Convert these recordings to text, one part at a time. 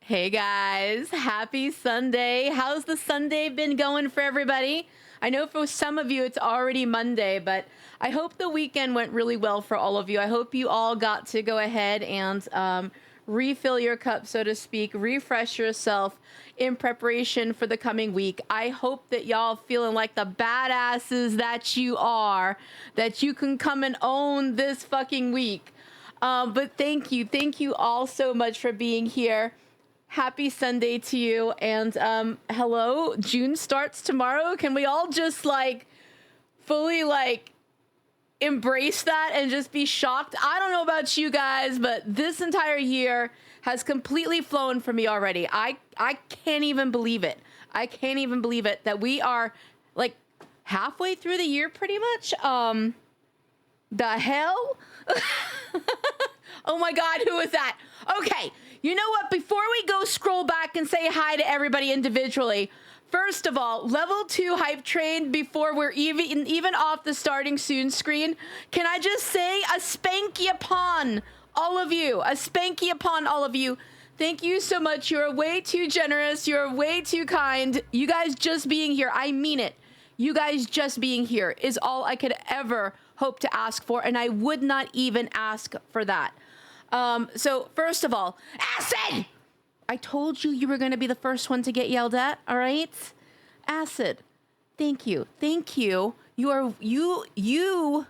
Hey guys, happy Sunday. How's the Sunday been going for everybody? I know for some of you it's already Monday, but I hope the weekend went really well for all of you. I hope you all got to go ahead and refill your cup, so to speak, refresh yourself in preparation for the coming week. I hope that y'all feeling like the badasses that you are, that you can come and own this fucking week. But thank you. Thank you all so much for being here. Happy Sunday to you. And hello, June starts tomorrow. Can we all just fully embrace that and just be shocked? I don't know about you guys, but this entire year has completely flown for me already. I can't even believe it. I can't even believe it that we are like halfway through the year pretty much. The hell? Oh my God, who is that? Okay, you know what? Before we go scroll back and say hi to everybody individually, first of all, level 2 hype train before we're even off the starting soon screen. Can I just say a spanky upon all of you? A spanky upon all of you. Thank you so much. You're way too generous. You're way too kind. You guys just being here, I mean it. You guys just being here is all I could ever hope to ask for, and I would not even ask for that. So first of all, Acid! I told you you were going to be the first one to get yelled at, all right? Acid, thank you. Thank you. You,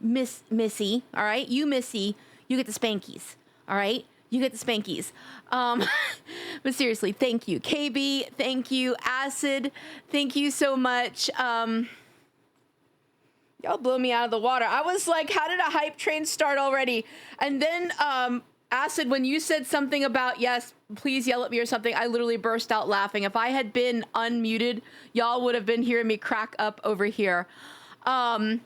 Missy, all right? You, Missy, you get the spankies, all right? You get the spankies. But seriously, thank you. KB, thank you. Acid, thank you so much. Y'all blew me out of the water. I was like, how did a hype train start already? And then, Acid, when you said something about, yes, please yell at me or something, I literally burst out laughing. If I had been unmuted, y'all would have been hearing me crack up over here. All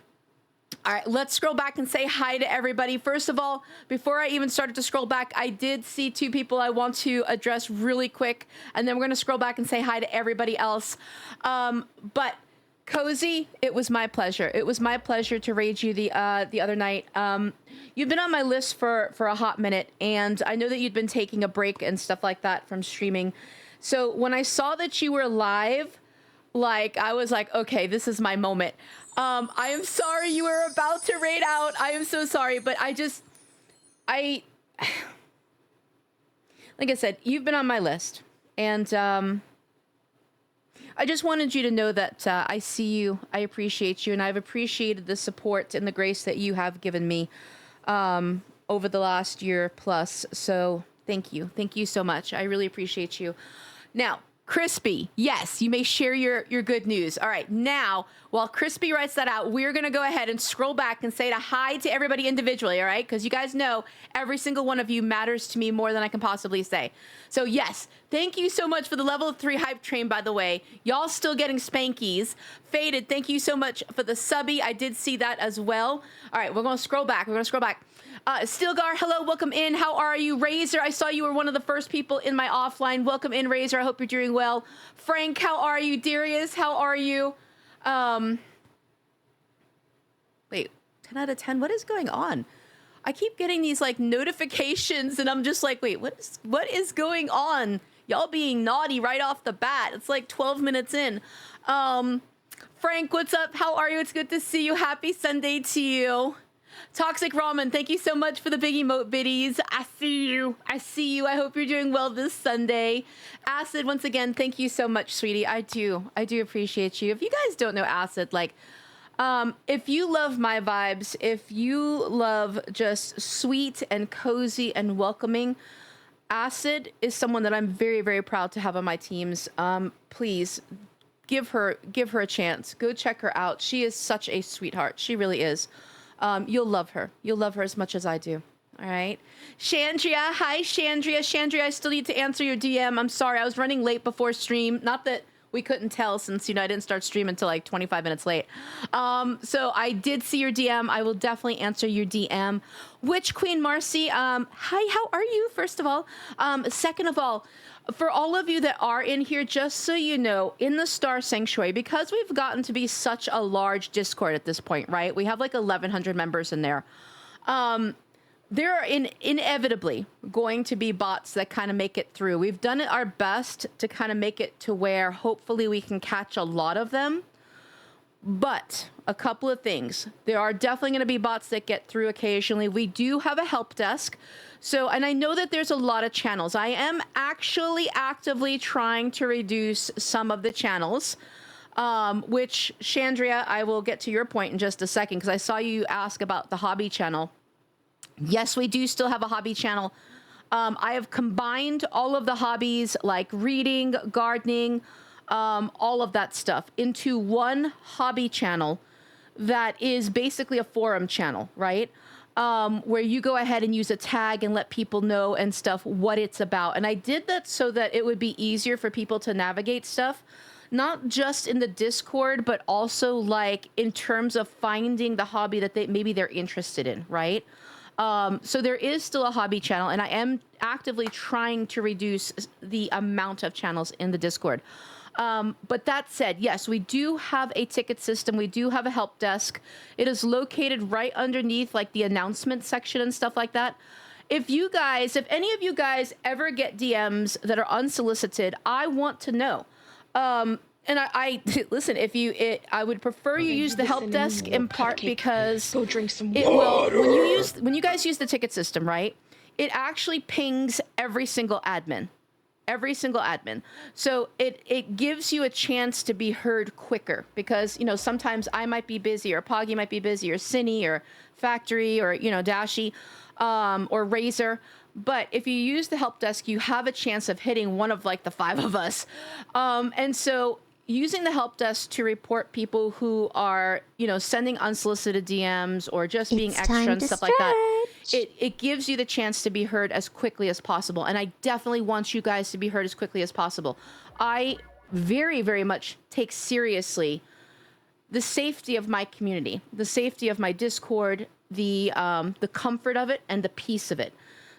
right, let's scroll back and say hi to everybody. First of all, before I even started to scroll back, I did see 2 people I want to address really quick, and then we're going to scroll back and say hi to everybody else. But Cozy, it was my pleasure. It was my pleasure to raid you the other night. You've been on my list for a hot minute, and I know that you'd been taking a break and stuff like that from streaming. So when I saw that you were live, I was like, okay, this is my moment. I am sorry you were about to raid out. I am so sorry, but like I said, you've been on my list, and I just wanted you to know that I see you, I appreciate you, and I've appreciated the support and the grace that you have given me over the last year plus. So thank you. Thank you so much. I really appreciate you. Now, Crispy, yes, you may share your good news. All right, now, while Crispy writes that out, we're going to go ahead and scroll back and say hi to everybody individually, all right? Because you guys know every single one of you matters to me more than I can possibly say. So, yes, thank you so much for the level 3 hype train, by the way. Y'all still getting spankies. Faded, thank you so much for the subby. I did see that as well. All right, we're going to scroll back. Stilgar, hello, welcome in. How are you? Razor, I saw you were one of the first people in my offline. Welcome in, Razor. I hope you're doing well. Frank, how are you? Darius, how are you? Wait, 10 out of 10? What is going on? I keep getting these notifications, and I'm just like, wait, what is going on? Y'all being naughty right off the bat. It's 12 minutes in. Frank, what's up? How are you? It's good to see you. Happy Sunday to you. Toxic Ramen, thank you so much for the big emote biddies. I see you. I hope you're doing well this Sunday. Acid, once again, thank you so much, sweetie. I do appreciate you. If you guys don't know Acid, if you love my vibes, if you love just sweet and cozy and welcoming, Acid is someone that I'm very, very proud to have on my teams. Please give her a chance. Go check her out. She is such a sweetheart. She really is. You'll love her. You'll love her as much as I do. All right. Chandria. Hi, Chandria. Chandria, I still need to answer your DM. I'm sorry. I was running late before stream. Not that we couldn't tell since, I didn't start streaming until 25 minutes late. So I did see your DM. I will definitely answer your DM. Witch Queen Marcy. Hi, how are you? First of all. Second of all, for all of you that are in here, just so you know, in the Star Sanctuary, because we've gotten to be such a large Discord at this point, right? We have 1,100 members in there. there are inevitably going to be bots that kind of make it through. We've done our best to kind of make it to where hopefully we can catch a lot of them. But a couple of things. There are definitely going to be bots that get through occasionally. We do have a help desk. So, and I know that there's a lot of channels. I am actually actively trying to reduce some of the channels, which, Chandria, I will get to your point in just a second, because I saw you ask about the hobby channel. Yes, we do still have a hobby channel. I have combined all of the hobbies like reading, gardening, all of that stuff into one hobby channel that is basically a forum channel, right? Where you go ahead and use a tag and let people know and stuff what it's about. And I did that so that it would be easier for people to navigate stuff, not just in the Discord, but also like in terms of finding the hobby that maybe they're interested in, right? So there is still a hobby channel, and I am actively trying to reduce the amount of channels in the Discord. But that said, yes, we do have a ticket system. We do have a help desk. It is located right underneath like the announcement section and stuff like that. If any of you guys ever get DMs that are unsolicited, I want to know. And I listen, I would prefer you use the help desk in part because go drink some it will, when you guys use the ticket system, right? It actually pings every single admin. So it gives you a chance to be heard quicker because, sometimes I might be busy or Poggy might be busy or Cinny or Factory or, Dashi, or Razor. But if you use the help desk, you have a chance of hitting one of like the 5 of us. And so using the help desk to report people who are, sending unsolicited DMs or just being extra and stuff like that, it gives you the chance to be heard as quickly as possible. And I definitely want you guys to be heard as quickly as possible. I very, very much take seriously the safety of my community, the safety of my Discord, the comfort of it, and the peace of it.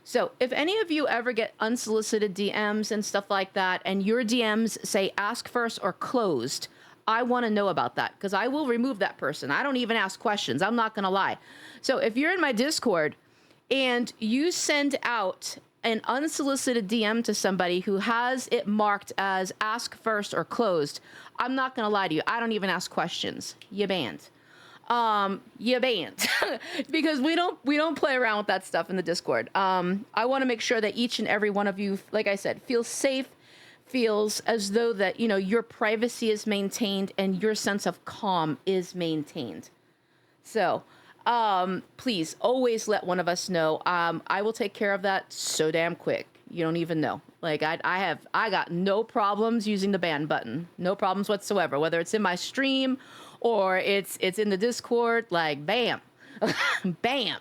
So if any of you ever get unsolicited DMs and stuff like that, and your DMs say ask first or closed, I want to know about that because I will remove that person. I don't even ask questions. I'm not going to lie. So if you're in my Discord and you send out an unsolicited DM to somebody who has it marked as ask first or closed, I'm not going to lie to you. I don't even ask questions. You banned. Because we don't play around with that stuff in the Discord. I want to make sure that each and every one of you, like I said, feels safe, feels as though that, your privacy is maintained and your sense of calm is maintained. So, please always let one of us know. I will take care of that so damn quick. You don't even know. Like I got no problems using the ban button. No problems whatsoever, whether it's in my stream or it's in the Discord, like bam, bam.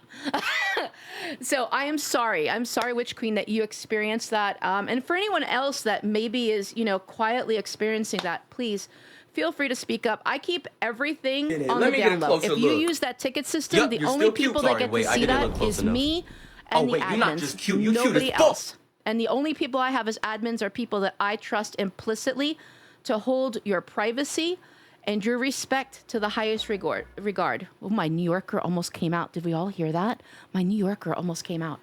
So I'm sorry, Witch Queen, that you experienced that. And for anyone else that maybe is, quietly experiencing that, please feel free to speak up. I keep everything on the down low. If you use that ticket system, the only people that get to see that is me and the admins. You're not just cute, you're nobody else. And the only people I have as admins are people that I trust implicitly to hold your privacy and your respect to the highest regard. Oh, my New Yorker almost came out. Did we all hear that? My New Yorker almost came out.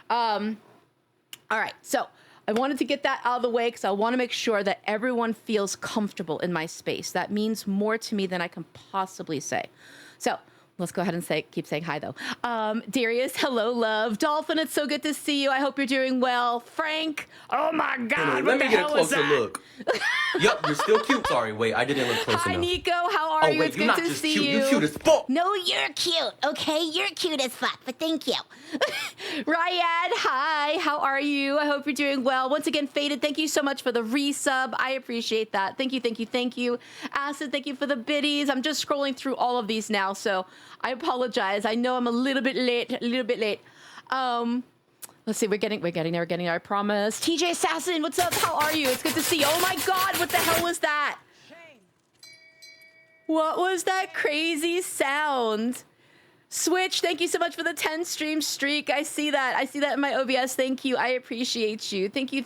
All right, so I wanted to get that out of the way because I want to make sure that everyone feels comfortable in my space. That means more to me than I can possibly say. So let's go ahead and keep saying hi, though. Darius, hello, love. Dolphin, it's so good to see you. I hope you're doing well. Frank, oh my God, let me get a closer look. Yep, you're still cute. Sorry, wait, I didn't look close enough. Hi, Nico, how are you? Wait, it's good to see you. You're cute as fuck. No, you're cute, okay? You're cute as fuck, but thank you. Ryad, hi, how are you? I hope you're doing well. Once again, Faded, thank you so much for the resub. I appreciate that. Thank you. Acid, thank you for the biddies. I'm just scrolling through all of these now, so I apologize. I know I'm a little bit late. Let's see, we're getting there, I promise. TJ Assassin, what's up? How are you? It's good to see you. Oh my God, what the hell was that? What was that crazy sound? Switch, thank you so much for the 10 stream streak. I see that in my OBS. Thank you. I appreciate you. Thank you.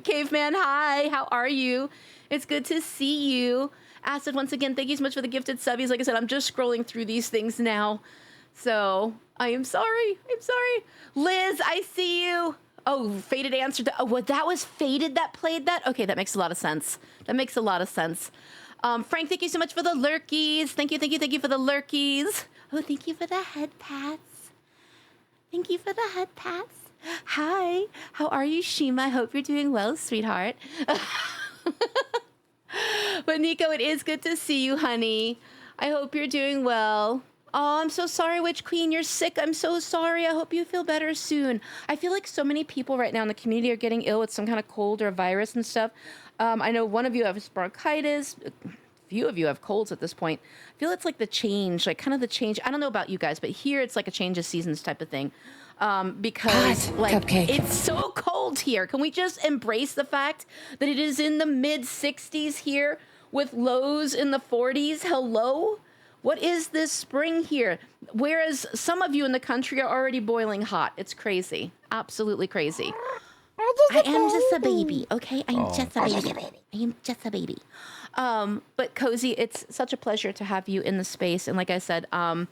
Caveman, hi. How are you? It's good to see you. Acid, once again, thank you so much for the gifted subbies. Like I said, I'm just scrolling through these things now. So, I am sorry. I'm sorry. Liz, I see you. Oh, Faded answered that. Oh, what, that was Faded that played that? Okay, that makes a lot of sense. That makes a lot of sense. Frank, thank you so much for the lurkies. Thank you for the lurkies. Oh, thank you for the head pats. Thank you for the head pats. Hi, how are you, Shima? I hope you're doing well, sweetheart. But Nico, it is good to see you, honey. I hope you're doing well. Oh, I'm so sorry, Witch Queen. You're sick. I'm so sorry. I hope you feel better soon. I feel like so many people right now in the community are getting ill with some kind of cold or a virus and stuff. I know one of you has bronchitis. A few of you have colds at this point. I feel it's like the change, like kind of the change. I don't know about you guys, but here it's like a change of seasons type of thing. Because Hot like cupcake. it's so cold here. Can we just embrace the fact that it is in the mid 60s here with lows in the 40s? Hello? What is this spring here? Whereas some of you in the country are already boiling hot. It's crazy. Absolutely crazy. I am just a baby, okay? I am just a baby. I am just a baby. But Cozy, it's such a pleasure to have you in the space. And like I said, I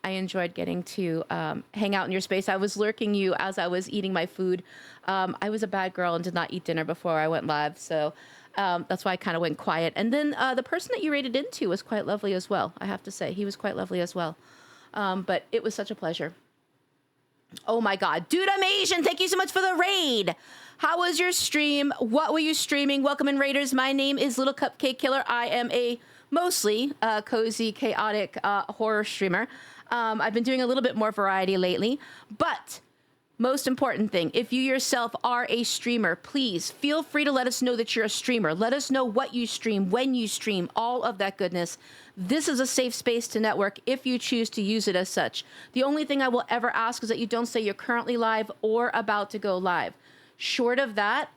enjoyed getting to hang out in your space. I was lurking you as I was eating my food. I was a bad girl and did not eat dinner before I went live. So that's why I kind of went quiet. And then the person that you raided into was quite lovely as well. I have to say, he was quite lovely as well. But it was such a pleasure. Oh my God. Dude, I'm Asian. Thank you so much for the raid. How was your stream? What were you streaming? Welcome in, Raiders. My name is Little Cupcake Killer. I am a mostly cozy, chaotic horror streamer. I've been doing a little bit more variety lately, but most important thing, if you yourself are a streamer, please feel free to let us know that you're a streamer. Let us know what you stream, when you stream, all of that goodness. This is a safe space to network if you choose to use it as such. The only thing I will ever ask is that you don't say you're currently live or about to go live. Short of that,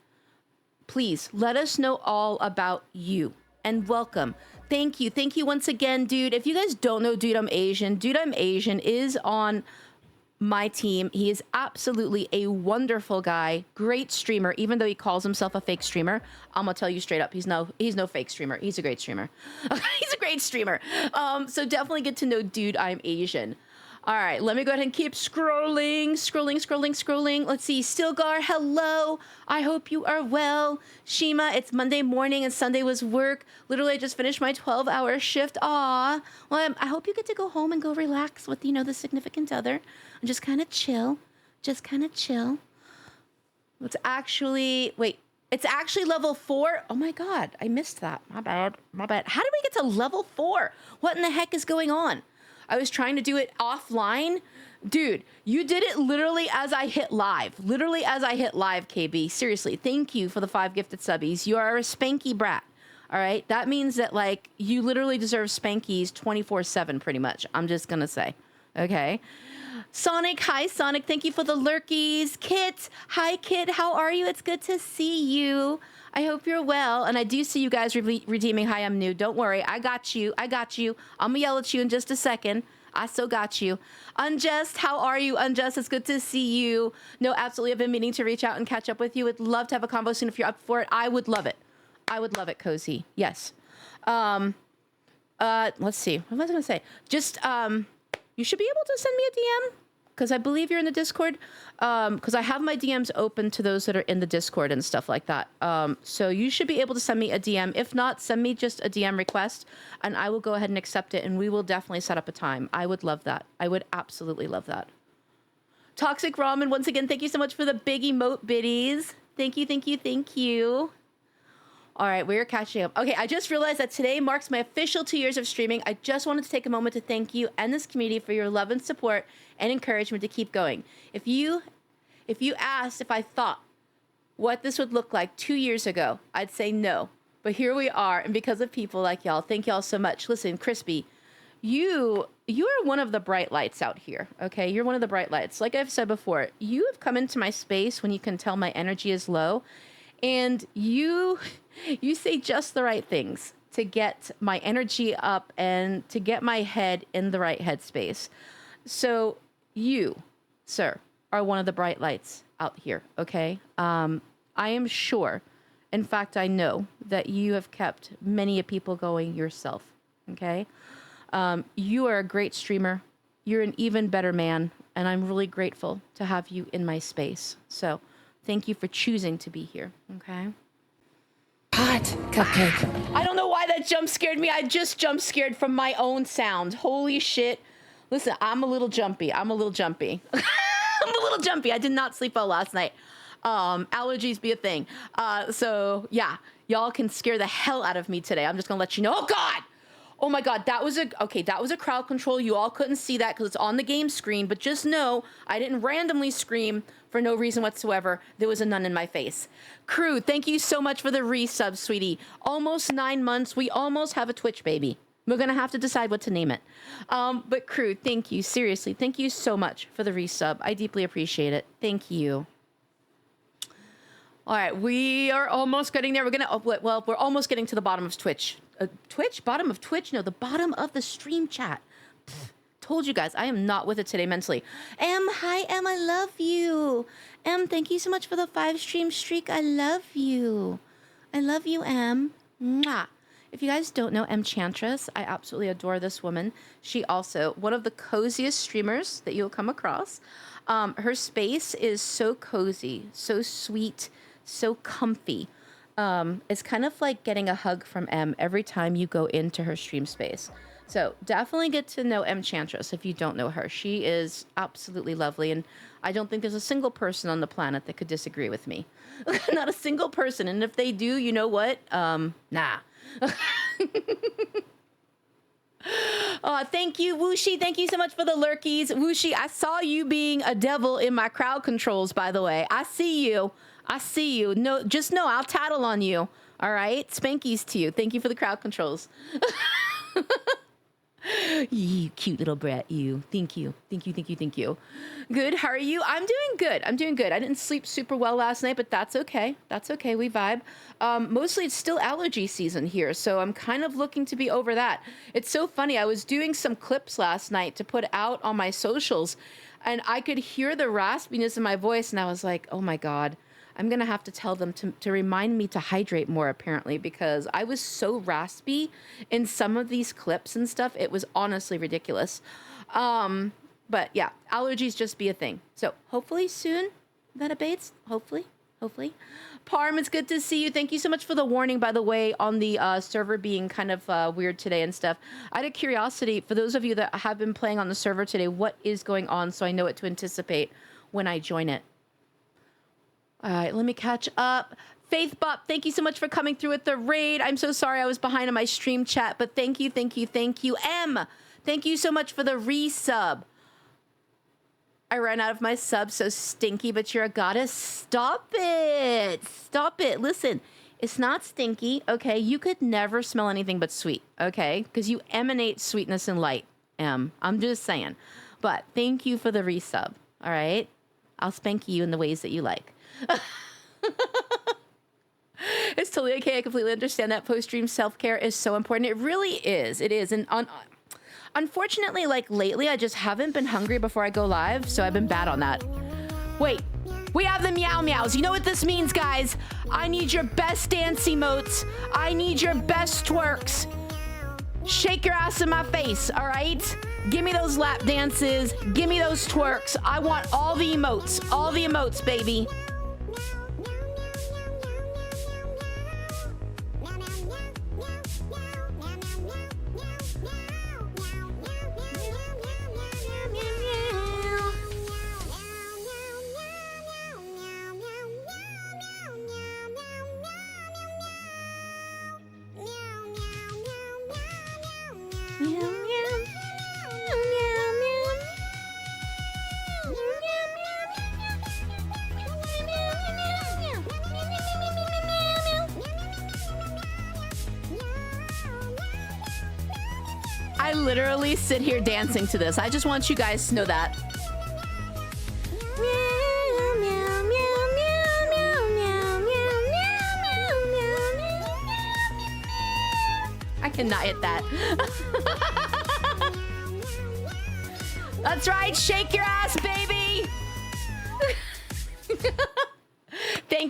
please let us know all about you and welcome. Thank you. Thank you once again, dude. If you guys don't know Dude, I'm Asian, Dude, I'm Asian is on my team. He is absolutely a wonderful guy, great streamer, even though he calls himself a fake streamer. I'm gonna tell you straight up, he's no fake streamer. He's a great streamer. He's a great streamer. So definitely get to know Dude, I'm Asian. All right, let me go ahead and keep scrolling. Let's see, Stilgar, hello. I hope you are well. Shima, it's Monday morning and Sunday was work. Literally, I just finished my 12-hour shift. Aw. Well, I hope you get to go home and go relax with, the significant other and just kind of chill. It's actually level 4. Oh my God, I missed that. My bad. How did we get to level 4? What in the heck is going on? I was trying to do it offline. Dude, you did it literally as I hit live. KB. Seriously, thank you for the 5 gifted subbies. You are a spanky brat. All right? That means that, you literally deserve spankies 24/7, pretty much. I'm just going to say. Okay? Sonic, hi, Sonic. Thank you for the lurkies. Kit, hi, Kit. How are you? It's good to see you. I hope you're well. And I do see you guys redeeming. Hi, I'm new. Don't worry. I got you. I'm going to yell at you in just a second. I still got you. Unjust, how are you? Unjust, it's good to see you. No, absolutely. I've been meaning to reach out and catch up with you. Would love to have a convo soon if you're up for it. I would love it. Cozy. Yes. Let's see. What was I going to say? Just, you should be able to send me a DM. Because I believe you're in the Discord, because I have my DMs open to those that are in the Discord and stuff like that. So you should be able to send me a DM. If not, send me just a DM request, and I will go ahead and accept it, and we will definitely set up a time. I would love that. I would absolutely love that. Toxic Ramen, once again, thank you so much for the big emote biddies. Thank you. All right, we're catching up. Okay, I just realized that today marks my official 2 years of streaming. I just wanted to take a moment to thank you and this community for your love and support and encouragement to keep going. If you asked if I thought what this would look like 2 years ago, I'd say no. But here we are, and because of people like y'all, thank y'all so much. Listen, Crispy, you are one of the bright lights out here, okay? You're one of the bright lights. Like I've said before, you have come into my space when you can tell my energy is low, and you say just the right things to get my energy up and to get my head in the right headspace. So you, sir, are one of the bright lights out here, okay? I am sure, in fact, I know that you have kept many people going yourself, okay? You are a great streamer. you're an even better man, and I'm really grateful to have you in my space. So thank you for choosing to be here, okay? Hot cupcake. I don't know why that jump scared me. I just jump scared from my own sound. Holy shit. Listen, I'm a little jumpy. I'm a little jumpy. I did not sleep well last night. Allergies be a thing. So yeah, y'all can scare the hell out of me today. I'm just gonna let you know. Oh God! Oh my God, that was a crowd control. You all couldn't see that because it's on the game screen, but just know I didn't randomly scream for no reason whatsoever. There was a nun in my face. Crew, thank you so much for the resub, sweetie. Almost 9 months. We almost have a Twitch baby. We're gonna have to decide what to name it. But crew, thank you. Seriously, thank you so much for the resub. I deeply appreciate it. Thank you. All right, we are almost getting there. We're almost getting to the bottom of Twitch. Twitch? Bottom of Twitch? No, the bottom of the stream chat. Told you guys, I am not with it today mentally. Hi, I love you. Thank you so much for the 5 stream streak. I love you. I love you, Mwah. If you guys don't know Enchantress, I absolutely adore this woman. She also, one of the coziest streamers that you'll come across. Her space is so cozy, so sweet, so comfy. It's kind of like getting a hug from M every time you go into her stream space. So definitely get to know Enchantress if you don't know her. She is absolutely lovely, and I don't think there's a single person on the planet that could disagree with me. Not a single person, and if they do, you know what? Nah. Thank you, Wooshi. Thank you so much for the lurkies. Wooshi, I saw you being a devil in my crowd controls, by the way. I see you. No, just know I'll tattle on you. All right? Spankies to you. Thank you for the crowd controls. You cute little brat, you. Thank you. Good. How are you? I'm doing good. I didn't sleep super well last night, but that's okay. We vibe. Mostly it's still allergy season here, so I'm kind of looking to be over that. It's so funny. I was doing some clips last night to put out on my socials, and I could hear the raspiness in my voice, and I was like, oh my God. I'm going to have to tell them to remind me to hydrate more, apparently, because I was so raspy in some of these clips and stuff. It was honestly ridiculous. But yeah, allergies just be a thing. So hopefully soon that abates. Hopefully. Parm, it's good to see you. Thank you so much for the warning, by the way, on the server being kind of weird today and stuff. Out of curiosity, for those of you that have been playing on the server today, what is going on so I know what to anticipate when I join it? All right, let me catch up. Faith Bop, thank you so much for coming through with the raid. I'm so sorry I was behind on my stream chat, but thank you. M, thank you so much for the resub. I ran out of my sub, so stinky, but you're a goddess. Stop it. Listen, it's not stinky, okay? You could never smell anything but sweet, okay? Because you emanate sweetness and light, M. I'm just saying. But thank you for the resub, all right? I'll spank you in the ways that you like. It's totally okay. I completely understand that post-stream self-care is so important. It really is. It is. And unfortunately, like lately, I just haven't been hungry before I go live, so I've been bad on that. Wait, we have the meow meows. You know what this means, guys? I need your best dance emotes. I need your best twerks. Shake your ass in my face, all right? Give me those lap dances. Give me those twerks. I want all the emotes, baby. I literally sit here dancing to this. I just want you guys to know that. I cannot hit that. That's right. Shake your ass, baby.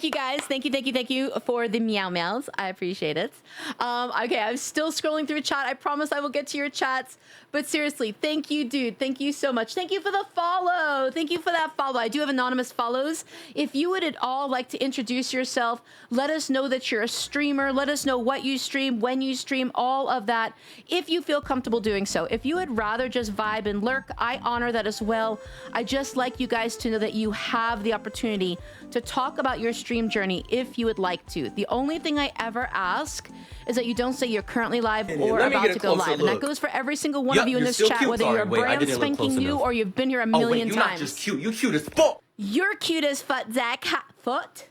Thank you guys. Thank you for the meow meows. I appreciate it. Okay, I'm still scrolling through chat. I promise I will get to your chats. But seriously, thank you, dude. Thank you so much. Thank you for the follow. Thank you for that follow. I do have anonymous follows. If you would at all like to introduce yourself, let us know that you're a streamer. Let us know what you stream, when you stream, all of that, if you feel comfortable doing so. If you would rather just vibe and lurk, I honor that as well. I just like you guys to know that you have the opportunity to talk about your stream journey if you would like to. The only thing I ever ask is that you don't say you're currently live or about to go live. And that goes for every single one of you in this chat, whether you're brand spanking new or you've been here a million you're times. Not just cute, you cute as fuck. You're cute as fuck, Zach. Foot?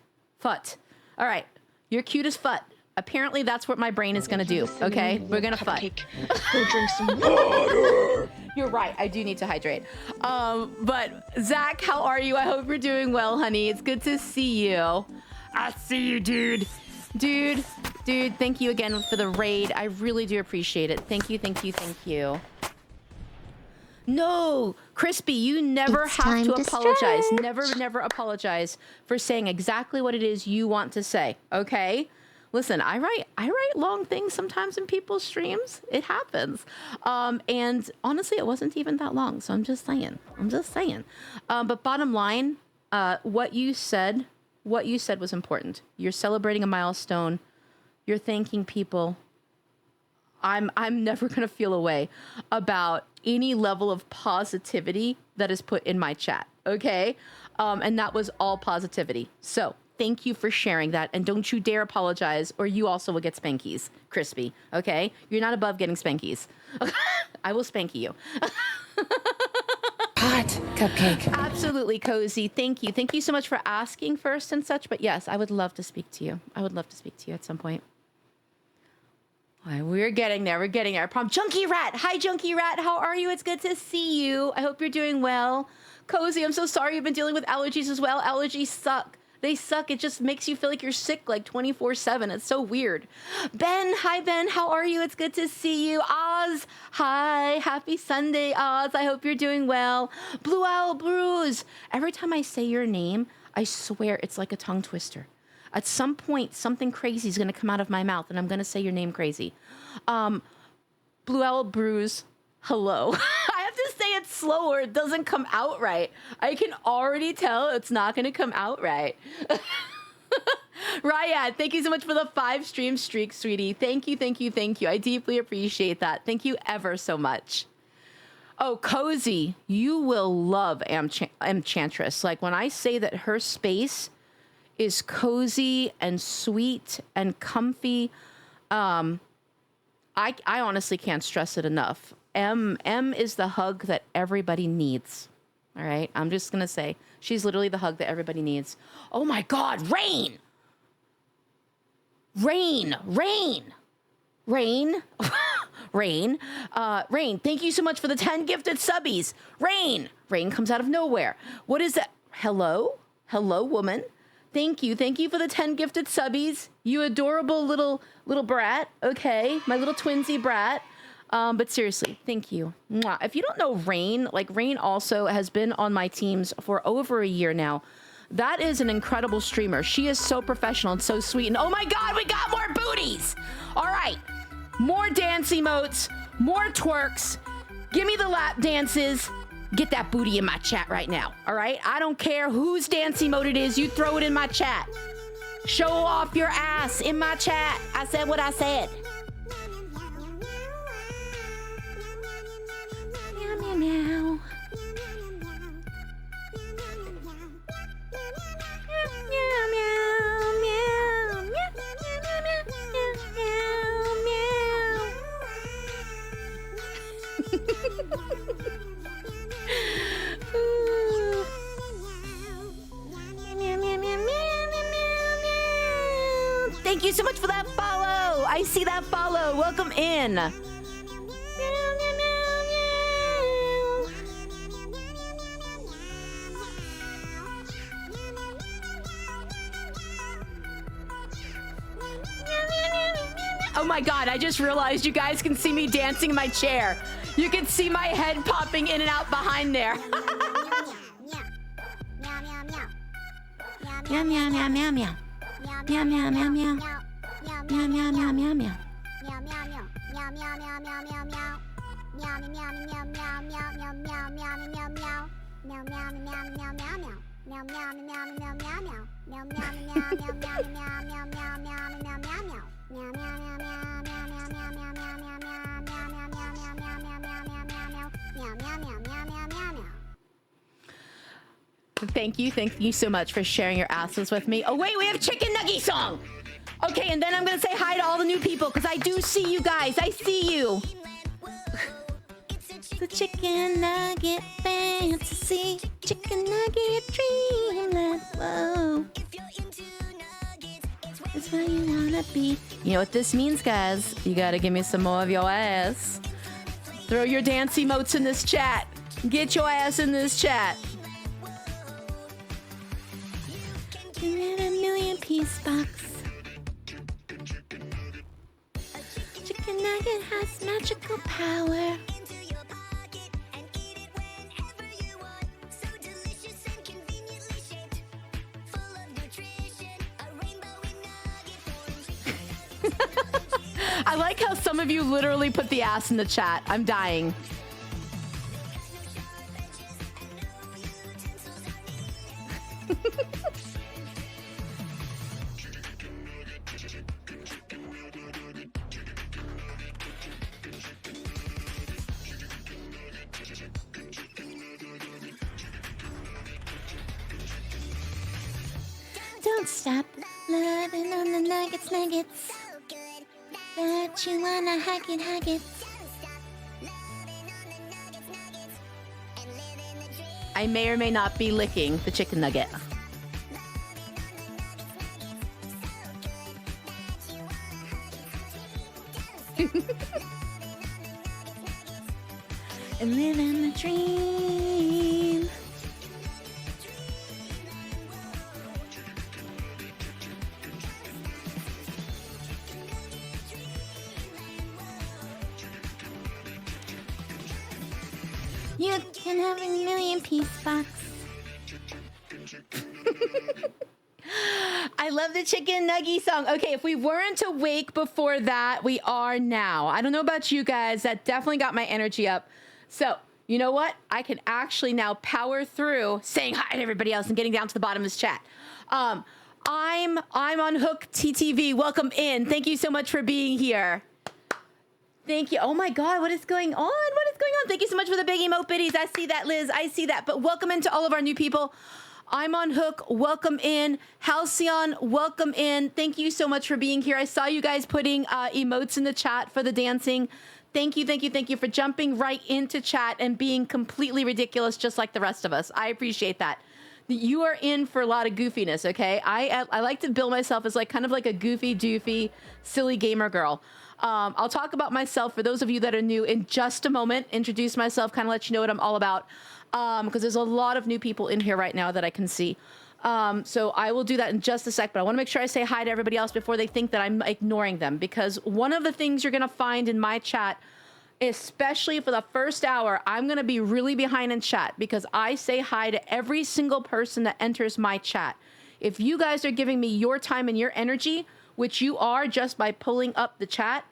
All right, you're cute as fuck. Apparently that's what my brain is gonna do, okay? We're gonna fuck. Go drink some water. You're right, I do need to hydrate. But Zach, how are you? I hope you're doing well, honey. It's good to see you. I see you, dude. Dude, thank you again for the raid. I really do appreciate it. Thank you. No, Crispy, you never have to apologize. Never apologize for saying exactly what it is you want to say, okay? Listen, I write long things sometimes in people's streams. It happens. And honestly, it wasn't even that long, so I'm just saying. But bottom line, what you said was important. You're celebrating a milestone. You're thanking people. I'm never going to feel a way about any level of positivity that is put in my chat, okay? And that was all positivity. So thank you for sharing that, and don't you dare apologize, or you also will get spankies, Crispy, okay? You're not above getting spankies. I will spank you. Hot cupcake. Absolutely, Cozy. Thank you. Thank you so much for asking first and such, but yes, I would love to speak to you. At some point. All right, we're getting there. I promise. Junkie Rat. Hi, Junkie Rat. How are you? It's good to see you. I hope you're doing well. Cozy, I'm so sorry you've been dealing with allergies as well. Allergies suck. They suck. It just makes you feel like you're sick like 24/7. It's so weird. Ben, hi Ben. How are you? It's good to see you. Oz, hi. Happy Sunday, Oz. I hope you're doing well. Blue Owl Bruise. Every time I say your name, I swear it's like a tongue twister. At some point, something crazy is going to come out of my mouth, and I'm going to say your name crazy. Blue Owl Bruise, hello. I have to say it slower. It doesn't come out right. I can already tell it's not going to come out right. Ryad, thank you so much for the 5 stream streak, sweetie. Thank you. I deeply appreciate that. Thank you ever so much. Oh, Cozy, you will love Enchantress. Like, when I say that her space is cozy and sweet and comfy, I honestly can't stress it enough. M is the hug that everybody needs. All right, I'm just gonna say she's literally the hug that everybody needs. Oh my God, Rain. Rain, thank you so much for the 10 gifted subbies. Rain comes out of nowhere. What is that? Hello, woman. Thank you for the 10 gifted subbies. You adorable little brat. Okay, my little twinsy brat. But seriously, thank you. Mwah. If you don't know Rain, Rain also has been on my teams for over a year now. That is an incredible streamer. She is so professional and so sweet. And oh my God, we got more booties. All right, more dance emotes, more twerks. Give me the lap dances. Get that booty in my chat right now, all right? I don't care whose dance emote it is. You throw it in my chat. Show off your ass in my chat. I said what I said. Meow, meow, meow. Meow, meow, meow, meow, meow, meow, meow. Thank you so much for that follow. I see that follow. Welcome in. Oh my God, I just realized you guys can see me dancing in my chair. You can see my head popping in and out behind there. Meow, meow, meow, meow, meow. Meow, meow, meow, meow. Meow, meow, meow, meow, meow. Thank you so much for sharing your asses with me. Oh wait, we have Chicken Nugget song. Okay, and then I'm gonna say hi to all the new people because I do see you guys. I see you. The chicken nugget fantasy, chicken nugget dreamland. Whoa, it's where you wanna be. You know what this means, guys? You gotta give me some more of your ass. Throw your dance emotes in this chat. Get your ass in this chat. You're in a million-piece box. Chicken nugget has magical power. I like how some of you literally put the ass in the chat. I'm dying. Don't stop loving on the nuggets, nuggets. That you wanna hug it. I may or may not be licking the chicken nugget. And living the dream. You can have a million-piece box. I love the chicken nugget song. Okay, if we weren't awake before that, we are now. I don't know about you guys. That definitely got my energy up. So, you know what? I can actually now power through saying hi to everybody else and getting down to the bottom of this chat. I'm on Hook TTV. Welcome in. Thank you so much for being here. Thank you. Oh my God, what is going on? What is going on? Thank you so much for the big emote biddies. I see that, Liz. I see that. But welcome into all of our new people. I'm on Hook. Welcome in. Halcyon, welcome in. Thank you so much for being here. I saw you guys putting emotes in the chat for the dancing. Thank you for jumping right into chat and being completely ridiculous just like the rest of us. I appreciate that. You are in for a lot of goofiness, okay? I like to bill myself as like kind of like a goofy, doofy, silly gamer girl. I'll talk about myself for those of you that are new in just a moment. Introduce myself, kind of let you know what I'm all about. Because there's a lot of new people in here right now that I can see. So I will do that in just a sec, but I want to make sure I say hi to everybody else before they think that I'm ignoring them. Because one of the things you're going to find in my chat, especially for the first hour, I'm going to be really behind in chat because I say hi to every single person that enters my chat. If you guys are giving me your time and your energy, which you are just by pulling up the chat,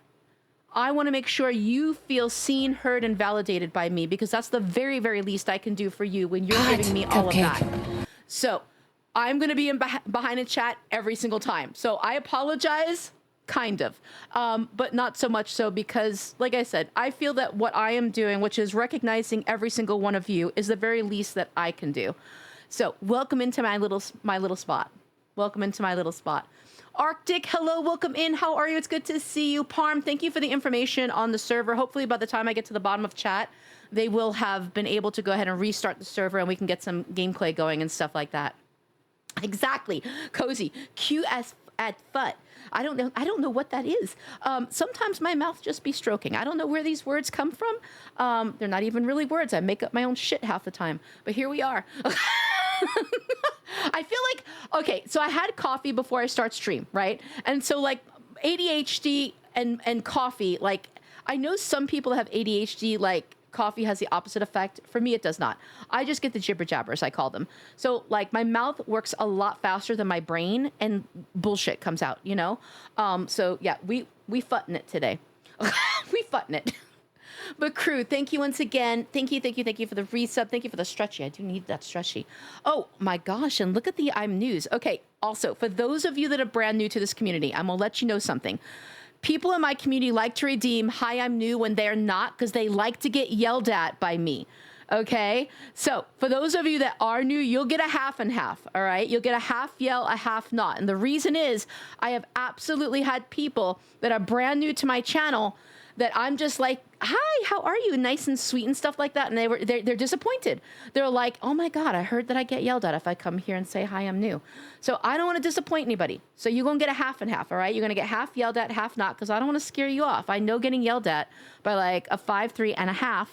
I want to make sure you feel seen, heard, and validated by me because that's the very, very least I can do for you when you're giving me all of that. So I'm going to be behind a chat every single time. So I apologize, kind of, but not so much so because, like I said, I feel that what I am doing, which is recognizing every single one of you, is the very least that I can do. So welcome into my little spot. Welcome into my little spot. Arctic, hello, welcome in. How are you? It's good to see you. Parm, thank you for the information on the server. Hopefully by the time I get to the bottom of chat, they will have been able to go ahead and restart the server and we can get some gameplay going and stuff like that. Exactly. Cozy. QS at FUT. I don't know what that is. Sometimes my mouth just be stroking. I don't know where these words come from. They're not even really words. I make up my own shit half the time. But here we are. I feel like, okay, so I had coffee before I start stream, right? And so like ADHD and coffee, like I know some people have ADHD like coffee has the opposite effect. For me, it does not. I just get the jibber jabbers, I call them. So like my mouth works a lot faster than my brain and bullshit comes out, you know? So yeah, we futtin' it today. We futtin' it. But crew, thank you once again. Thank you for the resub. Thank you for the stretchy. I do need that stretchy. Oh my gosh, and look at the I'm news. Okay, also, for those of you that are brand new to this community, I'm gonna let you know something. People in my community like to redeem hi, I'm new when they're not, because they like to get yelled at by me. Okay, so for those of you that are new, you'll get a half and half. All right, you'll get a half yell, a half not. And the reason is I have absolutely had people that are brand new to my channel that I'm just like, hi, how are you? Nice and sweet and stuff like that. And they're disappointed. They're like, oh my God, I heard that I get yelled at if I come here and say, hi, I'm new. So I don't want to disappoint anybody. So you're going to get a half and half, all right? You're going to get half yelled at, half not, because I don't want to scare you off. I know getting yelled at by like a 5'3.5",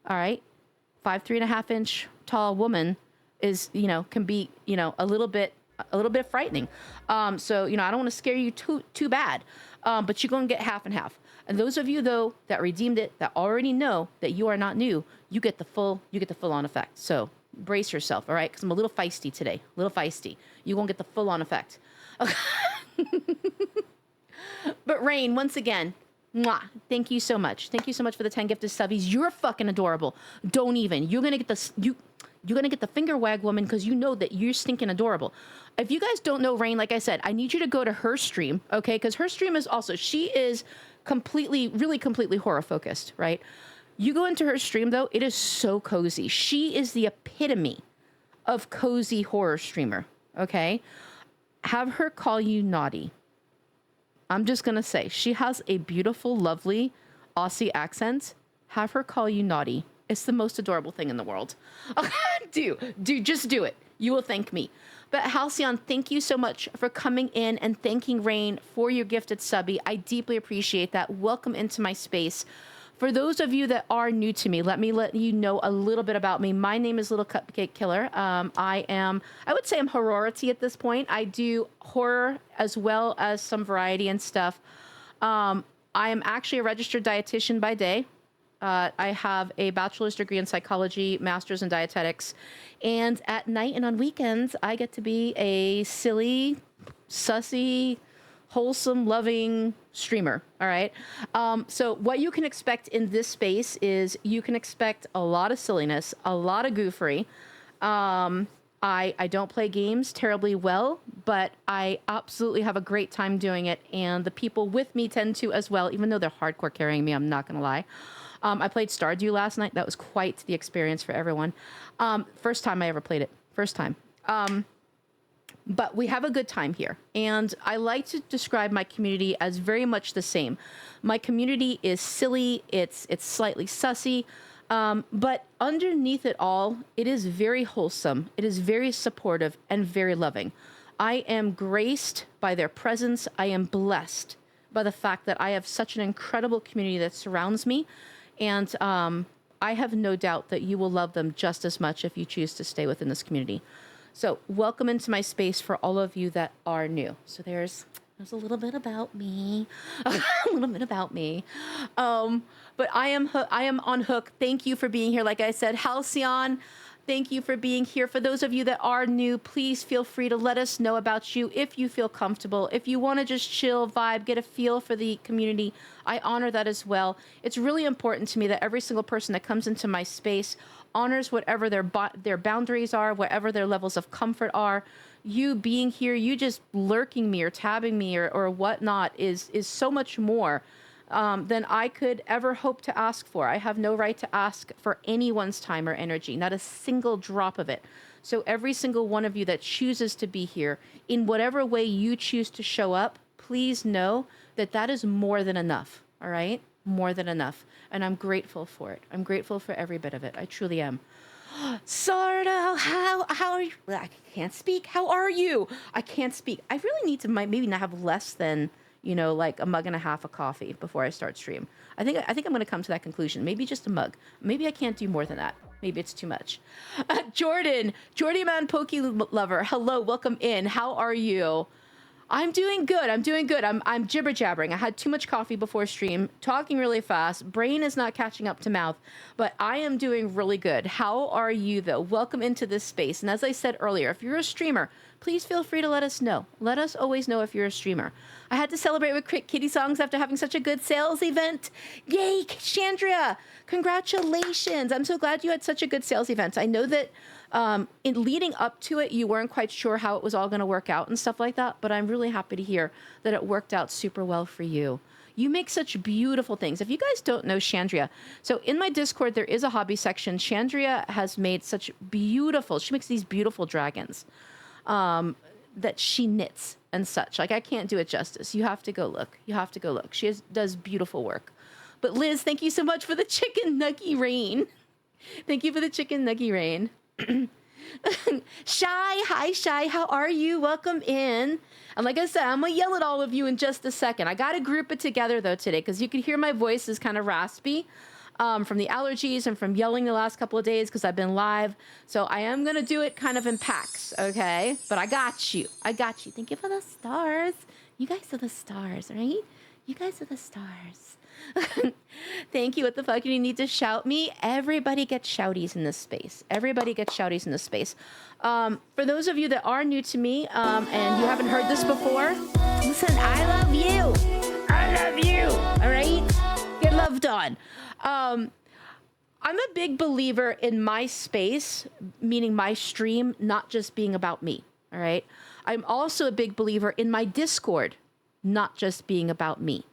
all right? 5'3.5" inch tall woman is, can be, a little bit frightening. So, I don't want to scare you too bad. But you're going to get half and half. And those of you though that redeemed it, that already know that you are not new, you get the full on effect. So brace yourself, all right? Because I'm a little feisty today, a little feisty. You won't get the full on effect. Okay. But Rain, once again, mwah, thank you so much. Thank you so much for the 10 gifted subbies. You're fucking adorable. Don't even. You're gonna get you're going to get the finger wag woman because you know that you're stinking adorable. If you guys don't know Rain, like I said, I need you to go to her stream, okay? Because her stream is also, she is really completely horror focused, right? You go into her stream though, it is so cozy. She is the epitome of cozy horror streamer, okay? Have her call you naughty. I'm just going to say, she has a beautiful, lovely Aussie accent. Have her call you naughty. It's the most adorable thing in the world. Just do it. You will thank me. But Halcyon, thank you so much for coming in and thanking Rain for your gifted subby. I deeply appreciate that. Welcome into my space. For those of you that are new to me, let me let you know a little bit about me. My name is Little Cupcake Killer. I would say I'm horrority at this point. I do horror as well as some variety and stuff. I am actually a registered dietitian by day. I have a bachelor's degree in psychology, master's in dietetics, and at night and on weekends, I get to be a silly, sussy, wholesome, loving streamer. All right. So what you can expect in this space is you can expect a lot of silliness, a lot of goofery. I don't play games terribly well, but I absolutely have a great time doing it, and the people with me tend to as well, even though they're hardcore carrying me. I'm not gonna lie. I played Stardew last night. That was quite the experience for everyone. First time I ever played it. First time. But we have a good time here. And I like to describe my community as very much the same. My community is silly. It's slightly sussy. But underneath it all, it is very wholesome. It is very supportive and very loving. I am graced by their presence. I am blessed by the fact that I have such an incredible community that surrounds me. And I have no doubt that you will love them just as much if you choose to stay within this community. So welcome into my space for all of you that are new. So there's a little bit about me, a little bit about me. But I am on hook. Thank you for being here. Like I said, Halcyon, thank you for being here. For those of you that are new, please feel free to let us know about you if you feel comfortable. If you want to just chill, vibe, get a feel for the community, I honor that as well. It's really important to me that every single person that comes into my space honors whatever their boundaries are, whatever their levels of comfort are. You being here, you just lurking me or tabbing me or whatnot is so much more than I could ever hope to ask for. I have no right to ask for anyone's time or energy, not a single drop of it. So every single one of you that chooses to be here, in whatever way you choose to show up, please know that that is more than enough, all right? More than enough. And I'm grateful for it. I'm grateful for every bit of it. I truly am. Sardo, how are you? I can't speak. How are you? I can't speak. I really need to maybe not have less than, like a mug and a half of coffee before I start stream. I think I'm going to come to that conclusion. Maybe just a mug. Maybe I can't do more than that. Maybe it's too much. Jordy Man Pokey Lover. Hello, welcome in. How are you? I'm doing good. I'm jibber jabbering. I had too much coffee before stream, talking really fast. Brain is not catching up to mouth, but I am doing really good. How are you though? Welcome into this space. And as I said earlier, if you're a streamer, please feel free to let us know. Let us always know if you're a streamer. I had to celebrate with Kitty Songs after having such a good sales event. Yay, Chandria! Congratulations. I'm so glad you had such a good sales event. I know that in leading up to it, you weren't quite sure how it was all going to work out and stuff like that, but I'm really happy to hear that it worked out super well for you. You make such beautiful things. If you guys don't know Chandria, so in my Discord, there is a hobby section. Chandria has made she makes these beautiful dragons that she knits and such. Like, I can't do it justice. You have to go look. She does beautiful work. But Liz, thank you so much for the chicken nuggy rain. Thank you for the chicken nuggy rain. Shy, hi Shy, how are you? Welcome in. And like I said, I'm gonna yell at all of you in just a second. I gotta group it together though today, because you can hear my voice is kind of raspy from the allergies and from yelling the last couple of days because I've been live. So I am gonna do it kind of in packs, okay? But I got you. Thank you for the stars. You guys are the stars, right? You guys are the stars. Thank you. What the fuck? You need to shout me. Everybody gets shouties in this space. For those of you that are new to me and you haven't heard this before, listen, I love you. All right? Get loved on. I'm a big believer in my space, meaning my stream, not just being about me. All right? I'm also a big believer in my Discord, not just being about me.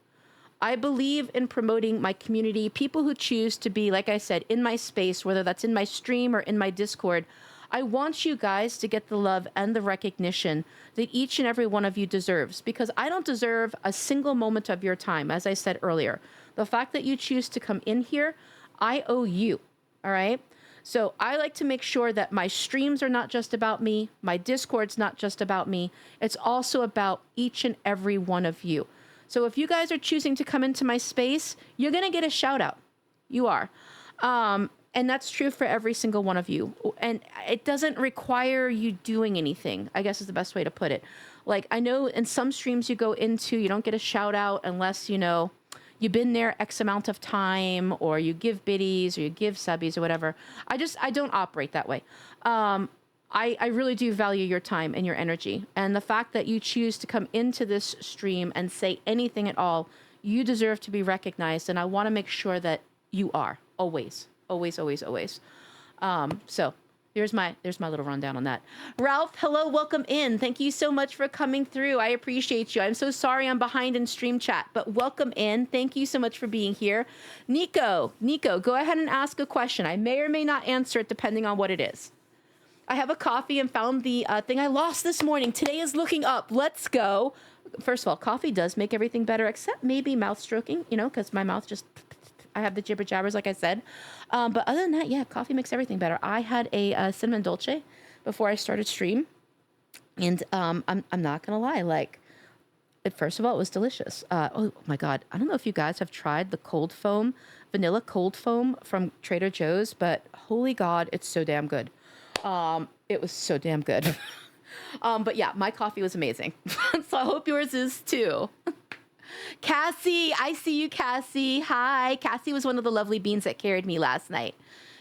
I believe in promoting my community, people who choose to be, like I said, in my space, whether that's in my stream or in my Discord. I want you guys to get the love and the recognition that each and every one of you deserves, because I don't deserve a single moment of your time. As I said earlier, the fact that you choose to come in here, I owe you. All right. So I like to make sure that my streams are not just about me. My Discord's not just about me. It's also about each and every one of you. So if you guys are choosing to come into my space, you're going to get a shout out. You are. And that's true for every single one of you. And it doesn't require you doing anything, I guess is the best way to put it. Like, I know in some streams you go into, you don't get a shout out unless, you've been there X amount of time, or you give biddies or you give subbies or whatever. I don't operate that way. I really do value your time and your energy. And the fact that you choose to come into this stream and say anything at all, you deserve to be recognized. And I want to make sure that you are always. So there's my little rundown on that. Ralph, hello, welcome in. Thank you so much for coming through. I appreciate you. I'm so sorry I'm behind in stream chat, but welcome in. Thank you so much for being here. Nico, go ahead and ask a question. I may or may not answer it depending on what it is. I have a coffee and found the thing I lost this morning. Today is looking up. Let's go. First of all, coffee does make everything better, except maybe mouth stroking, because my mouth just, I have the jibber jabbers, like I said. But other than that, yeah, coffee makes everything better. I had a cinnamon dolce before I started stream. And I'm not going to lie. Like, first of all, it was delicious. Oh, my God. I don't know if you guys have tried the cold foam, vanilla cold foam from Trader Joe's, but holy God, it's so damn good. It was so damn good. But yeah, my coffee was amazing. So I hope yours is too. Cassie, I see you, Cassie. Hi. Cassie was one of the lovely beans that carried me last night.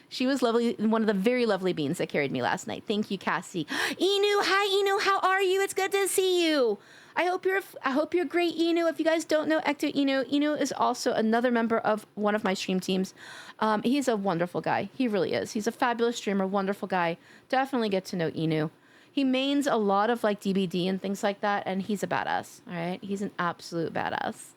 She was lovely, one of the very lovely beans that carried me last night. Thank you, Cassie. Inu, hi, Inu. How are you? It's good to see you. I hope you're great, Inu. If you guys don't know Ecto Inu is also another member of one of my stream teams. He's a wonderful guy. He really is. He's a fabulous streamer, wonderful guy. Definitely get to know Inu. He mains a lot of like DBD and things like that, and he's a badass. All right, he's an absolute badass.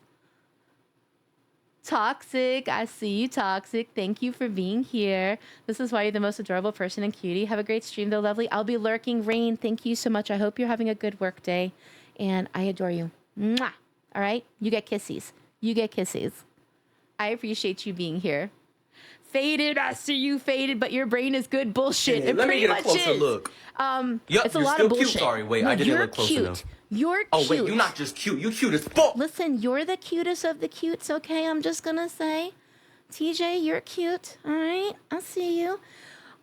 Toxic, I see you, Toxic. Thank you for being here. This is why you're the most adorable person in Cutie. Have a great stream, though, lovely. I'll be lurking. Rain, thank you so much. I hope you're having a good work day. And I adore you. Mwah. All right? You get kissies. I appreciate you being here. Faded, I see you, Faded, but your brain is good bullshit. Hey, it let pretty me get a much closer is. look. It's a you're lot still of bullshit. Cute. Sorry, wait, No, I didn't you're look close cute. enough. You're Oh, cute. wait, you're not just cute. You cute as fuck. Listen, you're the cutest of the cutes, okay? I'm just gonna say. TJ, you're cute. All right? I see you.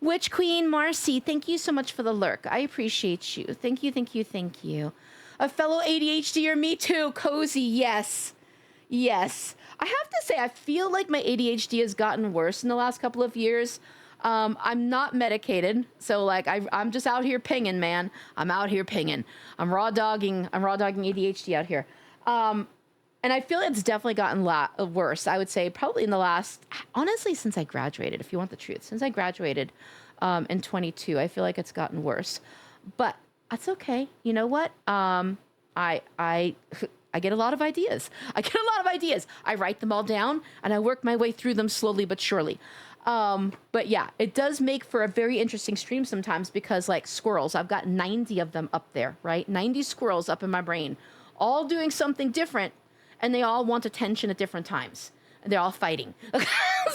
Witch Queen Marcy, thank you so much for the lurk. I appreciate you. Thank you. A fellow ADHDer, me too. Cozy, yes. Yes. I have to say, I feel like my ADHD has gotten worse in the last couple of years. I'm not medicated, so like I'm just out here pinging, man. I'm out here pinging. I'm raw dogging ADHD out here. And I feel it's definitely gotten worse. I would say probably in the last, honestly, since I graduated, if you want the truth, since I graduated in 22, I feel like it's gotten worse. But that's okay. You know what? I get a lot of ideas. I write them all down and I work my way through them slowly but surely. But yeah, it does make for a very interesting stream sometimes because like squirrels, I've got 90 of them up there, right? 90 squirrels up in my brain, all doing something different. And they all want attention at different times. And they're all fighting.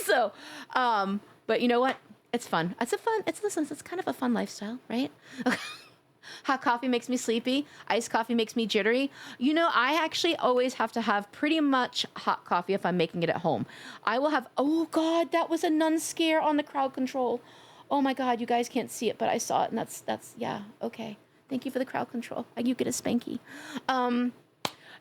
So, but you know what? It's fun. It's kind of a fun lifestyle, right? Hot coffee makes me sleepy. Iced coffee makes me jittery. You know, I actually always have to have pretty much hot coffee if I'm making it at home. I will have, oh God, that was a nun scare on the crowd control. Oh my God, you guys can't see it, but I saw it. And that's yeah, okay. Thank you for the crowd control. You get a spanky.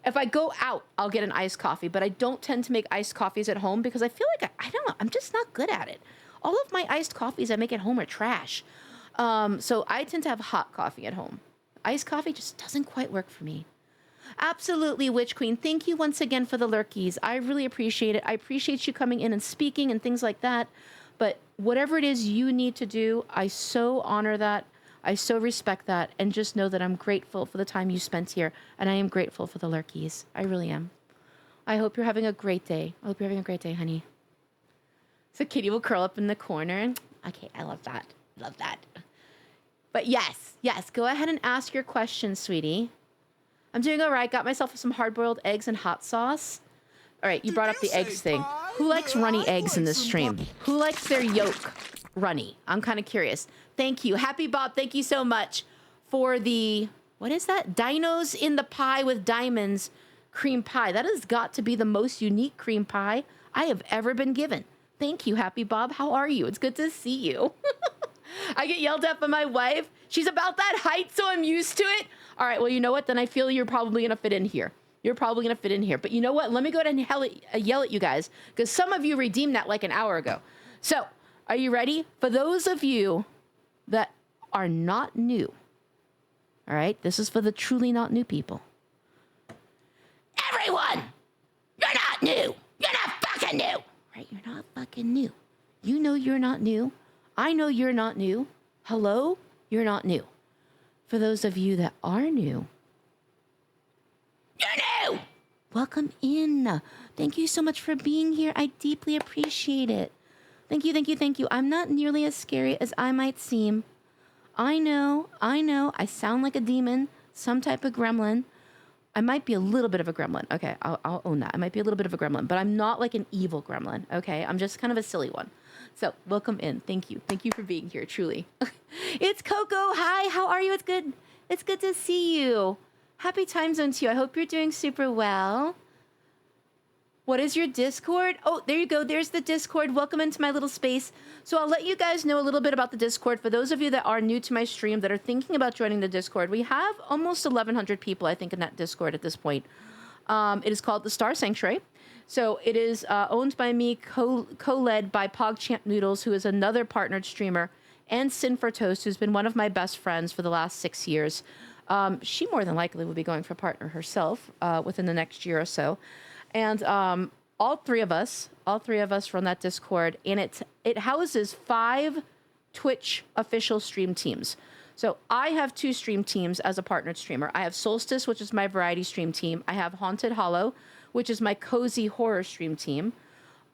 If I go out, I'll get an iced coffee, but I don't tend to make iced coffees at home because I feel like, I don't know, I'm just not good at it. All of my iced coffees I make at home are trash. So I tend to have hot coffee at home. Iced coffee just doesn't quite work for me. Absolutely, Witch Queen. Thank you once again for the lurkies. I really appreciate it. I appreciate you coming in and speaking and things like that. But whatever it is you need to do, I so honor that. I so respect that, and just know that I'm grateful for the time you spent here, and I am grateful for the lurkies. I really am. I hope you're having a great day. I hope you're having a great day, honey. So Kitty will curl up in the corner. Okay, I love that. Love that. But yes, go ahead and ask your question, sweetie. I'm doing all right. Got myself some hard-boiled eggs and hot sauce. All right, you brought up the eggs thing. Who likes runny eggs in this stream? Who likes their yolk runny? I'm kind of curious. Thank you. Happy Bob, thank you so much for the, what is that? Dinos in the Pie with Diamonds cream pie. That has got to be the most unique cream pie I have ever been given. Thank you, Happy Bob. How are you? It's good to see you. I get yelled at by my wife. She's about that height, so I'm used to it. All right, well, you know what? Then I feel you're probably going to fit in here. But you know what? Let me go ahead and yell at you guys, because some of you redeemed that like an hour ago. So, are you ready? For those of you that are not new, all right? This is for the truly not new people. Everyone, you're not new. You're not fucking new. Right? You're not fucking new. You know you're not new. I know you're not new. Hello? You're not new. For those of you that are new, you're new. Welcome in. Thank you so much for being here. I deeply appreciate it. Thank you. I'm not nearly as scary as I might seem. I know. I sound like a demon, some type of gremlin. I might be a little bit of a gremlin. Okay, I'll own that. I might be a little bit of a gremlin, but I'm not like an evil gremlin, okay? I'm just kind of a silly one. So, welcome in. Thank you. Thank you for being here, truly. It's Coco. Hi, how are you? It's good to see you. Happy time zone to you. I hope you're doing super well. What is your Discord? Oh, there you go. There's the Discord. Welcome into my little space. So I'll let you guys know a little bit about the Discord. For those of you that are new to my stream that are thinking about joining the Discord, we have almost 1,100 people, I think, in that Discord at this point. It is called the Star Sanctuary. So it is owned by me, co-led by PogChamp Noodles, who is another partnered streamer, and Sin for Toast, who's been one of my best friends for the last 6 years. She more than likely will be going for partner herself within the next year or so. And all three of us run that Discord, and it houses 5 Twitch official stream teams. So I have 2 stream teams as a partnered streamer. I have Solstice, which is my variety stream team. I have Haunted Hollow, which is my cozy horror stream team.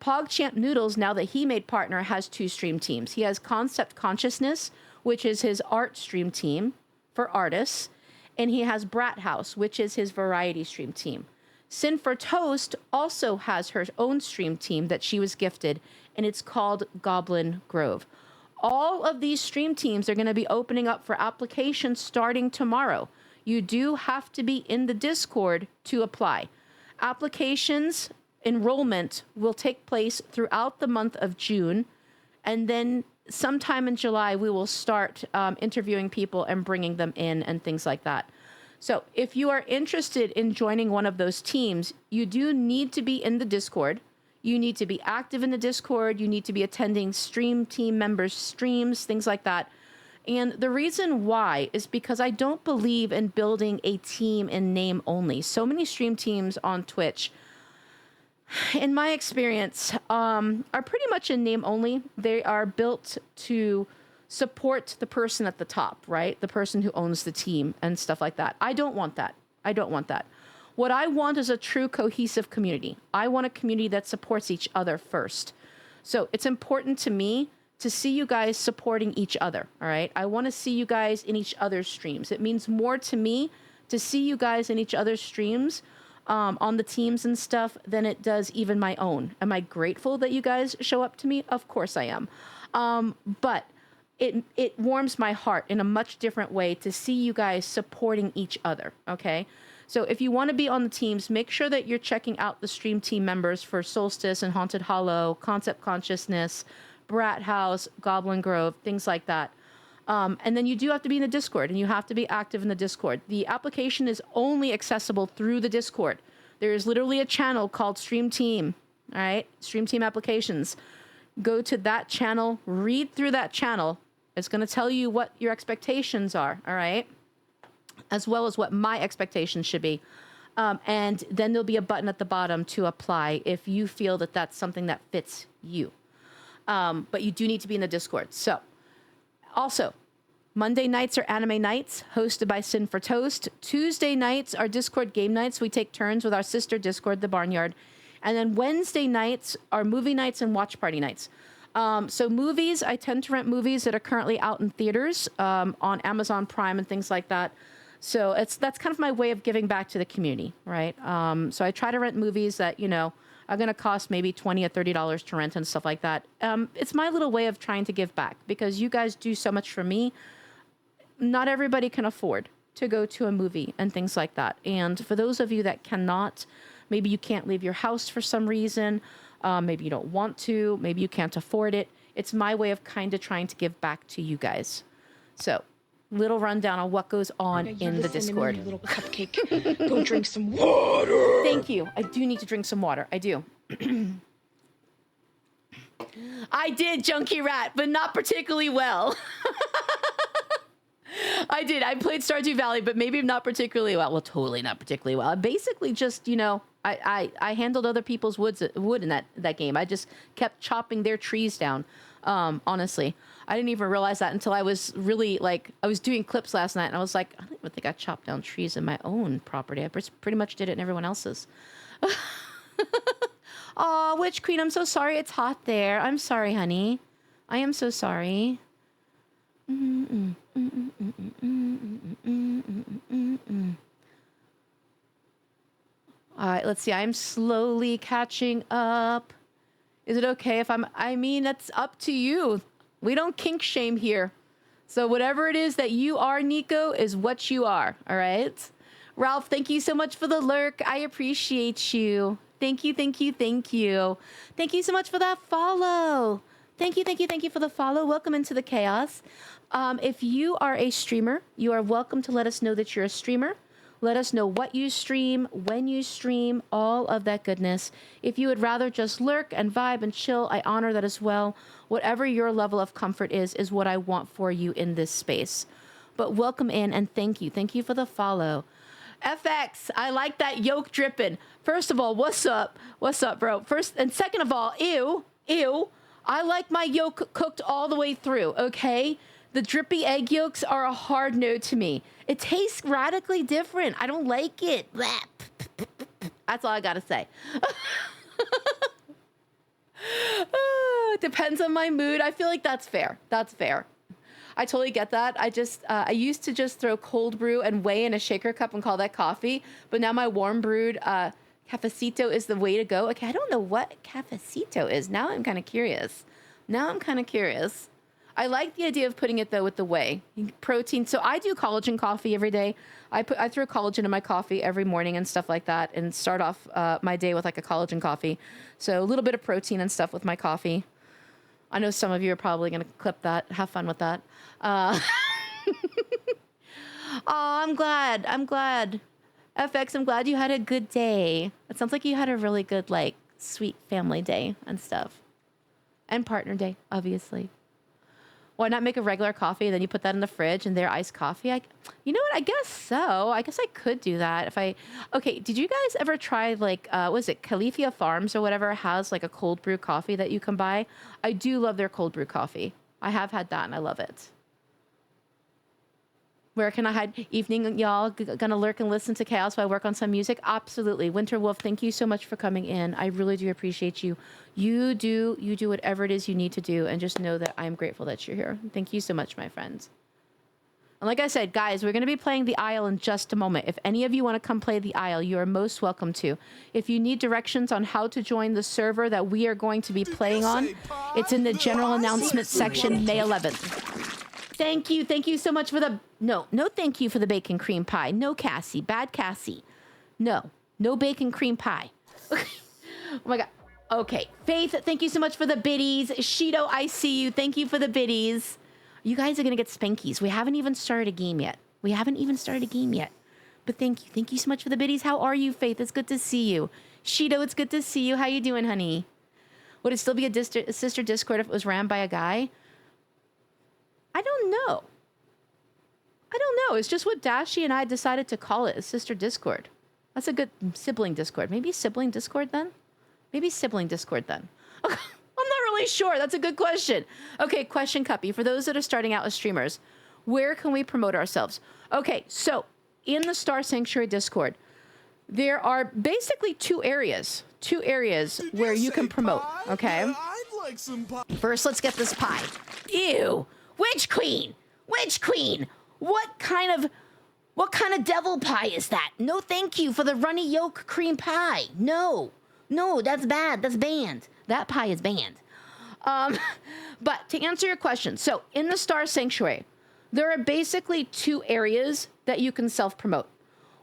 PogChamp Noodles, now that he made partner, has 2 stream teams. He has Concept Consciousness, which is his art stream team for artists, and he has Brat House, which is his variety stream team. Sin for Toast also has her own stream team that she was gifted, and it's called Goblin Grove. All of these stream teams are going to be opening up for applications starting tomorrow. You do have to be in the Discord to apply. Applications enrollment will take place throughout the month of June, and then sometime in July we will start interviewing people and bringing them in and things like that. So if you are interested in joining one of those teams, you do need to be in the Discord. You need to be active in the Discord. You need to be attending stream team members' streams, things like that. And the reason why is because I don't believe in building a team in name only. So many stream teams on Twitch, in my experience, are pretty much in name only. They are built to support the person at the top, right? The person who owns the team and stuff like that. I don't want that. I don't want that. What I want is a true cohesive community. I want a community that supports each other first. So it's important to me to see you guys supporting each other, all right? I want to see you guys in each other's streams. It means more to me to see you guys in each other's streams on the teams and stuff than it does even my own. Am I grateful that you guys show up to me? Of course I am. But it warms my heart in a much different way to see you guys supporting each other, okay? So if you want to be on the teams, make sure that you're checking out the stream team members for Solstice and Haunted Hollow, Concept Consciousness, Brat House, Goblin Grove, things like that. And then you do have to be in the Discord, and you have to be active in the Discord. The application is only accessible through the Discord. There is literally a channel called Stream Team, all right? Stream Team Applications. Go to that channel, read through that channel. It's going to tell you what your expectations are, all right? As well as what my expectations should be. And then there'll be a button at the bottom to apply if you feel that that's something that fits you. But you do need to be in the Discord. So, also, Monday nights are anime nights, hosted by Sin for Toast. Tuesday nights are Discord game nights. We take turns with our sister Discord, The Barnyard. And then Wednesday nights are movie nights and watch party nights. So movies, I tend to rent movies that are currently out in theaters, on Amazon Prime and things like that. So that's kind of my way of giving back to the community, right? So I try to rent movies that, are going to cost maybe $20 or $30 to rent and stuff like that. It's my little way of trying to give back because you guys do so much for me. Not everybody can afford to go to a movie and things like that. And for those of you that cannot, maybe you can't leave your house for some reason. Maybe you don't want to. Maybe you can't afford it. It's my way of kind of trying to give back to you guys. So, little rundown on what goes on in the Discord. You little cupcake. Go drink some water. Thank you. I do need to drink some water. I do. I did, Junkie Rat, but not particularly well. I did. I played Stardew Valley, but maybe not particularly well. Well, totally not particularly well. I basically just, I handled other people's wood in that game. I just kept chopping their trees down. Honestly, I didn't even realize that until I was really I was doing clips last night and I was like, I don't even think I chopped down trees in my own property. I pretty much did it in everyone else's. Aw, Witch Queen, I'm so sorry it's hot there. I'm sorry, honey. I am so sorry. All right, let's see. I'm slowly catching up. Is it okay if that's up to you. We don't kink shame here. So whatever it is that you are, Nico, is what you are. All right. Ralph, thank you so much for the lurk. I appreciate you. Thank you, thank you, thank you. Thank you so much for that follow. Thank you, thank you, thank you for the follow. Welcome into the chaos. If you are a streamer, you are welcome to let us know that you're a streamer. Let us know what you stream, when you stream, all of that goodness. If you would rather just lurk and vibe and chill, I honor that as well. Whatever your level of comfort is what I want for you in this space. But welcome in and thank you. Thank you for the follow. FX, I like that yolk dripping. First of all, what's up? What's up, bro? First and second of all, ew. I like my yolk cooked all the way through, okay? The drippy egg yolks are a hard no to me. It tastes radically different. I don't like it. That's all I gotta say. Depends on my mood. I feel like that's fair. That's fair. I totally get that. I used to just throw cold brew and whey in a shaker cup and call that coffee. But now my warm brewed cafecito is the way to go. Okay, I don't know what cafecito is. Now I'm kind of curious. I like the idea of putting it, though, with the whey. Protein. So I do collagen coffee every day. I throw collagen in my coffee every morning and stuff like that and start off my day with a collagen coffee. So a little bit of protein and stuff with my coffee. I know some of you are probably going to clip that. Have fun with that. Oh, I'm glad. I'm glad. FX, I'm glad you had a good day. It sounds like you had a really good, like, sweet family day and stuff. And partner day, obviously. Why not make a regular coffee and then you put that in the fridge and they're iced coffee? You know what? I guess so. I guess I could do that if I. Okay, did you guys ever try like was it Califia Farms or whatever has like a cold brew coffee that you can buy? I do love their cold brew coffee. I have had that and I love it. Where can I hide? Evening, y'all. Gonna lurk and listen to Chaos while I work on some music? Absolutely. Winter Wolf, thank you so much for coming in. I really do appreciate you. You do whatever it is you need to do, and just know that I'm grateful that you're here. Thank you so much, my friends. And like I said, guys, we're going to be playing the Isle in just a moment. If any of you want to come play the Isle, you are most welcome to. If you need directions on how to join the server that we are going to be playing on, it's in the general announcement section, May 11th. Thank you. Thank you so much for the... No thank you for the bacon cream pie. No, Cassie. Bad Cassie. No bacon cream pie. Oh my God. Okay. Faith, thank you so much for the biddies. Shido, I see you. Thank you for the biddies. You guys are going to get spankies. We haven't even started a game yet. But thank you. Thank you so much for the biddies. How are you, Faith? It's good to see you. Shido, it's good to see you. How you doing, honey? Would it still be a sister Discord if it was ran by a guy? I don't know. It's just what Dashi and I decided to call it, a sister Discord. That's a good sibling Discord. Maybe sibling Discord then? I'm not really sure. That's a good question. Okay, question, Cuppy. For those that are starting out as streamers, where can we promote ourselves? Okay, so in the Star Sanctuary Discord, there are basically two areas where you can promote, okay? Yeah, I'd like some pie. First, let's get this pie. Ew. Witch Queen! What kind of devil pie is that? No, thank you for the runny yolk cream pie. No, that's bad. That's banned. That pie is banned. But to answer your question, so in the Star Sanctuary, there are basically two areas that you can self-promote.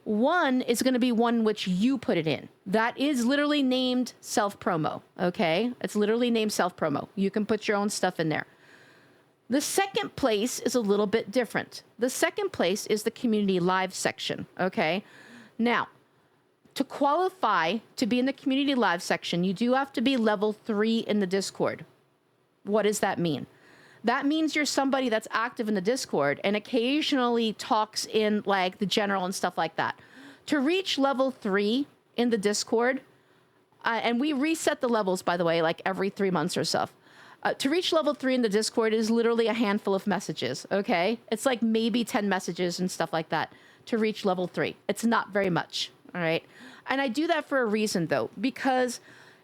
One is going to be one which you put it in. That is literally named self-promo, okay? It's literally named self-promo. You can put your own stuff in there. The second place is a little bit different. The second place is the community live section, okay? Now, to qualify to be in the community live section, you do have to be level 3 in the Discord. What does that mean? That means you're somebody that's active in the Discord and occasionally talks in like the general and stuff like that. To reach level 3 in the Discord, and we reset the levels, by the way, like every 3 months or so. To reach level 3 in the Discord is literally a handful of messages, okay? It's like maybe 10 messages and stuff like that to reach level 3. It's not very much, all right? And I do that for a reason, though, because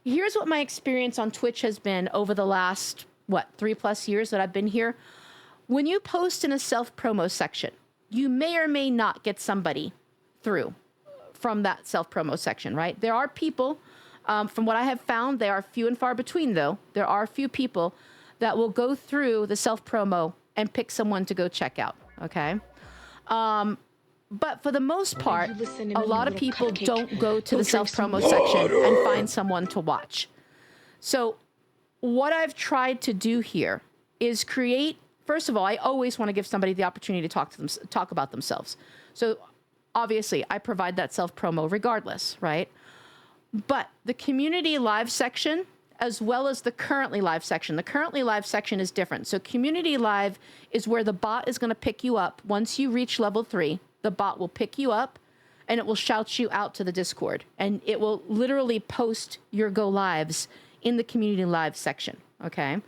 here's what my experience on Twitch has been over the last, 3+ years that I've been here. When you post in a self-promo section, you may or may not get somebody through from that self-promo section, right? There are people... from what I have found, they are few and far between, though. There are a few people that will go through the self-promo and pick someone to go check out, okay? But for the most part, a lot of people don't go to the self-promo section and find someone to watch. So what I've tried to do here is create... First of all, I always want to give somebody the opportunity to talk about themselves. So obviously, I provide that self-promo regardless, right? But the community live section, as well as the currently live section. The currently live section is different. So community live is where the bot is going to pick you up. Once you reach level 3, the bot will pick you up and it will shout you out to the Discord. And it will literally post your go lives in the community live section, okay?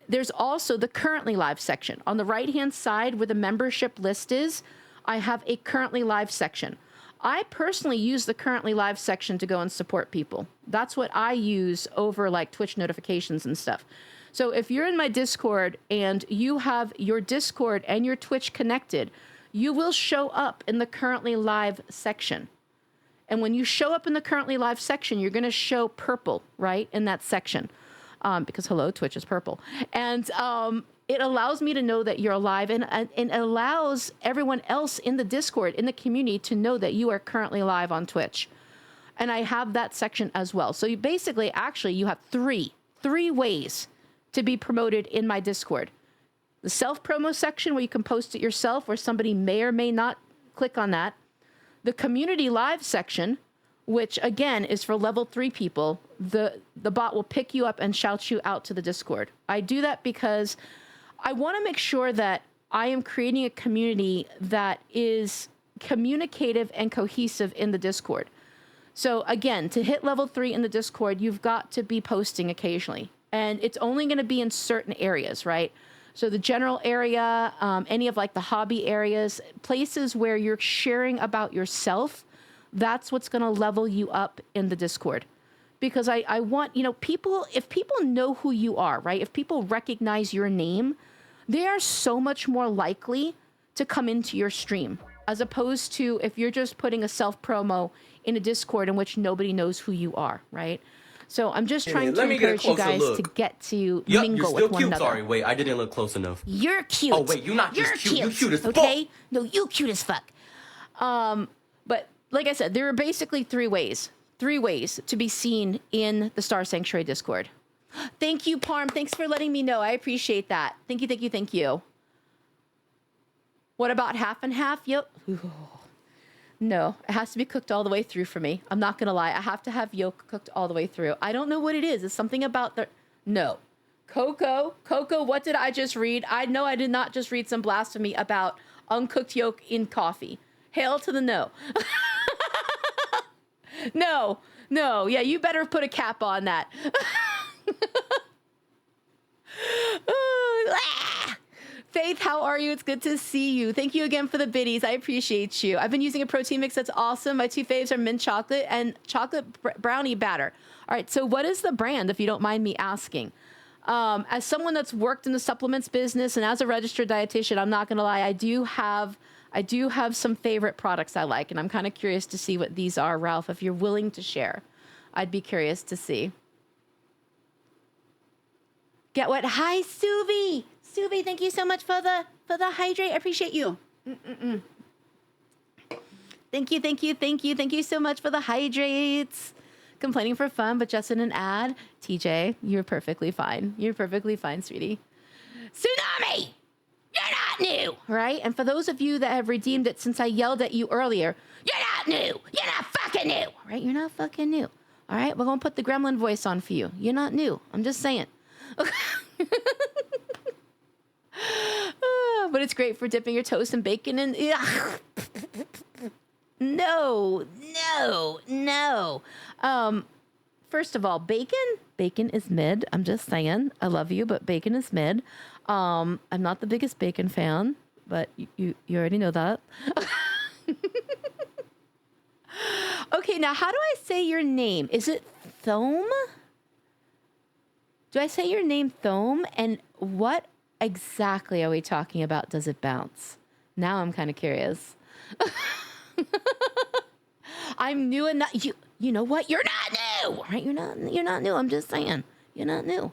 There's also the currently live section. On the right-hand side where the membership list is, I have a currently live section. I personally use the currently live section to go and support people. That's what I use over like Twitch notifications and stuff. So if you're in my Discord and you have your Discord and your Twitch connected, you will show up in the currently live section. And when you show up in the currently live section, you're going to show purple, right, in that section. Because, hello, Twitch is purple. And it allows me to know that you're alive and it allows everyone else in the Discord, in the community, to know that you are currently live on Twitch. And I have that section as well. So you basically, actually, you have three ways to be promoted in my Discord. the self-promo section where you can post it yourself, where somebody may or may not click on that. The community live section, which again is for level 3 people. The bot will pick you up and shout you out to the Discord. I do that because I want to make sure that I am creating a community that is communicative and cohesive in the Discord. So again, to hit level 3 in the Discord, you've got to be posting occasionally. And it's only going to be in certain areas, right? So the general area, any of like the hobby areas, places where you're sharing about yourself, that's what's going to level you up in the Discord. Because I want, people, if people know who you are, right? If people recognize your name, they are so much more likely to come into your stream, as opposed to if you're just putting a self-promo in a Discord in which nobody knows who you are, right? So I'm just trying to encourage you guys to get to mingle with one another. Sorry, wait, I didn't look close enough. You're cute. Oh, wait, you're not just cute. You're cute as fuck. Okay? No, you cute as fuck. But like I said, there are basically three ways to be seen in the Star Sanctuary Discord. Thank you, Parm. Thanks for letting me know. I appreciate that. Thank you. What about half and half? Yep. No, it has to be cooked all the way through for me. I'm not going to lie. I have to have yolk cooked all the way through. I don't know what it is. It's something about the... No. Coco, what did I just read? I know I did not just read some blasphemy about uncooked yolk in coffee. Hail to the no. No. Yeah, you better put a cap on that. Faith, how are you? It's good to see you. Thank you again for the biddies. I appreciate you. I've been using a protein mix that's awesome. My 2 faves are mint chocolate and chocolate brownie batter. All right, so what is the brand, if you don't mind me asking? As someone that's worked in the supplements business and as a registered dietitian, I'm not going to lie, I do have some favorite products I like, and I'm kind of curious to see what these are, Ralph. If you're willing to share, I'd be curious to see. Get what? Hi, Suvi. Suvi, thank you so much for the hydrate. I appreciate you. Thank you so much for the hydrates. Complaining for fun, but just in an ad. TJ, you're perfectly fine. You're perfectly fine, sweetie. Tsunami! You're not new, right? And for those of you that have redeemed it since I yelled at you earlier, you're not new. You're not fucking new, right? You're not fucking new. All right, we're going to put the gremlin voice on for you. You're not new. I'm just saying. But it's great for dipping your toast in bacon and... No. First of all, bacon is mid. I'm just saying. I love you, but bacon is mid. I'm not the biggest bacon fan, but you already know that. Okay, now how do I say your name? Is it Thome? Do I say your name Thome? And what exactly are we talking about? Does it bounce? Now I'm kind of curious. I'm new and not you. You know what? You're not new, right? You're not new. I'm just saying, you're not new.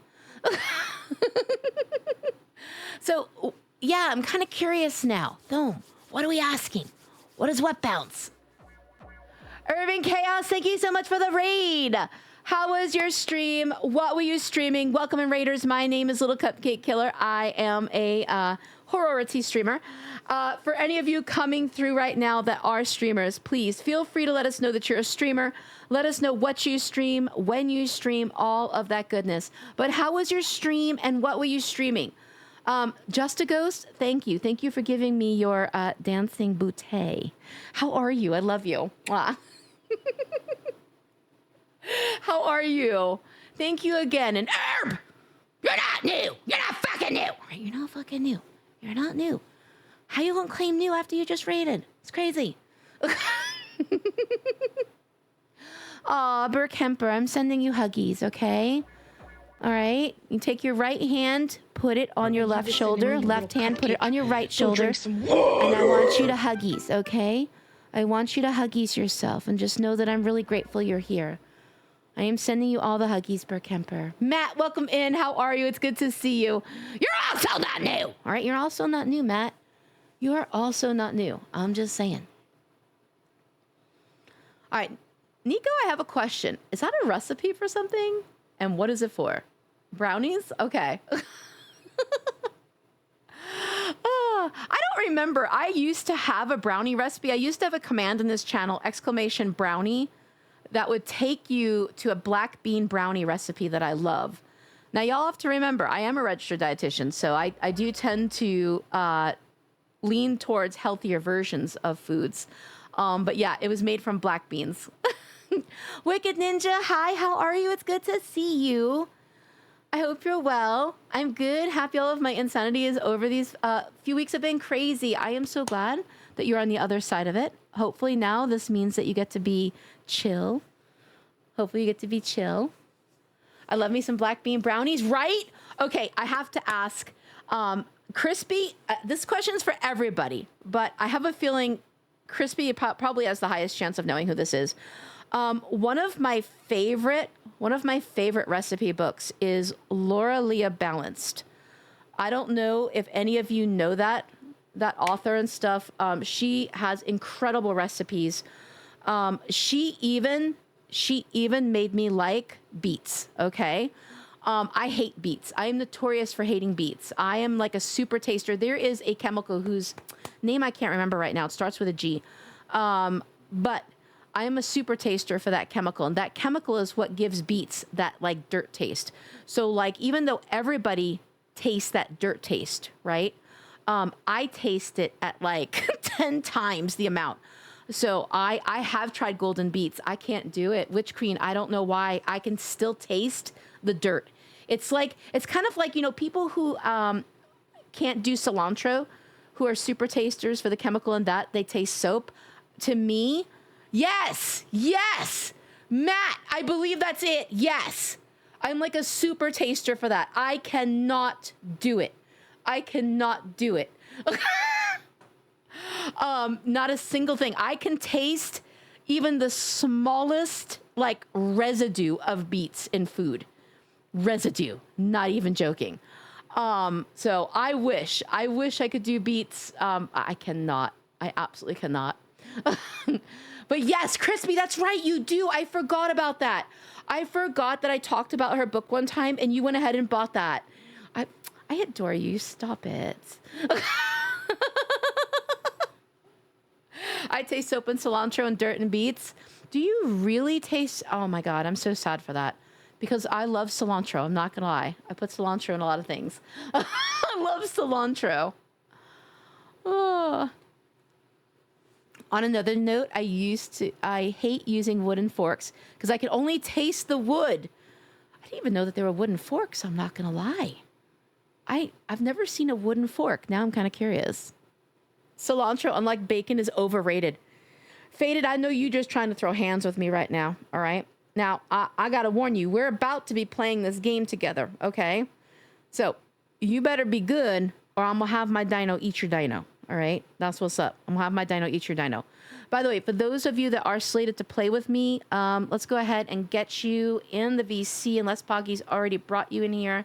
So yeah, I'm kind of curious now. Thome, what are we asking? What does what bounce? Irving Chaos, thank you so much for the raid. How was your stream? What were you streaming? Welcome in, Raiders. My name is Little Cupcake Killer. I am a horrority streamer. For any of you coming through right now that are streamers, please feel free to let us know that you're a streamer. Let us know what you stream, when you stream, all of that goodness. But how was your stream and what were you streaming? Just a Ghost, thank you. Thank you for giving me your dancing bouquet. How are you? I love you. Mwah. How are you? Thank you again. And Herb, you're not new. You're not fucking new. Right, you're not fucking new. You're not new. How you gonna claim new after you just raided? It's crazy. Aw, Burke Hemper, I'm sending you huggies, okay? All right. You take your right hand, put it on your left shoulder. Left hand, put it on your right shoulder. And I want you to huggies, okay? I want you to huggies yourself. And just know that I'm really grateful you're here. I am sending you all the huggies, Burke Hemper. Matt, welcome in. How are you? It's good to see you. You're also not new. All right. You're also not new, Matt. You are also not new. I'm just saying. All right. Nico, I have a question. Is that a recipe for something? And what is it for? Brownies? Okay. I don't remember. I used to have a brownie recipe. I used to have a command in this channel, exclamation brownie, that would take you to a black bean brownie recipe that I love. Now, y'all have to remember, I am a registered dietitian, so I do tend to lean towards healthier versions of foods. But yeah, it was made from black beans. Wicked Ninja, hi, how are you? It's good to see you. I hope you're well. I'm good. Happy all of my insanity is over. These few weeks have been crazy. I am so glad that you're on the other side of it. Hopefully now this means that you get to be chill. Hopefully you get to be chill. I love me some black bean brownies, right? Okay, I have to ask. Crispy, this question is for everybody, but I have a feeling Crispy probably has the highest chance of knowing who this is. One of my favorite recipe books is Laura Leah Balanced. I don't know if any of you know that author and stuff. She has incredible recipes. She even made me like beets. Okay. I hate beets. I am notorious for hating beets. I am like a super taster. There is a chemical whose name I can't remember right now. It starts with a G. But I am a super taster for that chemical, and that chemical is what gives beets that like dirt taste. So like, even though everybody tastes that dirt taste, right? I taste it at like 10 times the amount. So I have tried golden beets. I can't do it. Witch Queen, I don't know why. I can still taste the dirt. It's kind of like, you know, people who can't do cilantro, who are super tasters for the chemical in that, they taste soap. To me, yes, Matt, I believe that's it. Yes, I'm like a super taster for that. I cannot do it. Not a single thing. I can taste even the smallest like residue of beets in food. Residue, not even joking. So I wish I could do beets. I cannot. I absolutely cannot. But yes, Crispy, that's right, you do. I forgot about that. I forgot that I talked about her book one time and you went ahead and bought that. I adore you. Stop it. I taste soap and cilantro and dirt and beets. Do you really taste? Oh my God, I'm so sad for that. Because I love cilantro. I'm not going to lie. I put cilantro in a lot of things. I love cilantro. Oh. On another note, I hate using wooden forks because I can only taste the wood. I didn't even know that there were wooden forks. I'm not going to lie. I've never seen a wooden fork. Now I'm kind of curious. Cilantro, unlike bacon, is overrated. Faded, I know you just trying to throw hands with me right now. All right. Now, I got to warn you, we're about to be playing this game together. Okay. So you better be good or I'm going to have my dino eat your dino. All right. That's what's up. I'm going to have my dino eat your dino. By the way, for those of you that are slated to play with me, let's go ahead and get you in the VC unless Poggy's already brought you in here.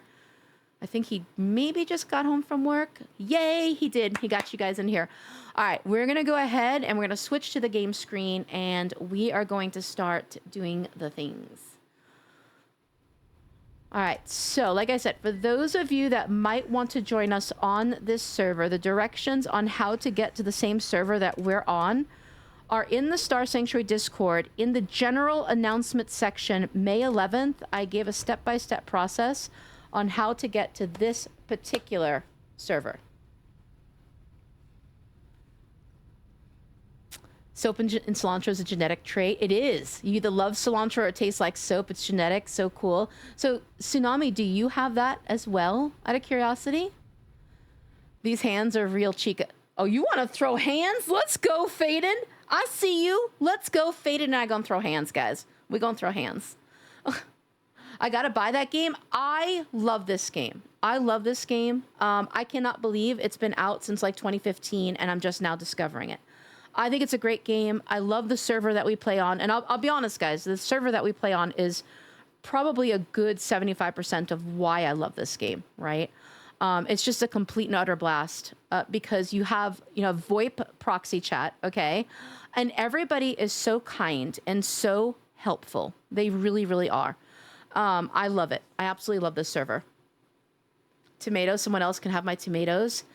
I think he maybe just got home from work. Yay, he did. He got you guys in here. All right, we're going to go ahead and we're going to switch to the game screen and we are going to start doing the things. All right, so like I said, for those of you that might want to join us on this server, the directions on how to get to the same server that we're on are in the Star Sanctuary Discord. In the general announcement section, May 11th, I gave a step-by-step process on how to get to this particular server. Soap and cilantro is a genetic trait. It is. You either love cilantro or it tastes like soap. It's genetic. So cool. So, Tsunami, do you have that as well, out of curiosity? These hands are real chica. Oh, you want to throw hands? Let's go, Faden. I see you. Let's go. Faden and I gonna throw hands, guys. We're gonna throw hands. I gotta buy that game. I love this game. I cannot believe it's been out since like 2015 and I'm just now discovering it. I think it's a great game. I love the server that we play on. And I'll be honest, guys, the server that we play on is probably a good 75% of why I love this game, right? It's just a complete and utter blast because you have, VoIP proxy chat, okay? And everybody is so kind and so helpful. They really, really are. I love it. I absolutely love this server. Tomatoes. Someone else can have my tomatoes.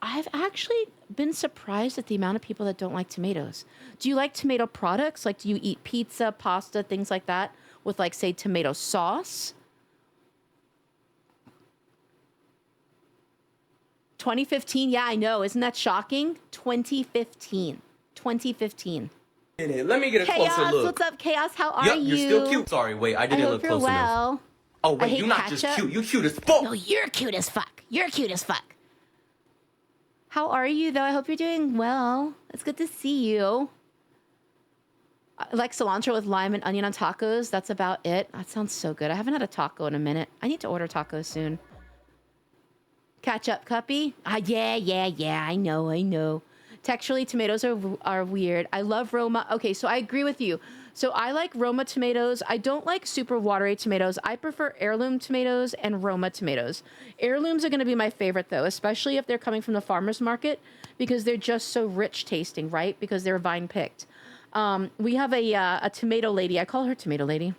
I've actually been surprised at the amount of people that don't like tomatoes. Do you like tomato products? Like, do you eat pizza, pasta, things like that with, like, say, tomato sauce? 2015? Yeah, I know. Isn't that shocking? 2015. 2015. Let me get a closer Chaos, look. what's up, Chaos? How are Yup, you? you're still cute. Sorry, wait, I I didn't hope look you're close enough. well. Oh, I wait, hate you're not just ketchup. cute. You're cute as fuck. No, you're cute as fuck. You're cute as fuck. How are you, though? I hope you're doing well. It's good to see you. I like cilantro with lime and onion on tacos. That's about it. That sounds so good. I haven't had a taco in a minute. I need to order tacos soon. Catch up, Cuppy? Yeah. I know. Texturally, tomatoes are weird. I love Roma. Okay, so I agree with you. So I like Roma tomatoes. I don't like super watery tomatoes. I prefer heirloom tomatoes and Roma tomatoes. Heirlooms are going to be my favorite, though, especially if they're coming from the farmer's market because they're just so rich tasting, right? Because they're vine picked. We have a tomato lady. I call her tomato lady.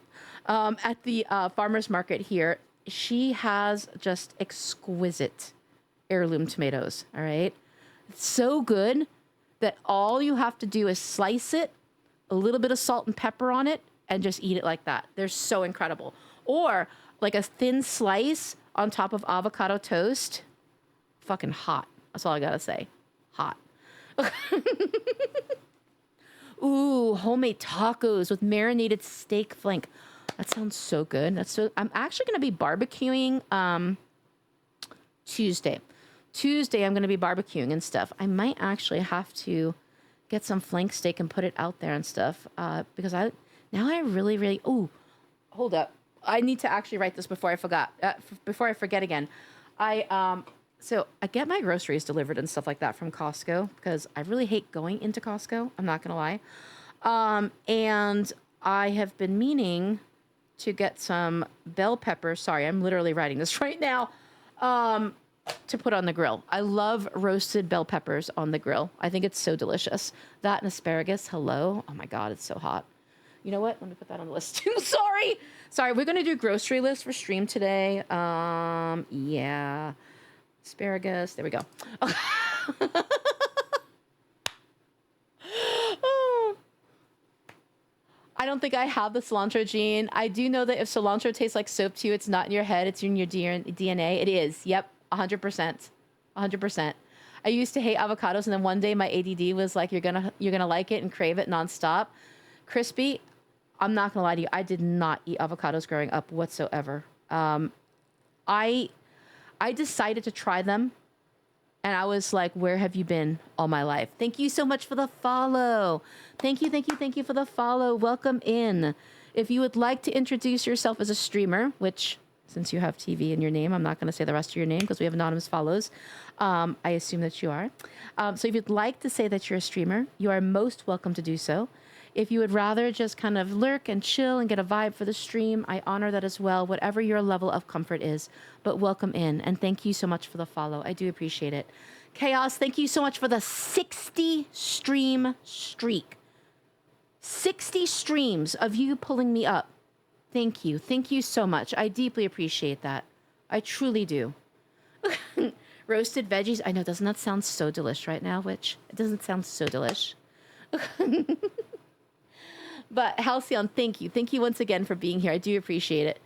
At the farmer's market here. She has just exquisite heirloom tomatoes, all right? It's so good that all you have to do is slice it, a little bit of salt and pepper on it, and just eat it like that. They're so incredible. Or like a thin slice on top of avocado toast. Fucking hot. That's all I gotta say. Hot. Ooh, homemade tacos with marinated steak flank. That sounds so good. I'm actually going to be barbecuing Tuesday. Tuesday, I'm going to be barbecuing and stuff. I might actually have to get some flank steak and put it out there and stuff because I really. Oh, hold up. I need to actually write this before I forget again. So I get my groceries delivered and stuff like that from Costco because I really hate going into Costco. I'm not going to lie. And I have been meaning to get some bell peppers. Sorry, I'm literally writing this right now. To put on the grill. I love roasted bell peppers on the grill. I think it's so delicious. That and asparagus. Hello. Oh my God, it's so hot. You know what? Let me put that on the list too. Sorry. We're going to do grocery list for stream today. Yeah. Asparagus. There we go. I don't think I have the cilantro gene. I do know that if cilantro tastes like soap to you, it's not in your head. It's in your DNA. It is. Yep. 100%. 100%. I used to hate avocados, and then one day my ADD was like, "You're gonna like it and crave it nonstop." Crispy. I'm not gonna lie to you. I did not eat avocados growing up whatsoever. I decided to try them, and I was like, "Where have you been all my life?" Thank you so much for the follow. Thank you for the follow. Welcome in. If you would like to introduce yourself as a streamer, which, since you have TV in your name, I'm not going to say the rest of your name because we have anonymous follows. I assume that you are. So if you'd like to say that you're a streamer, you are most welcome to do so. If you would rather just kind of lurk and chill and get a vibe for the stream, I honor that as well, whatever your level of comfort is. But welcome in, and thank you so much for the follow. I do appreciate it. Chaos, thank you so much for the 60 stream streak. 60 streams of you pulling me up. Thank you. Thank you so much. I deeply appreciate that. I truly do. Roasted veggies. I know, doesn't that sound so delish right now? Which, it doesn't sound so delish. But Halcyon, thank you. Thank you once again for being here. I do appreciate it.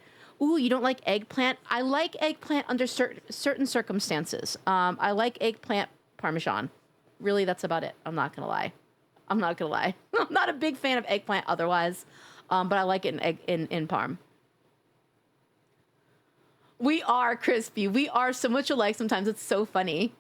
Ooh, you don't like eggplant? I like eggplant under certain circumstances. I like eggplant parmesan. Really, that's about it. I'm not going to lie. I'm not a big fan of eggplant otherwise. But I like it in parm. We are crispy. We are so much alike sometimes. It's so funny.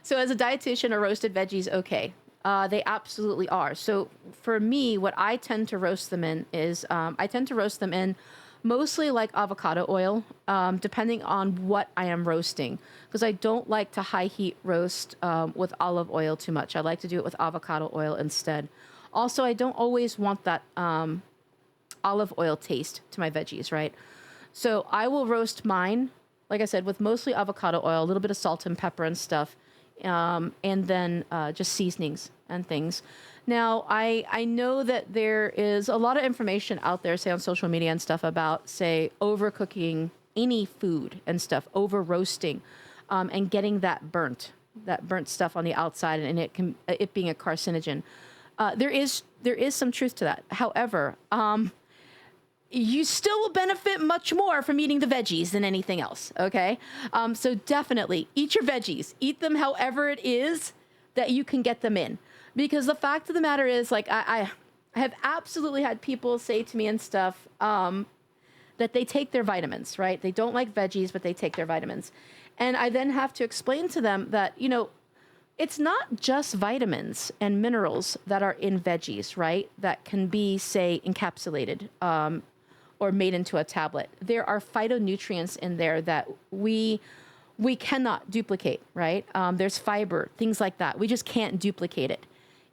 So as a dietitian, are roasted veggies okay? They absolutely are. So for me, what I tend to roast them in is I tend to roast them in mostly like avocado oil, depending on what I am roasting. Because I don't like to high heat roast with olive oil too much. I like to do it with avocado oil instead. Also, I don't always want that olive oil taste to my veggies, right? So I will roast mine, like I said, with mostly avocado oil, a little bit of salt and pepper and stuff, and then just seasonings and things. Now, I know that there is a lot of information out there, say on social media and stuff, about, say, overcooking any food and stuff, over roasting. and getting that burnt stuff on the outside, and it being a carcinogen. There is some truth to that. However, you still will benefit much more from eating the veggies than anything else. Okay, so definitely eat your veggies. Eat them however it is that you can get them in, because the fact of the matter is, like, I have absolutely had people say to me and stuff that they take their vitamins, right? They don't like veggies, but they take their vitamins, and I then have to explain to them that, you know, it's not just vitamins and minerals that are in veggies, right? That can be, say, encapsulated or made into a tablet. There are phytonutrients in there that we cannot duplicate, right? There's fiber, things like that. We just can't duplicate it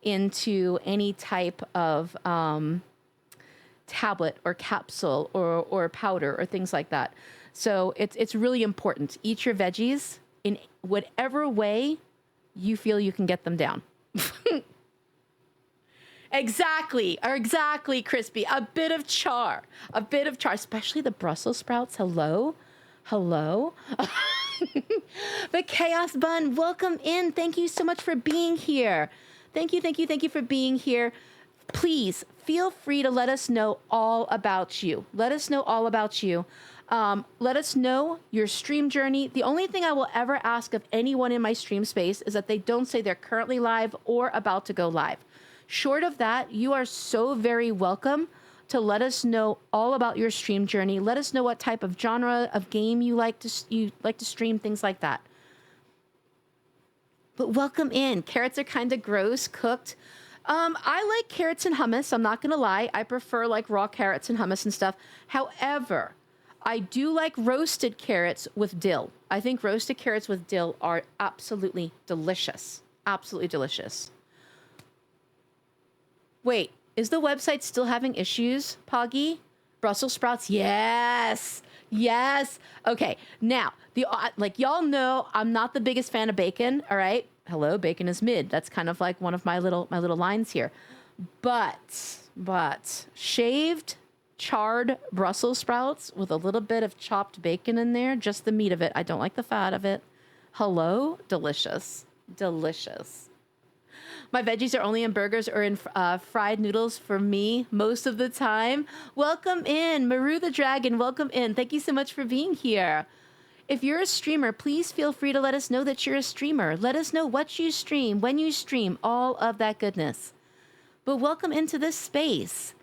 into any type of tablet or capsule or powder or things like that. So it's really important. Eat your veggies in whatever way you feel you can get them down. Exactly, Crispy. A bit of char, especially the Brussels sprouts. Hello. The Chaos Bun, welcome in. Thank you so much for being here. Thank you for being here. Please feel free to let us know all about you. Let us know your stream journey. The only thing I will ever ask of anyone in my stream space is that they don't say they're currently live or about to go live. Short of that, you are so very welcome to let us know all about your stream journey. Let us know what type of genre of game you like to stream, things like that. But welcome in. Carrots are kind of gross cooked. I like carrots and hummus. I'm not going to lie. I prefer like raw carrots and hummus and stuff. However, I do like roasted carrots with dill. I think roasted carrots with dill are absolutely delicious. Absolutely delicious. Wait, is the website still having issues, Poggy? Brussels sprouts? Yes. Okay, now, like y'all know, I'm not the biggest fan of bacon, all right? Hello, bacon is mid. That's kind of like one of my little lines here. But shaved, charred Brussels sprouts with a little bit of chopped bacon in there, just the meat of it. I don't like the fat of it. Hello, delicious. My veggies are only in burgers or in fried noodles for me most of the time. Welcome in, Maru the Dragon. Welcome in. Thank you so much for being here. If you're a streamer, please feel free to let us know that you're a streamer. Let us know what you stream, when you stream, all of that goodness. But welcome into this space.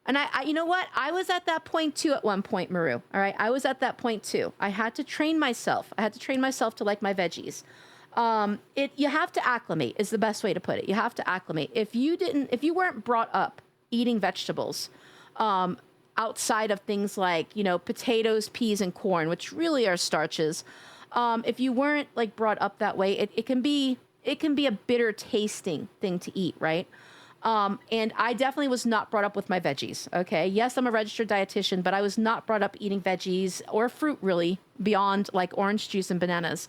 And I you know what? I was at that point too at one point, Maru. All right, I was at that point too. I had to train myself. To like my veggies. You have to acclimate is the best way to put it. You have to acclimate. If you weren't brought up eating vegetables, outside of things like, you know, potatoes, peas, and corn, which really are starches, if you weren't like brought up that way, it can be a bitter tasting thing to eat, right? And I definitely was not brought up with my veggies. Okay. Yes, I'm a registered dietitian, but I was not brought up eating veggies or fruit really beyond like orange juice and bananas.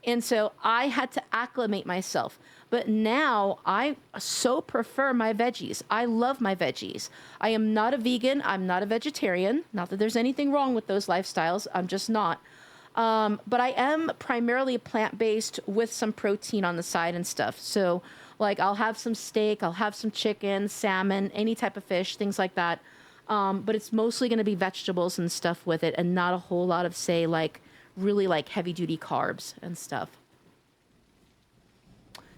And so I had to acclimate myself. But now I so prefer my veggies. I love my veggies. I am not a vegan. I'm not a vegetarian. Not that there's anything wrong with those lifestyles. I'm just not. But I am primarily plant-based with some protein on the side and stuff. So like I'll have some steak, I'll have some chicken, salmon, any type of fish, things like that. But it's mostly going to be vegetables and stuff with it, and not a whole lot of, say, like really like heavy duty carbs and stuff.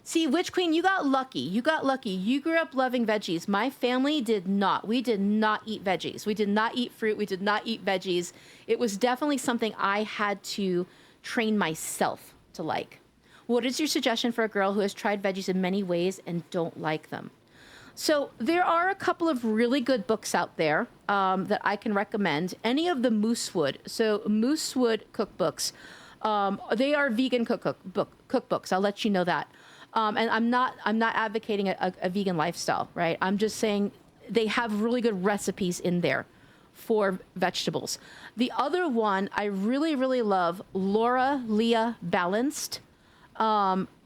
See, Witch Queen, you got lucky. You grew up loving veggies. My family did not. We did not eat veggies. We did not eat fruit. We did not eat veggies. It was definitely something I had to train myself to like. What is your suggestion for a girl who has tried veggies in many ways and don't like them? So there are a couple of really good books out there that I can recommend. Any of the Moosewood. So Moosewood cookbooks. They are vegan cookbooks. I'll let you know that. And I'm not advocating a vegan lifestyle, right? I'm just saying they have really good recipes in there for vegetables. The other one I really, really love, Laura Leah Balanced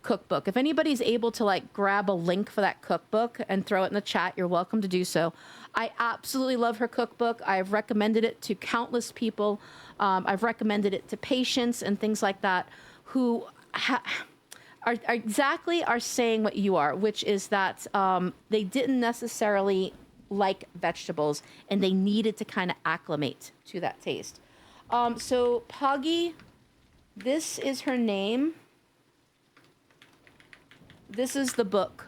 cookbook. If anybody's able to like grab a link for that cookbook and throw it in the chat, you're welcome to do so. I absolutely love her cookbook. I've recommended it to countless people. I've recommended it to patients and things like that. who are exactly are saying what you are, which is that they didn't necessarily like vegetables and they needed to kind of acclimate to that taste. So Poggy, this is her name. This is the book.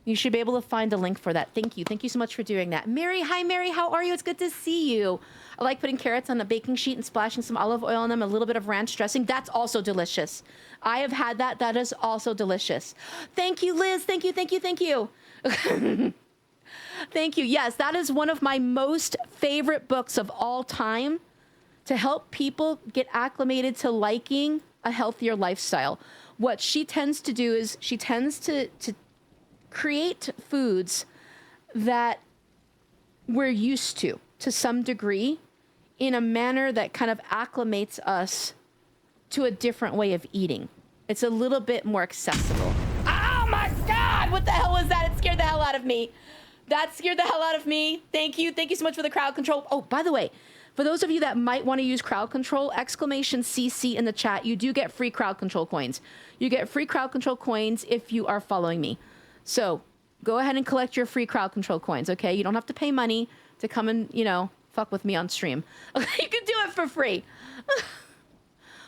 You should be able to find a link for that. Thank you. Thank you so much for doing that. Mary, hi Mary, how are you? It's good to see you. I like putting carrots on a baking sheet and splashing some olive oil on them, a little bit of ranch dressing. That's also delicious. I have had that. That is also delicious. Thank you, Liz. Thank you, thank you, thank you. Thank you. Yes, that is one of my most favorite books of all time to help people get acclimated to liking a healthier lifestyle. What she tends to do is she tends to create foods that we're used to some degree in a manner that kind of acclimates us to a different way of eating. It's a little bit more accessible. Oh my God, what the hell was that? It scared the hell out of me. That scared the hell out of me. Thank you. Thank you so much for the crowd control. Oh, by the way, for those of you that might want to use crowd control, exclamation CC in the chat, you do get free crowd control coins. You get free crowd control coins if you are following me. So go ahead and collect your free crowd control coins, okay? You don't have to pay money to come and, fuck with me on stream. Okay, you can do it for free.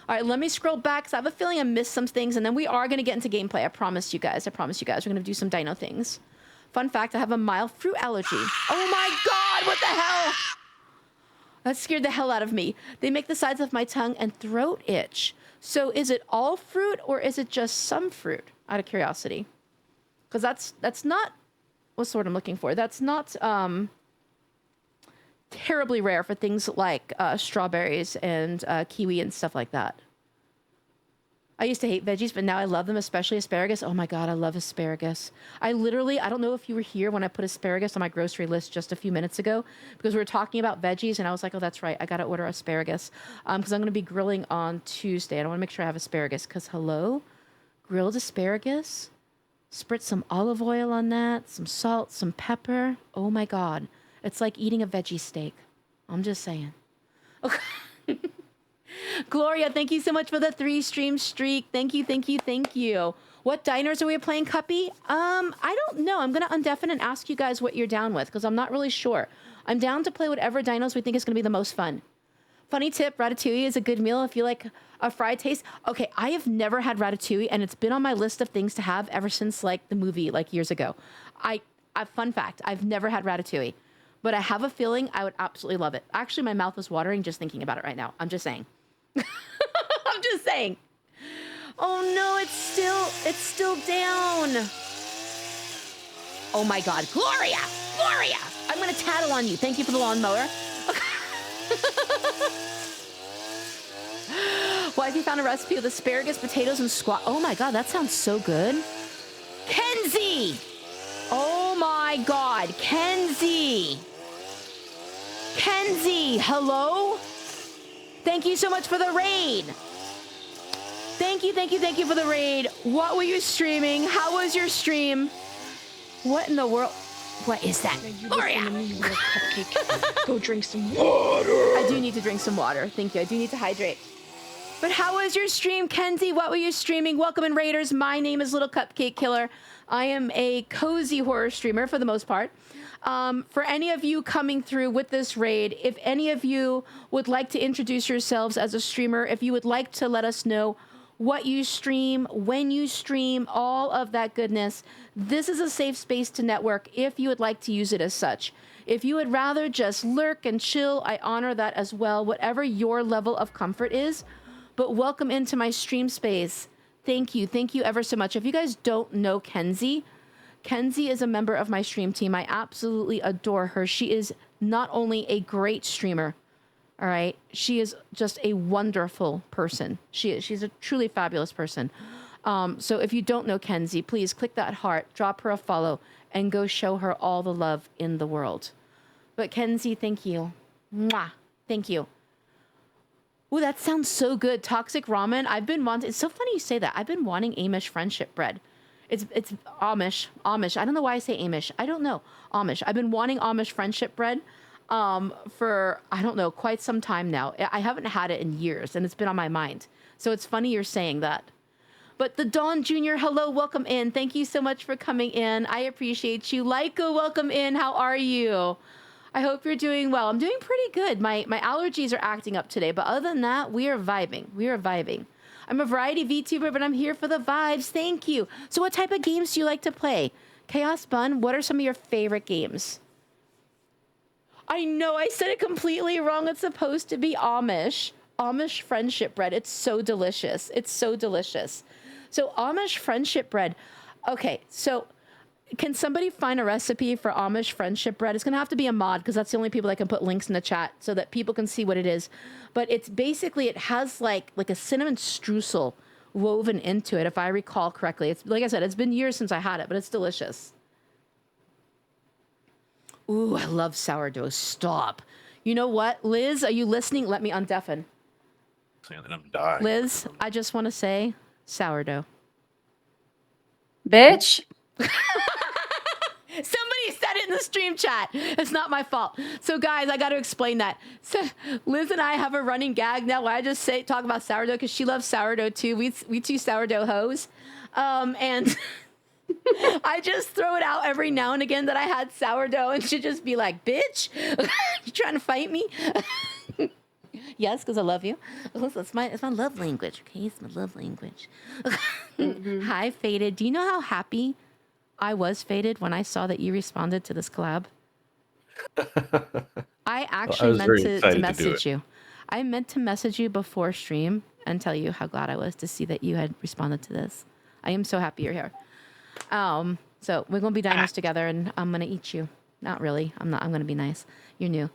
All right, let me scroll back because I have a feeling I missed some things, and then we are going to get into gameplay. I promise you guys. We're going to do some dino things. Fun fact, I have a mild fruit allergy. Oh my God, what the hell? That scared the hell out of me. They make the sides of my tongue and throat itch. So is it all fruit or is it just some fruit? Out of curiosity. Because that's not what's the word I'm looking for. That's not terribly rare for things like strawberries and kiwi and stuff like that. I used to hate veggies, but now I love them, especially asparagus. Oh my God, I love asparagus. I don't know if you were here when I put asparagus on my grocery list just a few minutes ago, because we were talking about veggies and I was like, oh, that's right. I got to order asparagus because I'm going to be grilling on Tuesday. And I want to make sure I have asparagus because hello, grilled asparagus, spritz some olive oil on that, some salt, some pepper. Oh my God. It's like eating a veggie steak. I'm just saying. Okay. Gloria, thank you so much for the 3-stream streak. Thank you, thank you, thank you. What diners are we playing, Cuppy? I don't know. I'm going to undeafen and ask you guys what you're down with because I'm not really sure. I'm down to play whatever dinos we think is going to be the most fun. Funny tip, ratatouille is a good meal if you like a fried taste. Okay, I have never had ratatouille and it's been on my list of things to have ever since like the movie like years ago. Fun fact, I've never had ratatouille, but I have a feeling I would absolutely love it. Actually, my mouth is watering just thinking about it right now. I'm just saying. I'm just saying. Oh no, it's still down. Oh my God, Gloria! I'm gonna tattle on you. Thank you for the lawnmower. Well, if you found a recipe with asparagus, potatoes, and squash. Oh my God, that sounds so good. Kenzie! Oh my God, Kenzie! Hello? Thank you so much for the raid. Thank you for the raid. What were you streaming? How was your stream? What in the world? What is that? Gloria! Go drink some water. I do need to drink some water. Thank you. I do need to hydrate. But how was your stream, Kenzie? What were you streaming? Welcome in, Raiders. My name is Little Cupcake Killer. I am a cozy horror streamer for the most part. For any of you coming through with this raid, if any of you would like to introduce yourselves as a streamer, if you would like to let us know what you stream, when you stream, all of that goodness, this is a safe space to network if you would like to use it as such. If you would rather just lurk and chill, I honor that as well, whatever your level of comfort is. But welcome into my stream space. Thank you ever so much. If you guys don't know Kenzie is a member of my stream team. I absolutely adore her. She is not only a great streamer, all right, she is just a wonderful person. She's a truly fabulous person. So if you don't know Kenzie, please click that heart, drop her a follow, and go show her all the love in the world. But Kenzie, thank you. Mwah. Thank you. Ooh, that sounds so good. Toxic ramen. I've been wanting. It's so funny you say that. I've been wanting Amish friendship bread. It's Amish. I don't know why I say Amish. I don't know. Amish. I've been wanting Amish friendship bread for, I don't know, quite some time now. I haven't had it in years, and it's been on my mind. So it's funny you're saying that. But the Dawn Jr., hello, welcome in. Thank you so much for coming in. I appreciate you. Leica, welcome in. How are you? I hope you're doing well. I'm doing pretty good. My allergies are acting up today, but other than that, we are vibing. We are vibing. I'm a variety VTuber, but I'm here for the vibes. Thank you. So what type of games do you like to play? Chaos Bun, what are some of your favorite games? I know, I said it completely wrong. It's supposed to be Amish. Amish friendship bread. It's so delicious. It's so delicious. So Amish friendship bread. Okay, so can somebody find a recipe for Amish friendship bread? It's going to have to be a mod because that's the only people that can put links in the chat so that people can see what it is. But it's basically, it has like a cinnamon streusel woven into it, if I recall correctly. It's like I said, it's been years since I had it, but it's delicious. Ooh, I love sourdough. Stop. You know what? Liz, are you listening? Let me undeafen. Saying that I'm dying. Liz, I just want to say sourdough. Bitch. Somebody said it in the stream chat. It's not my fault. So guys, I got to explain that. So Liz and I have a running gag now where I just talk about sourdough because she loves sourdough too. We two sourdough hoes. And I just throw it out every now and again that I had sourdough and she'd just be like, bitch, you trying to fight me? Yes, because I love you. It's my love language, okay? It's my love language. Hi, Faded. Do you know how happy I was, Faded, when I saw that you responded to this collab? I actually meant to message you. I meant to message you before stream and tell you how glad I was to see that you had responded to this. I am so happy you're here. So we're going to be dinos together and I'm going to eat you. Not really. I'm not. I'm going to be nice. You're new.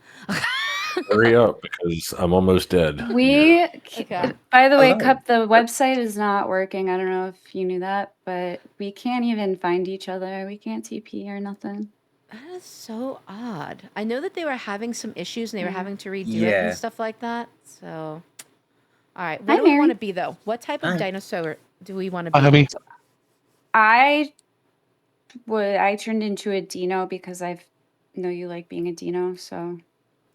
Hurry up because I'm almost dead. Okay. By the way, Cup, the website is not working. I don't know if you knew that, but we can't even find each other. We can't TP or nothing. That is so odd. I know that they were having some issues and they were having to redo it and stuff like that. So, all right. What do we want to be, though? What type of dinosaur do we want to be? I turned into a dino because I know you like being a dino, so.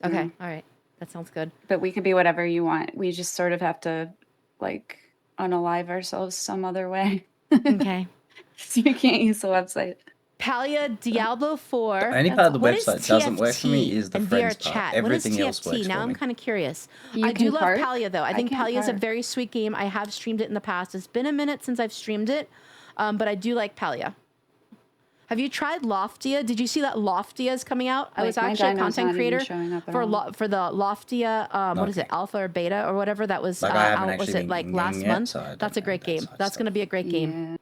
Okay, all right. That sounds good. But we could be whatever you want. We just sort of have to, like, unalive ourselves some other way. Okay. So you can't use the website. Palia Diablo 4. The only part of the website doesn't work for me is the friends part. Chat. Everything what is else TFT? works Now for I'm me. kind of curious. You I do can love part? Palia, though. I think can't Palia is a part. very sweet game. I have streamed it in the past. It's been a minute since I've streamed it, but I do like Palia. Have you tried Loftia? Did you see that Loftia is coming out? I was my actually a dino's content not even creator showing up at for all. for the Loftia. What is it, Alpha or Beta or whatever that was Like, I haven't out? Was actually it like been last getting it, month? so I don't That's a know great that game. side of That's stuff. gonna be a great game. Yeah.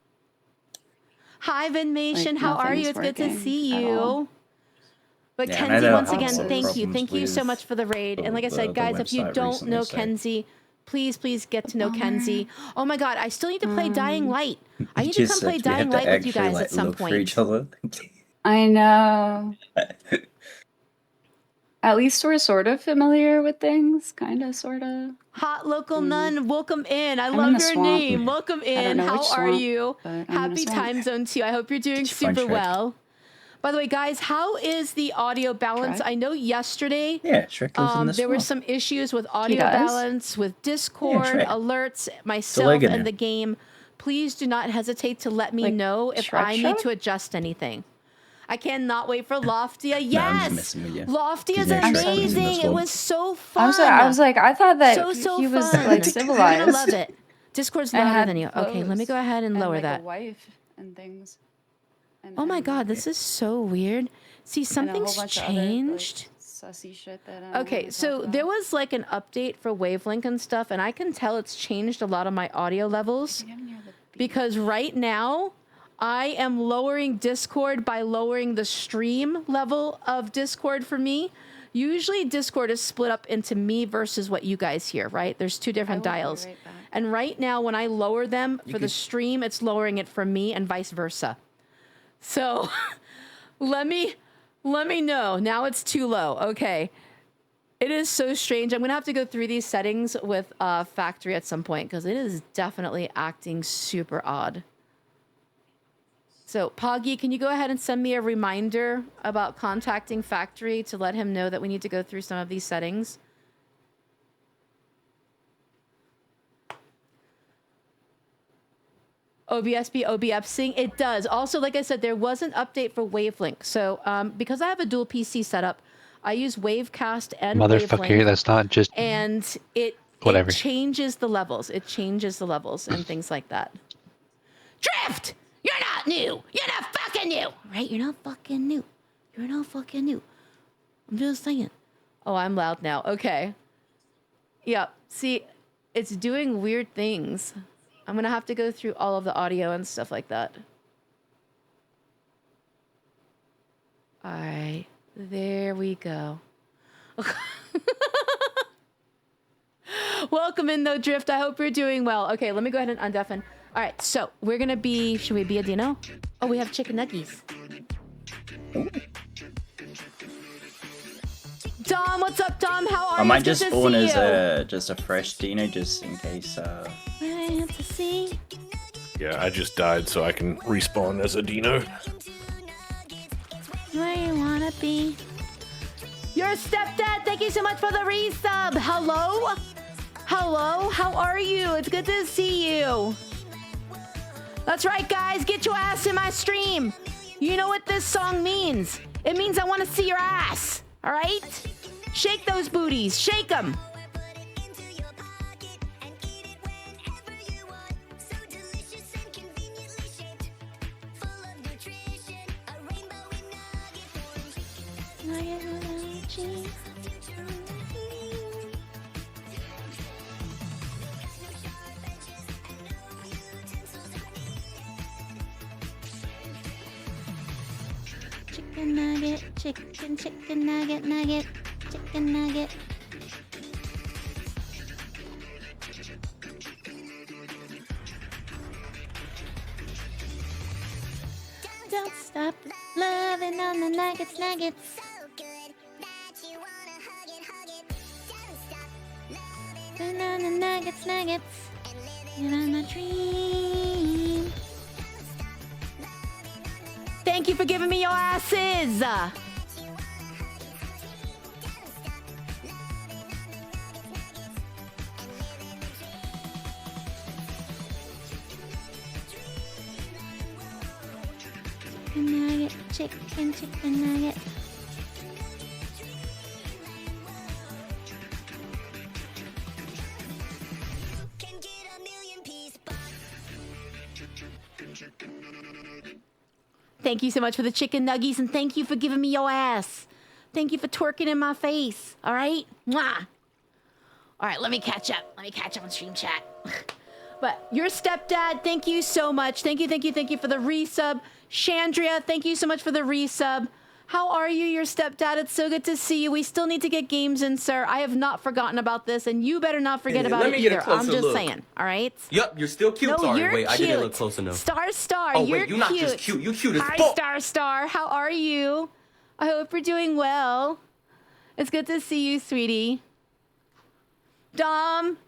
Hi, Venmation. Like, How are you? nothing's It's good to working see at all. you. But Yeah, and I Kenzie, know once I have again, some thank you. problems Thank you so with much for the raid. And like I said, the guys, if you website don't recently, know so- Kenzie, please get to know Kenzie. Oh my God, I still need to play Dying Light. I need to come Just play said we have Dying to Light with you actually, guys like, at some look for point. each other. I know. At least we're sort of familiar with things. Kind of, sort of. Hot Local Nun, welcome in. I in love the your swamp. name. Welcome in. know How which are swamp, you? but I'm in a Happy swamp. time zone too. I hope you're doing Did you find super Shrek? well. By the way, guys, how is the audio balance? Shrek? I know yesterday Yeah, Shrek lives in the there were swamp. some issues with audio does? balance, with Discord, Shrek. alerts, myself, Legoner. and the game. Please do not hesitate to let me Like know if Shrek I need Shrek? to adjust anything. I cannot wait for Loftia. No, I'm just Yes! messing with you. Loftia is Yeah, Shrek lives in the amazing. It swamp. was so fun. I was like, I thought that so he was fun. like You're civilized. gonna love it. Discord's and louder had than you. Okay, let me go clothes ahead and lower like that. A wife and things. And, Oh my and, God, like, this is so weird. See, and a whole something's bunch of other, like, changed. sussy shit that I don't Okay, wanna so talk about. there was like an update for Wavelink and stuff, and I can tell it's changed a lot of my audio levels I'm near the beach. because right now I am lowering Discord by lowering the stream level of Discord for me. Usually Discord is split up into me versus what you guys hear, right? There's two different will be dials. right back. And right now when I lower them for the could- stream, it's lowering it for me and vice versa. So let me know. Now it's too low. Okay. It is so strange. I'm going to have to go through these settings with Factory at some point because it is definitely acting super odd. So, Poggy, can you go ahead and send me a reminder about contacting Factory to let him know that we need to go through some of these settings? OBS be OBSing? It does. Also, like I said, there was an update for Wavelink. So because I have a dual PC setup, I use Wavecast and Motherfucker, Wavelink, that's not just and it whatever. changes the levels. It changes the levels and things like that. Drift! You're not new! You're not fucking new! Right? You're not fucking new. You're not fucking new. I'm just saying. Oh, I'm loud now. Okay. Yeah. See, it's doing weird things. I'm gonna have to go through all of the audio and stuff like that. All right. There we go. Welcome in, though, Drift. I hope you're doing well. Okay, let me go ahead and undeafen. All right, so we're gonna be. Should we be a Dino? Oh, we have chicken nuggies. Dom, what's up, Dom? How are you? I might just spawn as just a fresh Dino just in case. I have to see. Yeah, I just died, so I can respawn as a Dino. Where you wanna be? Your stepdad, thank you so much for the resub. Hello? Hello? How are you? It's good to see you. That's right, guys. Get your ass in my stream. You know what this song means. It means I want to see your ass. All right? Shake those booties. Shake them. Chicken nugget, chicken nugget, nugget, chicken nugget. Don't stop loving on the nuggets, nuggets. Loving on the nuggets, nuggets. You're on a dream. Thank you for giving me your asses. Chicken nugget, chicken nugget. Thank you so much for the chicken nuggies, and thank you for giving me your ass. Thank you for twerking in my face. All right? Mwah. All right, let me catch up. Let me catch up on stream chat. But your stepdad, thank you so much. Thank you for the resub. Chandria, thank you so much for the resub. How are you, your stepdad? It's so good to see you. We still need to get games in, sir. I have not forgotten about this, and you better not forget about it either. I'm just saying, all right? Yup, you're still cute. No, Sorry, you're wait, cute. I didn't look close enough. Star, Oh, you're wait, you're not cute. just cute. You cute as Hi, fuck. Star. How are you? I hope you're doing well. It's good to see you, sweetie. Dom,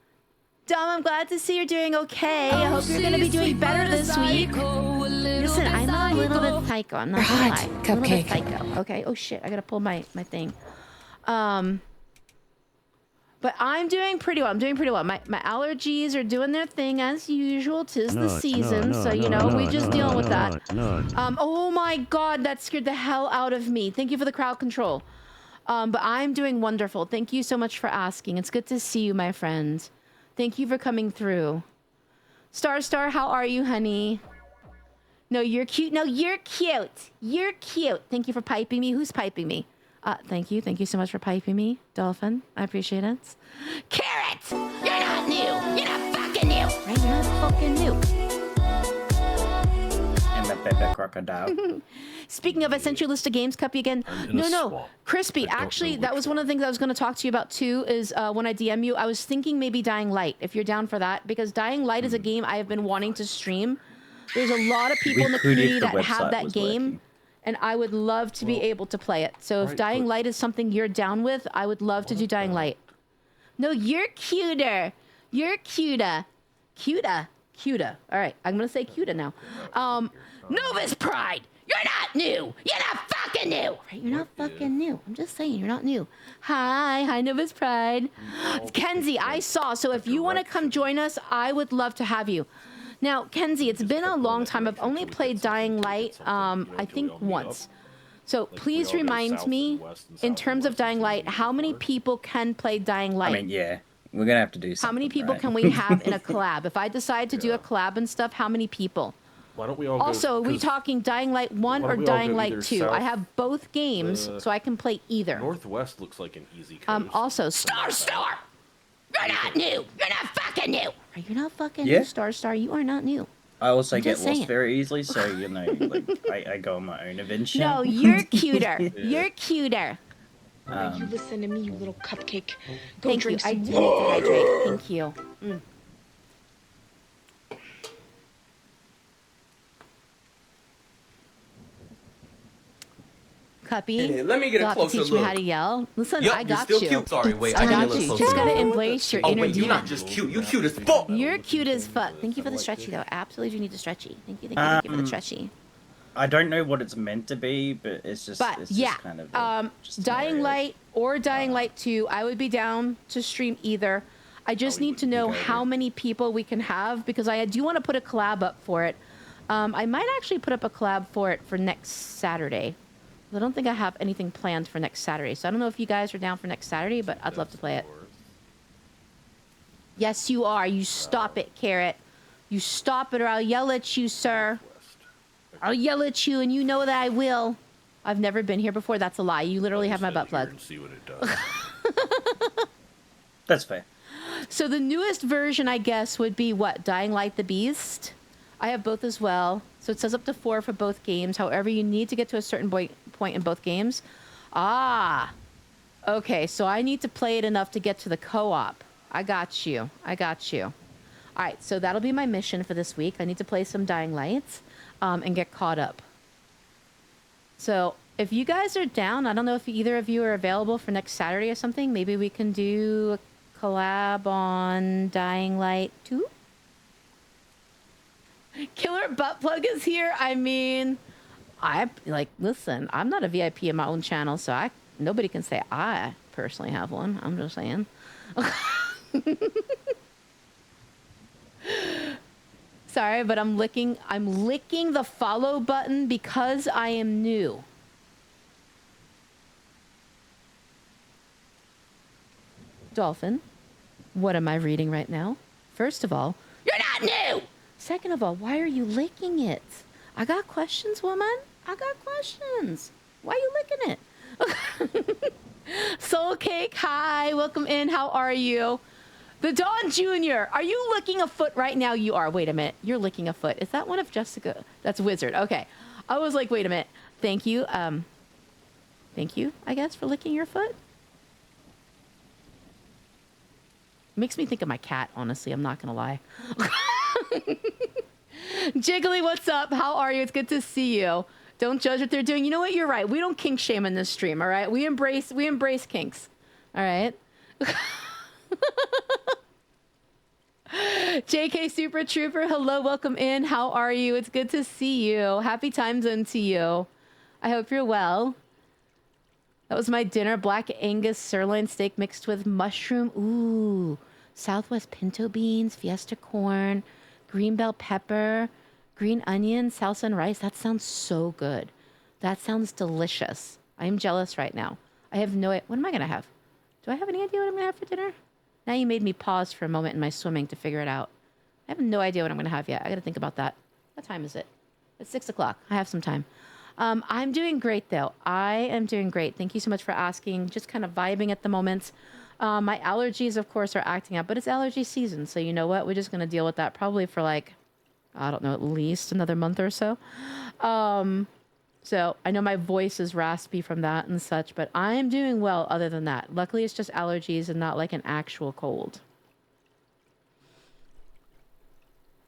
I'm glad to see you're doing okay. I hope you're going to be doing better this week. Listen, I'm a little bit psycho. I'm not gonna lie. I'm a little bit psycho. Okay. Oh shit! I gotta pull my thing. But I'm doing pretty well. My allergies are doing their thing as usual. 'Tis the season, so you know we just dealing with that. Oh my god, that scared the hell out of me. Thank you for the crowd control. But I'm doing wonderful. Thank you so much for asking. It's good to see you, my friend. Thank you for coming through. Star, how are you, honey? No, you're cute. No, you're cute. You're cute. Thank you for piping me. Who's piping me? Thank you. Thank you so much for piping me, Dolphin. I appreciate it. Carrot! You're not new. You're not fucking new. Right? You're not fucking new. And the Bebe Crocodile. Speaking of, I sent you a list of games, Cuppy, again. No. Crispy, actually, that was one of the things I was going to talk to you about, too, is when I DM you, I was thinking maybe Dying Light, if you're down for that, because Dying Light is a game I have been wanting to stream. There's a lot of people in the community that have that game, and I would love to be able to play it. So if Dying Light is something you're down with, I would love to do Dying Light. No, you're cuter. You're cuter. Cuter. All right, I'm going to say cuter now. Novus Pride. You're not new. You're not fucking new. Right? You're not fucking new. I'm just saying, you're not new. Hi, Novus Pride. Kenzie, I saw. So if you want to come join us, I would love to have you. Now, Kenzie, it's been a long time. I've only played Dying Light, I think once. So please remind me, in terms of Dying Light, how many people can play Dying Light? I mean, yeah, we're gonna have to do something. How many people right? can we have in a collab? If I decide to do a collab and stuff, how many people? Why don't we all Also, are we talking Dying Light 1 why or don't we all Dying go Light either 2? I south, have both games, so I can play either. Northwest looks like an easy coast. Also, Star Star! You're not new! You're not fucking new! Are you not fucking Yeah. new, Star Star? You are not new. I also I'm get just lost saying. very easily, so you know, like I go on my own adventure. No, you're cuter. You're cuter. You listen to me, you little cupcake. Go Thank you. drink I some do need to hydrate. Thank you. Cuppy, Hey, let me get a you'll have to closer teach me how look. to yell. Listen, Yup, I you're got still you. cute. Sorry, wait, I I got didn't you. look You close just gotta enough. embrace your Oh inner wait, you're demon. not just cute. You cute as fuck. You're cute as fuck. Thank you for the stretchy though. Absolutely do need the stretchy. Thank you for the stretchy. I don't know what it's meant to be, but it's just. But it's yeah, just kind of just an Dying area. Light or Dying Light 2, I would be down to stream either. I just need to know how many people we can have because I do want to put a collab up for it. I might actually put up a collab for it for next Saturday. I don't think I have anything planned for next Saturday, so I don't know if you guys are down for next Saturday, but I'd love to play it. Yes, you are. You stop it, Carrot. You stop it or I'll yell at you, sir. I'll yell at you, and you know that I will. I've never been here before. That's a lie. You literally have my butt plug. And see what it does. That's fair. So the newest version, I guess, would be what? Dying Light the Beast? I have both as well. So it says up to 4 for both games. However, you need to get to a certain point in both games. Ah. Okay, so I need to play it enough to get to the co-op. I got you. I got you. All right, so that'll be my mission for this week. I need to play some Dying Lights and get caught up. So if you guys are down, I don't know if either of you are available for next Saturday or something. Maybe we can do a collab on Dying Light 2? Killer Butt Plug is here. I mean, listen, I'm not a VIP in my own channel, so nobody can say I personally have one. I'm just saying. Sorry, but I'm licking the follow button because I am new. Dolphin, what am I reading right now? First of all, you're not new! Second of all, why are you licking it? I got questions, woman. I got questions. Why are you licking it? Soul Cake, hi. Welcome in. How are you? The Dawn Jr., are you licking a foot right now? You are. Wait a minute. You're licking a foot. Is that one of Jessica? That's Wizard. Okay. I was like, wait a minute. Thank you. Thank you, I guess, for licking your foot. Makes me think of my cat, honestly. I'm not going to lie. Jiggly, what's up? How are you? It's good to see you. Don't judge what they're doing. You know what? You're right. We don't kink shame in this stream, all right? We embrace kinks. All right? JK Super Trooper, hello, welcome in. How are you? It's good to see you. Happy time zone to you. I hope you're well. That was my dinner, Black Angus sirloin steak mixed with mushroom. Ooh, Southwest pinto beans, fiesta corn, green bell pepper, green onion, salsa and rice. That sounds so good. That sounds delicious. I am jealous right now. I have no idea. What am I going to have? Do I have any idea what I'm going to have for dinner? Now you made me pause for a moment in my swimming to figure it out. I have no idea what I'm going to have yet. I got to think about that. What time is it? It's 6 o'clock. I have some time. I'm doing great, though. I am doing great. Thank you so much for asking. Just kind of vibing at the moment. My allergies, of course, are acting up, but it's allergy season. So you know what? We're just going to deal with that probably for like, I don't know, at least another month or so. So I know my voice is raspy from that and such, but I am doing well other than that. Luckily, it's just allergies and not like an actual cold.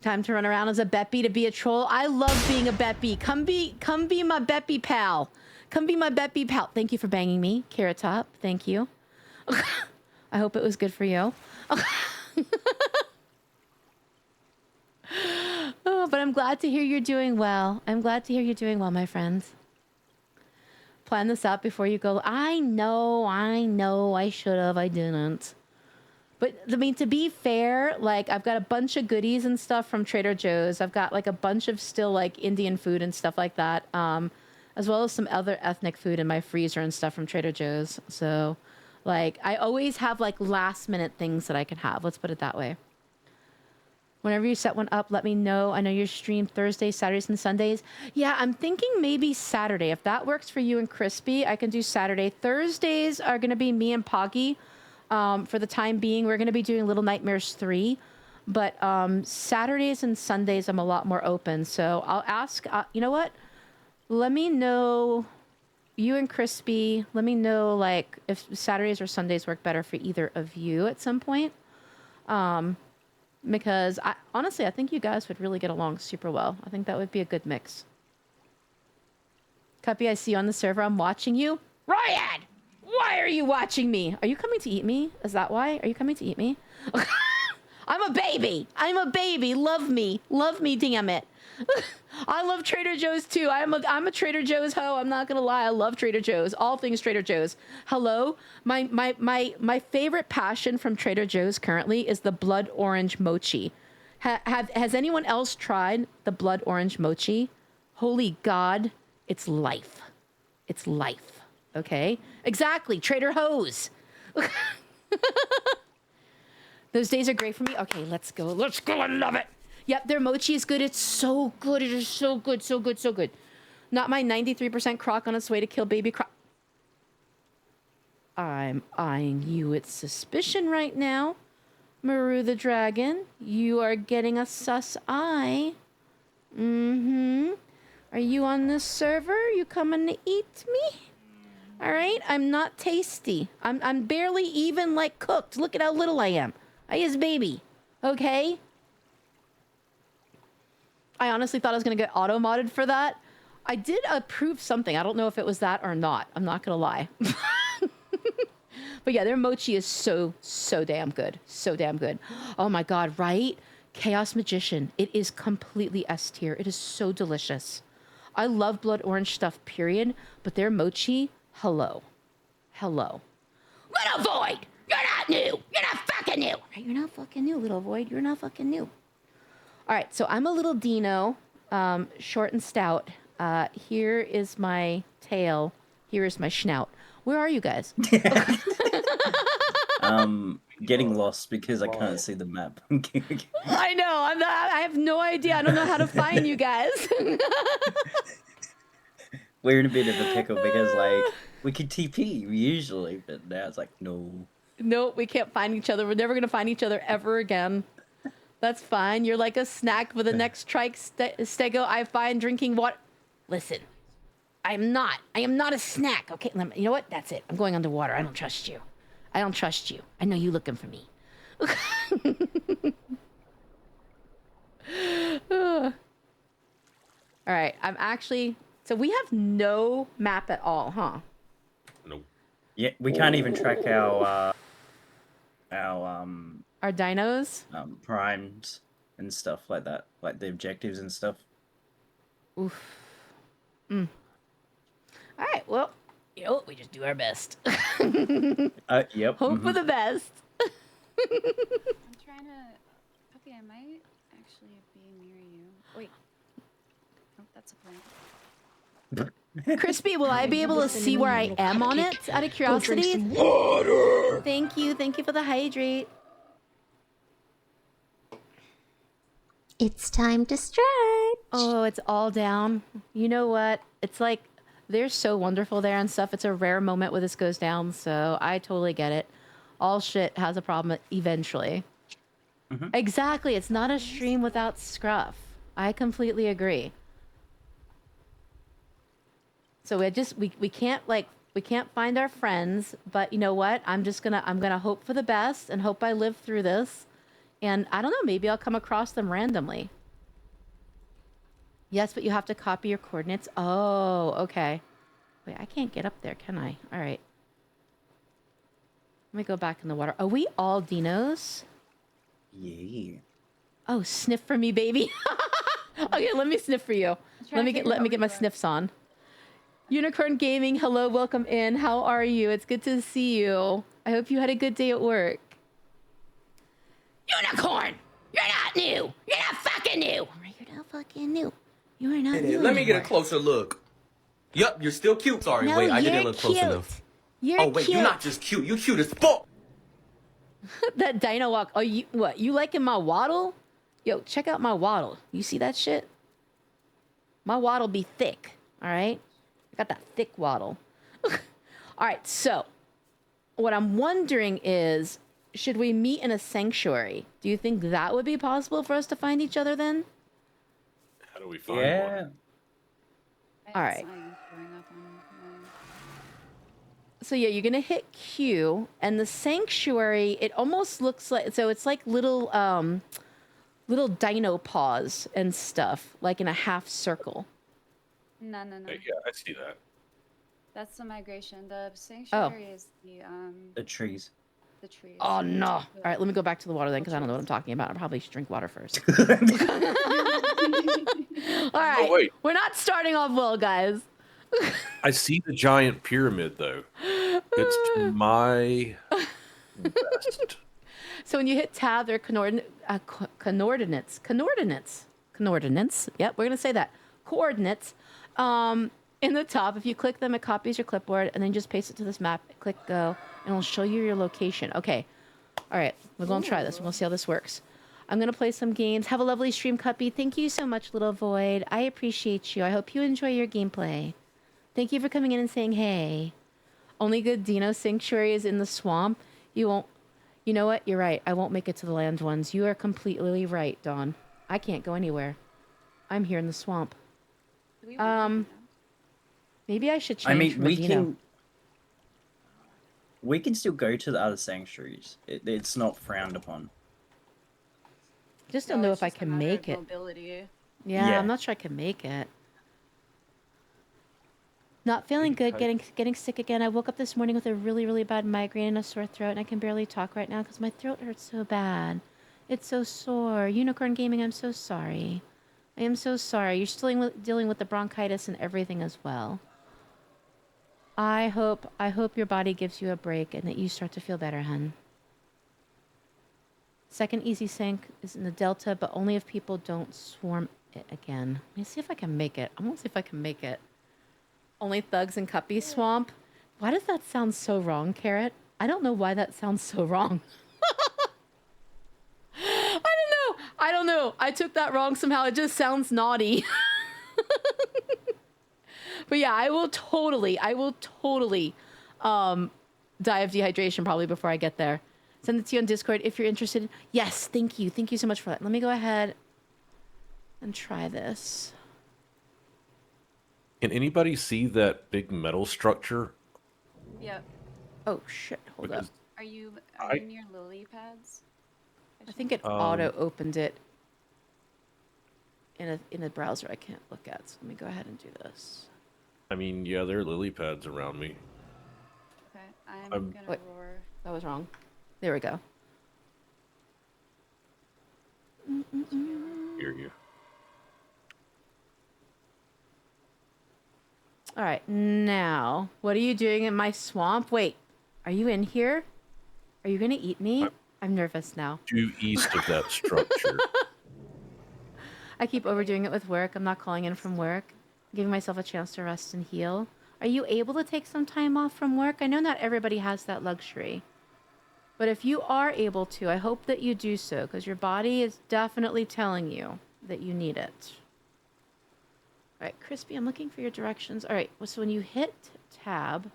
Time to run around as a Beppy to be a troll. I love being a Beppy. Come be my Beppy pal. Come be my Beppy pal. Thank you for banging me, Carrot Top. Thank you. I hope it was good for you. Oh, but I'm glad to hear you're doing well. I'm glad to hear you're doing well, my friends. Plan this out before you go. I know. I should have. I didn't. But I mean, to be fair, like I've got a bunch of goodies and stuff from Trader Joe's. I've got like a bunch of still like Indian food and stuff like that, as well as some other ethnic food in my freezer and stuff from Trader Joe's. So, like, I always have like last minute things that I can have. Let's put it that way. Whenever you set one up, let me know. I know you're streamed Thursdays, Saturdays, and Sundays. Yeah, I'm thinking maybe Saturday. If that works for you and Crispy, I can do Saturday. Thursdays are going to be me and Poggy. For the time being, we're going to be doing Little Nightmares 3. But Saturdays and Sundays, I'm a lot more open. So I'll ask, you know what? Let me know, you and Crispy, let me know, like, if Saturdays or Sundays work better for either of you at some point. Because honestly, I think you guys would really get along super well. I think that would be a good mix. Cuppy, I see you on the server. I'm watching you. Ryan! Why are you watching me? Are you coming to eat me? Is that why? Are you coming to eat me? I'm a baby. I'm a baby. Love me. Love me, damn it. I love Trader Joe's too. I'm a Trader Joe's hoe. I'm not gonna lie. I love Trader Joe's. All things Trader Joe's. Hello. My favorite passion from Trader Joe's currently is the blood orange mochi. Has anyone else tried the blood orange mochi? Holy God, it's life. It's life. Okay. Exactly. Trader Hose. Those days are great for me. Okay, let's go. Let's go. I love it. Yep, their mochi is good. It's so good. It is so good, so good, so good. Not my 93% croc on its way to kill baby croc. I'm eyeing you with suspicion right now. Maru the dragon, you are getting a sus eye. Mm-hmm. Are you on this server? You coming to eat me? All right, I'm not tasty. I'm barely even like cooked. Look at how little I am. I is baby. Okay? I honestly thought I was going to get auto-modded for that. I did approve something. I don't know if it was that or not. I'm not going to lie. But yeah, their mochi is so damn good. So damn good. Oh my God, right? Chaos Magician. It is completely S tier. It is so delicious. I love blood orange stuff, period. But their mochi, hello. Hello. Little Void! You're not new! You're not fucking new! Right, you're not fucking new, Little Void. You're not fucking new. All right, so I'm a little Dino, short and stout. Here is my tail. Here is my snout. Where are you guys? Getting lost because I can't see the map. I know. I have no idea. I don't know how to find you guys. We're in a bit of a pickle because, like, we could TP usually, but now it's like, no. Nope, we can't find each other. We're never going to find each other ever again. That's fine. You're like a snack for the next trike stego I find drinking water. Listen, I am not a snack. Okay, you know what? That's it. I'm going underwater. I don't trust you. I don't trust you. I know you looking for me. All right, I'm actually... So we have no map at all, huh? Nope. Yeah, we can't even track our dinos? primes and stuff like that, like the objectives and stuff. Oof. All right, well, you know what? We just do our best. Yep. Hope for the best. I'm trying to... Okay, I might actually be near you. Wait. Oh, that's a plan. Crispy, will I be able to see where I am on it? Out of curiosity. Water. Thank you for the hydrate. It's time to stretch. Oh, it's all down. You know what? It's like they're so wonderful there and stuff. It's a rare moment where this goes down, so I totally get it. All shit has a problem eventually. Mm-hmm. Exactly. It's not a stream without scruff. I completely agree. So we can't find our friends, but you know what? I'm gonna hope for the best and hope I live through this. And I don't know, maybe I'll come across them randomly. Yes, but you have to copy your coordinates. Oh, okay. Wait, I can't get up there, can I? All right. Let me go back in the water. Are we all dinos? Yeah. Oh, sniff for me, baby. Okay, let me sniff for you. Let me get my sniffs on. Unicorn Gaming, hello, welcome in. How are you? It's good to see you. I hope you had a good day at work. Unicorn! You're not new! You're not fucking new! You're not fucking new. You are not Hey, new let me get a anymore. closer look. Yup, you're still cute. Sorry, No, wait, I didn't you're look close cute. enough. You're Oh wait, cute. you're not just cute. You cute as fuck. That dino walk. Oh, you what? You liking my waddle? Yo, check out my waddle. You see that shit? My waddle be thick. All right, I got that thick waddle. All right, so what I'm wondering is, should we meet in a sanctuary? Do you think that would be possible for us to find each other then? How do we find Yeah. one? All I had right. something showing up on mine. So yeah, you're gonna hit Q, and the sanctuary. It almost looks like, so it's like little little dino paws and stuff, like in a half circle. No. Yeah, I see that. That's the migration. The sanctuary is The trees. the trees. Oh no! All right, let me go back to the water then, because I don't know what I'm talking about. I probably should drink water first. All right, wait. we're not starting off well, guys. I see the giant pyramid though. It's to my west. So when you hit tab, there are coordinates. Yep, we're gonna say that. Coordinates. In the top, if you click them, it copies your clipboard, and then just paste it to this map. Click go, and it'll show you your location. Okay. All right, we're gonna try this. We're gonna see how this works. I'm gonna play some games. Have a lovely stream, Cuppy. Thank you so much, Little Void. I appreciate you. I hope you enjoy your gameplay. Thank you for coming in and saying hey. Only good Dino Sanctuary is in the swamp. You won't. You know what? You're right. I won't make it to the land ones. You are completely right, Dawn. I can't go anywhere. I'm here in the swamp. Do we want to do Maybe I should change I mean, from a we Dino. can. We can still go to the other sanctuaries. It's not frowned upon. Just that? don't No, know it's if I just a can matter of make it. Mobility. Yeah, Yeah. I'm not sure I can make it. Not feeling good, getting sick again. I woke up this morning with a really bad migraine and a sore throat, and I can barely talk right now because my throat hurts so bad. It's so sore. Unicorn Gaming, I'm so sorry. I am so sorry. You're still dealing with the bronchitis and everything as well. I hope your body gives you a break and that you start to feel better, hun. Second easy sync is in the Delta, but only if people don't swarm it again. Let me see if I can make it. I'm gonna see if I can make it. Only thugs and Cuppy swamp. Why does that sound so wrong, Carrot? I don't know why that sounds so wrong. I don't know. I took that wrong somehow. It just sounds naughty. But yeah, I will totally die of dehydration probably before I get there. Send it to you on Discord if you're interested. Yes, thank you. Thank you so much for that. Let me go ahead and try this. Can anybody see that big metal structure? Yep. Oh shit, hold up. Because Are you I- near lily pads? I think it auto opened it in a browser I can't look at. So let me go ahead and do this. I mean, yeah, there are lily pads around me. Okay, I'm gonna Wait. roar. That was wrong. There we go. Hear you. All right, now, what are you doing in my swamp? Wait, are you in here? Are you gonna eat me? I'm nervous now. Due east of that structure. I keep overdoing it with work. I'm not calling in from work, giving myself a chance to rest and heal. Are you able to take some time off from work? I know not everybody has that luxury. But if you are able to, I hope that you do so, because your body is definitely telling you that you need it. All right, Crispy, I'm looking for your directions. All right, so when you hit tab,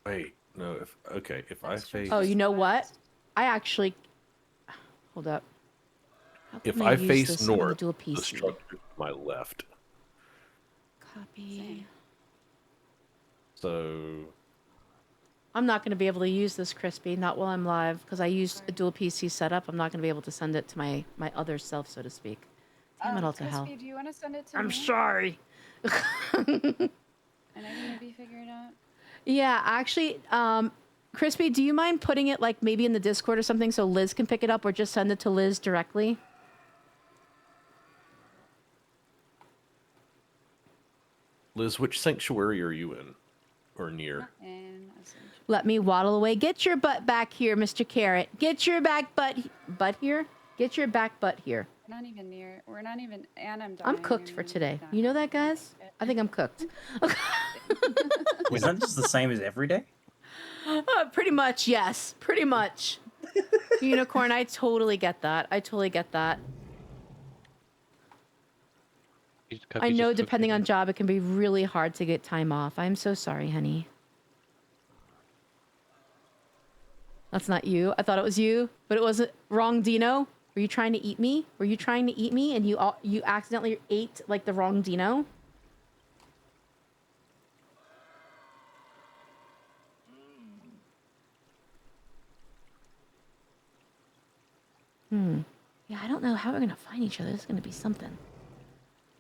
Wait, no. If I face, oh, you know what? I actually, hold up. How if can I use face this on the north, dual the PC? structure to my left. Copy. So I'm not going to be able to use this, Crispy, not while I'm live, because I used a dual PC setup. I'm not going to be able to send it to my other self, so to speak. Damn it all to hell. Crispy, do you want to send it to I'm me? sorry. And I'm gonna be figuring it out. Yeah, actually, Crispy, do you mind putting it like maybe in the Discord or something so Liz can pick it up, or just send it to Liz directly? Liz, which sanctuary are you in, or near? In a Let me waddle away. Get your butt back here, Mr. Carrot. Get your back butt here. Get your back butt here. Not even near. We're not even. And I'm dying. I'm cooked for and today. dying. You know that, guys? I think I'm cooked. Is that just the same as every day? Pretty much, yes. Pretty much. Unicorn, I totally get that. I totally get that. I know depending on job, it can be really hard to get time off. I'm so sorry, honey. That's not you. I thought it was you, but it wasn't. Wrong, Dino. Were you trying to eat me? Were you trying to eat me and you accidentally ate like the wrong Dino? Yeah, I don't know how we're gonna find each other. This is gonna be something.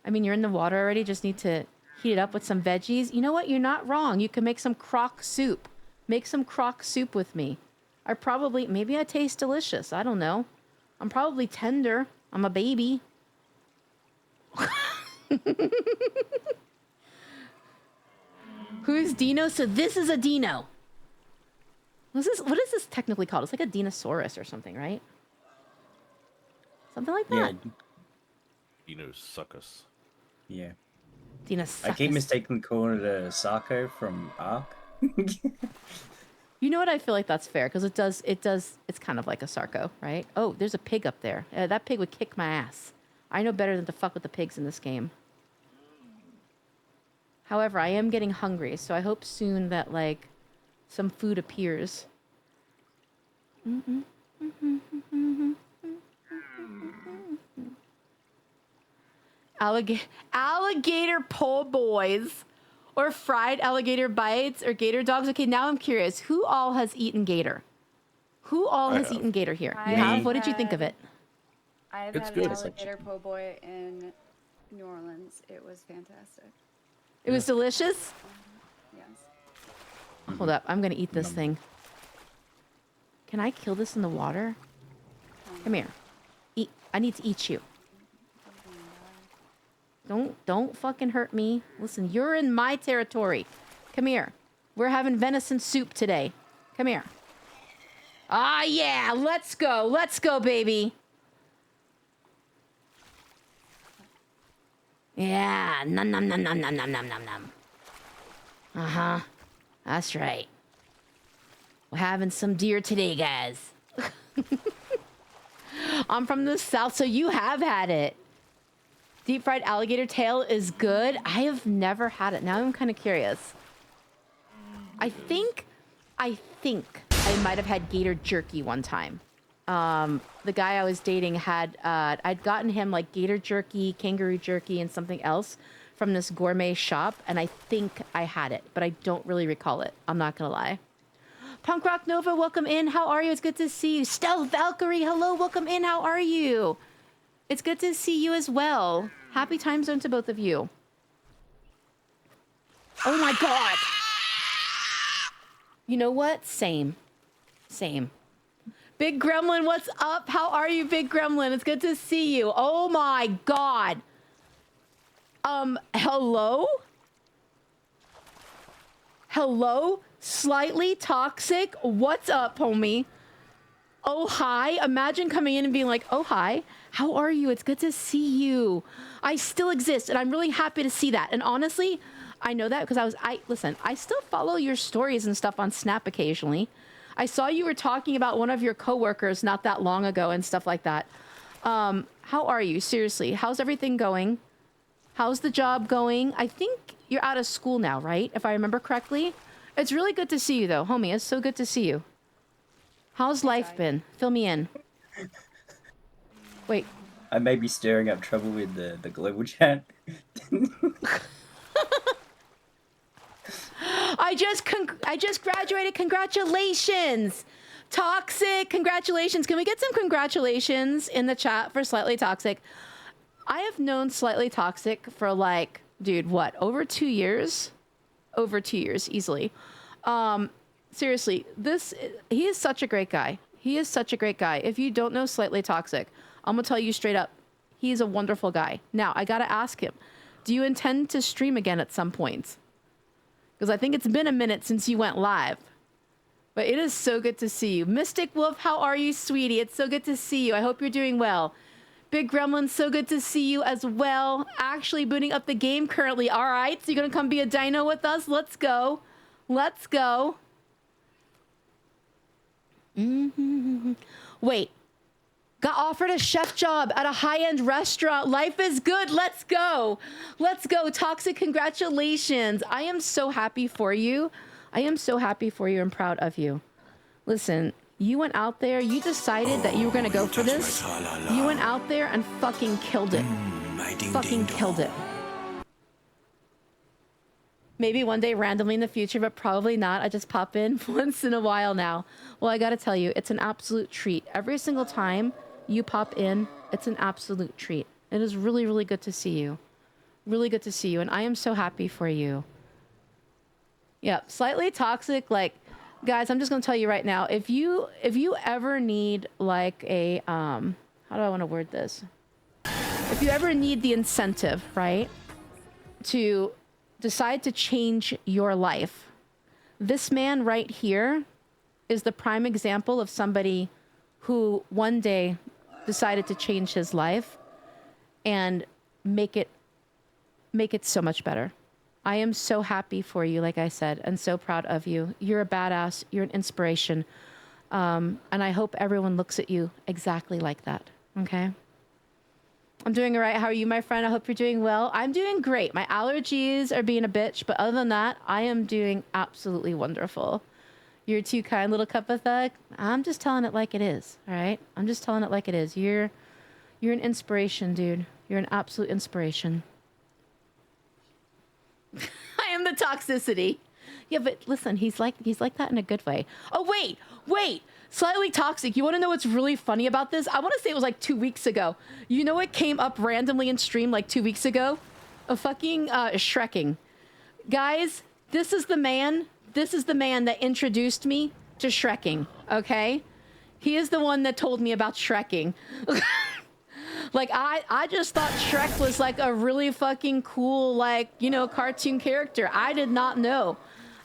I mean, you're in the water already. Just need to heat it up with some veggies. You know what? You're not wrong. You can make some crock soup. Make some crock soup with me. Maybe I taste delicious. I don't know. I'm probably tender. I'm a baby. Who's Dino? So this is a Dino. What is this technically called? It's like a Dinosaurus or something, right? Something like that. Dinosuchus. Yeah. Dinosaurus. I keep mistaking calling it a Sarko from Ark. You know what? I feel like that's fair because it does. It's kind of like a Sarko, right? Oh, there's a pig up there. That pig would kick my ass. I know better than to fuck with the pigs in this game. However, I am getting hungry, so I hope soon that like some food appears. Alligator po' boys. Or fried alligator bites or gator dogs. Okay, now I'm curious. Who all has eaten gator? Who all has eaten gator here? You have? What did you think of it? I've It's had good. an alligator po' boy in New Orleans. It was fantastic. It was delicious? Yes. Hold up. I'm going to eat this thing. Can I kill this in the water? Come here. Eat. I need to eat you. Don't fucking hurt me. Listen, you're in my territory. Come here. We're having venison soup today. Come here. Ah, yeah. Let's go. Let's go, baby. Yeah. Nom, nom, nom, nom, nom, nom, nom, nom, nom. Uh-huh. That's right. We're having some deer today, guys. I'm from the south, so you have had it. Deep fried alligator tail is good. I have never had it. Now I'm kind of curious. I think I might have had gator jerky one time. The guy I was dating had, I'd gotten him like gator jerky, kangaroo jerky, and something else from this gourmet shop. And I think I had it, but I don't really recall it. I'm not going to lie. Punk Rock Nova, welcome in. How are you? It's good to see you. Stealth Valkyrie, hello. Welcome in. How are you? It's good to see you as well. Happy time zone to both of you. Oh my god. You know what? Same. Big Gremlin, what's up? How are you, Big Gremlin? It's good to see you. Oh my god. Hello? Hello? Slightly toxic? What's up, homie? Oh, hi. Imagine coming in and being like, oh, hi. How are you? It's good to see you. I still exist, and I'm really happy to see that. And honestly, I know that because listen, I still follow your stories and stuff on Snap occasionally. I saw you were talking about one of your coworkers not that long ago and stuff like that. How are you? Seriously, how's everything going? How's the job going? I think you're out of school now, right? If I remember correctly. It's really good to see you, though, homie. It's so good to see you. How's life been? Fill me in. Wait. I may be stirring up trouble with the global chat. I just graduated. Congratulations. Toxic. Congratulations. Can we get some congratulations in the chat for Slightly Toxic? I have known Slightly Toxic for like, dude, what? Over 2 years? Over 2 years, easily. Seriously, he is such a great guy. He is such a great guy. If you don't know Slightly Toxic, I'm gonna tell you straight up, he's a wonderful guy. Now, I gotta ask him, do you intend to stream again at some point? Because I think it's been a minute since you went live. But it is so good to see you. Mystic Wolf, how are you, sweetie? It's so good to see you. I hope you're doing well. Big Gremlin, so good to see you as well. Actually booting up the game currently. All right, so you're going to come be a dino with us? Let's go. Let's go. Wait. Got offered a chef job at a high-end restaurant. Life is good. Let's go. Let's go. Toxic, congratulations. I am so happy for you. I am so happy for you and proud of you. Listen, you went out there. You decided that you were going to go for this. You went out there and fucking killed it. Fucking killed it. Maybe one day randomly in the future, but probably not. I just pop in once in a while now. Well, I got to tell you, it's an absolute treat. Every single time you pop in, it's an absolute treat. It is really, really good to see you. Really good to see you. And I am so happy for you. Yeah, slightly toxic. Like, guys, I'm just going to tell you right now, if you ever need like a, how do I want to word this? If you ever need the incentive, right, to decide to change your life, this man right here is the prime example of somebody who one day decided to change his life and make it so much better. I am so happy for you, like I said, and so proud of you. You're a badass. You're an inspiration. And I hope everyone looks at you exactly like that, okay? I'm doing all right. How are you, my friend? I hope you're doing well. I'm doing great. My allergies are being a bitch, but other than that, I am doing absolutely wonderful. You're too kind, little cup of thug. I'm just telling it like it is, all right? I'm just telling it like it is. You're an inspiration, dude. You're an absolute inspiration. I am the toxicity. Yeah, but listen, he's like that in a good way. Oh, wait. Slightly toxic. You want to know what's really funny about this? I want to say it was like 2 weeks ago. You know what came up randomly in stream like 2 weeks ago? A fucking Shrekking. Guys, this is the man that introduced me to Shrekking, okay? He is the one that told me about Shrekking. Like, I just thought Shrek was like a really fucking cool, like, you know, cartoon character. I did not know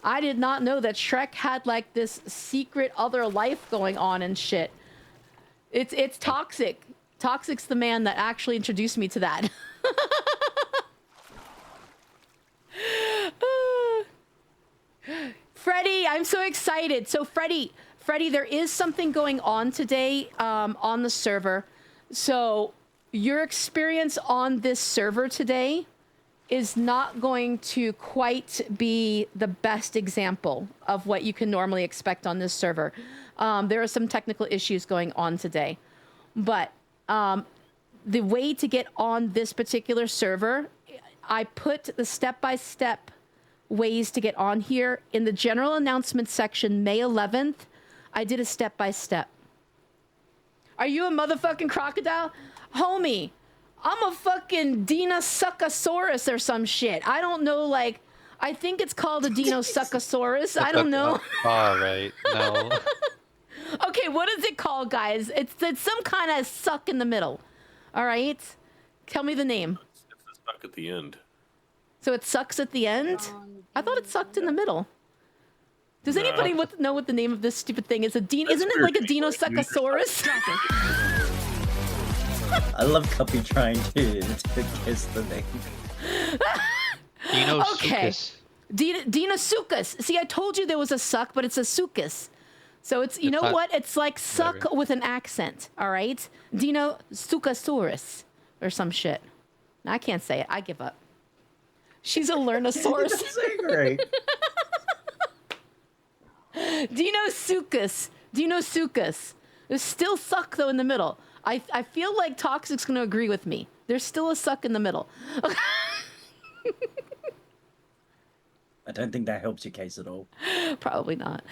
that Shrek had like this secret other life going on and shit. It's Toxic. Toxic's the man that actually introduced me to that. Freddie, I'm so excited. So Freddie, there is something going on today on the server. So your experience on this server today is not going to quite be the best example of what you can normally expect on this server. There are some technical issues going on today. But the way to get on this particular server, I put the step-by-step ways to get on here in the general announcement section, May 11th. I did a step-by-step. Are you a motherfucking crocodile? Homie, I'm a fucking Dinosuchosaurus or some shit. I don't know, like, I think it's called a Dinosuchosaurus. I don't know. All right, no. Okay, what is it called, guys? It's some kind of suck in the middle. All right? Tell me the name. It's stuck at the end. So it sucks at the end? I thought it sucked in the middle. Does anybody know what the name of this stupid thing is? Isn't it like a Dinosuchosaurus? I love Cuppy trying to guess the name. Dinosuchus. Okay. Dinosuchus. See, I told you there was a suck, but it's a sucus. So it's, you know what? It's like suck with an accent, all right? Dinosuchosaurus or some shit. No, I can't say it. I give up. She's a Lernosaurus. Great. Dinosuchus. There's still suck, though, in the middle. I feel like Toxic's going to agree with me. There's still a suck in the middle. I don't think that helps your case at all. Probably not.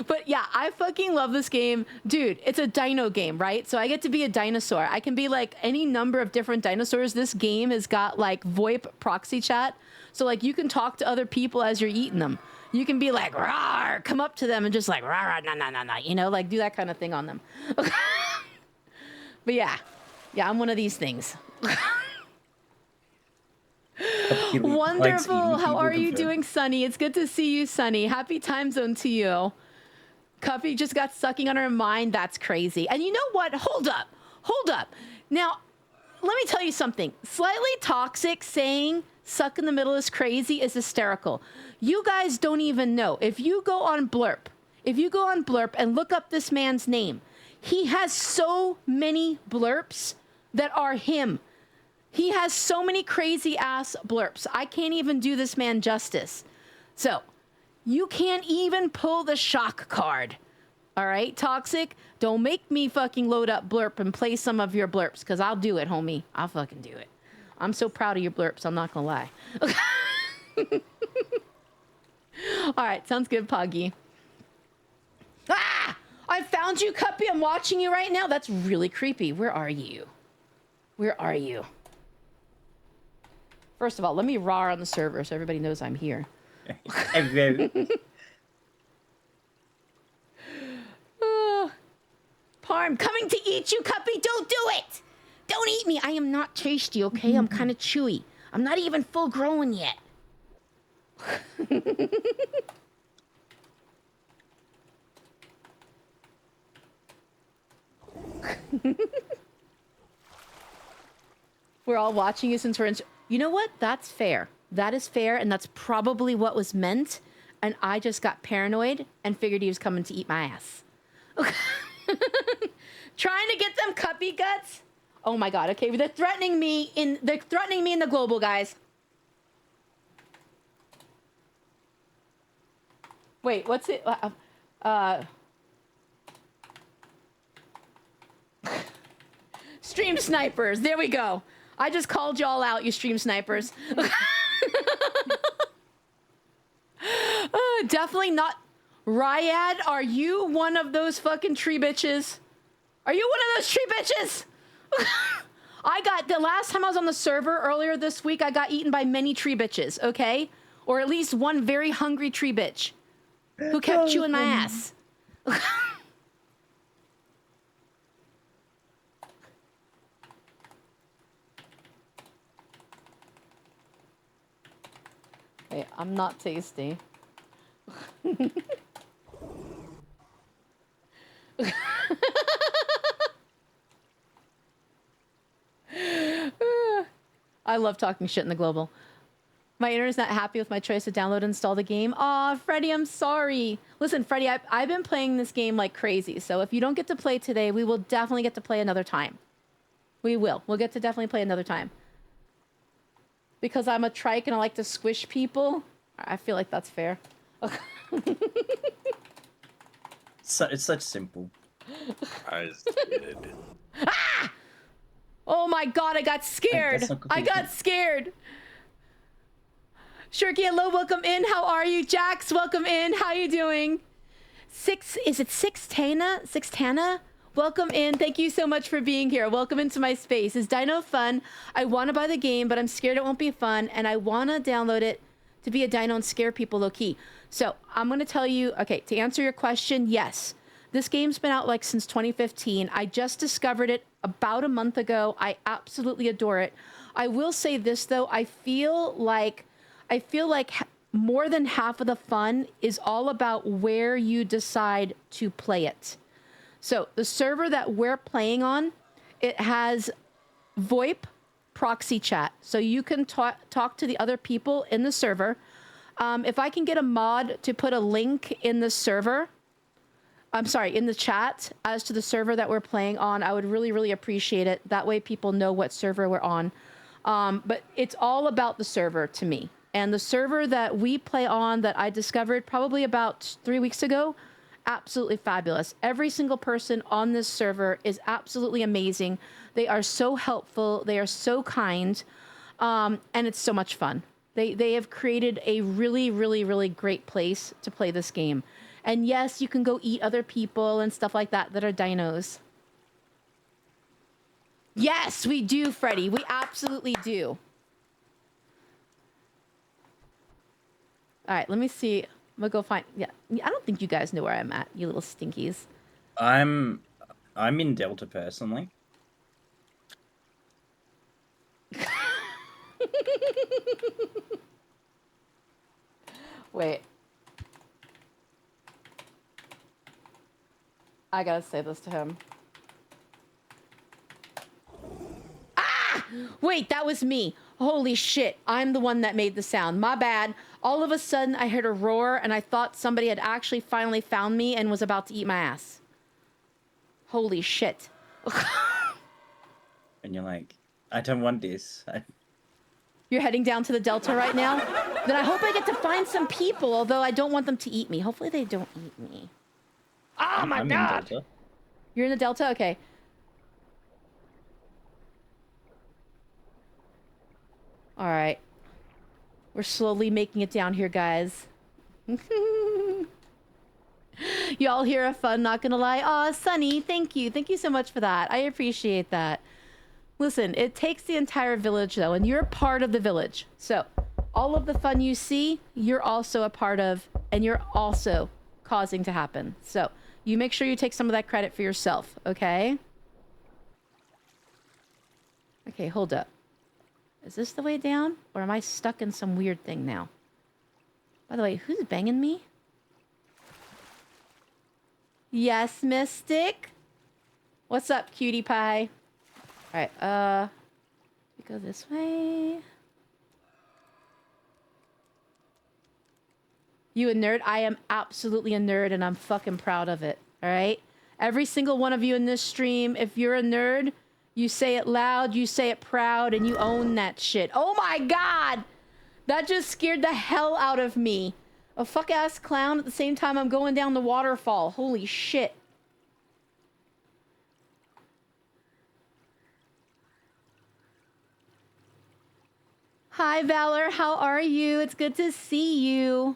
But yeah, I fucking love this game. Dude, it's a dino game, right? So I get to be a dinosaur. I can be like any number of different dinosaurs. This game has got like VoIP proxy chat. So like you can talk to other people as you're eating them. You can be like, rawr, come up to them and just like, rawr, nah, you know, like do that kind of thing on them. But yeah, I'm one of these things. He likes Wonderful. eating How people are you confirmed. doing, Sunny? It's good to see you, Sunny. Happy time zone to you. Cuffy just got sucking on her mind. That's crazy. And you know what? Hold up. Hold up. Now, let me tell you something. Slightly Toxic saying suck in the middle is crazy is hysterical. You guys don't even know. If you go on Blurp and look up this man's name, he has so many blurps that are him. He has so many crazy ass blurps. I can't even do this man justice. So, you can't even pull the shock card. All right, Toxic? Don't make me fucking load up Blurp and play some of your blurps, because I'll do it, homie. I'll fucking do it. I'm so proud of your blurps, I'm not gonna lie. All right, sounds good, Puggy. Ah! I found you, Cuppy. I'm watching you right now. That's really creepy. Where are you? Where are you? First of all, let me rar on the server so everybody knows I'm here. Parm, coming to eat you, Cuppy. Don't do it. Don't eat me. I am not tasty, okay? I'm kind of chewy. I'm not even full grown yet. We're all watching you since we're in... You know what? That's fair. That is fair, and that's probably what was meant. And I just got paranoid and figured he was coming to eat my ass. Trying to get them Cuppy guts? Oh my god, okay. They're threatening me in the global, guys. Wait, what's it? Stream snipers. There we go. I just called y'all out, you stream snipers. Definitely not. Ryad, are you one of those fucking tree bitches? Are you one of those tree bitches? I got, the last time I was on the server earlier this week, I got eaten by many tree bitches, okay? Or at least one very hungry tree bitch who kept chewing my ass. Hey, I'm not tasty. I love talking shit in the global. My internet's not happy with my choice to download and install the game. Aw, Freddy, I'm sorry. Listen, Freddy, I've been playing this game like crazy, so if you don't get to play today, we will definitely get to play another time. We will. We'll get to definitely play another time. Because I'm a trike and I like to squish people, I feel like that's fair. It's such simple. I did. Ah! Oh my god, I got scared. I got scared. Shirky, hello, welcome in. How are you? Jax, welcome in. How you doing? Is it Sixtana? Welcome in. Thank you so much for being here. Welcome into my space. Is Dino fun? I want to buy the game, but I'm scared it won't be fun, and I want to download it to be a dino and scare people low-key. So I'm going to tell you, okay, to answer your question, yes. This game's been out like since 2015. I just discovered it about a month ago. I absolutely adore it. I will say this, though. I feel like more than half of the fun is all about where you decide to play it. So the server that we're playing on, it has VoIP proxy chat. So you can talk to the other people in the server. If I can get a mod to put a link in the server, in the chat as to the server that we're playing on, I would really, really appreciate it. That way people know what server we're on. But it's all about the server to me. And the server that we play on that I discovered probably about 3 weeks ago, absolutely fabulous. Every single person on this server is absolutely amazing. They are so helpful. They are so kind. And it's so much fun. They have created a really, really, really great place to play this game. And yes, you can go eat other people and stuff like that are dinos. Yes, we do, Freddy. We absolutely do. All right, let me see. I'm gonna go find. Yeah, I don't think you guys know where I'm at, you little stinkies. I'm in Delta personally. Wait. I gotta say this to him. Ah! Wait, that was me. Holy shit, I'm the one that made the sound. My bad. All of a sudden, I heard a roar, and I thought somebody had actually finally found me and was about to eat my ass. Holy shit. And you're like, I don't want this. You're heading down to the Delta right now? Then I hope I get to find some people, although I don't want them to eat me. Hopefully they don't eat me. Oh my I'm god! in Delta. You're in the Delta? Okay. Alright. We're slowly making it down here, guys. Y'all here are fun, not gonna lie. Aw, Sunny, thank you. Thank you so much for that. I appreciate that. Listen, it takes the entire village, though, and you're part of the village. So, all of the fun you see, you're also a part of, and you're also causing to happen. So, you make sure you take some of that credit for yourself, okay? Okay, hold up. Is this the way down? Or am I stuck in some weird thing now? By the way, who's banging me? Yes, Mystic? What's up, cutie pie? Alright, we go this way. You a nerd? I am absolutely a nerd, and I'm fucking proud of it, alright? Every single one of you in this stream, if you're a nerd, you say it loud, you say it proud, and you own that shit. Oh my god! That just scared the hell out of me. A fuck-ass clown at the same time I'm going down the waterfall. Holy shit. Hi, Valor. How are you? It's good to see you.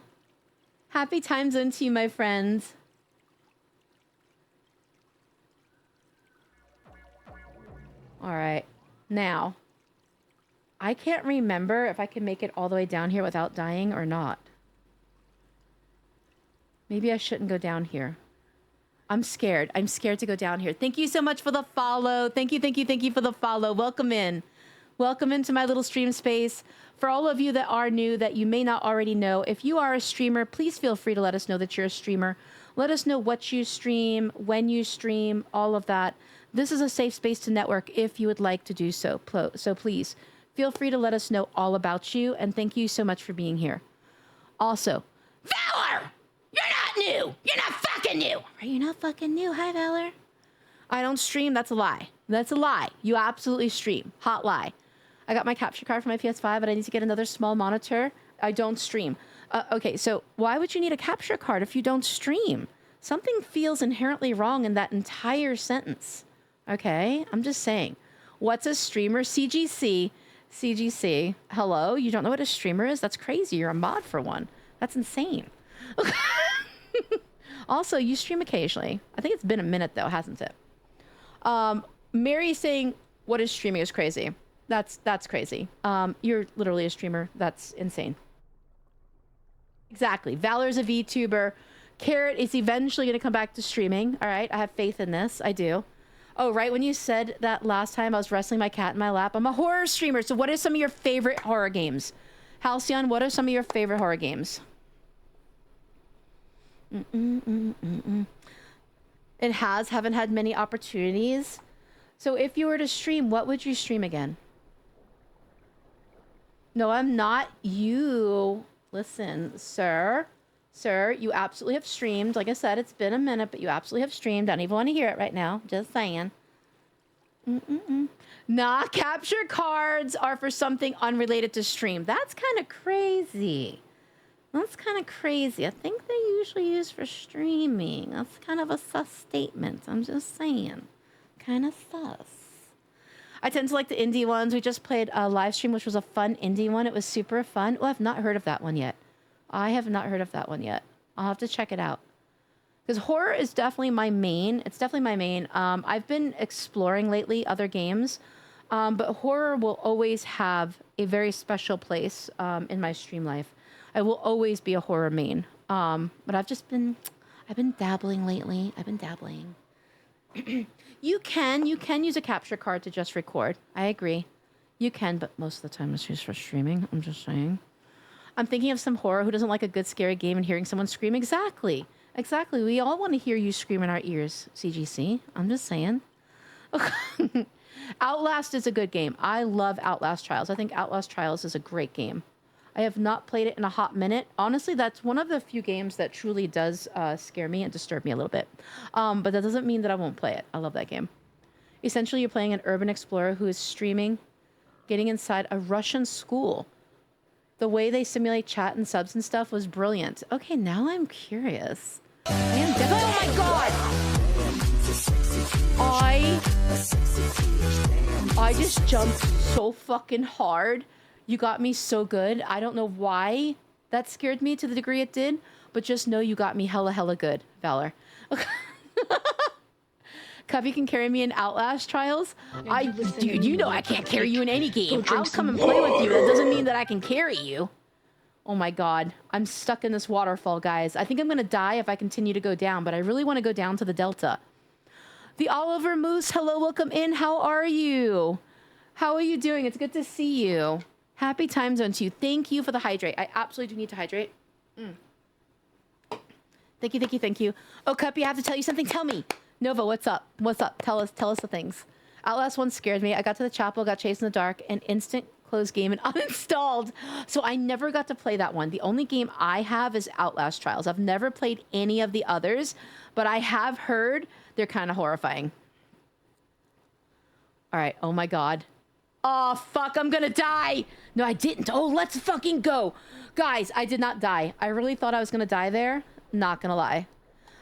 Happy time zone to you, my friends. All right. Now, I can't remember if I can make it all the way down here without dying or not. Maybe I shouldn't go down here. I'm scared. I'm scared to go down here. Thank you so much for the follow. Thank you for the follow. Welcome in. Welcome into my little stream space. For all of you that are new, that you may not already know, if you are a streamer, please feel free to let us know that you're a streamer. Let us know what you stream, when you stream, all of that. This is a safe space to network if you would like to do so. So please, feel free to let us know all about you, and thank you so much for being here. Also, Valor! You're not new! You're not fucking new! Are you not fucking new? Hi, Valor. I don't stream. That's a lie. That's a lie. You absolutely stream. Hot lie. I got my capture card for my PS5, but I need to get another small monitor. I don't stream. Okay, so why would you need a capture card if you don't stream? Something feels inherently wrong in that entire sentence. Okay, I'm just saying. What's a streamer? CGC. CGC. Hello? You don't know what a streamer is? That's crazy. You're a mod for one. That's insane. Also, you stream occasionally. I think it's been a minute, though, hasn't it? Mary saying, what is streaming is crazy. That's crazy. You're literally a streamer. That's insane. Exactly. Valor's a VTuber. Carrot is eventually going to come back to streaming. All right. I have faith in this. I do. Oh, right when you said that last time I was wrestling my cat in my lap. I'm a horror streamer. So what are some of your favorite horror games? Halcyon, what are some of your favorite horror games? It haven't had many opportunities. So if you were to stream, what would you stream again? No, I'm not you. Listen, sir, you absolutely have streamed. Like I said, it's been a minute, but you absolutely have streamed. I don't even want to hear it right now. Just saying. Nah, capture cards are for something unrelated to stream. That's kind of crazy. That's kind of crazy. I think they usually use for streaming. That's kind of a sus statement. I'm just saying. Kind of sus. I tend to like the indie ones. We just played a live stream, which was a fun indie one. It was super fun. Oh, I've not heard of that one yet. I have not heard of that one yet. I'll have to check it out. Because horror is definitely my main. It's definitely my main. I've been exploring lately other games. But horror will always have a very special place in my stream life. I will always be a horror main. But I've been dabbling lately. I've been dabbling. You can use a capture card to just record. I agree. You can, but most of the time it's used for streaming. I'm just saying. I'm thinking of some horror. Who doesn't like a good scary game and hearing someone scream? Exactly. Exactly. We all want to hear you scream in our ears, CGC. I'm just saying. Outlast is a good game. I love Outlast Trials. I think Outlast Trials is a great game. I have not played it in a hot minute. Honestly, that's one of the few games that truly does scare me and disturb me a little bit. But that doesn't mean that I won't play it. I love that game. Essentially, you're playing an urban explorer who is streaming, getting inside a Russian school. The way they simulate chat and subs and stuff was brilliant. Okay, now I'm curious. I am definitely. Oh my god! I just jumped so fucking hard. You got me so good. I don't know why that scared me to the degree it did, but just know you got me hella good, Valor. Cubby can carry me in Outlast Trials. Dude, you know I can't carry you in any game. I'll come and play with you. That doesn't mean that I can carry you. Oh my god. I'm stuck in this waterfall, guys. I think I'm gonna die if I continue to go down, but I really want to go down to the delta. The Oliver Moose, hello, welcome in. How are you? How are you doing? It's good to see you. Happy time zone to you. Thank you for the hydrate. I absolutely do need to hydrate. Thank you. Oh, Cuppy, I have to tell you something. Tell me. Nova, what's up? What's up? Tell us the things. Outlast 1 scared me. I got to the chapel, got chased in the dark, and instant close game and uninstalled. So I never got to play that one. The only game I have is Outlast Trials. I've never played any of the others, but I have heard they're kind of horrifying. All right. Oh my god. Oh, fuck, I'm gonna die. No, I didn't. Oh, let's fucking go. Guys, I did not die. I really thought I was gonna die there. Not gonna lie.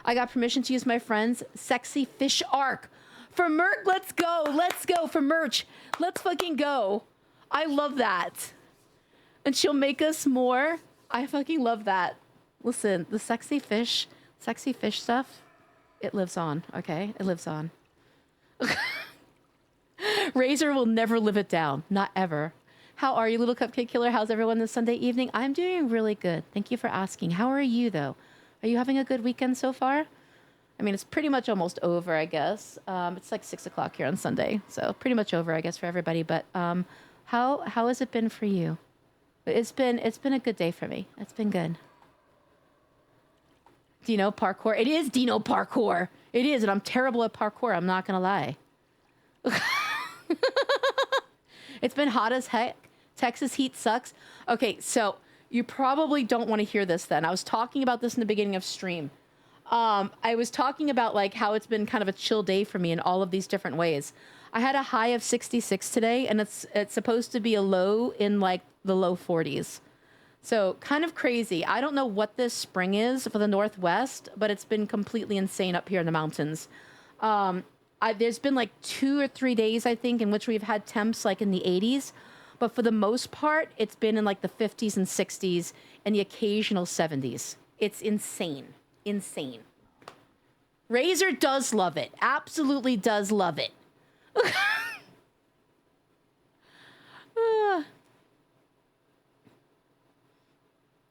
I got permission to use my friend's sexy fish arc. For merch, let's go. Let's go for merch. Let's fucking go. I love that. And she'll make us more. I fucking love that. Listen, the sexy fish stuff, it lives on, okay? It lives on. Razor will never live it down. Not ever. How are you, little cupcake killer? How's everyone this Sunday evening? I'm doing really good. Thank you for asking. How are you, though? Are you having a good weekend so far? I mean, it's pretty much almost over, I guess. It's like 6 o'clock here on Sunday, so pretty much over, I guess, for everybody. But how has it been for you? It's been a good day for me. It's been good. Dino parkour. It is Dino parkour. It is, and I'm terrible at parkour. I'm not gonna lie. It's been hot as heck. Texas heat sucks. Okay, so you probably don't want to hear this then. I was talking about this in the beginning of stream. I was talking about like how it's been kind of a chill day for me in all of these different ways. I had a high of 66 today, and it's supposed to be a low in like the low 40s. So kind of crazy. I don't know what this spring is for the Northwest, but it's been completely insane up here in the mountains. There's been like 2 or 3 days, I think, in which we've had temps like in the 80s. But for the most part, it's been in like the 50s and 60s and the occasional 70s. It's insane. Insane. Razor does love it. Absolutely does love it.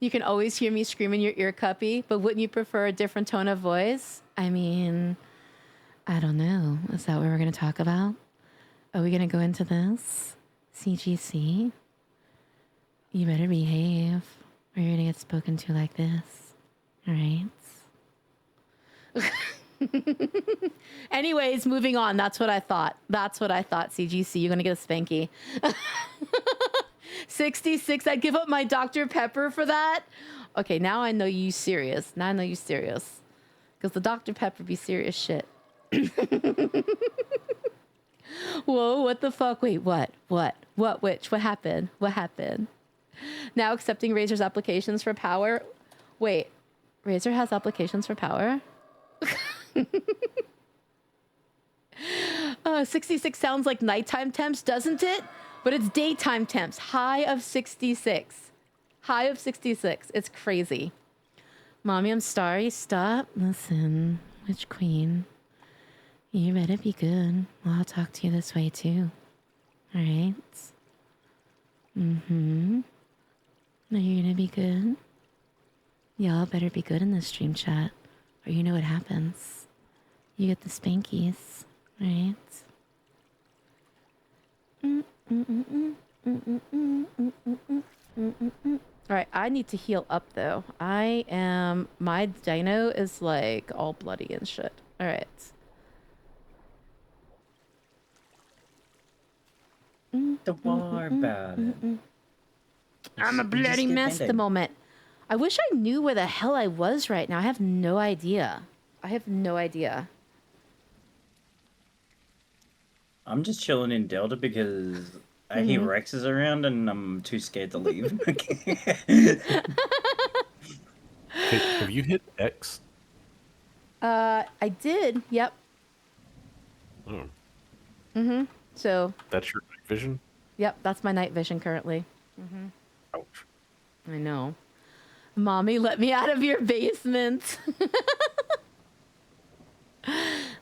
You can always hear me scream in your ear, Cuppy, but wouldn't you prefer a different tone of voice? I mean, I don't know. Is that what we're going to talk about? Are we going to go into this? CGC? You better behave, or you're going to get spoken to like this. All right? Anyways, moving on. That's what I thought. CGC, you're going to get a spanky. 66. I'd give up my Dr. Pepper for that. Okay, now I know you serious. Because the Dr. Pepper be serious shit. Whoa, what the fuck? Wait, what? Which? What happened? Now accepting Razor's applications for power. Wait, Razor has applications for power? 66 sounds like nighttime temps, doesn't it? But it's daytime temps. High of 66. It's crazy. Mommy, I'm sorry. Stop. Listen, Witch Queen. You better be good. Well, I'll talk to you this way too. Alright? Now you're gonna be good. Y'all better be good in this stream chat, or you know what happens. You get the spankies, right? All right, I need to heal up though. My dino is like all bloody and shit. All right. Don't worry about it. I'm a You just bloody get mess at the Band-Aid. moment. I wish I knew where the hell I was right now. I have no idea. I have no idea. I'm just chilling in Delta because I hear Rex is around and I'm too scared to leave. Have you hit X? I did. Yep. Oh, So, that's your night vision? yep, that's my night vision currently. Ouch. I know. Mommy, let me out of your basement.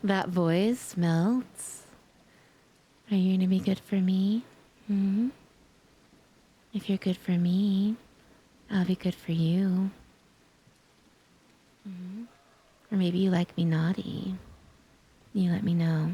That voice melts. Are you gonna be good for me? Hmm? If you're good for me, I'll be good for you. Or maybe you like me naughty. You let me know.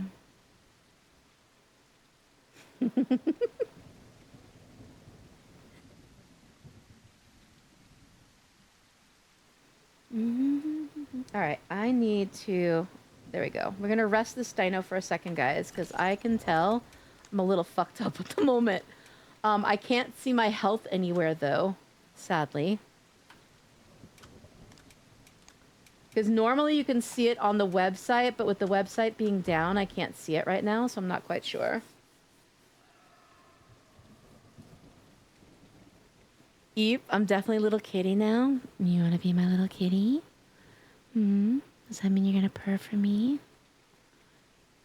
All right, I need to. There we go. We're gonna rest this dino for a second, guys, because I can tell I'm a little fucked up at the moment. I can't see my health anywhere though, sadly. Because normally you can see it on the website, but with the website being down, I can't see it right now, so I'm not quite sure. Yep, I'm definitely a little kitty now. You want to be my little kitty? Does that mean you're gonna purr for me?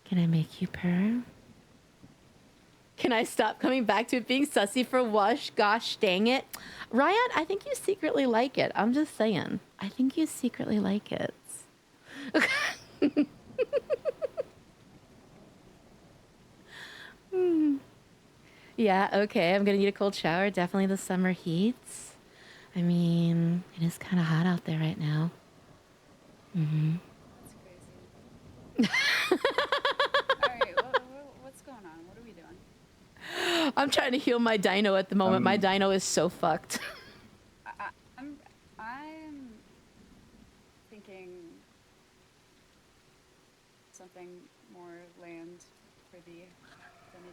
Can I make you purr? Can I stop coming back to it being sussy for Wush? Gosh dang it. Ryan, I think you secretly like it. I'm just saying. I think you secretly like it. Yeah, okay. I'm gonna need a cold shower. Definitely the summer heats. I mean, it is kind of hot out there right now. That's crazy. All right, what's going on? What are we doing? I'm trying to heal my dino at the moment. My dino is so fucked. I'm thinking something more land for the.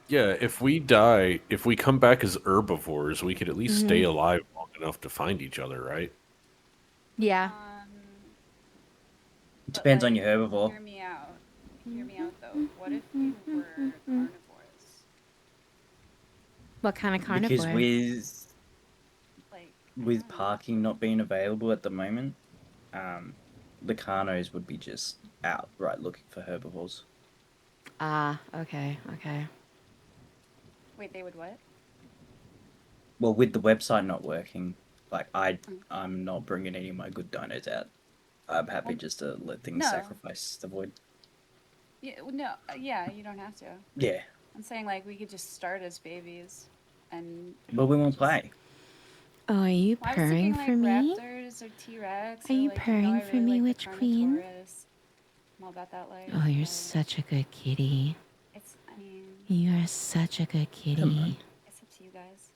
Yeah, if we die, if we come back as herbivores, we could at least stay alive long enough to find each other, right? Yeah. It depends on your herbivore. Hear me out. Hear me out though. What if we were carnivores? What kind of carnivore? Because Like with parking not being available at the moment, the carnos would be just outright looking for herbivores. Ah, okay, okay. wait, they would what? Well, with the website not working, like I'm not bringing any of my good dinos out. I'm happy just to let things No. sacrifice the void. Yeah, no, yeah, you don't have to. Yeah, I'm saying like we could just start as babies, and but we won't play. Oh, are you well, I was purring thinking, for like, me? Raptors or T-Rex. Are or, you like, purring I for really me, like Witch the Queen? Carnotaurus. I'm all about that life. Oh, you're and such a good kitty. It's, I mean, You are such a good Come kitty. on. it's up to you guys.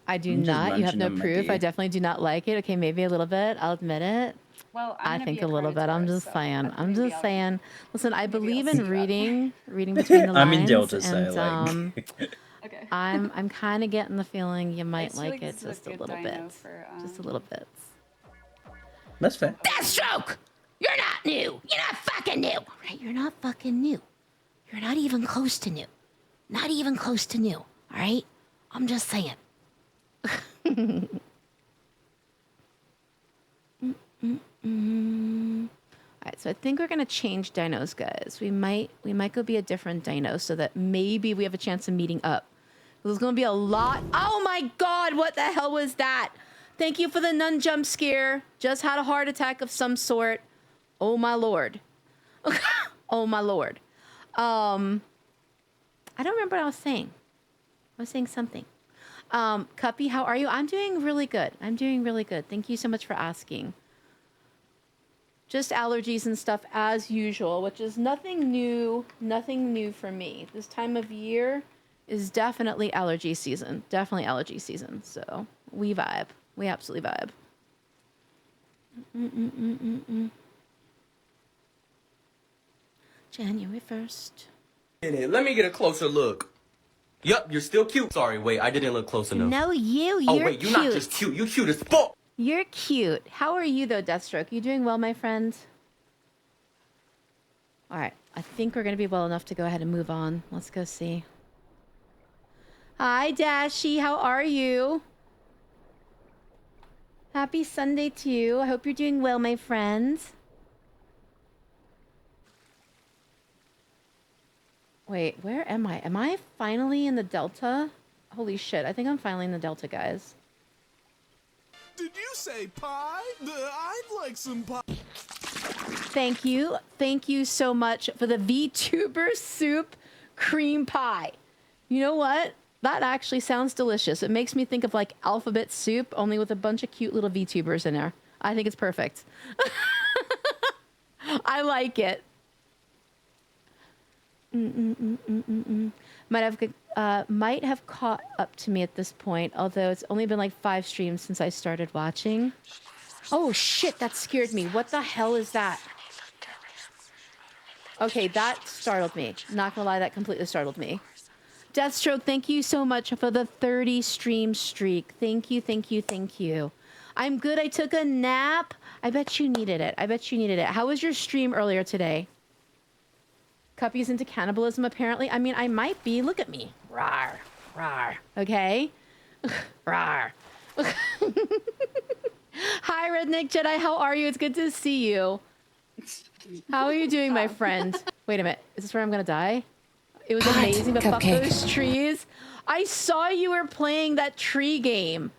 I do I'm just not. You have munching no on my proof. I deer. definitely do not like it. Okay, maybe a little bit. I'll admit it. Well, I think a little bit. I'm just saying. I'm maybe just saying. Listen, I maybe I'll believe see in you out there. reading between the lines. I'm in Delta, so and like, Okay. I'm kind of getting the feeling you I might just feel like it this is just a good little dino bit. for, Just a little bit. that's fair. Deathstroke! You're not new. You're not fucking new. Right? You're not fucking new. You're not even close to new. Not even close to new. All right? I'm just saying. All right, so I think we're gonna change dinos, guys. We might go be a different dino so that maybe we have a chance of meeting up. There's gonna be a lot. Oh my God! What the hell was that? Thank you for the nun jump scare. Just had a heart attack of some sort. Oh my lord. Oh my lord. I don't remember what I was saying. I was saying something. Cuppy, how are you? I'm doing really good. I'm doing really good. Thank you so much for asking. Just allergies and stuff as usual, which is nothing new for me. This time of year is definitely allergy season. Definitely allergy season. So we vibe. We absolutely vibe. January 1st. Let me get a closer look. Yup, you're still cute. Sorry, wait, I didn't look close enough. No, you're oh, wait, you're cute. not just cute. You cute as fuck. You're cute. How are you, though, Deathstroke? You doing well, my friend? All right. I think we're going to be well enough to go ahead and move on. Let's go see. Hi, Dashy. How are you? Happy Sunday to you. I hope you're doing well, my friend. Wait, where am I? Am I finally in the Delta? Holy shit. I think I'm finally in the Delta, guys. Did you say pie? I'd like some pie. Thank you. Thank you so much for the VTuber soup cream pie. You know what? That actually sounds delicious. It makes me think of like alphabet soup, only with a bunch of cute little VTubers in there. I think it's perfect. I like it. Might have caught up to me at this point, although it's only been like 5 streams since I started watching. Oh shit, that scared me. What the hell is that? Okay, that startled me. Not gonna lie, that completely startled me. Deathstroke, thank you so much for the 30 stream streak. Thank you, thank you, thank you. I'm good. I took a nap. I bet you needed it. I bet you needed it. How was your stream earlier today? Cuppy's into cannibalism, apparently. I mean, I might be. Look at me. Rawr. Rawr. Okay? Rawr. Hi, Redneck Jedi. How are you? It's good to see you. How are you doing, my friend? Wait a minute. Is this where I'm going to die? It was amazing, but fuck those trees. I saw you were playing that tree game.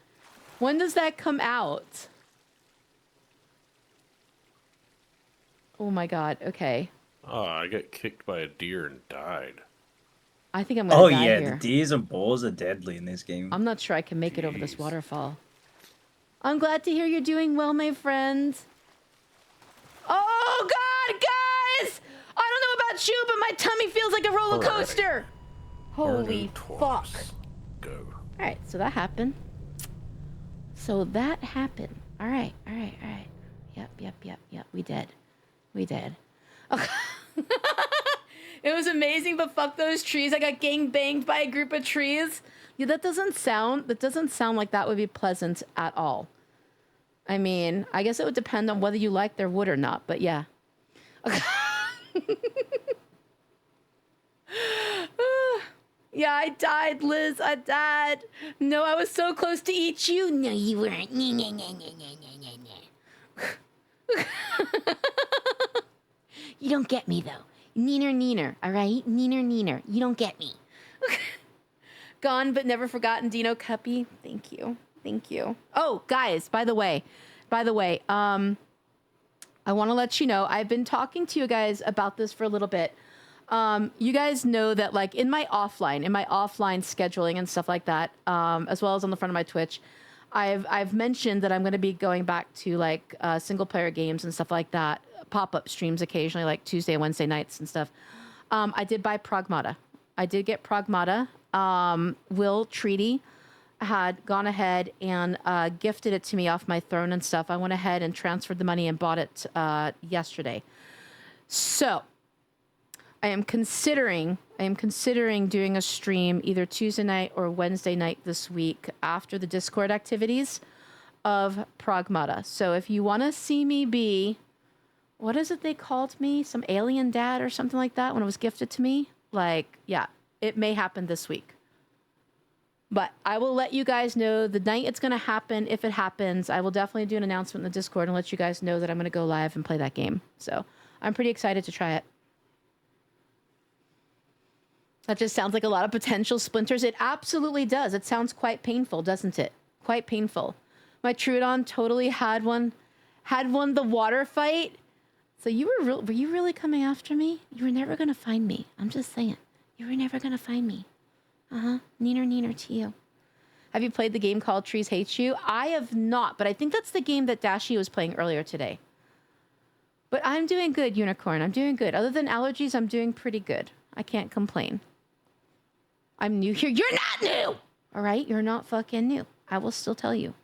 When does that come out? Oh my god. Okay. Oh, I got kicked by a deer and died. I think I'm gonna die yeah, here. the deers and boars are deadly in this game. I'm not sure I can make it over this waterfall. I'm glad to hear you're doing well, my friend. Oh god, guys! I don't know about you, but my tummy feels like a roller coaster. Holy fuck. Go. Alright, so that happened. So that happened. Alright, alright, alright. Yep. We did. It was amazing, but fuck those trees. I got gang banged by a group of trees. Yeah, that doesn't sound like that would be pleasant at all. I mean, I guess it would depend on whether you like their wood or not, but yeah. Yeah, I died, Liz. I died. No, I was so close to eat you. No, you weren't. You don't get me, though. Neener, all right? Neener. You don't get me. Gone but never forgotten, Dino Cuppy. Thank you. Oh, guys, by the way, I want to let you know, I've been talking to you guys about this for a little bit. You guys know that, like, in my offline scheduling and stuff like that, as well as on the front of my Twitch, I've mentioned that I'm going to be going back to, like, single player games and stuff like that, pop-up streams occasionally, like Tuesday and Wednesday nights and stuff. I did buy Pragmata. I did get Pragmata. Will Treaty had gone ahead and gifted it to me off my throne and stuff. I went ahead and transferred the money and bought it yesterday. So I am considering doing a stream either Tuesday night or Wednesday night this week after the Discord activities of Pragmata. So if you want to see me be, what is it they called me? Some alien dad or something like that when it was gifted to me? Like, yeah, it may happen this week. But I will let you guys know the night it's going to happen. If it happens, I will definitely do an announcement in the Discord and let you guys know that I'm going to go live and play that game. So I'm pretty excited to try it. That just sounds like a lot of potential splinters. It absolutely does. It sounds quite painful, doesn't it? Quite painful. My Troodon totally had won the water fight. So were you really coming after me? You were never going to find me. I'm just saying. You were never going to find me. Neener to you. Have you played the game called Trees Hate You? I have not, but I think that's the game that Dashi was playing earlier today. But I'm doing good, Unicorn. I'm doing good. Other than allergies, I'm doing pretty good. I can't complain. I'm new here. You're not new. All right, you're not fucking new. I will still tell you.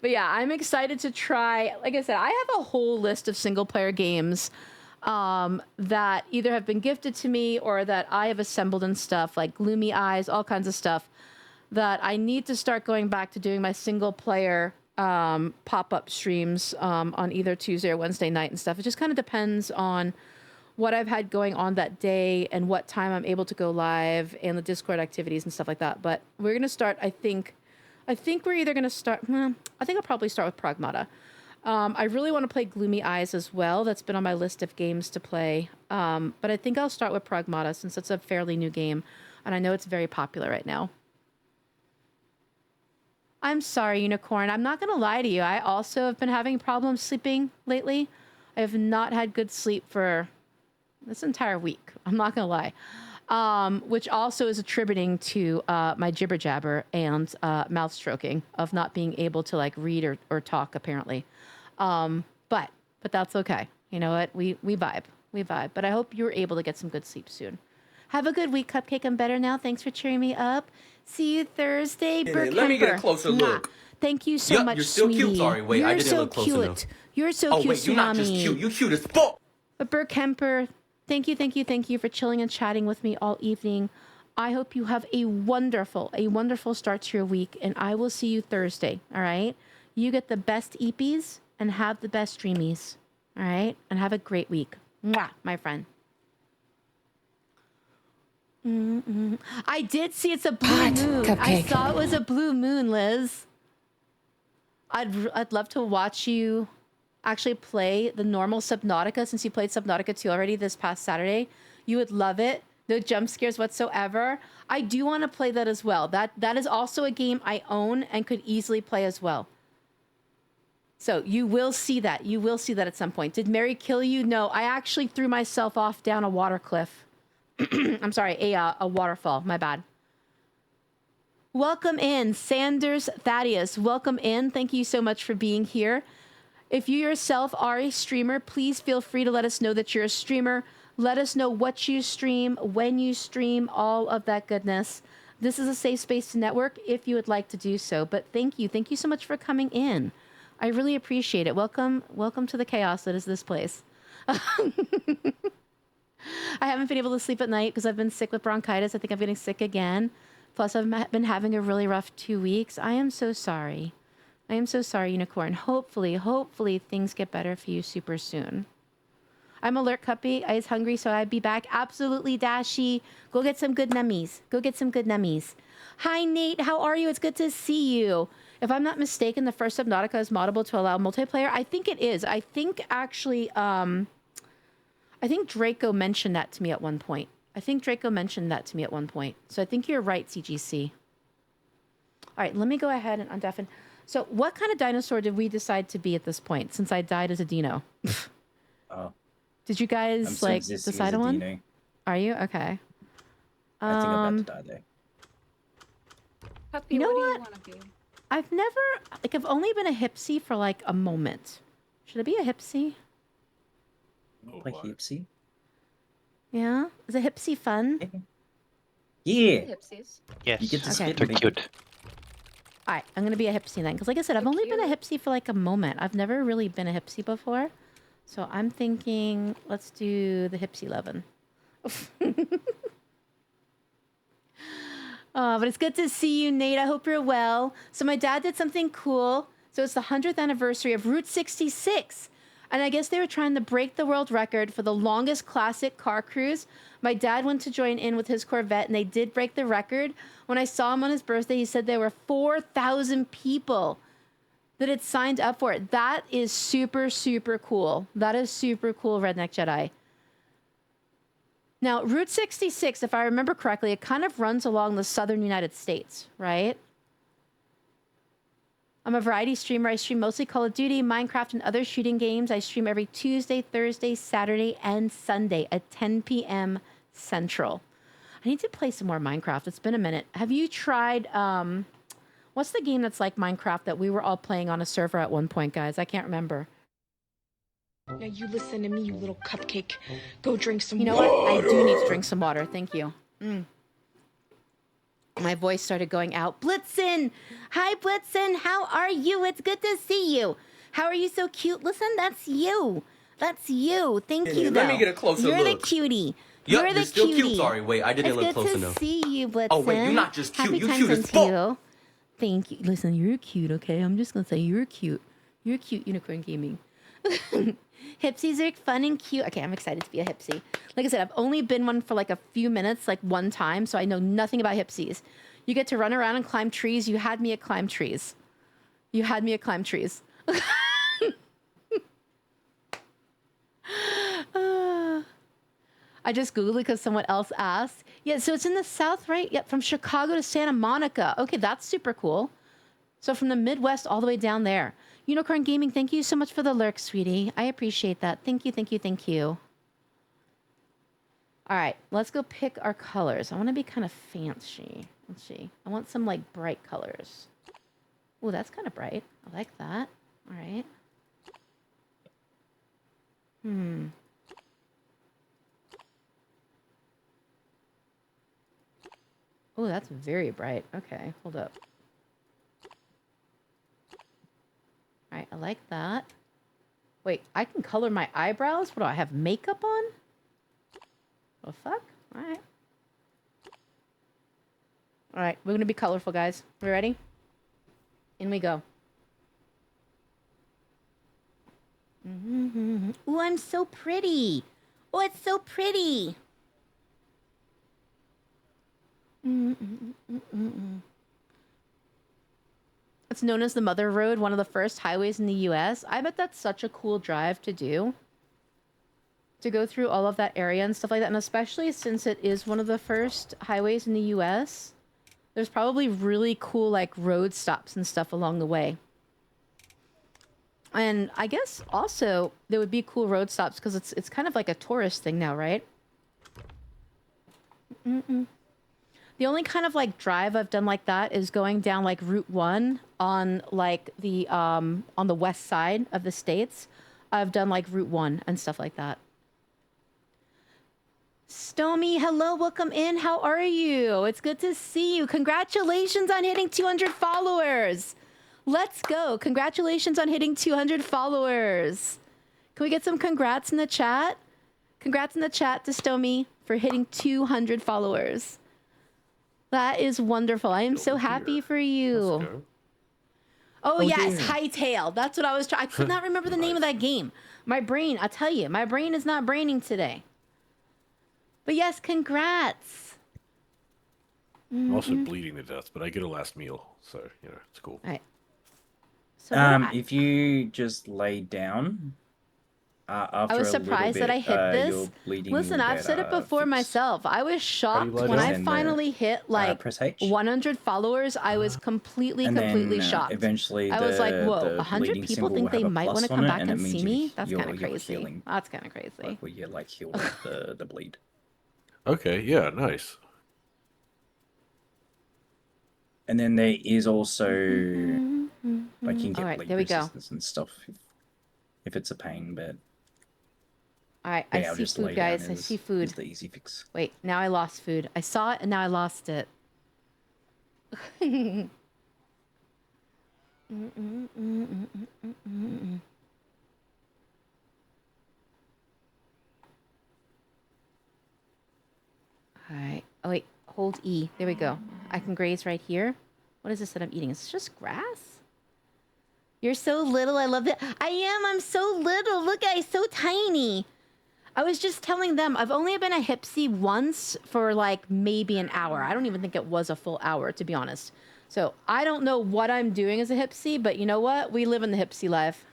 But yeah, I'm excited to try. Like I said, I have a whole list of single player games that either have been gifted to me or that I have assembled and stuff, like Gloomy Eyes, all kinds of stuff that I need to start going back to doing my single player pop-up streams on either Tuesday or Wednesday night and stuff. It just kind of depends on what I've had going on that day and what time I'm able to go live and the Discord activities and stuff like that. But we're going to start, I think we're either going to start, I think I'll probably start with Pragmata. I really want to play Gloomy Eyes as well. That's been on my list of games to play. But I think I'll start with Pragmata since it's a fairly new game. And I know it's very popular right now. I'm sorry, Unicorn. I'm not going to lie to you. I also have been having problems sleeping lately. I have not had good sleep for this entire week. I'm not going to lie. Which also is attributing to my jibber jabber and mouth stroking of not being able to like read or talk apparently. But that's okay. You know what? We vibe. We vibe. But I hope you're able to get some good sleep soon. Have a good week, Cupcake. I'm better now. Thanks for cheering me up. See you Thursday, Burke. Let me get a closer look. Thank you so much, you're still sweetie. cute. Sorry, wait, I didn't look close enough. You're so cute, Oh wait, you're not just Tsunami. cute. You cute as fuck. But Burke Kemper, thank you for chilling and chatting with me all evening. I hope you have a wonderful start to your week, and I will see you Thursday, all right? You get the best EPs and have the best streamies, all right? And have a great week. Mwah, my friend. I did see it's a blue moon. I saw it was a blue moon, Liz. I'd love to watch you actually play the normal Subnautica since you played Subnautica 2 already this past Saturday. You would love it. No jump scares whatsoever. I do want to play that as well. That is also a game I own and could easily play as well. So you will see that. You will see that at some point. Did Mary kill you? No, I actually threw myself off down a water cliff. I'm sorry, a waterfall. My bad. Welcome in, Sanders Thaddeus. Welcome in. Thank you so much for being here. If you yourself are a streamer, please feel free to let us know that you're a streamer. Let us know what you stream, when you stream, all of that goodness. This is a safe space to network if you would like to do so. But thank you. Thank you so much for coming in. I really appreciate it. Welcome to the chaos that is this place. I haven't been able to sleep at night because I've been sick with bronchitis. I think I'm getting sick again. Plus, I've been having a really rough 2 weeks. I am so sorry. I am so sorry, Unicorn. Hopefully things get better for you super soon. I'm alert, Cuppy. I is hungry, so I'd be back. Absolutely, Dashy. Go get some good nummies. Hi, Nate. How are you? It's good to see you. If I'm not mistaken, the first Subnautica is moddable to allow multiplayer. I think it is. I think actually, I think Draco mentioned that to me at one point. So I think you're right, CGC. All right, let me go ahead and undeafen. So what kind of dinosaur did we decide to be at this point, since I died as a dino? Oh. Did you guys, like, decide on one? Dino. Are you? Okay. I think I'm about to die there. Puppy, You know what do what? you want to be? I've never, like, I've only been a Hipsy for, like, a moment. Should I be a Hipsy? Like Hipsy? Yeah? Is a Hipsy fun? Yeah. Hipsies. Yes, You get to Okay. spit they're me. cute. All right, I'm going to be a Hipsy then. Because like I said, I've only been a Hipsy for like a moment. I've never really been a Hipsy before. So I'm thinking, let's do the Hipsy 11. But it's good to see you, Nate. I hope you're well. So my dad did something cool. So it's the 100th anniversary of Route 66. And I guess they were trying to break the world record for the longest classic car cruise. My dad went to join in with his Corvette, and they did break the record. When I saw him on his birthday, he said there were 4,000 people that had signed up for it. That is super, super cool. That is super cool, Redneck Jedi. Now, Route 66, if I remember correctly, it kind of runs along the southern United States, right? I'm a variety streamer. I stream mostly Call of Duty, Minecraft, and other shooting games. I stream every Tuesday, Thursday, Saturday, and Sunday at 10 p.m. Central. I need to play some more Minecraft. It's been a minute. Have you tried, what's the game that's like Minecraft that we were all playing on a server at one point, guys? I can't remember. Now you listen to me, you little cupcake. Go drink some You know water. what? I do need to drink some water. Thank you. My voice started going out. Blitzen! Hi, Blitzen. How are you? It's good to see you. How are you so cute? Listen, that's you. That's you. Thank you, though. Let me get a closer You're look. the cutie. Yup, You're the you're still cutie. cute. Sorry, wait, I didn't It's look good close to enough. see you, Blitzen. Oh, wait, you're not just cute. Happy You're times cute as into fuck. you. Thank you. Listen, you're cute, okay? I'm just going to say you're cute. You're cute, Unicorn Gaming. Hipsies are fun and cute. Okay, I'm excited to be a hipsy. Like I said, I've only been one for like a few minutes, like one time, so I know nothing about hipsies. You get to run around and climb trees. You had me at climb trees. You had me at climb trees. I just Googled it because someone else asked. Yeah, so it's in the South, right? Yep, from Chicago to Santa Monica. Okay, that's super cool. So from the Midwest all the way down there. Unicorn Gaming, thank you so much for the lurk, sweetie. I appreciate that. Thank you, thank you, thank you. All right, let's go pick our colors. I want to be kind of fancy. Let's see. I want some like bright colors. Oh, that's kind of bright. I like that. All right. Oh, that's very bright. Okay, hold up. All right, I like that. Wait, I can color my eyebrows? What do I have, makeup on? The fuck? All right. All right, we're going to be colorful, guys. We ready? In we go. Ooh, I'm so pretty. Oh, it's so pretty. It's known as the Mother Road, one of the first highways in the US. I bet that's such a cool drive to do. To go through all of that area and stuff like that. And especially since it is one of the first highways in the US, there's probably really cool like road stops and stuff along the way. And I guess also there would be cool road stops because it's kind of like a tourist thing now, right? The only kind of like drive I've done like that is going down like Route 1 on like the on the west side of the States. I've done like Route 1 and stuff like that. Stomy, hello, welcome in. How are you? It's good to see you. Congratulations on hitting 200 followers. Let's go. Congratulations on hitting 200 followers. Can we get some congrats in the chat? Congrats in the chat to Stomy for hitting 200 followers. That is wonderful. I am so happy for you. Oh, yes, Hightail. That's what I was trying. I could not remember the name of that game. My brain, I tell you, my brain is not braining today. But yes, congrats. I'm also bleeding to death, but I get a last meal, so you know it's cool. All right. So If you just lay down, after I was a little surprised bit, that I hit your this. bleeding Listen, will I've get, said it before fixed. myself. I was shocked lie when down? I And, finally hit like press H. 100 followers. I was completely And completely then, shocked. eventually, I was like, the whoa, 100 bleeding people symbol think will they have a might want to plus come on it, back and it and means see you- me? That's you're- kind of you're crazy. healing. That's kind of crazy. Like where you like heal the bleed. Okay, yeah, nice. And then there is also like you can get Alright, bleed there we go. resistance and stuff if it's a pain, but All right, yeah, I I'll see just lay food, down guys. I is- see is food. the easy fix. Wait, now I lost food. I saw it and now I lost it. All right. Oh, wait. Hold E. There we go. I can graze right here. What is this that I'm eating? Is this just grass? You're so little. I love that. I am. I'm so little. Look, I'm so tiny. I was just telling them I've only been a hipsy once for like maybe an hour. I don't even think it was a full hour, to be honest. So I don't know what I'm doing as a hipsy, but you know what? We live in the hipsy life.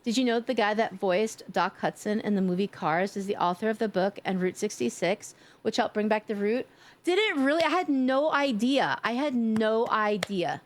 Did you know that the guy that voiced Doc Hudson in the movie Cars is the author of the book and Route 66, which helped bring back the route? Did it really? I had no idea. I had no idea.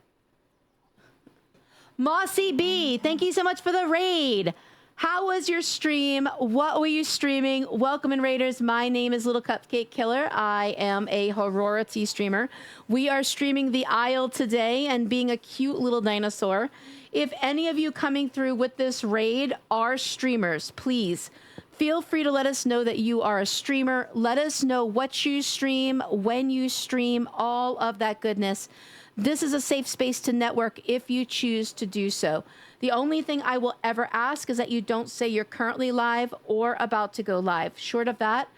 Mossy B, thank you so much for the raid. How was your stream? What were you streaming? Welcome in, Raiders. My name is Little Cupcake Killer. I am a horrority streamer. We are streaming The Isle today and being a cute little dinosaur. If any of you coming through with this raid are streamers, please feel free to let us know that you are a streamer. Let us know what you stream, when you stream, all of that goodness. This is a safe space to network if you choose to do so. The only thing I will ever ask is that you don't say you're currently live or about to go live. Short of that,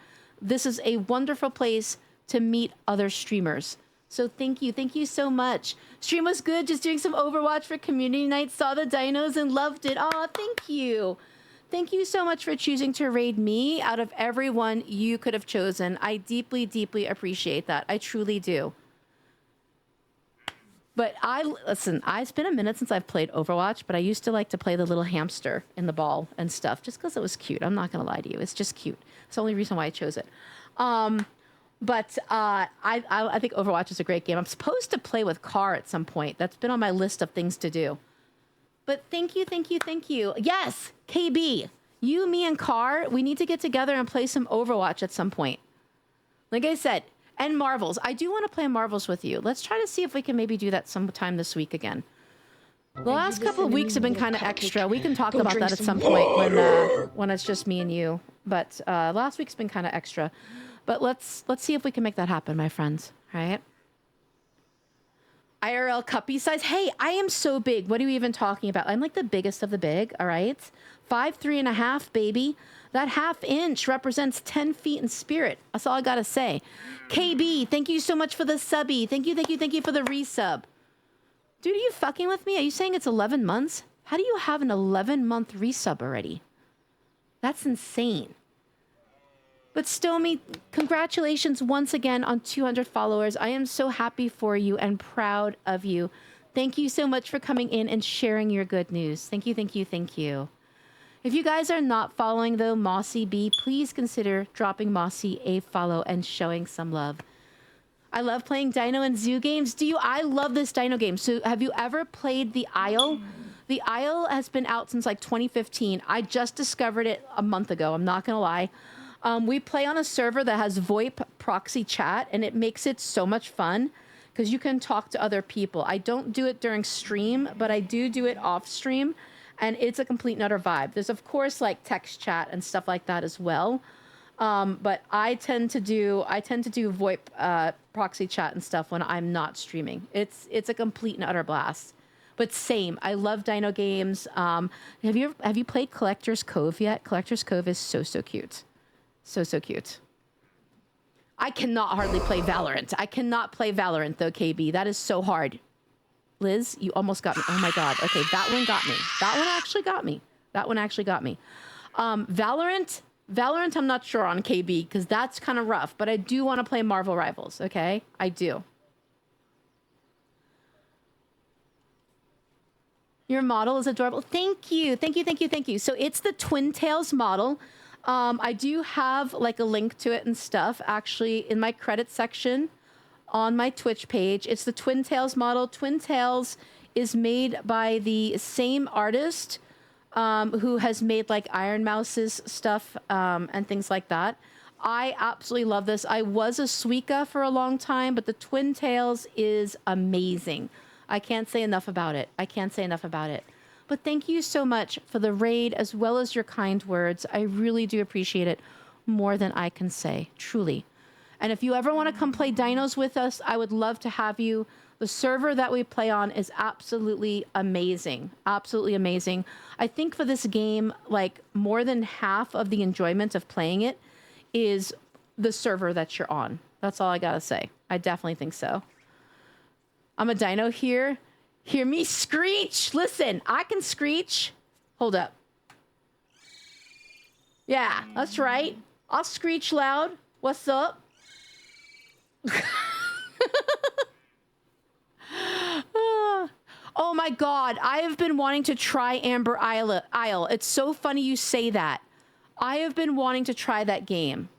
this is a wonderful place to meet other streamers. So thank you. Thank you so much. Stream was good. Just doing some Overwatch for community night. Saw the dinos and loved it. Aw, thank you. Thank you so much for choosing to raid me out of everyone you could have chosen. I deeply, deeply appreciate that. I truly do. But listen, it's been a minute since I've played Overwatch, but I used to like to play the little hamster in the ball and stuff just because it was cute. I'm not going to lie to you. It's just cute. It's the only reason why I chose it. But I think Overwatch is a great game. I'm supposed to play with Car at some point. That's been on my list of things to do. But thank you, thank you, thank you. Yes, KB, you, me, and Car, we need to get together and play some Overwatch at some point. Like I said, and Marvels. I do want to play Marvels with you. Let's try to see if we can maybe do that sometime this week again. The last couple of weeks have been kind of extra. We can talk about that at some point when it's just me and you. But last week's been kind of extra. But let's see if we can make that happen, my friends. All right? IRL cuppy size. Hey, I am so big. What are you even talking about? I'm like the biggest of the big, all right? 5'3.5", baby. That ½ inch represents 10 feet in spirit. That's all I gotta say. KB, thank you so much for the subby. Thank you, thank you, thank you for the resub. Dude, are you fucking with me? Are you saying it's 11 months? How do you have an 11-month resub already? That's insane. But Stomy, congratulations once again on 200 followers. I am so happy for you and proud of you. Thank you so much for coming in and sharing your good news. Thank you, thank you, thank you. If you guys are not following, though, Mossy B, please consider dropping Mossy a follow and showing some love. I love playing Dino and Zoo games. Do you? I love this Dino game. So have you ever played The Isle? The Isle has been out since like 2015. I just discovered it a month ago. I'm not going to lie. We play on a server that has VoIP proxy chat, and it makes it so much fun because you can talk to other people. I don't do it during stream, but I do it off stream. And it's a complete and utter vibe. There's, of course, like text chat and stuff like that as well. But I tend to do VoIP proxy chat and stuff when I'm not streaming. It's a complete and utter blast. But same, I love Dino games. Have you played Collector's Cove yet? Collector's Cove is so cute. So cute. I cannot hardly play Valorant. I cannot play Valorant, though, KB. That is so hard. Liz, you almost got me. Oh my God. Okay, that one got me. That one actually got me. Valorant, I'm not sure on KB because that's kind of rough, but I do want to play Marvel Rivals, okay? I do. Your model is adorable. Thank you. So it's the Twin Tails model. I do have like a link to it and stuff actually in my credits section on my Twitch page. It's the Twin Tails model. Twin Tails is made by the same artist who has made like Iron Mouse's stuff and things like that. I absolutely love this. I was a Suika for a long time, but the Twin Tails is amazing. I can't say enough about it. But thank you so much for the raid as well as your kind words. I really do appreciate it more than I can say, truly. And if you ever want to come play Dinos with us, I would love to have you. The server that we play on is absolutely amazing. Absolutely amazing. I think for this game, like more than half of the enjoyment of playing it is the server that you're on. That's all I gotta say. I definitely think so. I'm a dino here. Hear me screech. Listen, I can screech. Hold up. Yeah, that's right. I'll screech loud. What's up? Oh my God, I have been wanting to try Amber Isle. It's so funny you say that. I have been wanting to try that game.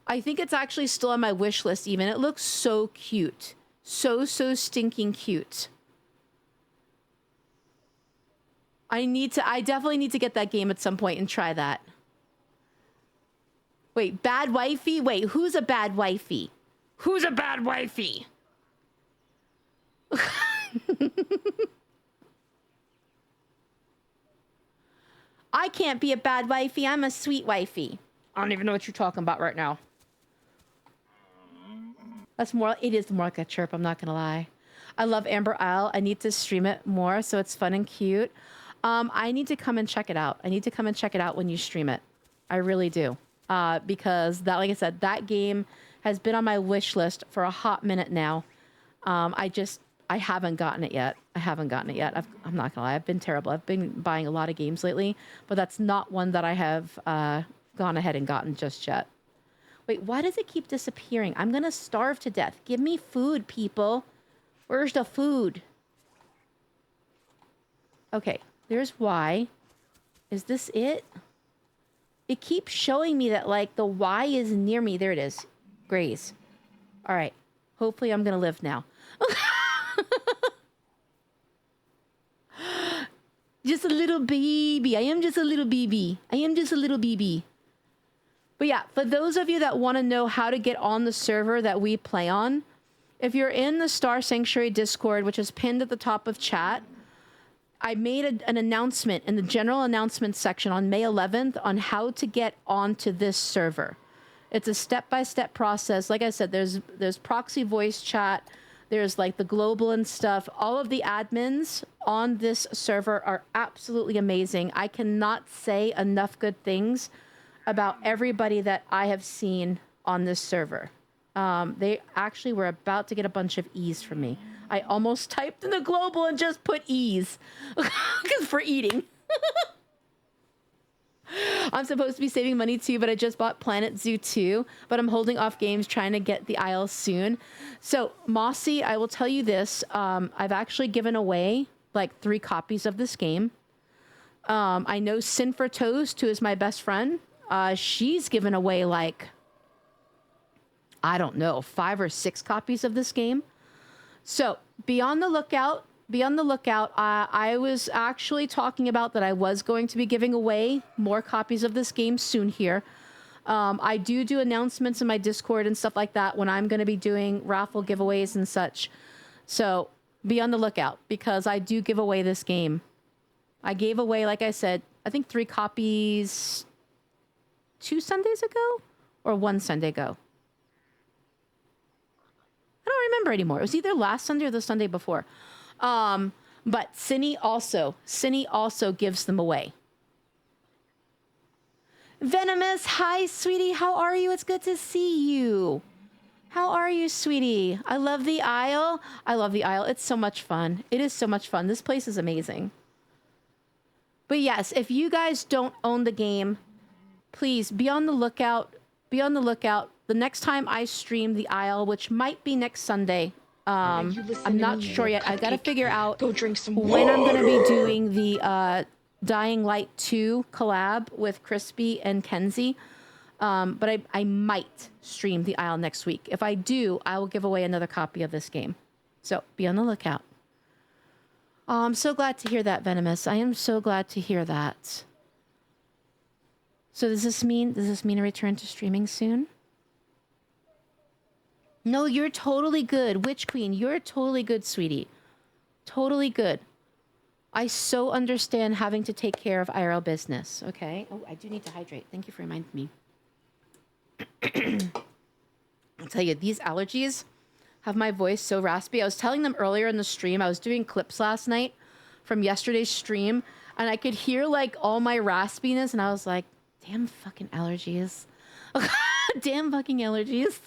I think it's actually still on my wish list even. It looks so cute. So stinking cute. I definitely need to get that game at some point and try that. Wait, bad wifey? Wait, who's a bad wifey? Who's a bad wifey? I can't be a bad wifey. I'm a sweet wifey. I don't even know what you're talking about right now. It is more like a chirp, I'm not gonna lie. I love Amber Isle. I need to stream it more so it's fun and cute. I need to come and check it out. I need to come and check it out when you stream it. I really do. Because that, like I said, that game has been on my wish list for a hot minute now. I haven't gotten it yet. I'm not gonna lie. I've been terrible. I've been buying a lot of games lately, but that's not one that I have gone ahead and gotten just yet. Wait, why does it keep disappearing? I'm gonna starve to death. Give me food, people. Where's the food? Okay, there's Y. Is this it? It keeps showing me that, like, the Y is near me. There it is. Graze. All right. Hopefully I'm gonna live now. Just a little baby. I am just a little baby. But yeah, for those of you that want to know how to get on the server that we play on, if you're in the Star Sanctuary Discord, which is pinned at the top of chat, I made an announcement in the general announcements section on May 11th on how to get onto this server. It's a step-by-step process. Like I said, there's proxy voice chat. There's like the global and stuff. All of the admins on this server are absolutely amazing. I cannot say enough good things about everybody that I have seen on this server. They actually were about to get a bunch of E's from me. I almost typed in the global and just put E's because for eating. I'm supposed to be saving money too, but I just bought Planet Zoo 2, but I'm holding off games trying to get the Isle soon. So Mossy, I will tell you this. I've actually given away like 3 copies of this game. I know Sin for Toast, who is my best friend. She's given away like, I don't know, 5 or 6 copies of this game. So be on the lookout. I was actually talking about that I was going to be giving away more copies of this game soon here. I do announcements in my Discord and stuff like that when I'm going to be doing raffle giveaways and such. So be on the lookout because I do give away this game. I gave away, like I said, I think 3 copies 2 Sundays ago or 1 Sunday ago. I don't remember anymore. It was either last Sunday or the Sunday before. But Cinny also gives them away. Venomous, hi, sweetie. How are you? It's good to see you. How are you, sweetie? I love the Isle. It's so much fun. It is so much fun. This place is amazing. But yes, if you guys don't own the game, please be on the lookout. The next time I stream the Isle, which might be next Sunday, I'm not sure yet. I've got to figure out Go drink some when I'm going to be doing the Dying Light 2 collab with Crispy and Kenzie. But I might stream the Isle next week. If I do, I will give away another copy of this game. So be on the lookout. Oh, I'm so glad to hear that, Venomous. I am so glad to hear that. So does this mean a return to streaming soon? No, you're totally good. Witch Queen, you're totally good, sweetie. Totally good. I so understand having to take care of IRL business. Okay. Oh, I do need to hydrate. Thank you for reminding me. I'll tell you, these allergies have my voice so raspy. I was telling them earlier in the stream, I was doing clips last night from yesterday's stream, and I could hear like all my raspiness, and I was like, damn fucking allergies. Damn fucking allergies.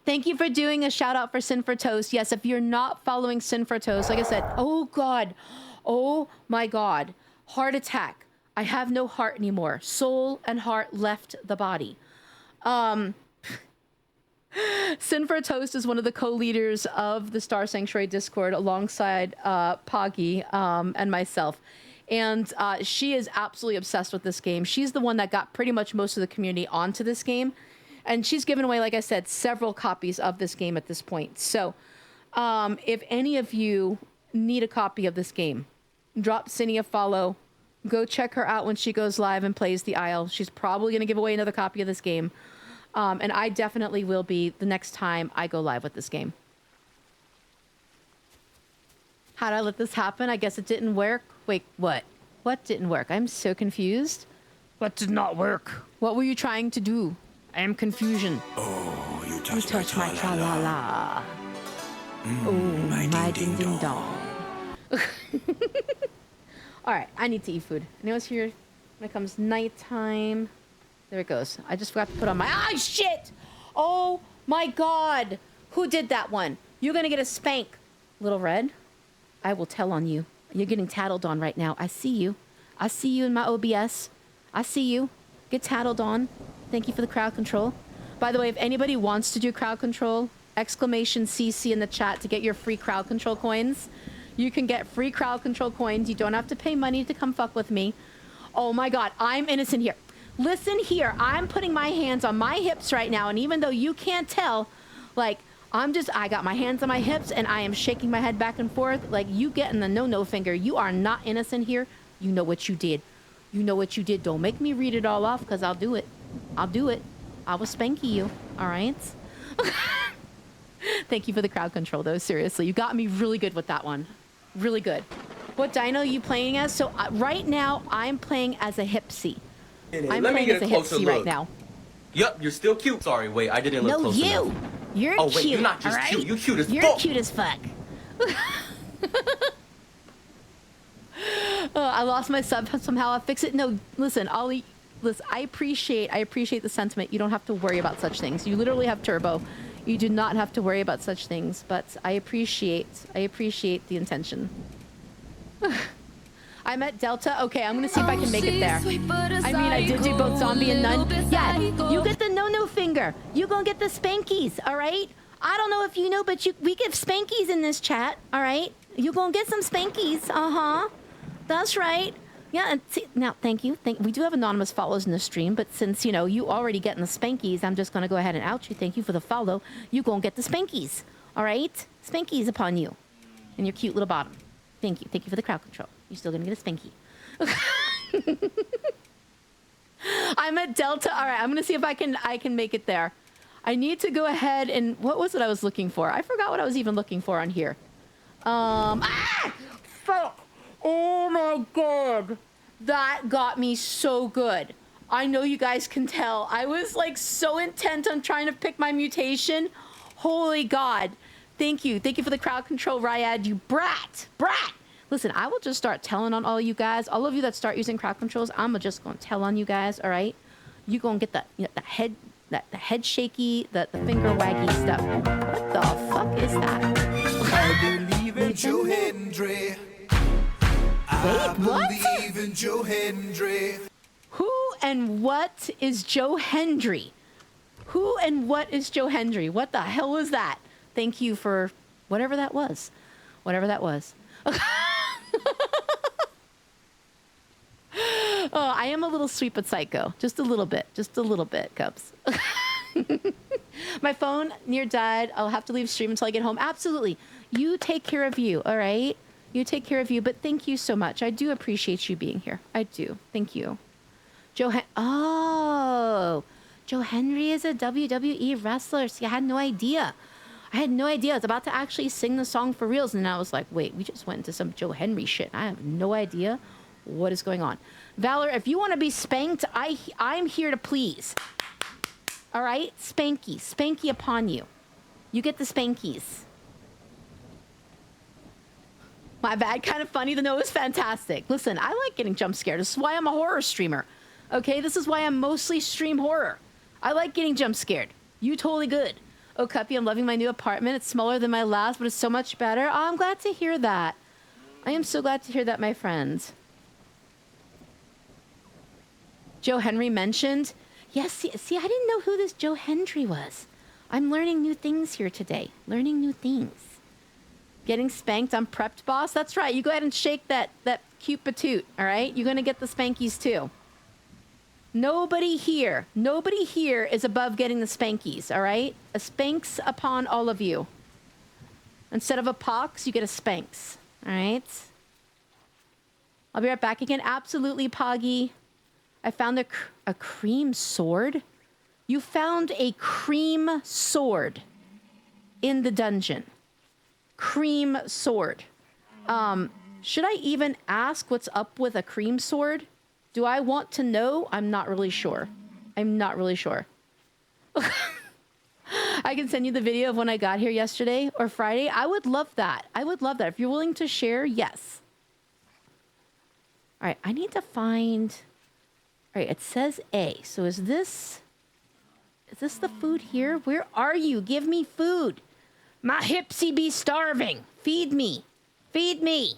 Thank you for doing a shout out for Sin for Toast. Yes, if you're not following Sin for Toast, like I said, oh God, oh my God, heart attack. I have no heart anymore. Soul and heart left the body. Sin for Toast is one of the co-leaders of the Star Sanctuary Discord alongside Poggy and myself. And she is absolutely obsessed with this game. She's the one that got pretty much most of the community onto this game. And she's given away, like I said, several copies of this game at this point. So if any of you need a copy of this game, drop Cindy a follow. Go check her out when she goes live and plays the Isle. She's probably going to give away another copy of this game. And I definitely will be the next time I go live with this game. How did I let this happen? I guess it didn't work. Wait, what? What didn't work? I'm so confused. What did not work? What were you trying to do? I am confusion. Oh, you You touch my tra-la-la. Oh, my ding-ding-dong. All right, I need to eat food. I know it's here when it comes nighttime. There it goes. I just forgot to put on my... Ah, shit! Oh, my God. Who did that one? You're going to get a spank. Little Red, I will tell on you. You're getting tattled on right now. I see you. I see you in my OBS. I see you. Get tattled on. Thank you for the crowd control. By the way, if anybody wants to do crowd control, exclamation CC in the chat to get your free crowd control coins. You can get free crowd control coins. You don't have to pay money to come fuck with me. Oh my God, I'm innocent here. Listen here, I'm putting my hands on my hips right now, and even though you can't tell, like, I got my hands on my hips, and I am shaking my head back and forth, like, you getting the no-no finger. You are not innocent here. You know what you did. You know what you did. Don't make me read it all off, because I'll do it. I'll do it. I will spanky you, all right? Thank you for the crowd control, though, seriously. You got me really good with that one. Really good. What dino are you playing as? So, right now, I'm playing as a Hipsy. I'm Let me playing get as a a closer Hipsy look. right now. Yup, you're still cute. Sorry, wait, I didn't look No, close you. enough. You're Oh, wait, cute. you're not just all right? cute. You cute as You're fuck. cute as fuck. Oh, I lost my sub somehow. I'll fix it. No, listen, Ollie. Listen, I appreciate the sentiment. You don't have to worry about such things. You literally have turbo. You do not have to worry about such things. But I appreciate the intention. I'm at Delta. Okay, I'm gonna see if I can make it there. I mean, I did do both zombie and nun. Yeah, you get the no-no finger. You gonna get the spankies, all right? I don't know if you know, but we give spankies in this chat, all right? You gonna get some spankies, uh-huh. That's right. Yeah, and see, now, thank you. We do have anonymous follows in the stream, but since, you know, you already getting the spankies, I'm just gonna go ahead and out you. Thank you for the follow. You gonna get the spankies, all right? Spankies upon you and your cute little bottom. Thank you. Thank you for the crowd control. You're still gonna get a spanky. I'm at Delta. All right, I'm gonna see if I can make it there. I need to go ahead and what was it I was looking for? I forgot what I was even looking for on here. Fuck! Oh my God, that got me so good. I know you guys can tell. I was like so intent on trying to pick my mutation. Holy God. Thank you. Thank you for the crowd control, Ryad, you brat. Listen, I will just start telling on all you guys. All of you that start using crowd controls, I'm just going to tell on you guys, all right? You going to get the head shaky, the finger waggy stuff. What the fuck is that? I believe in Joe Hendry. Wait, what? I believe in Joe Hendry. Who and what is Joe Hendry? Who and what is Joe Hendry? What the hell was that? Thank you for whatever that was. Whatever that was. Oh, I am a little sweet but psycho. Just a little bit. Just a little bit, Cubs. My phone near died. I'll have to leave stream until I get home. Absolutely. You take care of you, all right? You take care of you. But thank you so much. I do appreciate you being here. I do. Thank you. Joe Hendry is a WWE wrestler. See, I had no idea. I was about to actually sing the song for reals, and I was like, wait, we just went into some Joe Henry shit. I have no idea what is going on. Valor, if you want to be spanked, I'm here to please. All right? Spanky upon you. You get the spankies. My bad, kind of funny. The no is fantastic. Listen, I like getting jump scared. This is why I'm a horror streamer. Okay? This is why I'm mostly stream horror. I like getting jump scared. You totally good. Oh, Cuppy, I'm loving my new apartment. It's smaller than my last, but it's so much better. Oh, I'm glad to hear that. I am so glad to hear that, my friend. Joe Henry mentioned. Yes, see, I didn't know who this Joe Hendry was. I'm learning new things here today. Learning new things. Getting spanked, I'm prepped, boss. That's right. You go ahead and shake that cute patoot, all right? You're going to get the spankies, too. Nobody here is above getting the spankies, all right? A spanks upon all of you. Instead of a pox, you get a spanks, all right? I'll be right back again. Absolutely, Poggy. I found a cream sword. You found a cream sword in the dungeon. Cream sword. Should I even ask what's up with a cream sword? Do I want to know? I'm not really sure. I'm not really sure. I can send you the video of when I got here yesterday or Friday. I would love that. I would love that. If you're willing to share, yes. All right, I need to find... All right, it says A. So is this the food here? Where are you? Give me food. My hipsy be starving. Feed me. Feed me.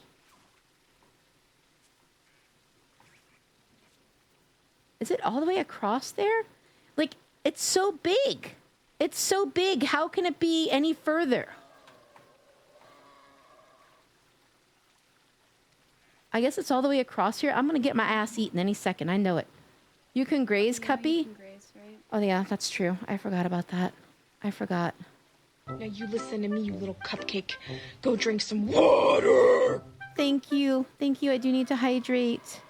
Is it all the way across there? Like, it's so big. It's so big. How can it be any further? I guess it's all the way across here. I'm going to get my ass eaten any second. I know it. You can graze, Cuppy? You can graze, right? Oh, yeah, that's true. I forgot about that. I forgot. Now you listen to me, you little cupcake. Go drink some water. Thank you. Thank you. I do need to hydrate.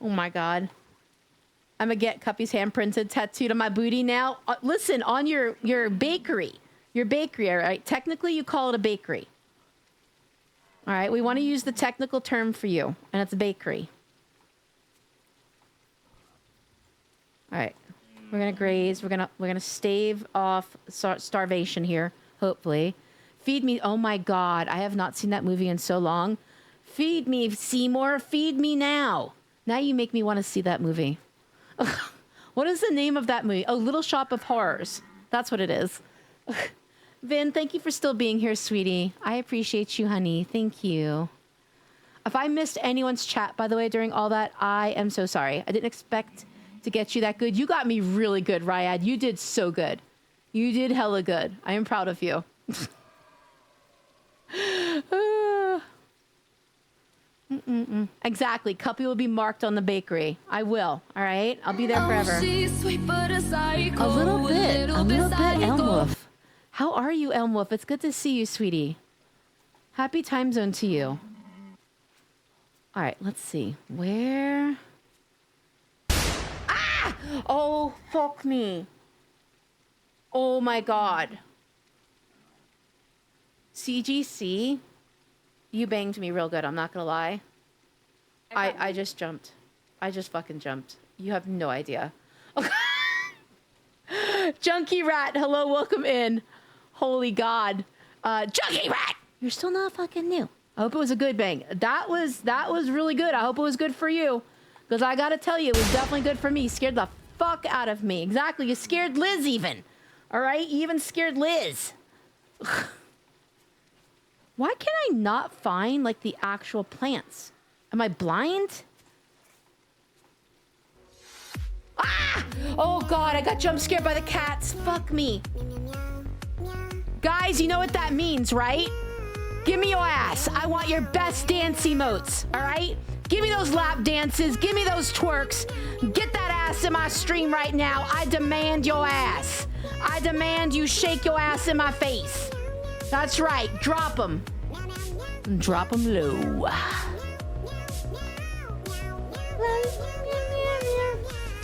Oh, my God. I'm going to get Cuppy's handprinted tattooed on my booty now. Listen, on your bakery. Your bakery, all right? Technically, you call it a bakery. All right? We want to use the technical term for you, and it's a bakery. All right. We're going to graze. We're going to stave off starvation here, hopefully. Feed me. Oh, my God. I have not seen that movie in so long. Feed me, Seymour. Feed me now. Now you make me want to see that movie. What is the name of that movie? Oh, Little Shop of Horrors. That's what it is. Vin, thank you for still being here, sweetie. I appreciate you, honey. Thank you. If I missed anyone's chat, by the way, during all that, I am so sorry. I didn't expect to get you that good. You got me really good, Ryad. You did so good. You did hella good. I am proud of you. Exactly. Cuppy will be marked on the bakery. I will. All right. I'll be there forever. A little bit, Elmwolf. How are you, Elmwolf? It's good to see you, sweetie. Happy time zone to you. All right. Let's see. Where? Ah! Oh, fuck me. Oh my God. CGC. You banged me real good, I'm not gonna lie. I just jumped. I just fucking jumped. You have no idea. Junkie Rat, hello, welcome in. Holy God. Junkie Rat! You're still not fucking new. I hope it was a good bang. That was really good. I hope it was good for you. Because I gotta tell you, it was definitely good for me. Scared the fuck out of me. Exactly, you scared Liz even. Alright, you even scared Liz. Why can I not find, like, the actual plants? Am I blind? Ah! Oh, God, I got jump scared by the cats. Fuck me. Guys, you know what that means, right? Give me your ass. I want your best dance emotes, all right? Give me those lap dances. Give me those twerks. Get that ass in my stream right now. I demand your ass. I demand you shake your ass in my face. That's right. Drop them. Drop them low.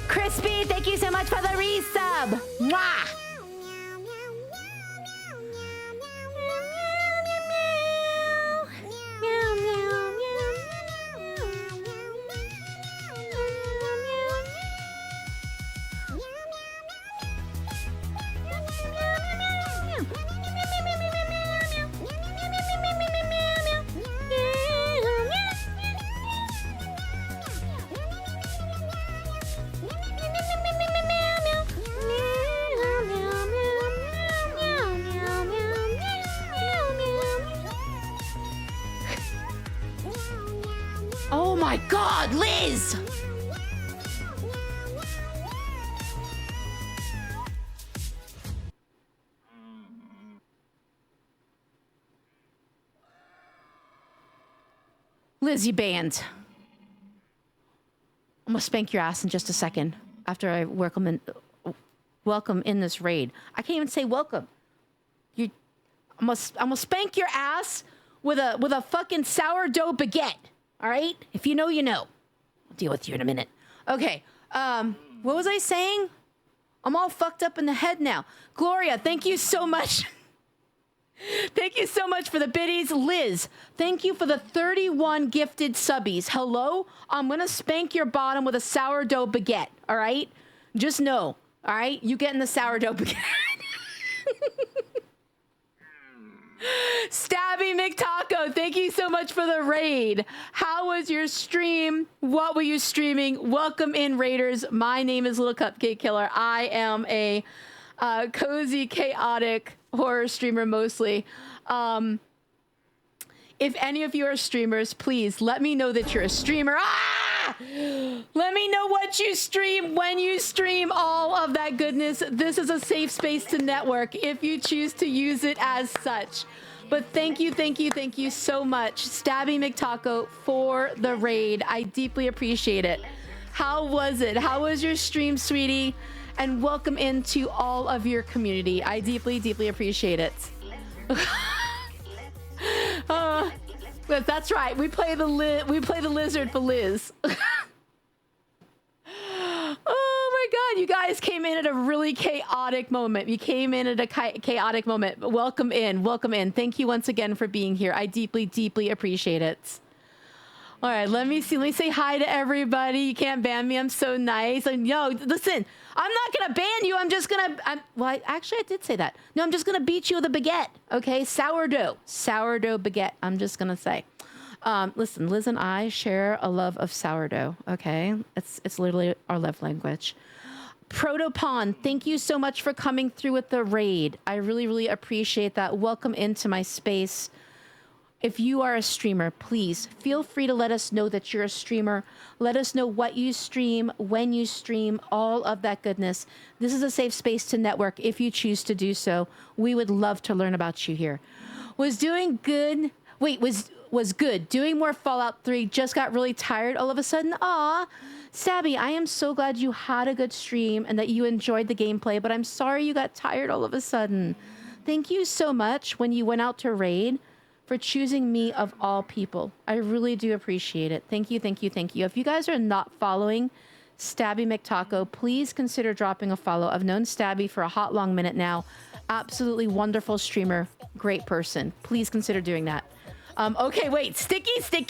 Crispy, thank you so much for the resub. Mwah. Oh my God, Liz! Liz, you banned. I'm gonna spank your ass in just a second after I welcome in this raid. I can't even say welcome. I'm gonna spank your ass with a fucking sourdough baguette. All right? If you know, you know. I'll deal with you in a minute. Okay. What was I saying? I'm all fucked up in the head now. Gloria, thank you so much. Thank you so much for the biddies. Liz, thank you for the 31 gifted subbies. Hello? I'm going to spank your bottom with a sourdough baguette, all right? Just know, all right? You getting the sourdough baguette. Stabby McTaco, thank you so much for the raid. How was your stream? What were you streaming? Welcome in, Raiders. My name is Little Cupcake Killer. I am a cozy, chaotic horror streamer mostly. If any of you are streamers, please let me know that you're a streamer. Let me know what you stream, when you stream, all of that goodness. This is a safe space to network if you choose to use it as such. But thank you so much, Stabby McTaco, for the raid. I deeply appreciate it. How was it? How was your stream, sweetie? And welcome into all of your community. I deeply appreciate it. That's right. We play the lizard for Liz. Oh my God! You guys came in at a really chaotic moment. You came in at a chaotic moment. But welcome in. Thank you once again for being here. I deeply appreciate it. All right, let me see. Let me say hi to everybody. You can't ban me. I'm so nice. And yo, listen, I'm not gonna ban you. I'm just gonna. Actually, I did say that. No, I'm just gonna beat you with a baguette. Okay, sourdough baguette. I'm just gonna say. Listen, Liz and I share a love of sourdough. Okay, it's literally our love language. Protopon, thank you so much for coming through with the raid. I really appreciate that. Welcome into my space. If you are a streamer, please feel free to let us know that you're a streamer. Let us know what you stream, when you stream, all of that goodness. This is a safe space to network if you choose to do so. We would love to learn about you here. Was doing good. Wait, was good. Doing more Fallout 3. Just got really tired all of a sudden. Aw, Stabby, I am so glad you had a good stream and that you enjoyed the gameplay, but I'm sorry you got tired all of a sudden. Thank you so much when you went out to raid for choosing me of all people. I really do appreciate it. Thank you. If you guys are not following Stabby McTaco, please consider dropping a follow. I've known Stabby for a hot long minute now. Absolutely wonderful streamer, great person. Please consider doing that. Okay, wait. Sticky, stick.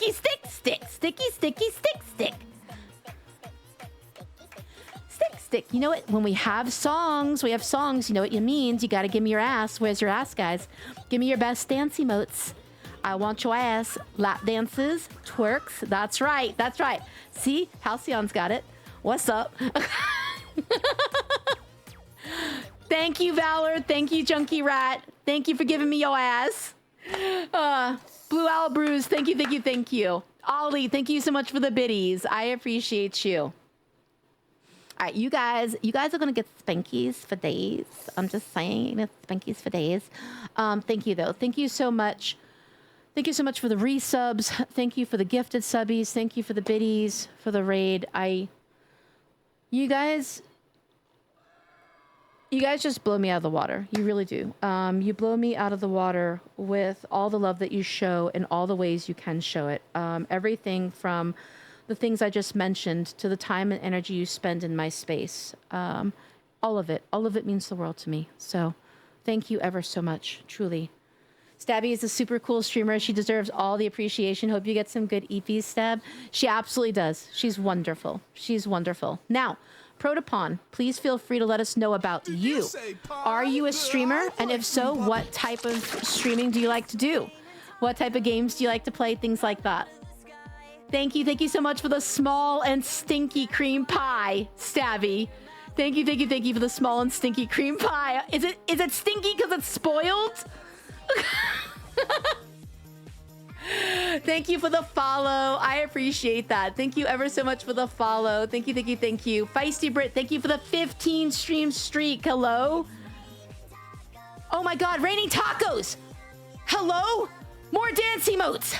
You know what? When we have songs, you know what it means. You gotta give me your ass. Where's your ass, guys? Give me your best dance emotes. I want your ass. Lap dances, twerks. That's right. See? Halcyon's got it. What's up? Thank you, Valor. Thank you, Junkie Rat. Thank you for giving me your ass. Blue Owl Brews, thank you. Ollie, thank you so much for the biddies. I appreciate you. All right, you guys are gonna get spankies for days. I'm just saying, spankies for days. Thank you though. Thank you so much. Thank you so much for the resubs. Thank you for the gifted subbies. Thank you for the biddies, for the raid. You guys just blow me out of the water. You really do. You blow me out of the water with all the love that you show in all the ways you can show it. Everything from the things I just mentioned to the time and energy you spend in my space. All of it means the world to me. So thank you ever so much, truly. Stabby is a super cool streamer. She deserves all the appreciation. Hope you get some good EPs, Stab. She absolutely does. She's wonderful. Now, Protopon, please feel free to let us know about you. Are you a streamer? And if so, what type of streaming do you like to do? What type of games do you like to play? Things like that. Thank you so much for the small and stinky cream pie, Stabby. Thank you for the small and stinky cream pie. Is it stinky because it's spoiled? Thank you for the follow. I appreciate that. Thank you ever so much for the follow. Thank you. Feisty Brit, thank you for the 15 stream streak. Hello? Oh my God, Raining Tacos. Hello? More dance emotes.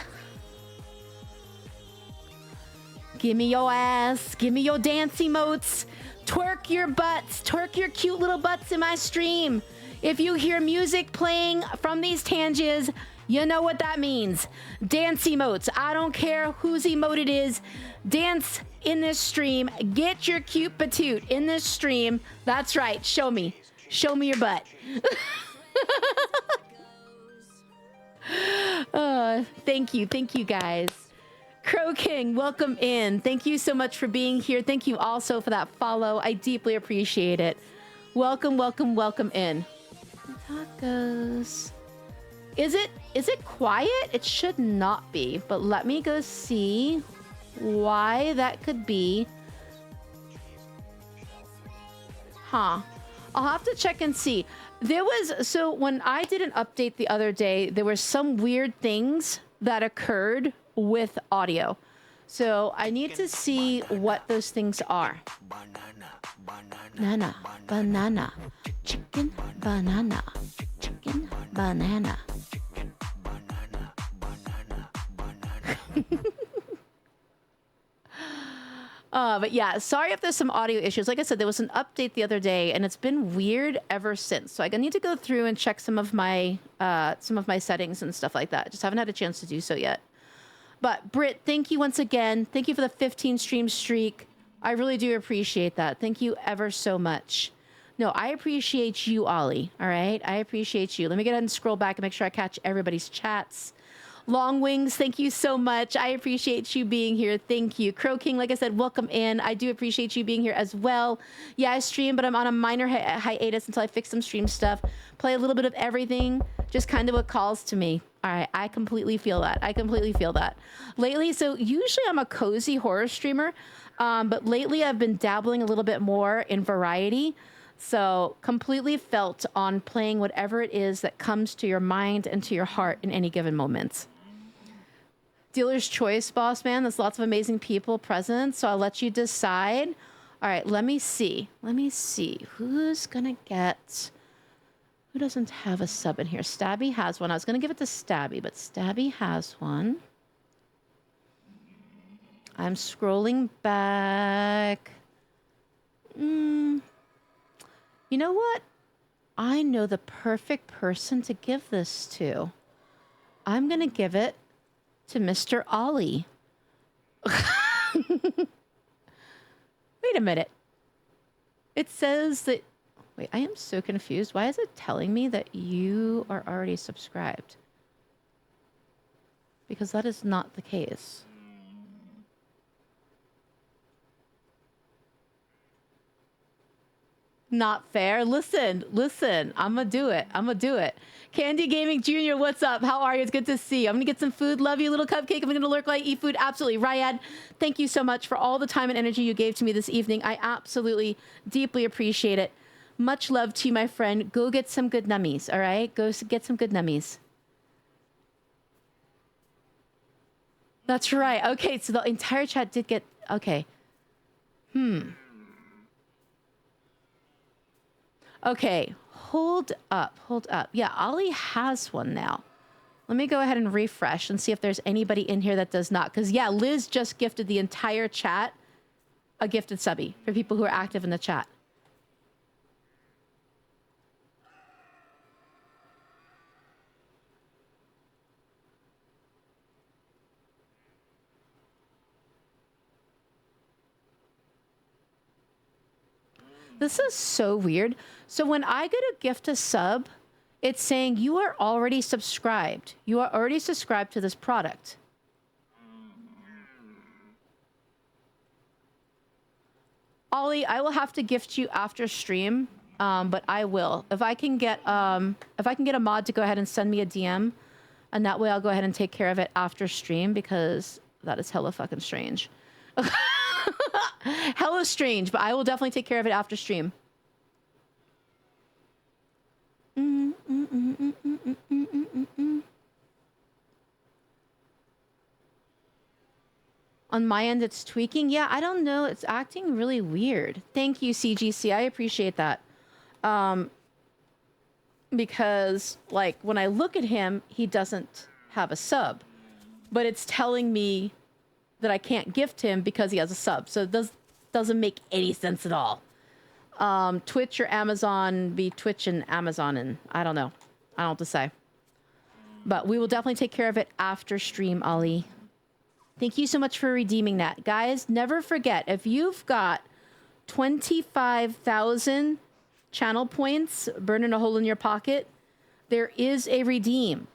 Give me your ass. Give me your dance emotes. Twerk your butts. Twerk your cute little butts in my stream. If you hear music playing from these tanges, you know what that means. Dance emotes. I don't care whose emote it is. Dance in this stream. Get your cute patoot in this stream. That's right. Show me. Show me your butt. Thank you. Thank you, guys. Crow King, welcome in. Thank you so much for being here. Thank you also for that follow. I deeply appreciate it. Welcome, welcome, welcome in. Tacos. Is it quiet? It should not be, but let me go see why that could be. Huh. I'll have to check and see. So when I did an update the other day, there were some weird things that occurred with audio. So I need to see what those things are. Banana, banana, chicken, banana, chicken, banana. But yeah, sorry if there's some audio issues. Like I said, there was an update the other day, and it's been weird ever since. So I need to go through and check some of my settings and stuff like that. Just haven't had a chance to do so yet. But Britt, thank you once again. Thank you for the 15 stream streak. I really do appreciate that. Thank you ever so much. No, I appreciate you, Ollie. All right, I appreciate you. Let me get ahead and scroll back and make sure I catch everybody's chats. Long Wings, thank you so much. I appreciate you being here. Thank you. Crow King, like I said, welcome in. I do appreciate you being here as well. Yeah, I stream, but I'm on a minor hiatus until I fix some stream stuff. Play a little bit of everything, just kind of what calls to me. All right, I completely feel that. I completely feel that. Lately, so usually I'm a cozy horror streamer, but lately I've been dabbling a little bit more in variety. So completely felt on playing whatever it is that comes to your mind and to your heart in any given moment. Dealer's choice, boss man. There's lots of amazing people present, so I'll let you decide. All right, let me see. Let me see. Who's gonna get... Who doesn't have a sub in here? Stabby has one. I was gonna give it to Stabby, but Stabby has one. I'm scrolling back. You know what? I know the perfect person to give this to. I'm gonna give it to Mr. Ollie. Wait a minute. It says that... Wait, I am so confused. Why is it telling me that you are already subscribed? Because that is not the case. Not fair. Listen. I'm gonna do it. Candy Gaming Jr., what's up? How are you? It's good to see you. I'm gonna get some food. Love you, little cupcake. I'm gonna lurk like eat food. Absolutely. Ryad, thank you so much for all the time and energy you gave to me this evening. I absolutely, deeply appreciate it. Much love to you, my friend. Go get some good nummies, all right? Go get some good nummies. That's right. Okay, so the entire chat did get... Okay. Okay, hold up. Yeah, Ollie has one now. Let me go ahead and refresh and see if there's anybody in here that does not. Because, yeah, Liz just gifted the entire chat a gifted subby for people who are active in the chat. This is so weird. So when I go to gift a sub, it's saying you are already subscribed. You are already subscribed to this product. Ollie, I will have to gift you after stream, but I will. If I can get a mod to go ahead and send me a DM, and that way I'll go ahead and take care of it after stream, because that is hella fucking strange. Hella strange, but I will definitely take care of it after stream. On my end, it's tweaking. Yeah, I don't know. It's acting really weird. Thank you, CGC. I appreciate that. Because, like, when I look at him, he doesn't have a sub. But it's telling me that I can't gift him because he has a sub. So it doesn't make any sense at all. Twitch or Amazon be Twitch and Amazon, and I don't know. I don't know what to say. But we will definitely take care of it after stream, Ollie. Thank you so much for redeeming that. Guys, never forget, if you've got 25,000 channel points burning a hole in your pocket, there is a redeem.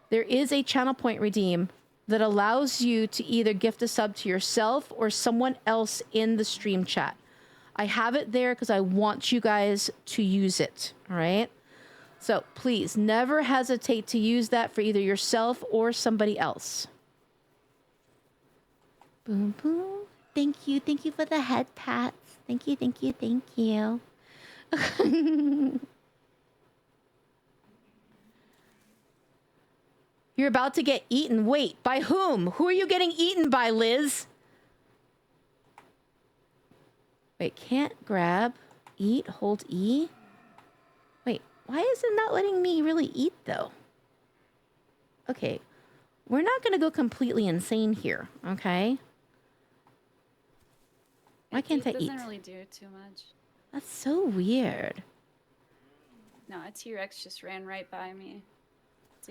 There is a channel point redeem that allows you to either gift a sub to yourself or someone else in the stream chat. I have it there because I want you guys to use it, all right? So please never hesitate to use that for either yourself or somebody else. Boom, boom. Thank you. Thank you for the head pats. Thank you, thank you, thank you. You're about to get eaten. Wait, by whom? Who are you getting eaten by, Liz? Wait, can't grab, eat, hold E. Wait, why is it not letting me really eat, though? Okay, we're not going to go completely insane here, okay? Why can't I eat? It doesn't really do too much. That's so weird. No, a T-Rex just ran right by me.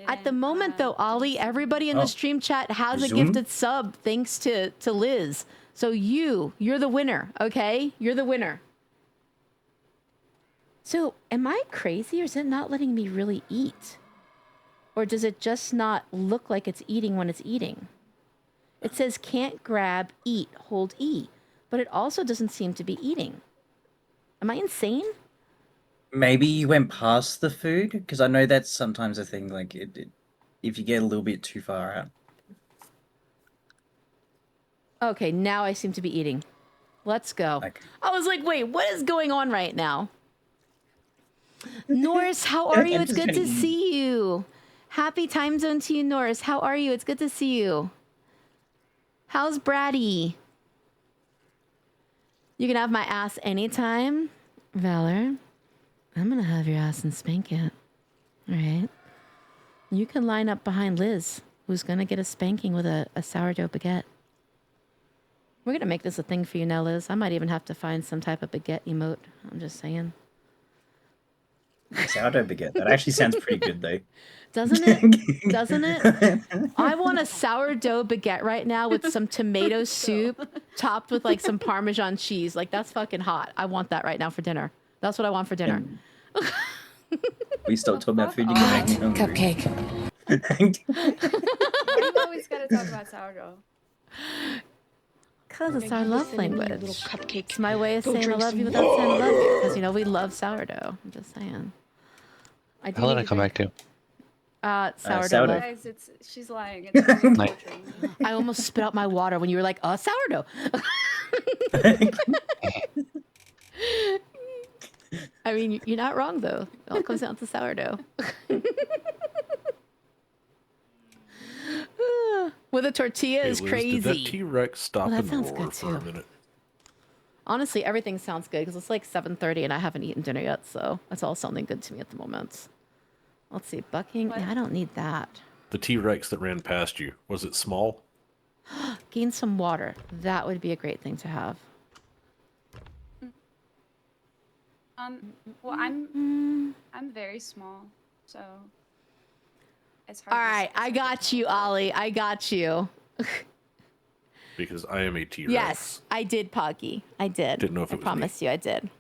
At the moment, though, Ollie, everybody in the stream chat has a gifted sub thanks to Liz. So you're the winner, okay? You're the winner. So am I crazy or is it not letting me really eat? Or does it just not look like it's eating when it's eating? It says can't grab, eat, hold E. But it also doesn't seem to be eating. Am I insane? Maybe you went past the food, because I know that's sometimes a thing. Like, if you get a little bit too far out. Okay, now I seem to be eating. Let's go. I was like, wait, what is going on right now? Norris, how are you? It's good to see you. Happy time zone to you, Norris. How are you? It's good to see you. How's Brady? You can have my ass anytime. Valor, I'm gonna have your ass and spank it. All right. You can line up behind Liz, who's gonna get a spanking with a sourdough baguette. We're gonna make this a thing for you now, Liz. I might even have to find some type of baguette emote. I'm just saying. Sourdough baguette. That actually sounds pretty good, though. Doesn't it? Doesn't it? I want a sourdough baguette right now with some tomato soup topped with like some Parmesan cheese. Like that's fucking hot. I want that right now for dinner. That's what I want for dinner. We stop talking about food. You can make me hungry. Cupcake. You always gotta talk about sourdough. Because it's our love language. Little cupcake. It's my way of Go saying I drink love some you without saying I love you. Because, you know, we love sourdough. I'm just saying. I How did I come back to? Sourdough. sourdough. love. Guys, she's lying. It's really torturing me. I almost spit out my water when you were like, sourdough. I mean, you're not wrong, though. It all comes down to sourdough. With a tortilla is Liz, crazy. Did that T-Rex stop Well, that and sounds roar good, for a too. minute? Honestly, everything sounds good because it's like 7:30 and I haven't eaten dinner yet, so it's all sounding good to me at the moment. Let's see, bucking. What? Yeah, I don't need that. The T-Rex that ran past you, was it small? Gain some water. That would be a great thing to have. Well, I'm very small, so it's hard. All right, I got you, Ollie. I got you. Because I am a T-Rex. Yes, I did, Poggy. I did. Didn't know if I it was me. promise you, I did.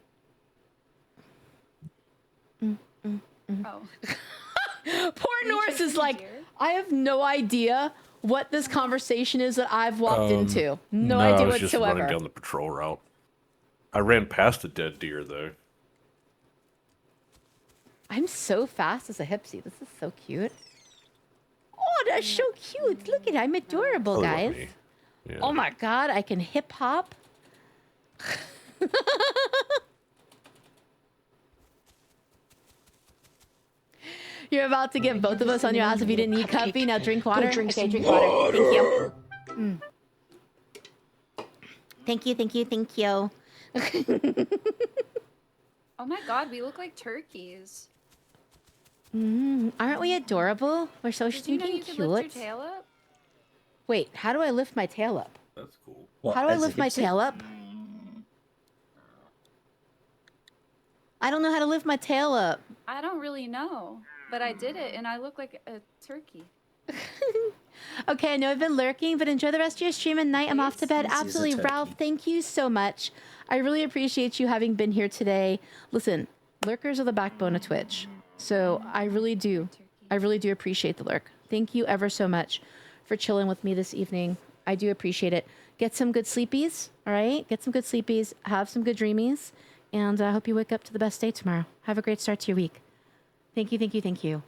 Oh. Poor Norris is chasing like, deer? I have no idea what this conversation is that I've walked into. No I idea was just whatsoever. running down the patrol route. I ran past a dead deer, though. I'm so fast as a hipsy. This is so cute. Oh, that's so cute. Look at it. I'm adorable, Oh, guys. me. Yeah. Oh my god, I can hip hop. You're about to get both of us on your ass if you didn't eat coffee. Now drink water. drink Okay, some drink water. Thank you. Thank you, thank you, thank you. Oh my god, we look like turkeys. Aren't we adorable? We're so Did you know stinking you could lift cute. your tail up? Wait, how do I lift my tail up? That's cool. What, How do I as a lift my hipster? tail up? I don't know how to lift my tail up. I don't really know, but I did it and I look like a turkey. Okay, I know I've been lurking, but enjoy the rest of your stream and night. I'm off to bed. This is a Absolutely, turkey. Ralph. Thank you so much. I really appreciate you having been here today. Listen, lurkers are the backbone of Twitch, so I really do appreciate the lurk. Thank you ever so much for chilling with me this evening. I do appreciate it. Get some good sleepies, all right? Get some good sleepies. Have some good dreamies, and I hope you wake up to the best day tomorrow. Have a great start to your week. Thank you, thank you, thank you.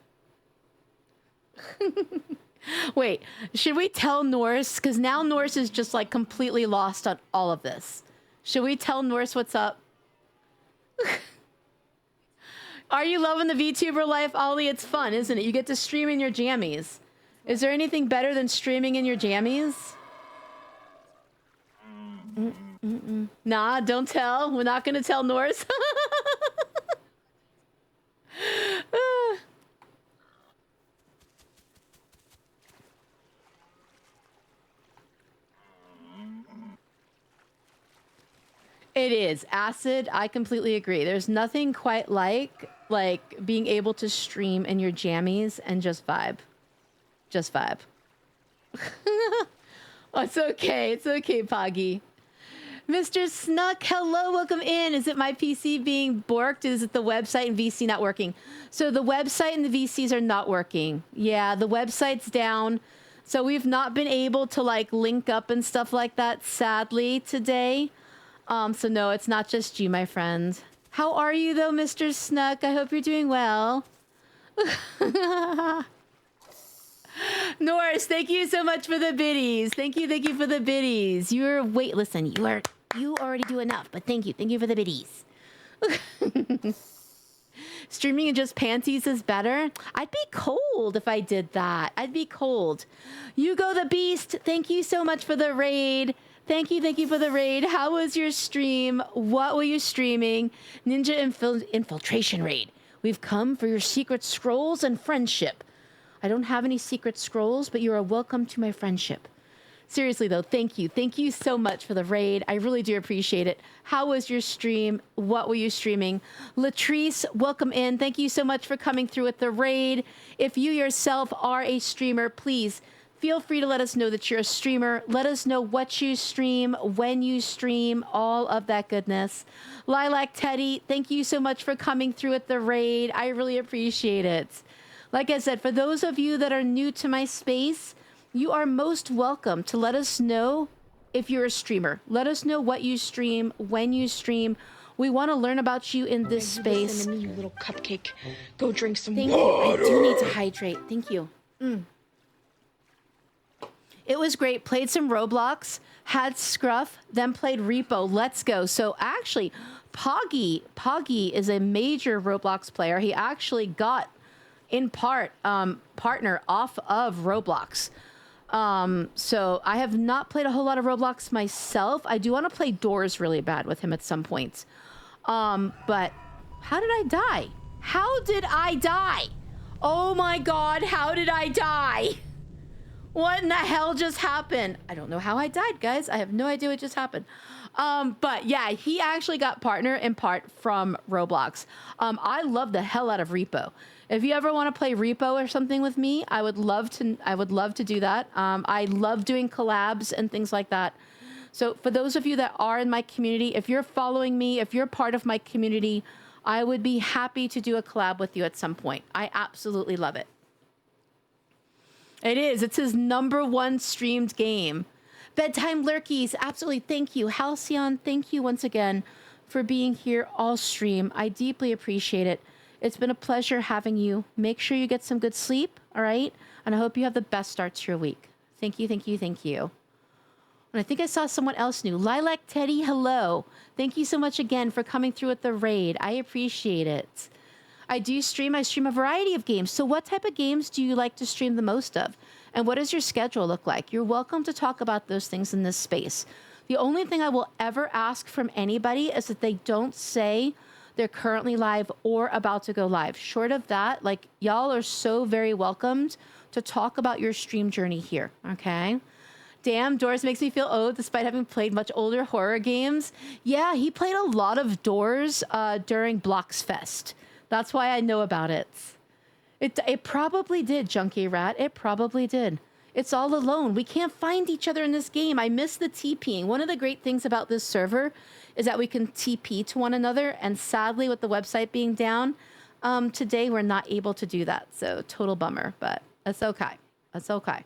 Wait, should we tell Norse? Because now Norse is just like completely lost on all of this. Should we tell Norse what's up? Are you loving the VTuber life, Ollie? It's fun, isn't it? You get to stream in your jammies. Is there anything better than streaming in your jammies? Nah, don't tell. We're not going to tell Norse. It is. Acid, I completely agree. There's nothing quite like being able to stream in your jammies and just vibe. Just vibe. Oh, it's okay. It's okay, Poggy. Mr. Snuck, hello, welcome in. Is it my PC being borked? Is it the website and VC not working? So the website and the VCs are not working. Yeah, the website's down. So we've not been able to like link up and stuff like that, sadly, today. So no, it's not just you, my friend. How are you though, Mr. Snuck? I hope you're doing well. Norris, thank you so much for the biddies. Thank you for the biddies. Listen, you already do enough, but thank you for the biddies. Streaming in just panties is better. I'd be cold if I did that. I'd be cold. You go the beast. Thank you so much for the raid. Thank you for the raid. How was your stream? What were you streaming? Ninja Infiltration raid. We've come for your secret scrolls and friendship. I don't have any secret scrolls, but you are welcome to my friendship. Seriously, though, thank you. Thank you so much for the raid. I really do appreciate it. How was your stream? What were you streaming? Latrice, welcome in. Thank you so much for coming through with the raid. If you yourself are a streamer, please feel free to let us know that you're a streamer. Let us know what you stream, when you stream, all of that goodness. Lilac Teddy, thank you so much for coming through with the raid. I really appreciate it. Like I said, for those of you that are new to my space, you are most welcome to let us know if you're a streamer. Let us know what you stream, when you stream. We want to learn about you in this space. Listen to me, you little cupcake. Go drink some Thank water. you. I do need to hydrate. Thank you. It was great. Played some Roblox, had Scruff, then played Repo. Let's go. So actually, Poggy is a major Roblox player. He actually got, in part, partner off of Roblox. So I have not played a whole lot of Roblox myself. I do want to play Doors really bad with him at some point. But how did I die? How did I die? Oh my God, how did I die? What in the hell just happened? I don't know how I died, guys. I have no idea what just happened. But yeah, he actually got partner in part from Roblox. I love the hell out of Repo. If you ever want to play Repo or something with me, I would love to do that. I love doing collabs and things like that. So for those of you that are in my community, if you're following me, if you're part of my community, I would be happy to do a collab with you at some point. I absolutely love it. It is. It's his #1 streamed game. Bedtime Lurkies, absolutely. Thank you. Halcyon, thank you once again for being here all stream. I deeply appreciate it. It's been a pleasure having you. Make sure you get some good sleep, all right? And I hope you have the best start to your week. Thank you. And I think I saw someone else new. Lilac Teddy, hello. Thank you so much again for coming through with the raid. I appreciate it. I stream a variety of games. So what type of games do you like to stream the most of? And what does your schedule look like? You're welcome to talk about those things in this space. The only thing I will ever ask from anybody is that they don't say they're currently live or about to go live. Short of that, like, y'all are so very welcomed to talk about your stream journey here, okay? Damn, Doors makes me feel old despite having played much older horror games. Yeah, he played a lot of Doors during Blocks Fest. That's why I know about it. It probably did, Junkie Rat. It probably did. It's all alone. We can't find each other in this game. I miss the TPing. One of the great things about this server is that we can TP to one another. And sadly, with the website being down, today we're not able to do that. So total bummer, but that's okay. That's okay.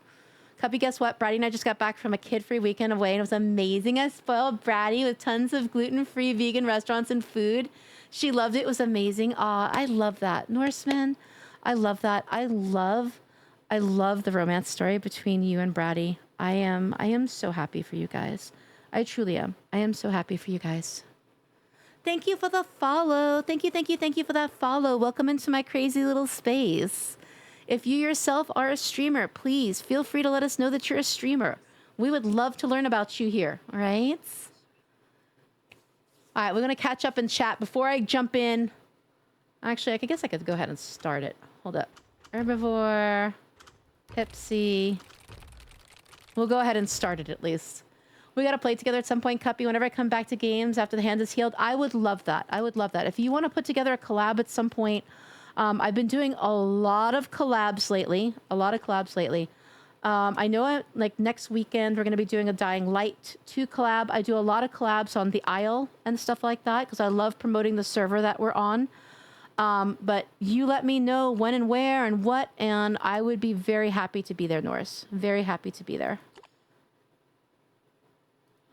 Cuppy, guess what? Bratty and I just got back from a kid-free weekend away, and it was amazing. I spoiled Bratty with tons of gluten-free vegan restaurants and food. She loved it. It was amazing. Aw, I love that. Norseman, I love that. I love the romance story between you and Bratty. I am so happy for you guys. I truly am. I am so happy for you guys. Thank you for the follow. Thank you for that follow. Welcome into my crazy little space. If you yourself are a streamer, please feel free to let us know that you're a streamer. We would love to learn about you here, all right? All right, we're going to catch up and chat. Before I jump in, actually, I guess I could go ahead and start it. Hold up. Herbivore, Pepsi. We'll go ahead and start it at least. We got to play together at some point, Cuppy. Whenever I come back to games after the hand is healed, I would love that. I would love that. If you want to put together a collab at some point, I've been doing a lot of collabs lately. I know like next weekend we're going to be doing a Dying Light 2 collab. I do a lot of collabs on the Isle and stuff like that because I love promoting the server that we're on. But you let me know when and where and what, and I would be very happy to be there, Norse. Very happy to be there.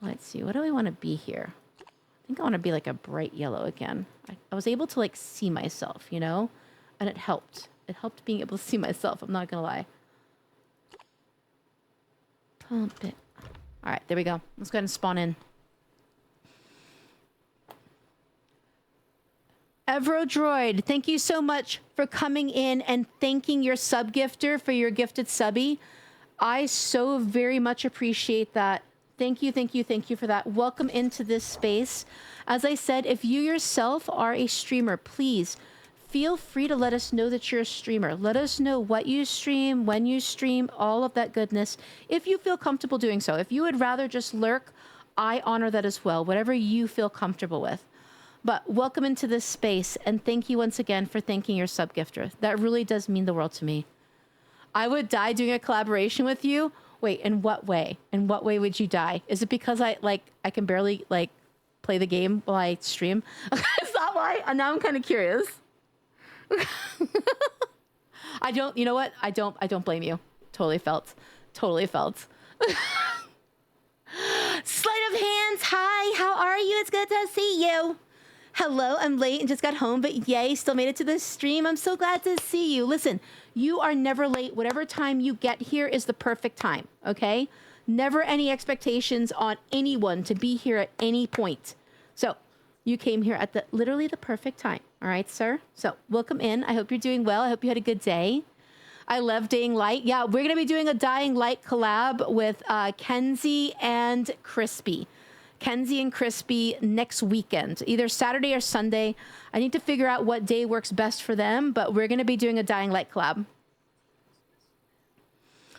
Let's see. What do I want to be here? I think I want to be like a bright yellow again. I was able to like see myself, you know? And it helped. It helped being able to see myself. I'm not going to lie. Pump it. All right, there we go. Let's go ahead and spawn in. Evrodroid, thank you so much for coming in and thanking your sub-gifter for your gifted subby. I so very much appreciate that. Thank you for that. Welcome into this space. As I said, if you yourself are a streamer, please feel free to let us know that you're a streamer. Let us know what you stream, when you stream, all of that goodness. If you feel comfortable doing so. If you would rather just lurk, I honor that as well. Whatever you feel comfortable with. But welcome into this space, and thank you once again for thanking your sub-gifter. That really does mean the world to me. I would die doing a collaboration with you. Wait, in what way? In what way would you die? Is it because I can barely play the game while I stream? Is that why? Now I'm kind of curious. You know what? I don't blame you. Totally felt. Sleight of hands, hi, how are you? It's good to see you. Hello, I'm late and just got home, but yay, still made it to the stream. I'm so glad to see you. Listen, you are never late. Whatever time you get here is the perfect time, okay? Never any expectations on anyone to be here at any point. So you came here at literally the perfect time. All right, sir. So welcome in. I hope you're doing well. I hope you had a good day. I love Dying Light. Yeah, we're going to be doing a Dying Light collab with Kenzie and Crispy. Kenzie and Crispy next weekend, either Saturday or Sunday. I need to figure out what day works best for them, but we're going to be doing a Dying Light collab.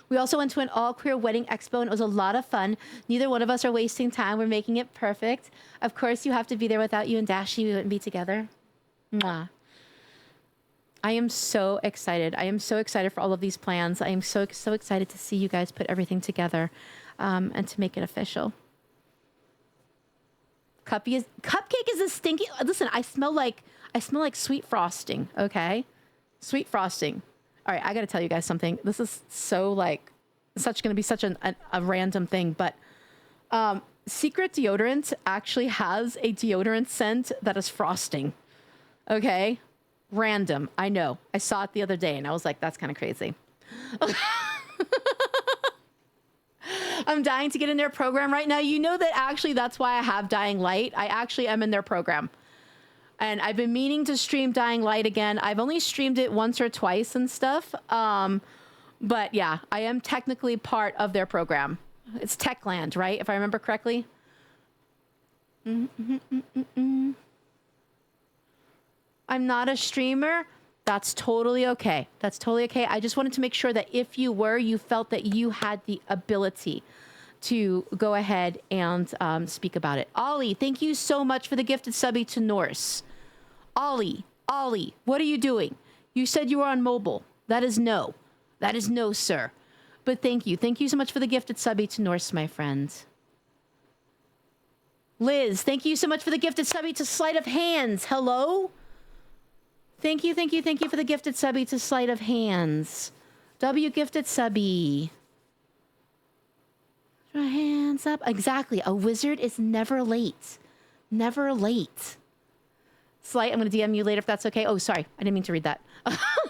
We also went to an all-queer wedding expo, and it was a lot of fun. Neither one of us are wasting time. We're making it perfect. Of course, you have to be there. Without you and Dashi, we wouldn't be together. Mwah. I am so excited. I am so excited for all of these plans. I am so excited to see you guys put everything together and to make it official. Cupcake is a stinky. Listen, I smell like sweet frosting. Okay, sweet frosting. All right, I got to tell you guys something. This is so going to be such a random thing, but Secret Deodorant actually has a deodorant scent that is frosting. Okay, random. I know. I saw it the other day, and I was like, that's kind of crazy. I'm dying to get in their program right now. You know that actually that's why I have Dying Light. I actually am in their program. And I've been meaning to stream Dying Light again. I've only streamed it once or twice and stuff. But yeah, I am technically part of their program. It's Techland, right? If I remember correctly. I'm not a streamer. That's totally okay. That's totally okay. I just wanted to make sure that if you were, you felt that you had the ability to go ahead and speak about it. Ollie, thank you so much for the gifted subby to Norse. Ollie, what are you doing? You said you were on mobile. That is no. That is no, sir. But thank you. Thank you so much for the gifted subby to Norse, my friend. Liz, thank you so much for the gifted subby to Sleight of Hands. Hello? Thank you for the gifted subby to Sleight of Hands. W gifted subby. Hands up. Exactly. A wizard is never late. Never late. Slight, I'm going to DM you later if that's okay. Oh, sorry. I didn't mean to read that.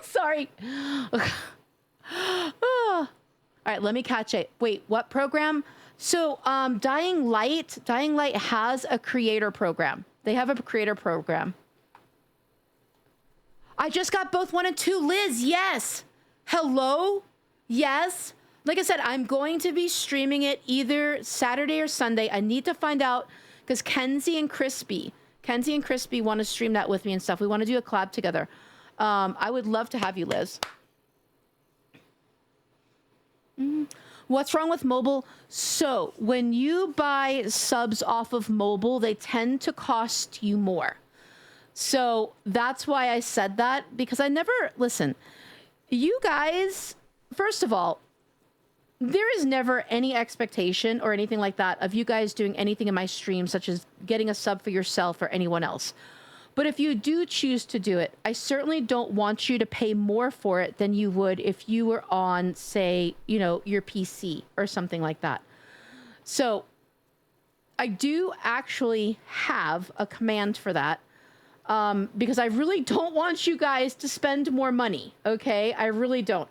Sorry. All right, let me catch it. Wait, what program? So, Dying Light has a creator program. They have a creator program. I just got both 1 and 2. Liz, yes. Hello? Yes. Like I said, I'm going to be streaming it either Saturday or Sunday. I need to find out because Kenzie and Crispy want to stream that with me and stuff. We want to do a collab together. I would love to have you, Liz. What's wrong with mobile? So when you buy subs off of mobile, they tend to cost you more. So that's why I said that, because listen, you guys, first of all, there is never any expectation or anything like that of you guys doing anything in my stream, such as getting a sub for yourself or anyone else. But if you do choose to do it, I certainly don't want you to pay more for it than you would if you were on, say, your PC or something like that. So I do actually have a command for that because I really don't want you guys to spend more money, okay? I really don't.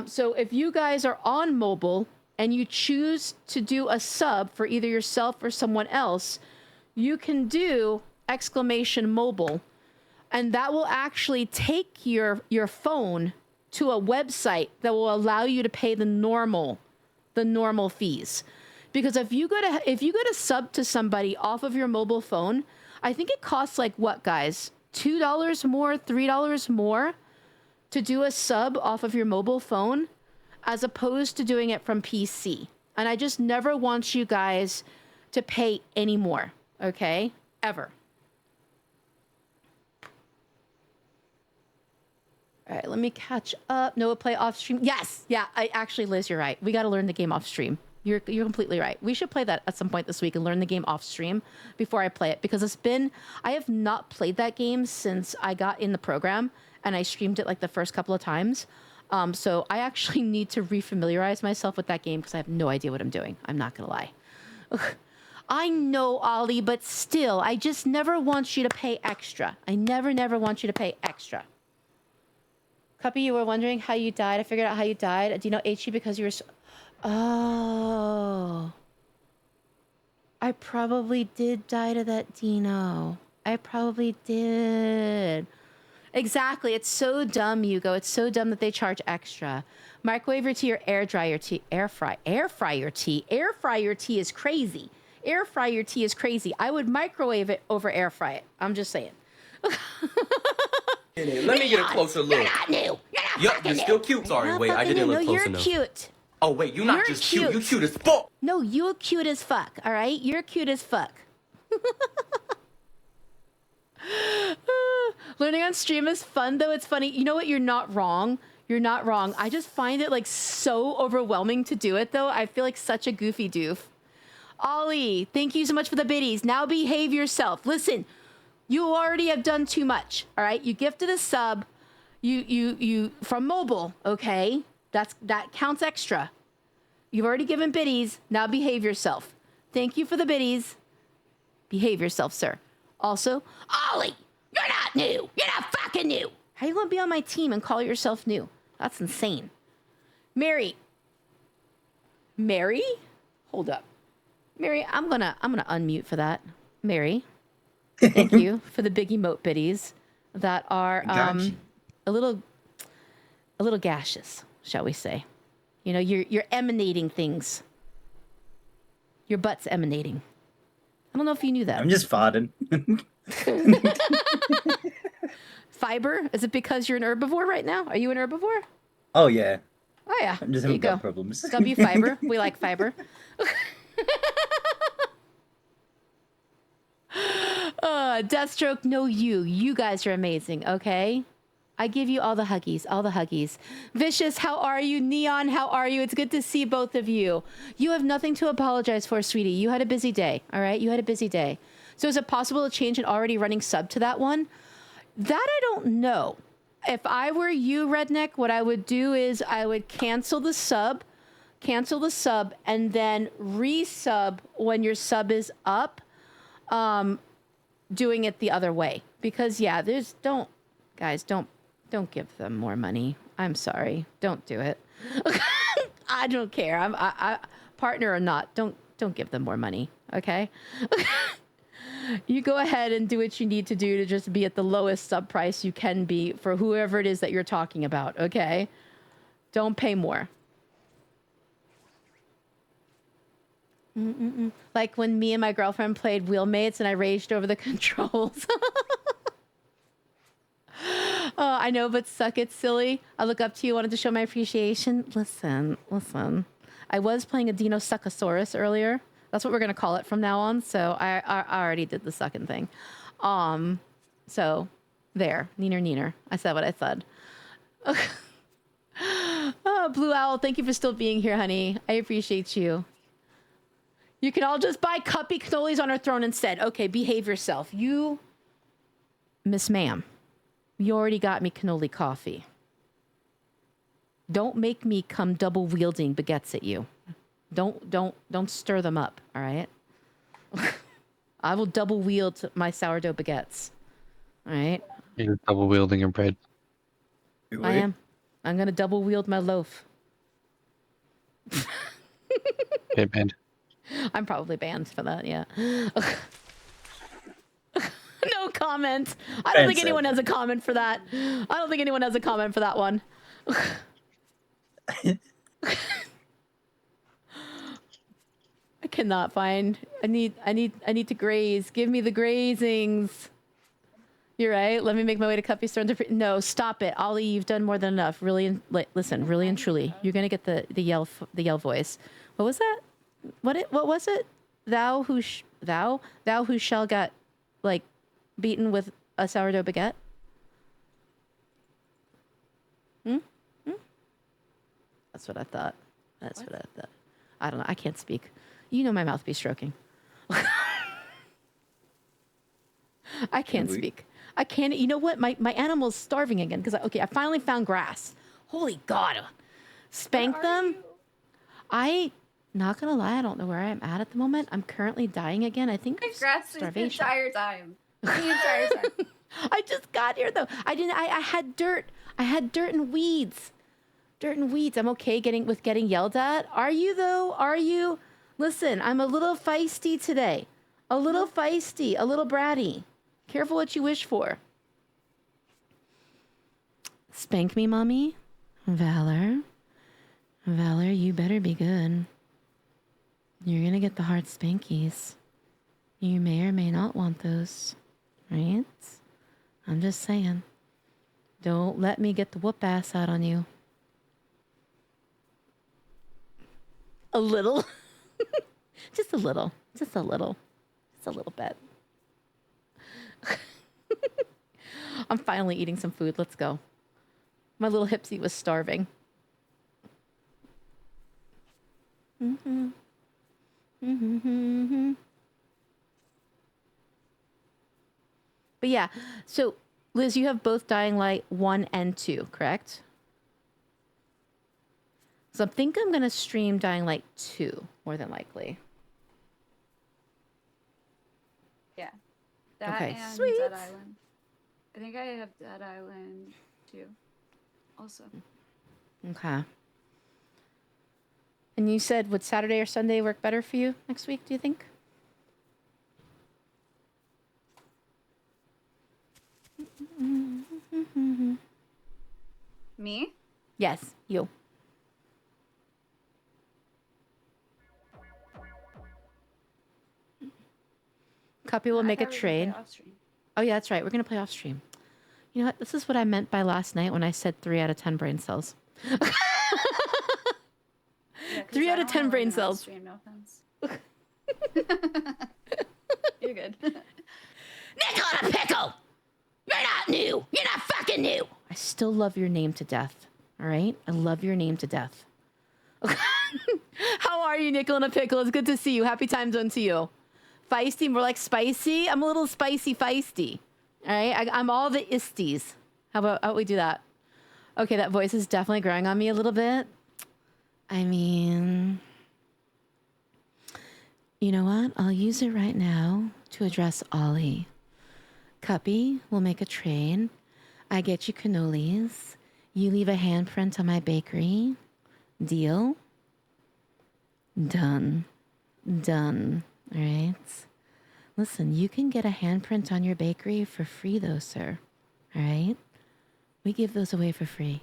So if you guys are on mobile and you choose to do a sub for either yourself or someone else, you can do !mobile, and that will actually take your phone to a website that will allow you to pay the normal fees. Because if you go to sub to somebody off of your mobile phone, I think it costs like what, guys? $2 more, $3 more to do a sub off of your mobile phone as opposed to doing it from PC. And I just never want you guys to pay any more, okay? Ever. All right, let me catch up. Noah, play off stream. Yes, yeah. Actually, Liz, you're right. We got to learn the game off stream. You're completely right. We should play that at some point this week and learn the game off stream before I play it, because I have not played that game since I got in the program and I streamed it like the first couple of times. So I actually need to refamiliarize myself with that game because I have no idea what I'm doing. I'm not gonna lie. Ugh. I know, Ollie, but still, I just never want you to pay extra. I never want you to pay extra. Cuppy, you were wondering how you died. I figured out how you died. Do you know HE because you were Oh. I probably did die to that Dino. I probably did. Exactly. It's so dumb, Hugo. It's so dumb that they charge extra. Microwave your tea or air fryer tea? Air fryer tea. Air fryer tea is crazy. Air fryer tea is crazy. I would microwave it over air fry it. I'm just saying. Let me get a closer look. You're not new. Yup, you're still cute. Sorry, wait, I didn't look close enough. You're cute. Oh, wait, you're not just cute. You're cute as fuck. No, you're cute as fuck, all right? You're cute as fuck. Learning on stream is fun, though. It's funny. You know what? You're not wrong. You're not wrong. I just find it, like, so overwhelming to do it, though. I feel like such a goofy doof. Ollie, thank you so much for the biddies. Now behave yourself. Listen, you already have done too much, all right? You gifted a sub. You from mobile, okay? That counts extra. You've already given biddies. Now behave yourself. Thank you for the biddies. Behave yourself, sir. Also, Ollie, you're not new. You're not fucking new. How you gonna be on my team and call yourself new? That's insane. Mary? Hold up. Mary, I'm gonna unmute for that. Mary, thank you for the big emote biddies that are a little gaseous, shall we say. You know, you're emanating things. Your butt's emanating. I don't know if you knew that. I'm just farting. Fiber? Is it because you're an herbivore right now? Are you an herbivore? Oh, yeah. Oh, yeah. I'm just there you having go. gut problems. W fiber. We like fiber. Deathstroke, no, you guys are amazing. Okay, I give you all the huggies, all the huggies. Vicious, how are you? Neon, how are you? It's good to see both of you. You have nothing to apologize for, sweetie. You had a busy day. All right, you had a busy day. So is it possible to change an already running sub to that one? That I don't know. If I were you, Redneck, what I would do is I would cancel the sub, and then resub when your sub is up, doing it the other way. Because yeah, don't give them more money. I'm sorry. Don't do it. I don't care. I partner or not, don't give them more money, okay? You go ahead and do what you need to do to just be at the lowest sub price you can be for whoever it is that you're talking about, okay? Don't pay more. Like when me and my girlfriend played Wheelmates and I raged over the controls. Oh, I know, but suck it, silly. I look up to you, wanted to show my appreciation. Listen. I was playing a Dinosuchosaurus earlier. That's what we're gonna call it from now on. So I already did the sucking thing. So there, neener. I said what I said. Oh, Blue Owl, thank you for still being here, honey. I appreciate you. You can all just buy cuppy cannolis on our throne instead. Okay, behave yourself. You, Miss Ma'am, you already got me cannoli coffee. Don't make me come double wielding baguettes at you. Don't stir them up, all right? I will double wield my sourdough baguettes. All right? You're double wielding your bread. I am. I'm going to double wield my loaf. Okay, banned. I'm probably banned for that, yeah. No comment. I don't think anyone has a comment for that. I don't think anyone has a comment for that one. I cannot find. I need to graze. Give me the grazings. You're right. Let me make my way to Cuppy Store. No, stop it, Ollie. You've done more than enough. Really, listen. Really and truly, you're gonna get the yell voice. What was that? What was it? Thou who shall got like beaten with a sourdough baguette. That's what I thought. I don't know. I can't speak. You know my mouth be stroking. I can't speak. I can't. You know what? My animal's starving again because I finally found grass. Holy God! Spank them. Not gonna lie, I don't know where I'm at the moment. I'm currently dying again. I think Grass starvation. the entire time. The entire time. I just got here though. I had dirt. I had dirt and weeds. I'm okay getting yelled at. Are you though? Are you? Listen, I'm a little feisty today. A little feisty, a little bratty. Careful what you wish for. Spank me, mommy. Valor, you better be good. You're gonna get the hard spankies. You may or may not want those, right? I'm just saying. Don't let me get the whoop ass out on you. A little. Just a little bit. I'm finally eating some food. Let's go. My little hipsy was starving. But yeah, so Liz, you have both Dying Light 1 and 2, correct? So I think I'm going to stream Dying Light 2, more than likely. Yeah. That Okay, and sweet. Dead Island. I think I have Dead Island too. Also. Okay. And you said, would Saturday or Sunday work better for you next week, do you think? Me? Yes, you. Copy will make a trade. Oh yeah, that's right. We're gonna play off stream. You know what? This is what I meant by last night when I said 3 out of 10 brain cells. 3 out of 10 brain cells. Stream, no offense. You're good. Nick on a pickle! You're not new! You're not fucking new! I still love your name to death. Alright? I love your name to death. How are you, Nickel in a Pickle? It's good to see you. Happy time zone to you. Feisty, more like spicy? I'm a little spicy feisty. Alright? I'm all the isties. How about we do that? Okay, that voice is definitely growing on me a little bit. I mean... You know what? I'll use it right now to address Ollie. Cuppy, we'll make a trade. I get you cannolis. You leave a handprint on my bakery. Deal? Done. Done. All right? Listen, you can get a handprint on your bakery for free, though, sir. All right? We give those away for free.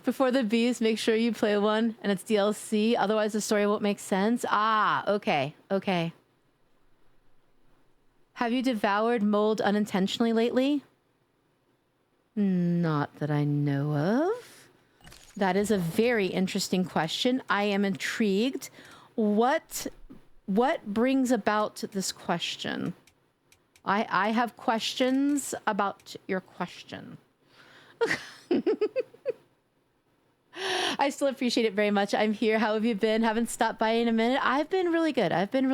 Before the bees, make sure you play one and it's DLC. Otherwise, the story won't make sense. Ah, okay. Okay. Have you devoured mold unintentionally lately? Not that I know of. That is a very interesting question. I am intrigued. What brings about this question? I have questions about your question. I still appreciate it very much. I'm here. How have you been? Haven't stopped by in a minute. I've been really good. It's been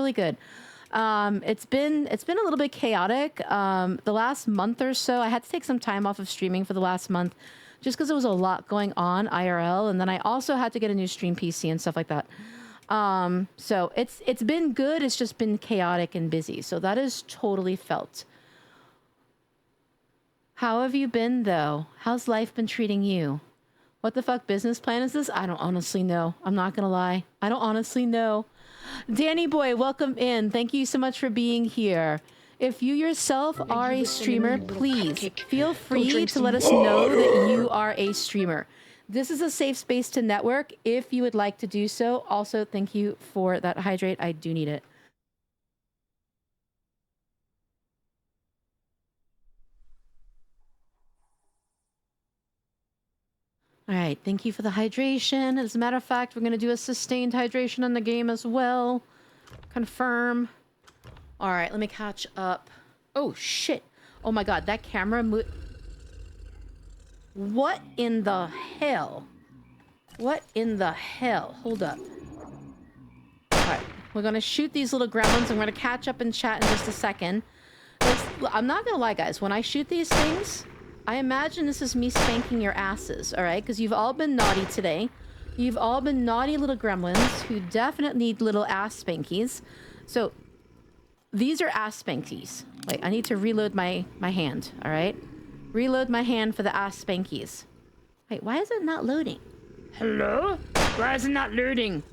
a little bit chaotic. The last month or so, I had to take some time off of streaming for the last month just because there was a lot going on IRL, and then I also had to get a new stream PC and stuff like that. So it's been good. It's just been chaotic and busy. So that is totally felt. How have you been, though? How's life been treating you? What the fuck business plan is this? I don't honestly know. I'm not gonna lie. I don't honestly know. Danny Boy, welcome in. Thank you so much for being here. If you yourself are a streamer, please feel free to let us know that you are a streamer. This is a safe space to network if you would like to do so. Also, thank you for that hydrate. I do need it. All right, thank you for the hydration. As a matter of fact, we're going to do a sustained hydration on the game as well. Confirm. All right, let me catch up. Oh, shit. Oh my god, that camera What in the hell? What in the hell? Hold up. All right, we're going to shoot these little gremlins. I'm going to catch up and chat in just a second. I'm not going to lie, guys. When I shoot these things... I imagine this is me spanking your asses, all right? Because you've all been naughty today. You've all been naughty little gremlins who definitely need little ass spankies. So, these are ass spankies. Wait, I need to reload my hand, all right? Reload my hand for the ass spankies. Wait, why is it not loading? Hello? Why is it not loading?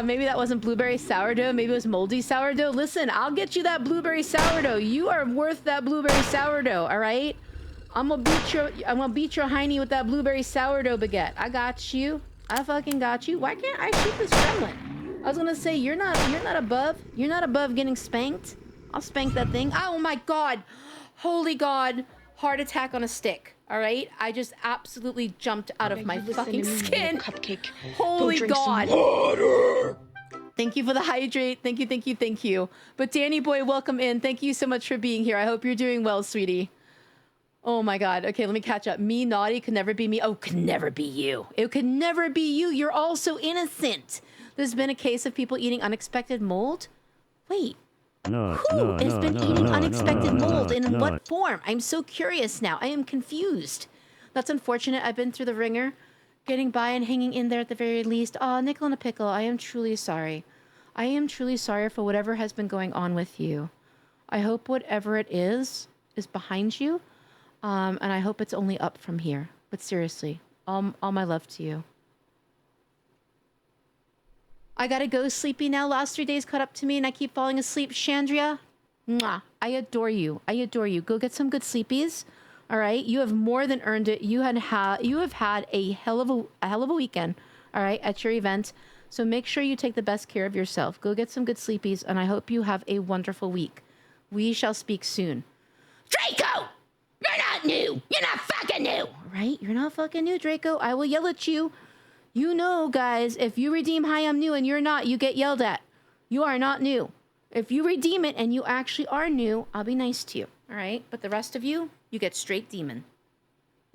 Maybe that wasn't blueberry sourdough. Maybe it was moldy sourdough. Listen, I'll get you that blueberry sourdough. You are worth that blueberry sourdough, all right? I'm gonna beat your hiney with that blueberry sourdough baguette. I got you. I fucking got you. Why can't I shoot this gremlin? I was gonna say you're not above getting spanked. I'll spank that thing. Oh my god. Holy god. Heart attack on a stick. All right, I just absolutely jumped out of my fucking skin. Cupcake. Holy god. Thank you for the hydrate. Thank you. But Danny Boy, welcome in. Thank you so much for being here. I hope you're doing well, sweetie. Oh my god. Okay, let me catch up. Me naughty could never be me. Oh, could never be you. It could never be you. You're all so innocent. There's been a case of people eating unexpected mold. Wait. Who has been eating unexpected mold and in what form? I'm so curious now. I am confused. That's unfortunate. I've been through the ringer. Getting by and hanging in there at the very least. Aw, Nickel in a Pickle, I am truly sorry. I am truly sorry for whatever has been going on with you. I hope whatever it is behind you. And I hope it's only up from here. But seriously, all my love to you. I gotta go sleepy now. Last 3 days caught up to me and I keep falling asleep. Chandria, mwah, I adore you. Go get some good sleepies. All right, you have more than earned it. You have had a hell of a weekend. All right, at your event. So make sure you take the best care of yourself. Go get some good sleepies, and I hope you have a wonderful week. We shall speak soon. Draco! You're not new! You're not fucking new! Right? You're not fucking new, Draco. I will yell at you. You know, guys, if you redeem Hi, I'm new and you're not, you get yelled at. You are not new. If you redeem it and you actually are new, I'll be nice to you. All right? But the rest of you, you get straight demon.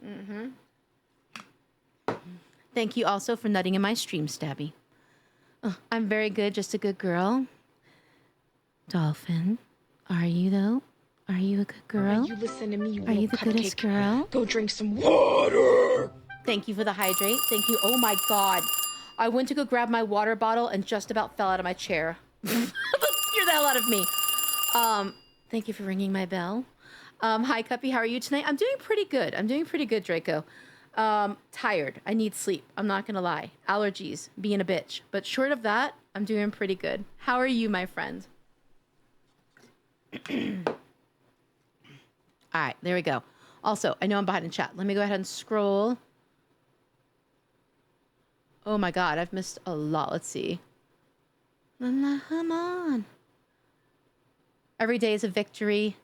Mm-hmm. Thank you also for nutting in my stream, Stabby. Oh, I'm very good, just a good girl. Dolphin, are you though? Are you a good girl? You listen to me, you Are little you the goodest cupcake. girl? Go drink some water. Thank you for the hydrate. Thank you. Oh my god. I went to go grab my water bottle and just about fell out of my chair. That scared the hell out of me. Thank you for ringing my bell. Hi, Cuppy. How are you tonight? I'm doing pretty good. I'm doing pretty good, Draco. Tired. I need sleep. I'm not gonna lie. Allergies. Being a bitch. But short of that, I'm doing pretty good. How are you, my friend? All right, there we go. Also, I know I'm behind in chat. Let me go ahead and scroll. Oh my god, I've missed a lot. Let's see. Come on. Every day is a victory.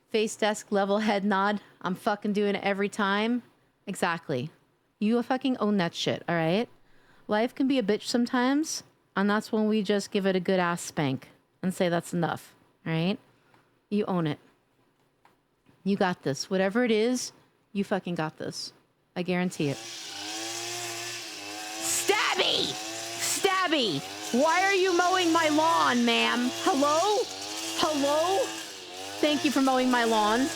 Face desk, level head nod. I'm fucking doing it every time. Exactly. You fucking own that shit, all right? Life can be a bitch sometimes, and that's when we just give it a good ass spank and say that's enough, all right? You own it. You got this. Whatever it is, you fucking got this. I guarantee it. Stabby! Stabby! Why are you mowing my lawn, ma'am? Hello? Hello? Thank you for mowing my lawn.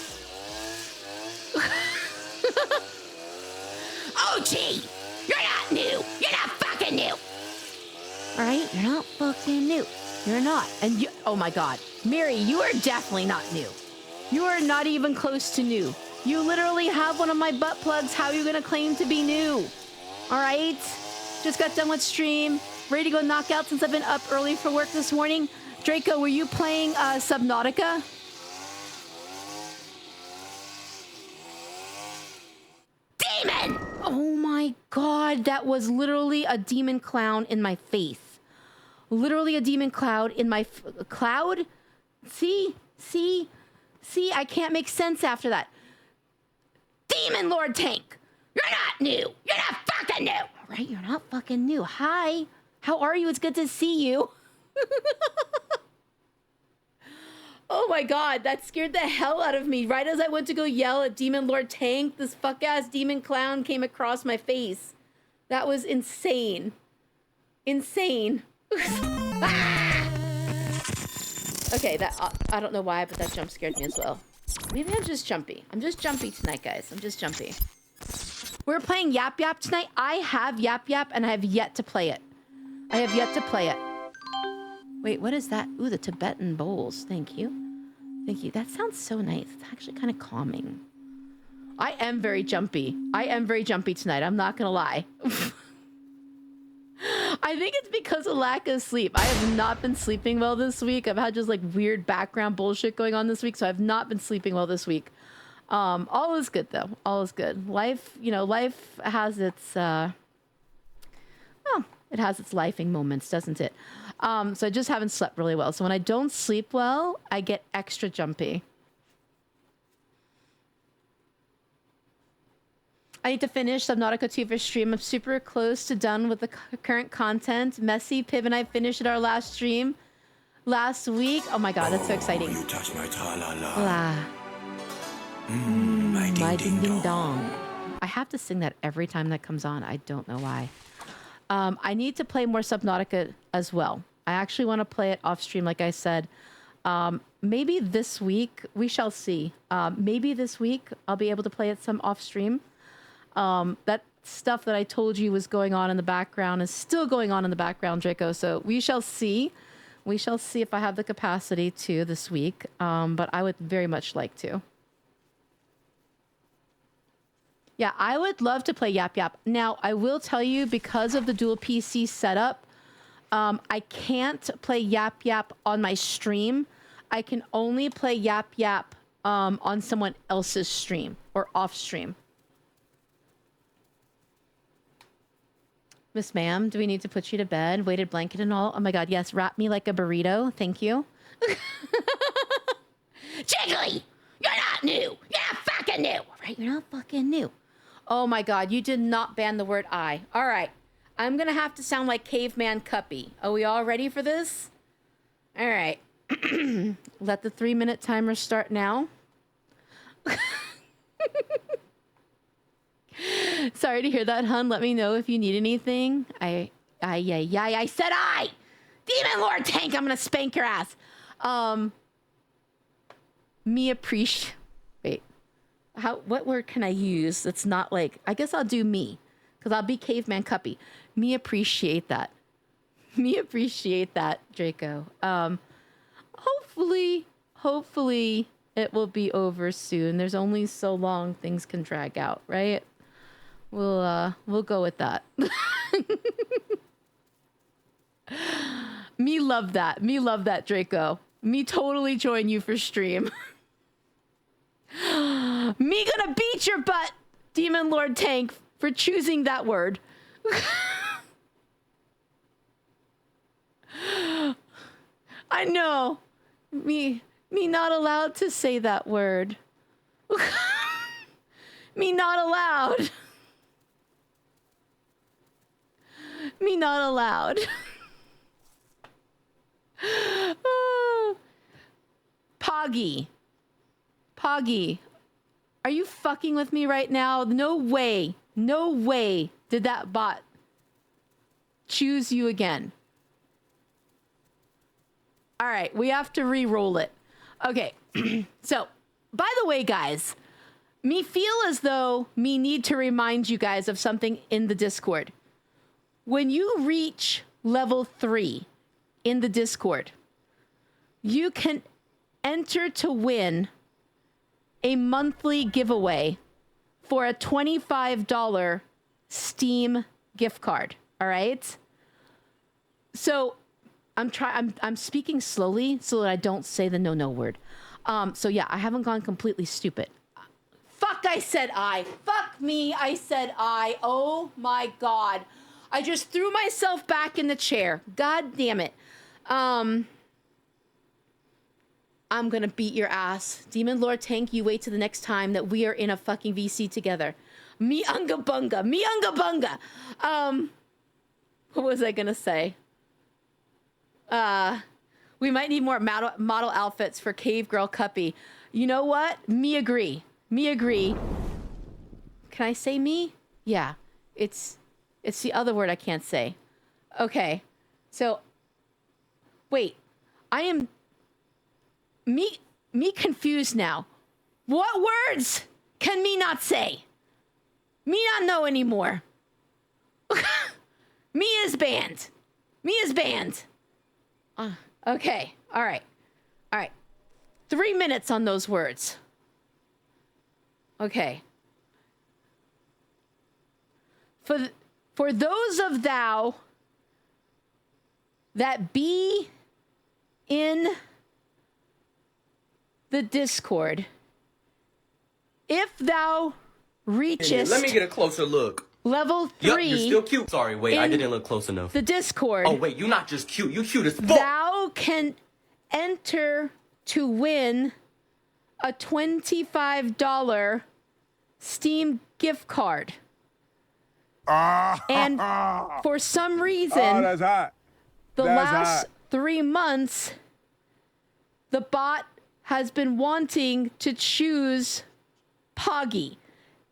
OG! You're not new! You're not fucking new! Alright? You're not fucking new. You're not. And you, oh my god. Mary, you are definitely not new. You are not even close to new. You literally have one of my butt plugs. How are you gonna claim to be new? Alright? Just got done with stream. Ready to go knock out since I've been up early for work this morning. Draco, were you playing Subnautica? Demon! Oh my god, that was literally a demon clown in my face. Literally a demon cloud in my cloud? See? See? See? I can't make sense after that. Demon Lord Tank! You're not new! You're not fucking new! Right? You're not fucking new. Hi. How are you? It's good to see you. Oh my god, that scared the hell out of me. Right as I went to go yell at Demon Lord Tank, this fuck-ass demon clown came across my face. That was insane. Insane. Ah! Okay, that I don't know why, but that jump scared me as well. Maybe I'm just jumpy. I'm just jumpy tonight, guys. I'm just jumpy. We're playing Yap Yap tonight. I have Yap Yap, and I have yet to play it. I have yet to play it. Wait, what is that? Ooh, the Tibetan bowls. Thank you. Thank you. That sounds so nice. It's actually kind of calming. I am very jumpy. I am very jumpy tonight. I'm not going to lie. I think it's because of lack of sleep. I have not been sleeping well this week. I've had just like weird background bullshit going on this week, so I've not been sleeping well this week. All is good though. All is good. Life, you know, life has its well, it has its lifing moments, doesn't it? So I just haven't slept really well. So when I don't sleep well, I get extra jumpy. I need to finish Subnautica 2 for stream. I'm super close to done with the current content. Messy, Piv, and I finished at our last stream last week. Oh my god, that's so exciting. You touch my tra-la-la. My ding ding dong. I have to sing that every time that comes on. I don't know why. I need to play more Subnautica as well. I actually want to play it off stream, like I said. Maybe this week, we shall see. Maybe this week I'll be able to play it some off stream. That stuff that I told you was going on in the background is still going on in the background, Draco. So we shall see. We shall see if I have the capacity to this week. But I would very much like to. Yeah, I would love to play Yap Yap. Now, I will tell you, because of the dual PC setup, I can't play Yap Yap on my stream. I can only play Yap Yap on someone else's stream or off stream. Miss Ma'am, do we need to put you to bed? Weighted blanket and all? Oh my god, yes. Wrap me like a burrito. Thank you. Jiggly! You're not new. You're not fucking new. Right? You're not fucking new. Oh my God, you did not ban the word I. All right. I'm going to have to sound like Caveman Cuppy. Are we all ready for this? All right. Let the 3-minute timer start now. Sorry to hear that, hun. Let me know if you need anything. I said I! Demon Lord Tank, I'm going to spank your ass. Me appreciate... Wait. What word can I use that's not like... I guess I'll do me. Because I'll be Caveman Cuppy. Me appreciate that. Me appreciate that, Draco. Hopefully it will be over soon. There's only so long things can drag out, right? We'll go with that. Me love that. Me love that, Draco. Me totally join you for stream. Me gonna beat your butt, Demon Lord Tank, for choosing that word. I know. Me not allowed to say that word. Me not allowed. Me not allowed. Poggy. Are you fucking with me right now? No way did that bot choose you again. All right, we have to re-roll it. Okay, so, by the way, guys, me feel as though me need to remind you guys of something in the Discord. When you reach level 3 in the Discord, you can enter to win a monthly giveaway for a $25 Steam gift card. All right? So I'm speaking slowly so that I don't say the no word. So yeah, I haven't gone completely stupid. Fuck, I said I. Fuck me, I said I. Oh my God. I just threw myself back in the chair. God damn it. I'm gonna beat your ass. Demon Lord Tank, you wait till the next time that we are in a fucking VC together. Me unga bunga. What was I gonna say? We might need more model outfits for Cave Girl Cuppy. You know what? Me agree. Can I say me? Yeah. It's the other word I can't say. Okay. So, wait. I am... Me confused now. What words can me not say? Me not know anymore. Me is banned. Okay. All right. 3 minutes on those words. Okay. For those of thou that be in the Discord, if thou reachest... Let me get a closer look. Level 3... Yup, you're still cute. Sorry, wait, I didn't look close enough. The Discord... Oh, wait, you're not just cute. You cute as fuck. Thou can enter to win a $25 Steam gift card. And for some reason, that's hot. the That's last hot. 3 months, the bot has been wanting to choose Poggy.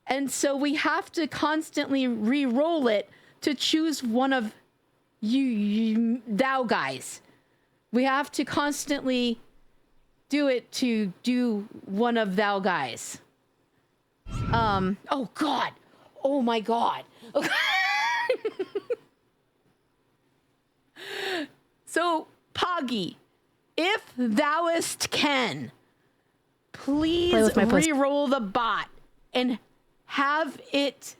And so we have to constantly re-roll it to choose one of thou guys. We have to constantly do it to do one of thou guys. Oh God. Oh my God. So, Poggy, if thouest can, please re-roll the bot and have it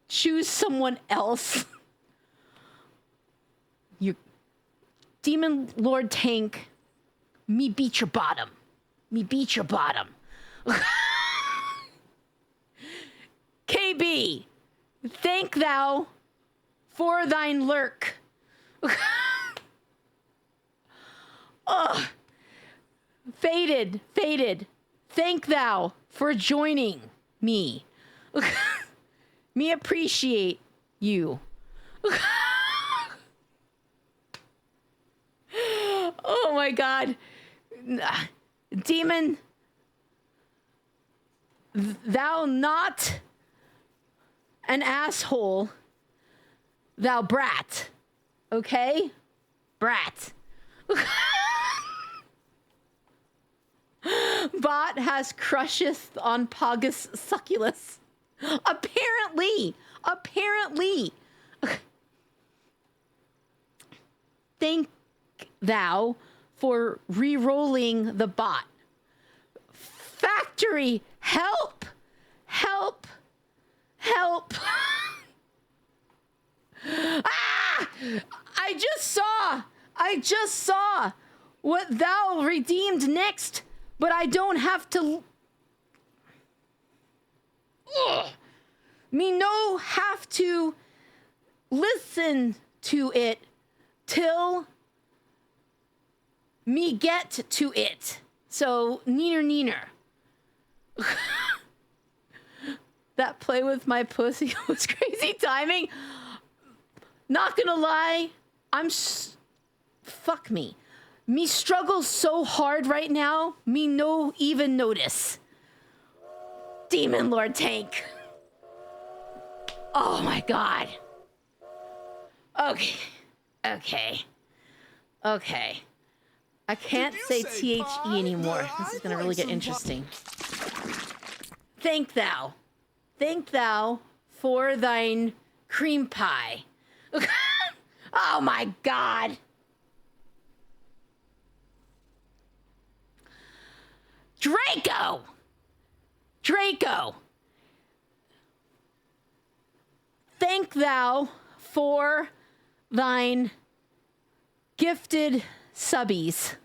choose someone else. You Demon Lord Tank, me beat your bottom. KB, thank thou for thine lurk. Ugh. Faded. Thank thou for joining me. Me appreciate you. Oh my God. Demon, thou not an asshole, thou brat. Okay? Brat. Bot has crusheth on Pogus succulus. Apparently. Thank thou for re-rolling the bot. Factory, help! Ah! I just saw what thou redeemed next, but I don't have to. Ugh. Me no have to listen to it till me get to it. So, neener. That play with my pussy was crazy timing. Not gonna lie, fuck me. Me struggle so hard right now, me no even notice. Demon Lord Tank. Oh my God. Okay. I can't say THE anymore. This is gonna really get interesting. Thank thou for thine cream pie. Oh my God. Draco. Thank thou for thine gifted subbies.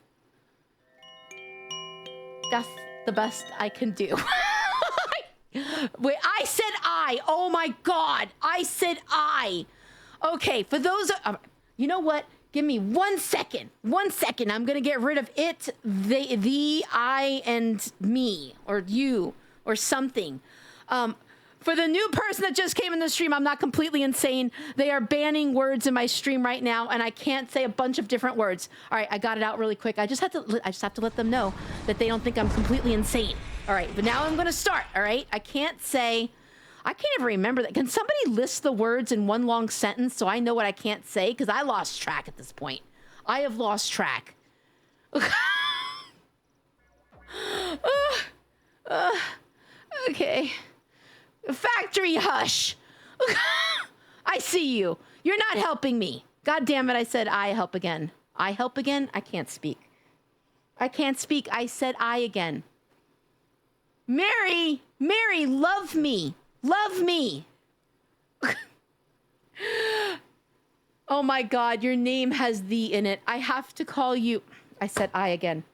That's the best I can do. Wait, I said I. Oh my God. I said I. Okay, for those, you know what? Give me 1 second. 1 second. I'm going to get rid of it, the, I, and me, or you, or something. For the new person that just came in the stream, I'm not completely insane. They are banning words in my stream right now, and I can't say a bunch of different words. All right, I got it out really quick. I just have to let them know that they don't think I'm completely insane. All right, but now I'm going to start, all right? I can't even remember that. Can somebody list the words in one long sentence so I know what I can't say? Because I lost track at this point. I have lost track. Okay. Factory hush. I see you. You're not helping me. God damn it, I said I help again. I help again? I can't speak. I said I again. Mary, love me. Love me. Oh my God, your name has "the" in it. I have to call you. I said I again.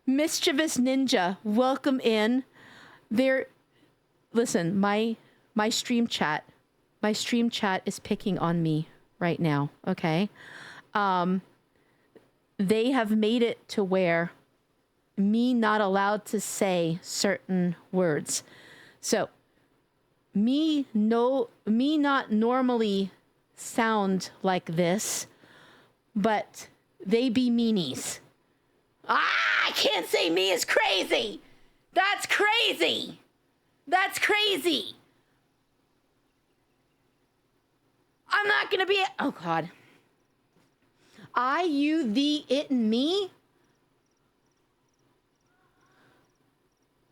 Mischievous Ninja, welcome in. Listen, my stream chat is picking on me right now, okay? They have made it to where me not allowed to say certain words. So, me not normally sound like this, but they be meanies. I can't say me is crazy. That's crazy. I'm not gonna be. Oh God. I, you, thee, it, and me.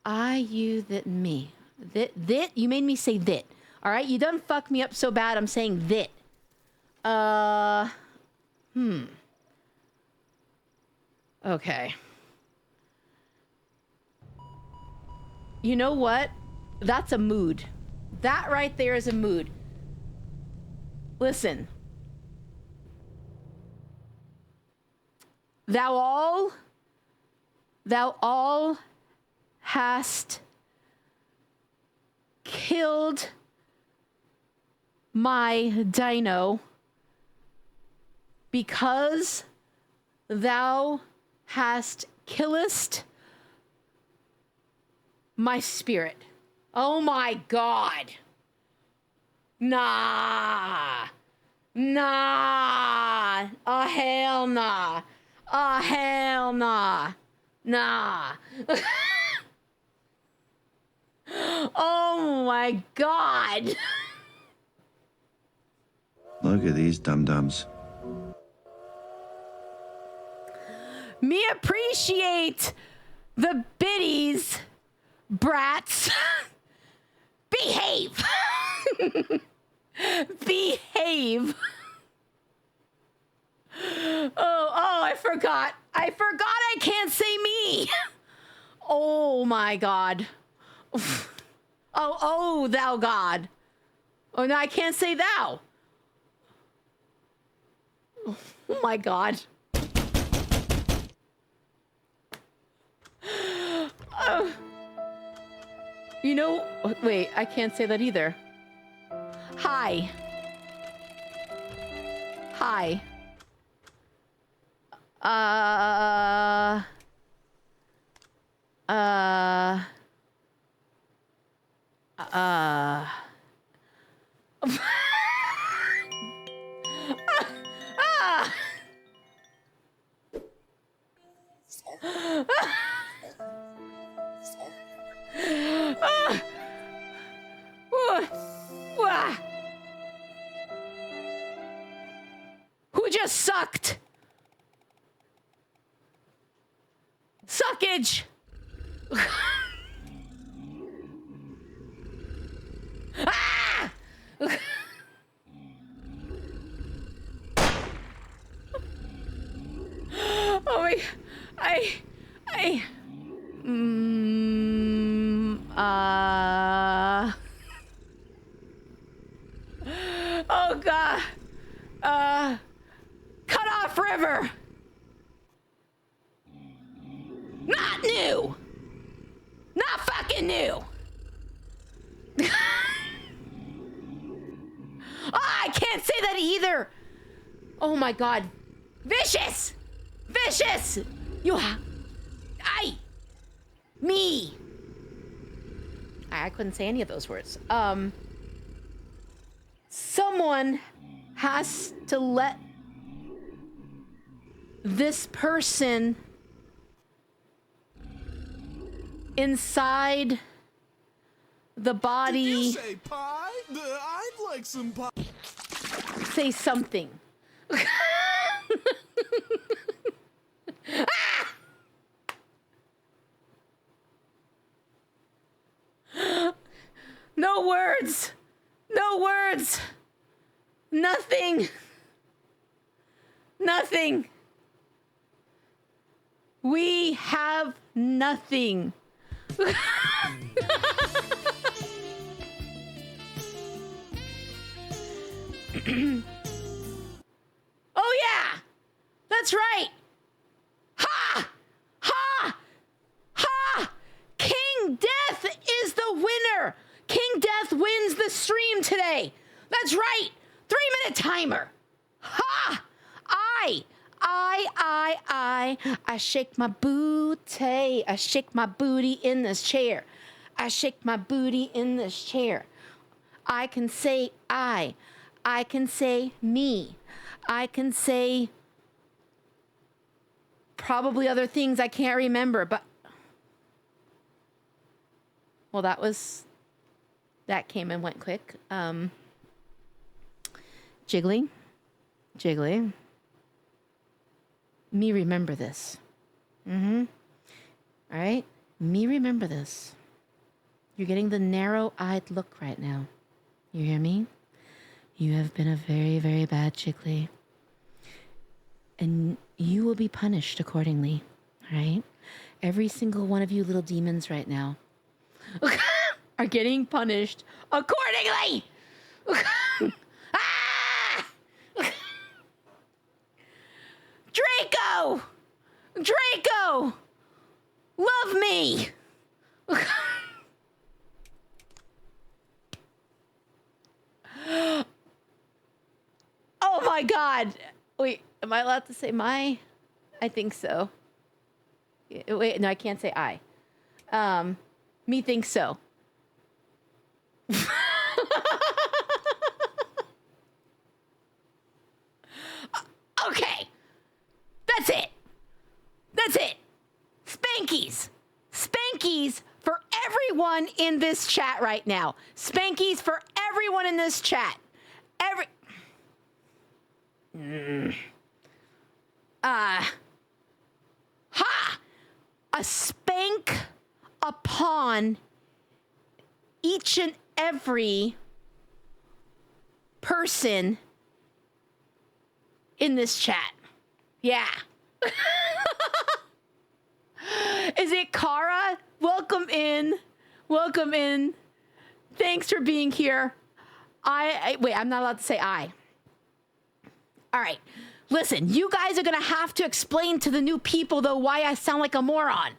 I, you, that, and me. That. You made me say that. All right, you done fuck me up so bad. I'm saying that. Okay. You know what? That's a mood. That right there is a mood. Listen. Thou all hast killed my dino because thou hast killest my spirit. Oh my God. Nah. Nah. Oh, hell nah. Oh, hell nah. Nah. Oh my God. Look at these dum-dums. Me appreciate the biddies, brats. Behave. Behave. Oh, I forgot. I can't say me. Oh my God. Oh, thou God. Oh, no, I can't say thou. Oh my God. You know, wait, I can't say that either. Hi. Hi. Who just sucked? Suckage! Ah! Oh my, oh God, cut off river. Not new. Not fucking new. Oh, I can't say that either. Oh my God. Vicious. Vicious. Me. I couldn't say any of those words. Someone has to let this person inside the body. Did you say pie? I'd like some pie. Say something. Ah! No words. No words. Nothing. Nothing. We have nothing. Oh yeah, that's right. Ha! Ha! Ha! King Death is the winner. King Death wins the stream today. That's right. 3-minute timer. Ha! I shake my booty. I shake my booty in this chair. I shake my booty in this chair. I can say I can say me. I can say probably other things I can't remember, but well, that came and went quick. Jiggly. Me remember this. All right? Me remember this. You're getting the narrow-eyed look right now. You hear me? You have been a very, very bad Jiggly. And you will be punished accordingly. All right? Every single one of you little demons right now are getting punished accordingly. Ah! Draco! Love me! Oh my God. Wait, am I allowed to say my? I think so. Wait, no, I can't say I. Methinks so. Okay. That's it. That's it. Spankies. Spankies for everyone in this chat right now. Spankies for everyone in this chat. Ha! A spank upon each and every person in this chat. Yeah. Is it Kara? Welcome in. Welcome in. Thanks for being here. Wait, I'm not allowed to say I. All right. Listen, you guys are going to have to explain to the new people, though, why I sound like a moron.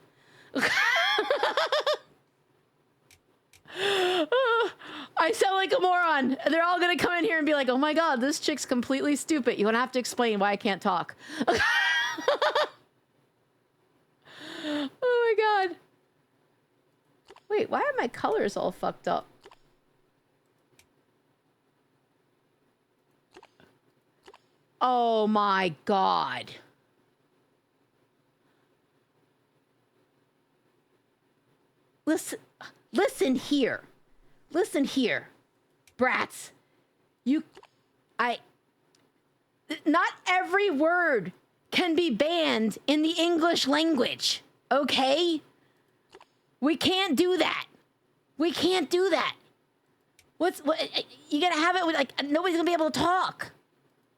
I sound like a moron. They're all going to come in here and be like, oh my God, this chick's completely stupid. You're going to have to explain why I can't talk. Oh my God. Wait, why are my colors all fucked up? Oh my God. Listen here. Listen here. Brats. Not every word can be banned in the English language. Okay? We can't do that. We can't do that. You gotta have it with, like, nobody's gonna be able to talk.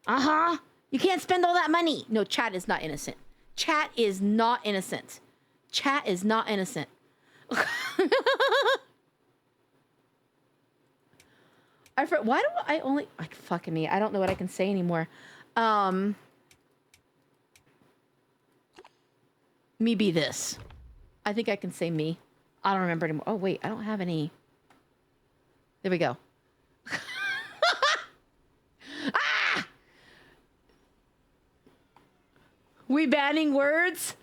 Uh-huh. You can't spend all that money. No, chat is not innocent. Chat is not innocent. Chat is not innocent. Why do I only... Like, fucking me. I don't know what I can say anymore. Me be this. I think I can say me. I don't remember anymore. Oh, wait. I don't have any... There we go. Ah! We banning words?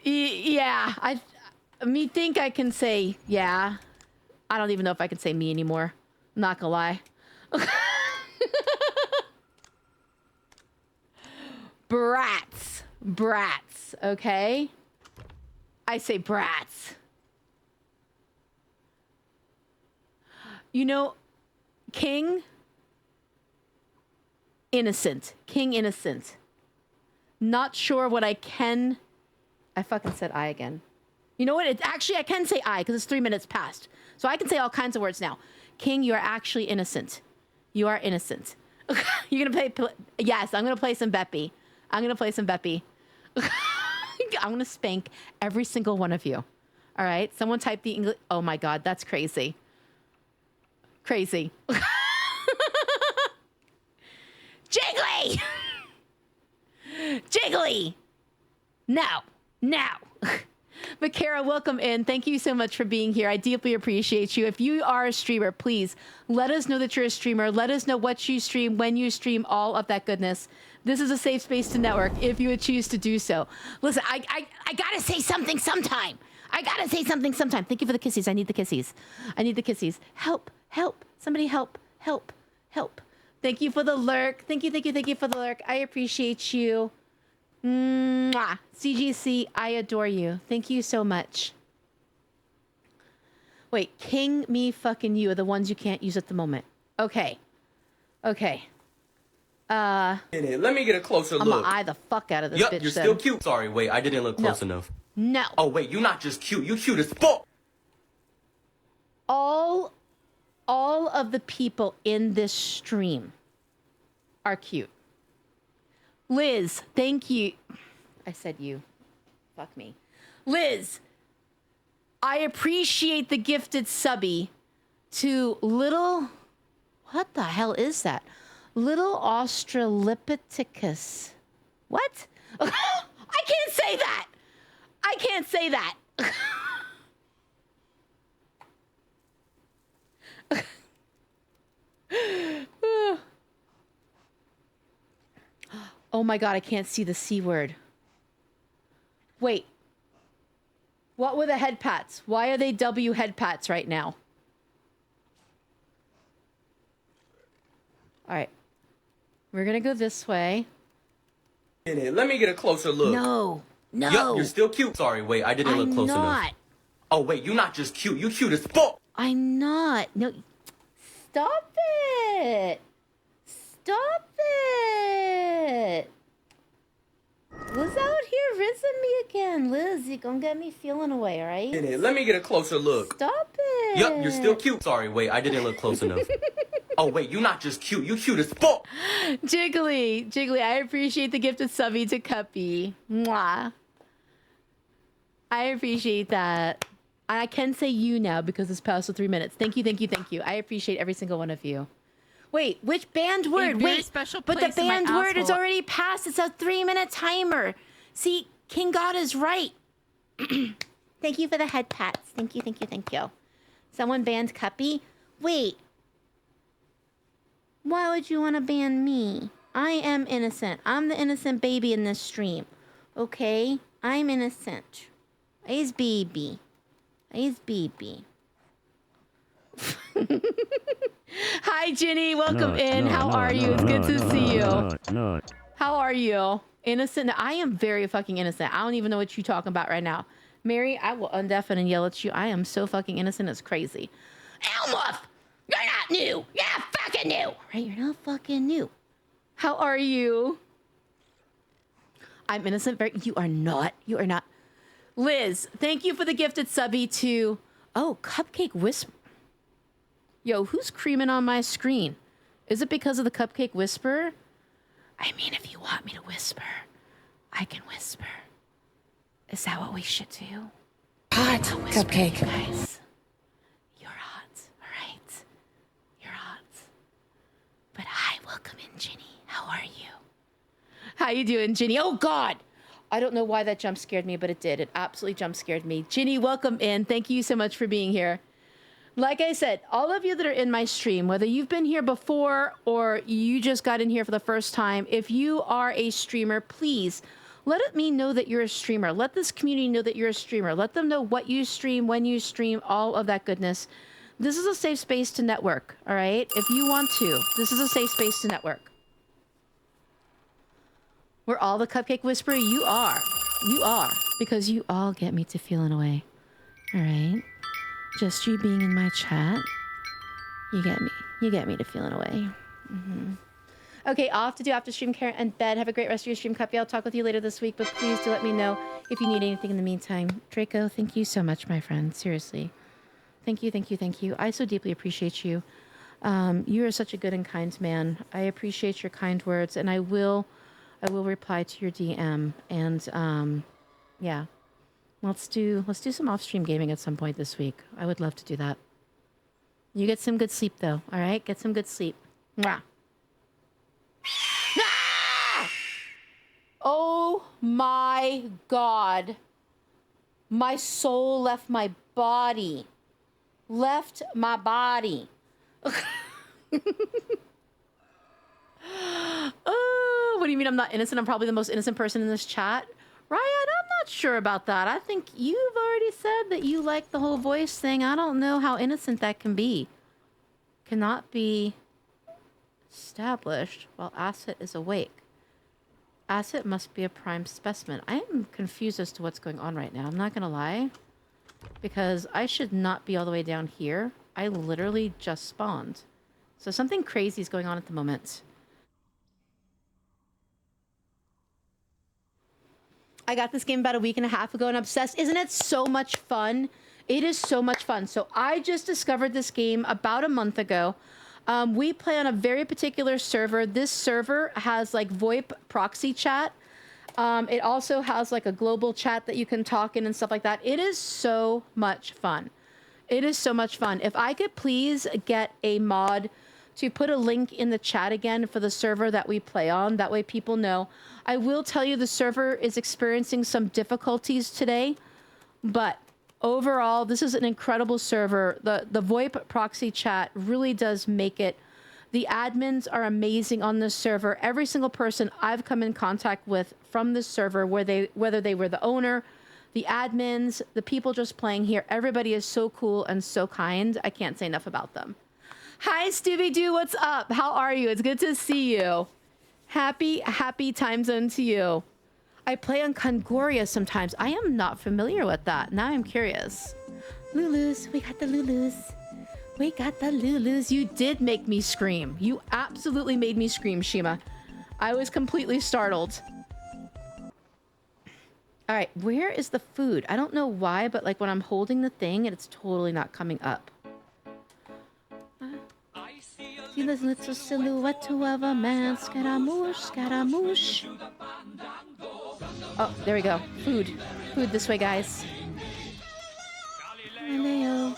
Yeah. Me think I can say yeah. I don't even know if I can say me anymore. I'm not gonna lie. Brats. Brats, okay? I say brats. You know, King, innocent. King, innocent. Not sure what I can... I fucking said I again. You know what? Actually, I can say I, because it's 3 minutes past. So I can say all kinds of words now. King, you are actually innocent. You are innocent. You're going to play... Yes, I'm going to play some Beppy. I'm going to play some Beppy. I'm going to spank every single one of you. All right? Someone type the English... Oh my God, that's crazy. Crazy. Jiggly! Jiggly! Now. But Kara, welcome in. Thank you so much for being here. I deeply appreciate you. If you are a streamer, please let us know that you're a streamer. Let us know what you stream, when you stream, all of that goodness. This is a safe space to network if you would choose to do so. Listen, I gotta say something sometime. Thank you for the kissies. I need the kissies. Help. Somebody help. Thank you for the lurk. Thank you for the lurk. I appreciate you. Mwah. CGC, I adore you. Thank you so much. Wait, King, me, fucking you are the ones you can't use at the moment. Okay. Let me get a closer look. I'm gonna eye the fuck out of this yup, bitch. You're still cute. Sorry, wait, I didn't look close enough. No. Oh, wait, you're not just cute. You cute as fuck. All of the people in this stream are cute. Liz, thank you. I said you. Fuck me. Liz, I appreciate the gifted subby to little... What the hell is that? Little Australopithecus. What? I can't say that. Oh my God, I can't see the C word. Wait. What were the head pats? Why are they W head pats right now? All right. We're going to go this way. Let me get a closer look. No. No. Yup, you're still cute. Sorry, wait, I didn't look I'm close not. enough. Oh, wait, you're not just cute. You cute as fuck. I'm not. No. Stop it. Stop it. Liz out here rizzing me again. Liz, you're going to get me feeling away, all right? Let me get a closer look. Stop it. Yup, you're still cute. Sorry, wait, I didn't look close enough. Oh, wait, you're not just cute. You cute as fuck. Jiggly, I appreciate the gifted subby to Cuppy. Mwah. I appreciate that. I can say you now because it's past the 3 minutes. Thank you. I appreciate every single one of you. Wait, which banned word? very Wait, special but the place in my banned word is asshole. already passed. It's a 3-minute timer. See, King God is right. Thank you for the head pats. Thank you. Someone banned Cuppy. Wait. Why would you want to ban me? I am innocent. I'm the innocent baby in this stream. Okay? I'm innocent. I's baby. Hi, Ginny. Welcome in. How are you? It's good to see you. How are you? Innocent? I am very fucking innocent. I don't even know what you're talking about right now. Mary, I will undeafen and yell at you. I am so fucking innocent. It's crazy. Elmuth! You're not new. You're not fucking new. Right? You're not fucking new. How are you? I'm innocent. You are not. You are not. Liz, thank you for the gifted subby to... Oh, Cupcake Whisper. Yo, who's creaming on my screen? Is it because of the Cupcake Whisper? I mean, if you want me to whisper, I can whisper. Is that what we should do? Hot cupcake. Guys, you're hot, all right? You're hot. But hi, welcome in, Ginny. How are you? How you doing, Ginny? Oh, God. I don't know why that jump scared me, but it did. It absolutely jump scared me. Ginny, welcome in. Thank you so much for being here. Like I said, all of you that are in my stream, whether you've been here before or you just got in here for the first time, if you are a streamer, please let me know that you're a streamer. Let this community know that you're a streamer. Let them know what you stream, when you stream, all of that goodness. This is a safe space to network, all right? If you want to, this is a safe space to network. We're all the Cupcake Whisperer. You are. You are. Because you all get me to feeling away. All right? Just you being in my chat, you get me. You get me to feeling away. Okay, off to do after stream care and bed. Have a great rest of your stream, Cuppy. I'll talk with you later this week, but please do let me know if you need anything in the meantime. Draco, thank you so much, my friend. Seriously. Thank you. I so deeply appreciate you. You are such a good and kind man. I appreciate your kind words, and I will reply to your DM. And yeah. Let's do some off-stream gaming at some point this week. I would love to do that. You get some good sleep, though. All right? Get some good sleep. Mwah. Ah! Oh, my God. My soul left my body. Left my body. Oh, what do you mean I'm not innocent? I'm probably the most innocent person in this chat. Ryan, I'm not sure about that. I think you've already said that you like the whole voice thing. I don't know how innocent that can be. Cannot be established while Asset is awake. Asset must be a prime specimen. I am confused as to what's going on right now. I'm not going to lie. Because I should not be all the way down here. I literally just spawned. So something crazy is going on at the moment. I got this game about a week and a half ago and obsessed. Isn't it so much fun? It is so much fun. So I just discovered this game about a month ago. We play on a very particular server. This server has like VoIP proxy chat. It also has like a global chat that you can talk in and stuff like that. It is so much fun. It is so much fun. If I could please get a mod to put a link in the chat again for the server that we play on. That way people know. I will tell you the server is experiencing some difficulties today, but overall, this is an incredible server. The VoIP proxy chat really does make it. The admins are amazing on this server. Every single person I've come in contact with from this server, whether they were the owner, the admins, the people just playing here. Everybody is so cool and so kind. I can't say enough about them. Hi, Stevie Doo. What's up? How are you? It's good to see you. Happy time zone to you. I play on Congoria sometimes. I am not familiar with that. Now I'm curious. Lulus. We got the Lulus. We got the Lulus. You did make me scream. You absolutely made me scream, Shima. I was completely startled. All right, where is the food? I don't know why, but like when I'm holding the thing, it's totally not coming up. See this little silhouette of a man, Scaramouche, Scaramouche. Oh, there we go. Food. Food this way, guys. Galileo.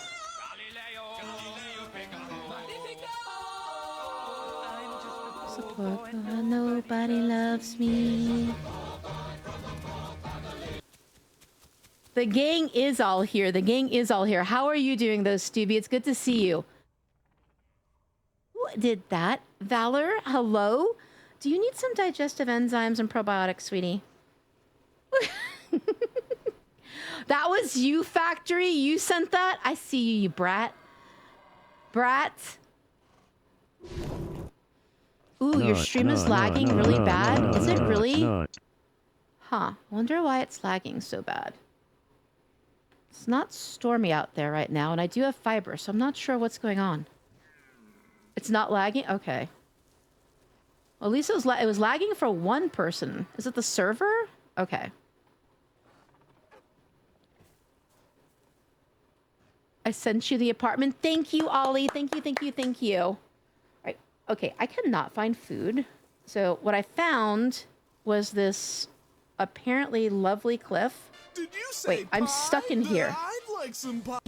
Support, nobody loves me. The gang is all here. The gang is all here. How are you doing, though, Stevie? It's good to see you. Who did that? Valor, hello? Do you need some digestive enzymes and probiotics, sweetie? That was you, Factory? You sent that? I see you, you brat. Brat. Ooh, your stream is lagging really bad. Is it really? Huh. Wonder why it's lagging so bad. It's not stormy out there right now, and I do have fiber, so I'm not sure what's going on. It's not lagging? Okay. Well, at least it was lagging for one person. Is it the server? Okay. I sent you the apartment. Thank you, Ollie. Thank you, thank you, thank you. All right. Okay, I cannot find food. So what I found was this apparently lovely cliff. Did you say Wait, I'm stuck in here. I'd like some pie.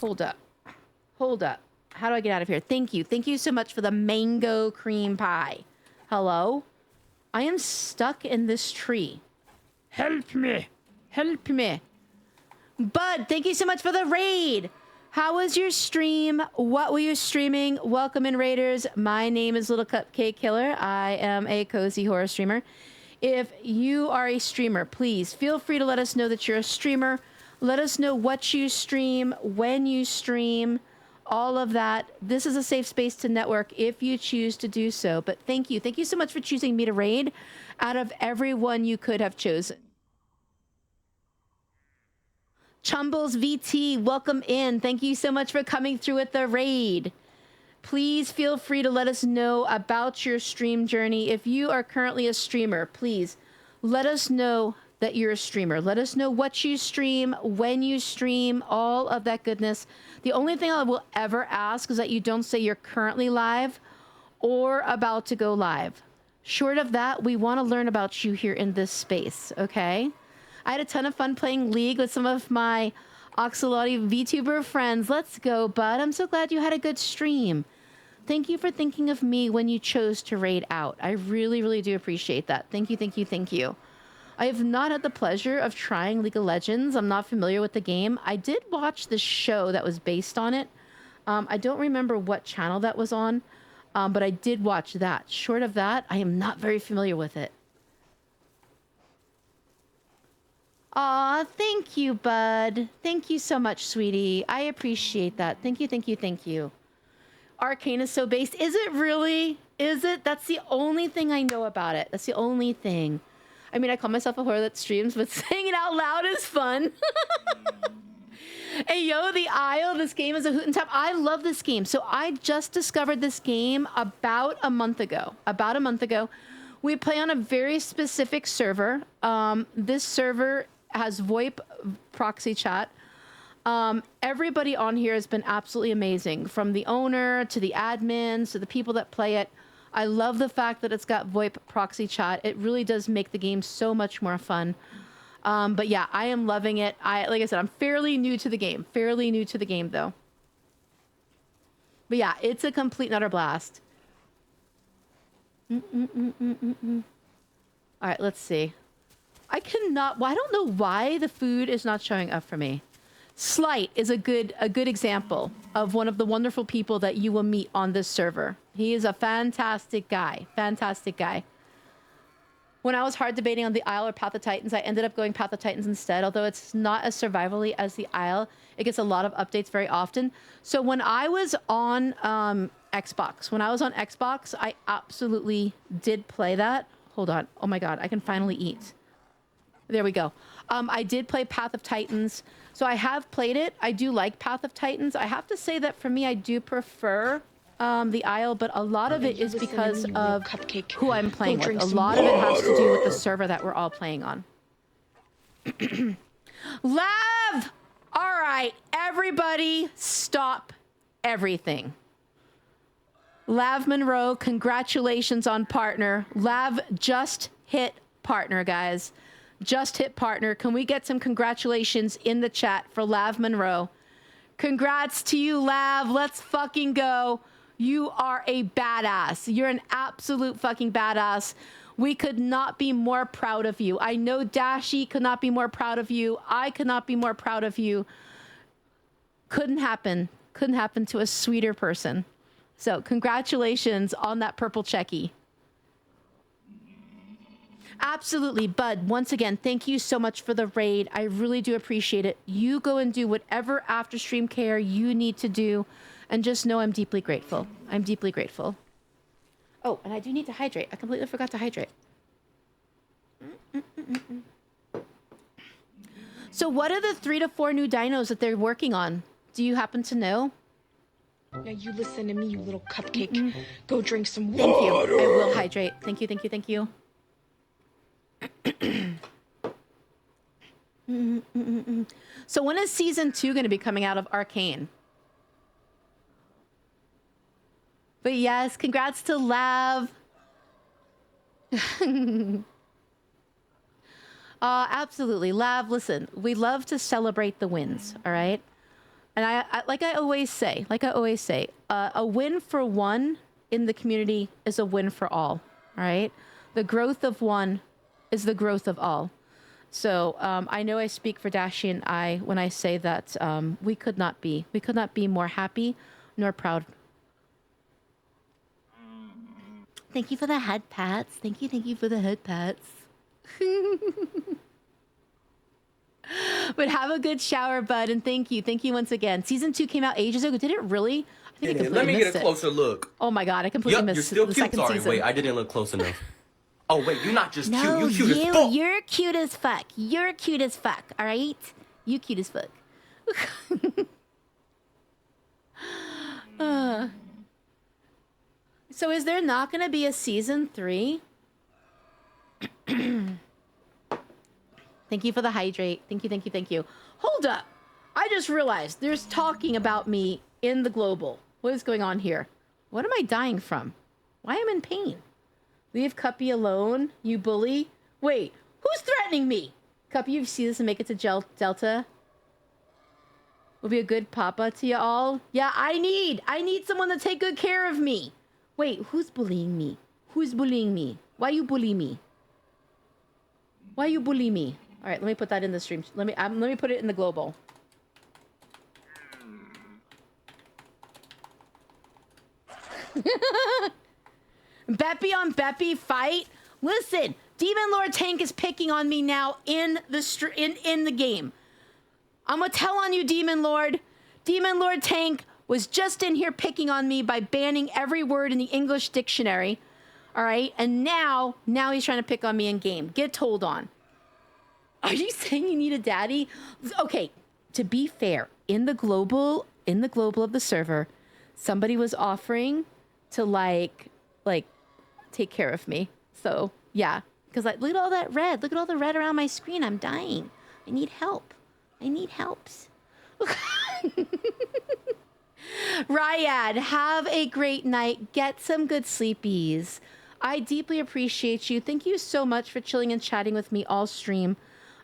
Hold up. Hold up. How do I get out of here? Thank you. Thank you so much for the mango cream pie. Hello? I am stuck in this tree. Help me. Help me. Bud, thank you so much for the raid. How was your stream? What were you streaming? Welcome in, Raiders. My name is Little Cupcake Killer. I am a cozy horror streamer. If you are a streamer, please feel free to let us know that you're a streamer. Let us know what you stream, when you stream, all of that. This is a safe space to network if you choose to do so. But thank you. Thank you so much for choosing me to raid out of everyone you could have chosen. Chumbles VT, welcome in. Thank you so much for coming through with the raid. Please feel free to let us know about your stream journey. If you are currently a streamer, please let us know that you're a streamer. Let us know what you stream, when you stream, all of that goodness. The only thing I will ever ask is that you don't say you're currently live or about to go live. Short of that, we want to learn about you here in this space, okay? I had a ton of fun playing League with some of my Oxalotty VTuber friends. Let's go, bud. I'm so glad you had a good stream. Thank you for thinking of me when you chose to raid out. I really, really do appreciate that. Thank you, thank you, thank you. I have not had the pleasure of trying League of Legends. I'm not familiar with the game. I did watch the show that was based on it. I don't remember what channel that was on, but I did watch that. Short of that, I am not very familiar with it. Aw, thank you, bud. Thank you so much, sweetie. I appreciate that. Thank you, thank you, thank you. Arcane is so based. Is it really? Is it? That's the only thing I know about it. That's the only thing. I mean, I call myself a whore that streams, but saying it out loud is fun. Hey, yo, The Isle. This game is a hoot and tap. I love this game. So I just discovered this game about a month ago. We play on a very specific server. This server has VoIP proxy chat. Everybody on here has been absolutely amazing, from the owner to the admins to the people that play it. I love the fact that it's got VoIP proxy chat. It really does make the game so much more fun. But yeah, I am loving it. Like I said, I'm fairly new to the game. Though. But yeah, it's a complete and utter blast. All right, let's see. I cannot. Well, I don't know why the food is not showing up for me. Slight is a good example of one of the wonderful people that you will meet on this server. He is a fantastic guy. When I was hard debating on the Isle or Path of Titans, I ended up going Path of Titans instead, although it's not as survivally as the Isle. It gets a lot of updates very often. So when I was on Xbox, I absolutely did play that. Hold on. Oh my God, I can finally eat. There we go. I did play Path of Titans. So I have played it. I do like Path of Titans. I have to say that for me, I do prefer the Isle, but a lot of it is because of who I'm playing with. A lot of it has to do with the server that we're all playing on. Lav! All right, everybody stop everything. Lav Monroe, congratulations on partner. Lav just hit partner, guys. Just hit partner. Can we get some congratulations in the chat for Lav Monroe? Congrats to you, Lav. Let's fucking go. You are a badass. You're an absolute fucking badass. We could not be more proud of you. I know Dashi could not be more proud of you. I could not be more proud of you. Couldn't happen. Couldn't happen to a sweeter person. So congratulations on that purple checky. Absolutely, Bud. Once again, thank you so much for the raid. I really do appreciate it. You go and do whatever after stream care you need to do. And just know I'm deeply grateful. I'm deeply grateful. Oh, and I do need to hydrate. I completely forgot to hydrate. So what are the 3 to 4 new dinos that they're working on? Do you happen to know? Now you listen to me, you little cupcake. Go drink some water. Thank you. I will hydrate. Thank you, thank you, thank you. So when is season 2 going to be coming out of Arcane? But yes, congrats to Lav. Absolutely. Lav, listen, we love to celebrate the wins, all right? And I like I always say, a win for one in the community is a win for all right? The growth of one is the growth of all. So I know I speak for Dashi and I when I say that we could not be more happy nor proud. Thank you for the head pats. Thank you for the head pats. But have a good shower, bud, and thank you once again. Season 2 came out ages ago. Did it really? I think I completely Let me missed get a closer look. Oh my god, I completely Yup, missed you're still the cute. second Sorry, season. wait, I didn't look close enough. Oh wait, you're not just cute. No, You cute as fuck. you're cute as fuck. You're cute as fuck. All right, you cute as fuck. So is there not going to be a season 3? Thank you for the hydrate. Thank you. Hold up. I just realized there's talking about me in the global. What is going on here? What am I dying from? Why am I in pain? Leave Cuppy alone, you bully. Wait, who's threatening me? Cuppy, you see this and make it to Delta? Will be a good papa to you all. Yeah, I need someone to take good care of me. Wait, who's bullying me? Who's bullying me? Why you bully me? Why you bully me? All right, let me put that in the stream. Let me put it in the global. Beppy on Beppy fight. Listen, Demon Lord Tank is picking on me now in the game. I'm gonna tell on you, Demon Lord. Demon Lord Tank was just in here picking on me by banning every word in the English dictionary. All right, and now he's trying to pick on me in game. Get told on. Are you saying you need a daddy? Okay, to be fair, in the global of the server, somebody was offering to like take care of me. So yeah, because like look at all that red. Look at all the red around my screen. I'm dying. I need help. I need helps. Ryad, have a great night. Get some good sleepies. I deeply appreciate you. Thank you so much for chilling and chatting with me all stream.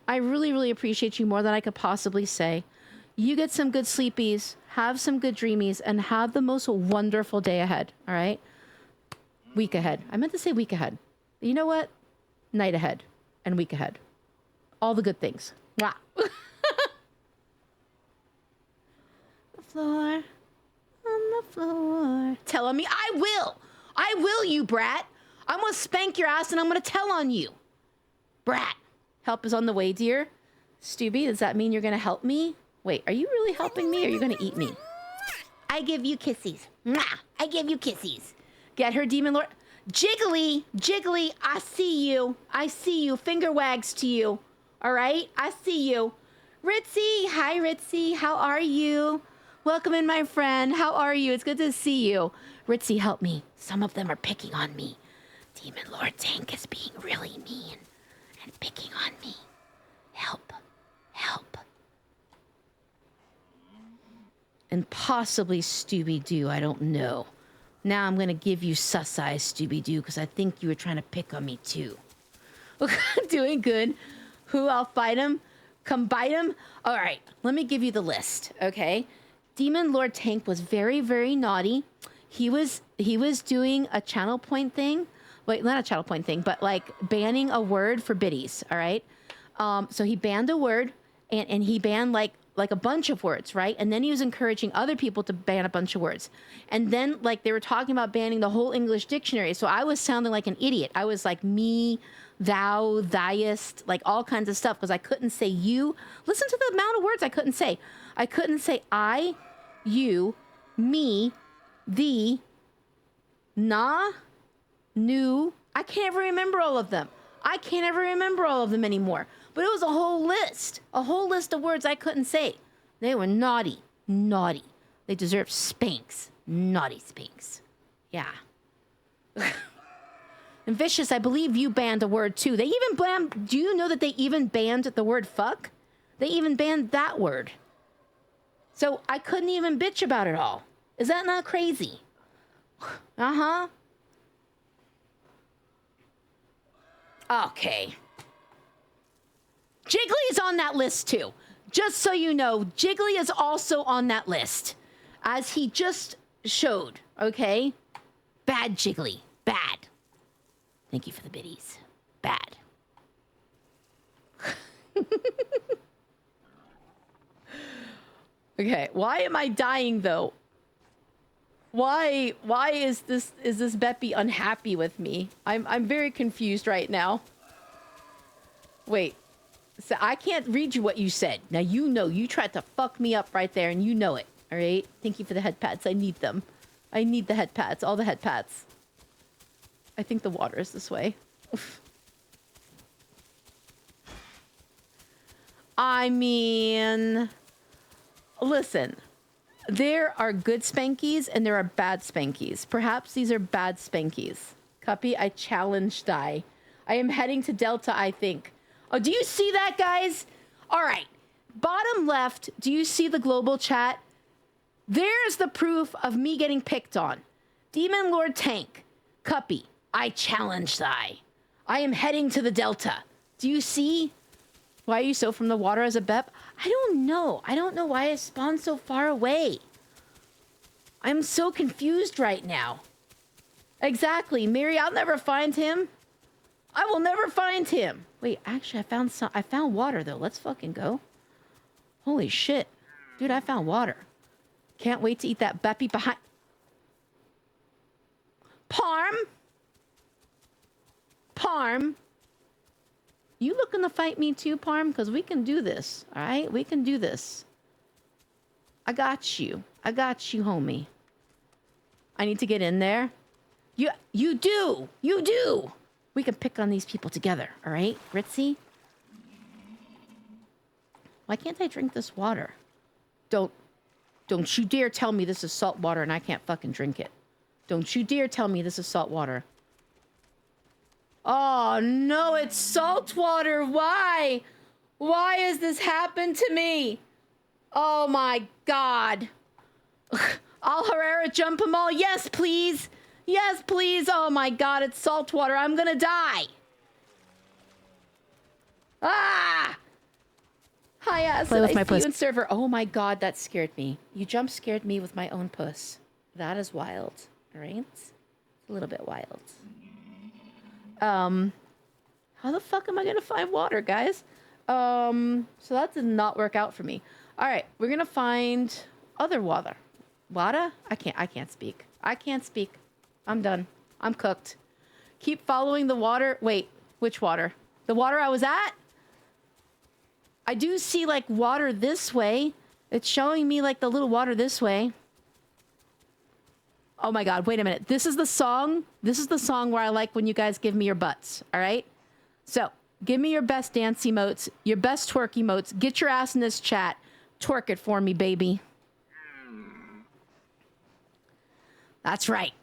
I really, really appreciate you more than I could possibly say. You get some good sleepies, have some good dreamies, and have the most wonderful day ahead, all right? Week ahead. I meant to say week ahead. You know what? Night ahead and week ahead. All the good things. Mwah. The floor. On the floor. Telling me, I will, you brat. I'm gonna spank your ass and I'm gonna tell on you. Brat, help is on the way, dear. Stubby, does that mean you're gonna help me? Wait, are you really helping me or are you gonna eat me? I give you kissies. Mwah! I give you kissies. Get her, Demon Lord. Jiggly, Jiggly, I see you. I see you. Finger wags to you. All right? I see you. Ritzy, hi Ritzy. How are you? Welcome in, my friend. How are you? It's good to see you. Ritzy, help me. Some of them are picking on me. Demon Lord Tank is being really mean and picking on me. Help. Help. And possibly Scooby-Doo, I don't know. Now I'm gonna give you sus-eyes, Scooby-Doo, because I think you were trying to pick on me too. Doing good. Who, I'll fight him? Come bite him? All right, let me give you the list, okay? Demon Lord Tank was very, very naughty. He was doing a channel point thing. Wait, not a channel point thing, but like banning a word for biddies, all right? So he banned a word, and he banned like a bunch of words, right? And then he was encouraging other people to ban a bunch of words. And then like they were talking about banning the whole English dictionary. So I was sounding like an idiot. I was like me, thou, thyest, like all kinds of stuff because I couldn't say you. Listen to the amount of words I couldn't say. I couldn't say I, you, me, thee, nah, new. I can't ever remember all of them. I can't ever remember all of them anymore. But it was a whole list of words I couldn't say. They were naughty, naughty. They deserve spanks, naughty spanks. Yeah. And Vicious, I believe you banned a word too. They even banned, do you know that they even banned the word fuck? They even banned that word. So I couldn't even bitch about it all. Is that not crazy? Uh-huh. Okay. Jiggly is on that list too. Just so you know, Jiggly is also on that list. As he just showed, okay? Bad Jiggly. Bad. Thank you for the biddies. Bad. Okay, why am I dying though? Why is this Beppy unhappy with me? I'm very confused right now. Wait. So I can't read you what you said. Now you know you tried to fuck me up right there and you know it. All right? Thank you for the head pads. I need them. I need the head pads. All the head pads. I think the water is this way. Oof. I mean, listen. There are good spankies and there are bad spankies. Perhaps these are bad spankies. Cuppy, I challenge die. I am heading to Delta, I think. Oh, do you see that, guys? All right. Bottom left, do you see the global chat? There's the proof of me getting picked on. Demon Lord Tank. Cuppy, I challenge thy. I am heading to the Delta. Do you see? Why are you so from the water as a Bep? I don't know. I don't know why I spawned so far away. I'm so confused right now. Exactly. Mary, I'll never find him. I will never find him. Wait, actually, I found water, though. Let's fucking go. Holy shit. Dude, I found water. Can't wait to eat that Beppy behind... Parm? Parm? You looking to fight me too, Parm? Because we can do this, all right? We can do this. I got you. I got you, homie. I need to get in there. You do. You do. We can pick on these people together, all right? Ritzy? Why can't I drink this water? Don't you dare tell me this is salt water and I can't fucking drink it. Don't you dare tell me this is salt water. Oh, no, it's salt water. Why? Why has this happened to me? Oh, my God. I'll Herrera jump them all. Yes, please. Yes, please. Oh, my God, it's salt water. I'm going to die. Ah! Hi, Acid. I see you in server. Oh, my God, that scared me. You jump scared me with my own puss. That is wild. All right? It's a little bit wild. How the fuck am I gonna find water, guys? So that did not work out for me. All right, we're gonna find other water. Water? I can't speak. I can't speak. I'm done. I'm cooked. Keep following the water. Wait, which water? The water I was at? I do see like water this way. It's showing me like the little water this way. Oh my God, wait a minute. This is the song. This is the song where I like when you guys give me your butts. All right. So give me your best dance emotes, your best twerk emotes. Get your ass in this chat. Twerk it for me, baby. That's right.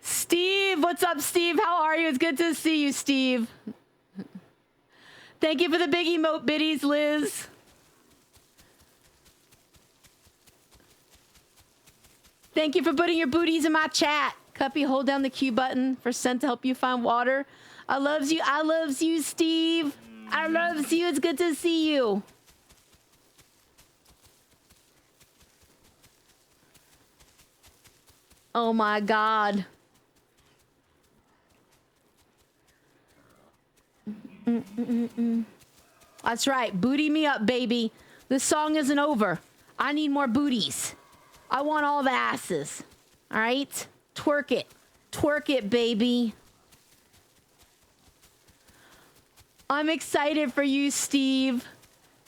Steve, what's up, Steve? How are you? It's good to see you, Steve. Thank you for the big emote biddies, Liz. Thank you for putting your booties in my chat. Cuppy, hold down the Q button for send to help you find water. I loves you. I loves you, Steve. I loves you. It's good to see you. Oh my God. That's right. Booty me up, baby. This song isn't over. I need more booties. I want all the asses. All right? Twerk it. Twerk it, baby. I'm excited for you, Steve.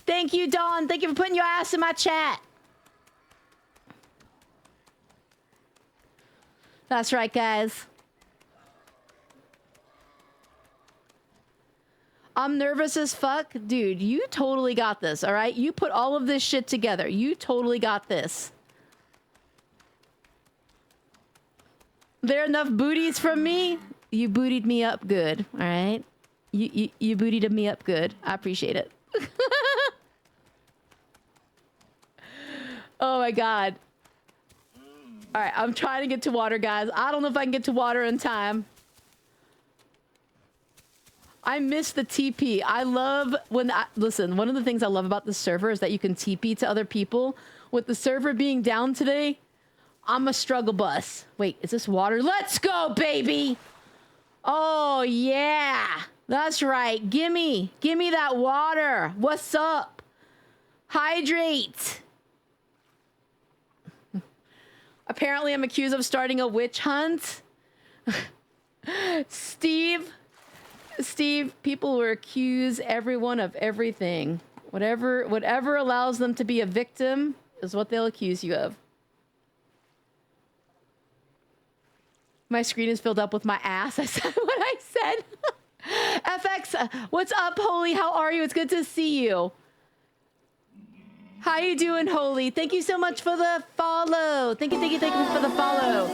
Thank you, Dawn. Thank you for putting your ass in my chat. That's right, guys. I'm nervous as fuck. Dude, you totally got this, all right? You put all of this shit together. You totally got this. There enough booties from me? You bootied me up good, all right? You bootied me up good. I appreciate it. Oh my God. All right, I'm trying to get to water, guys. I don't know if I can get to water in time. I miss the TP. I love when listen, one of the things I love about the server is that you can TP to other people. With the server being down today, I'm a struggle bus. Wait, is this water? Let's go, baby. Oh, yeah. That's right. Gimme that water. What's up? Hydrate. Apparently, I'm accused of starting a witch hunt. Steve, people will accuse everyone of everything. Whatever allows them to be a victim is what they'll accuse you of. My screen is filled up with my ass. I said what I said. FX, what's up, Holy? How are you? It's good to see you. How you doing, Holy? Thank you so much for the follow. Thank you for the follow.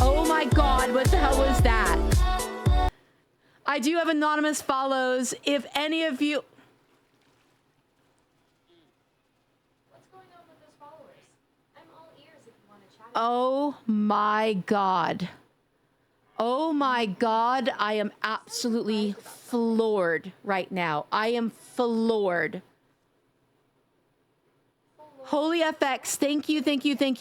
Oh my God, what the hell was that? I do have anonymous follows. If any of you... What's going on with those followers? I'm all ears if you want to chat. Oh my God. Oh my God, I am absolutely floored right now. I am floored. Holy FX, thank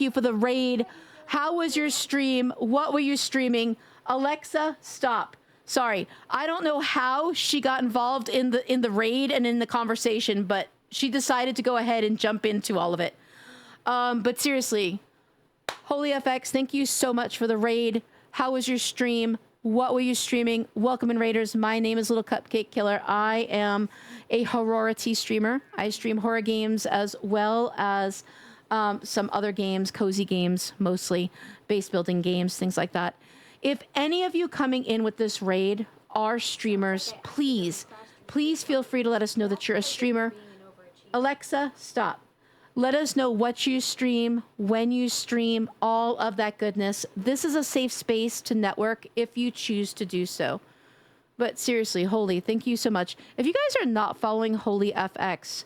you for the raid. How was your stream? What were you streaming? Alexa, stop. Sorry, I don't know how she got involved in the raid and in the conversation, but she decided to go ahead and jump into all of it. But seriously, Holy FX, thank you so much for the raid. How was your stream? What were you streaming? Welcome in, Raiders. My name is Little Cupcake Killer. I am a horrority streamer. I stream horror games as well as some other games, cozy games, mostly base building games, things like that. If any of you coming in with this raid are streamers, please feel free to let us know that you're a streamer. Alexa, stop. Let us know what you stream, when you stream, all of that goodness. This is a safe space to network if you choose to do so. But seriously, Holy, thank you so much. If you guys are not following Holy FX,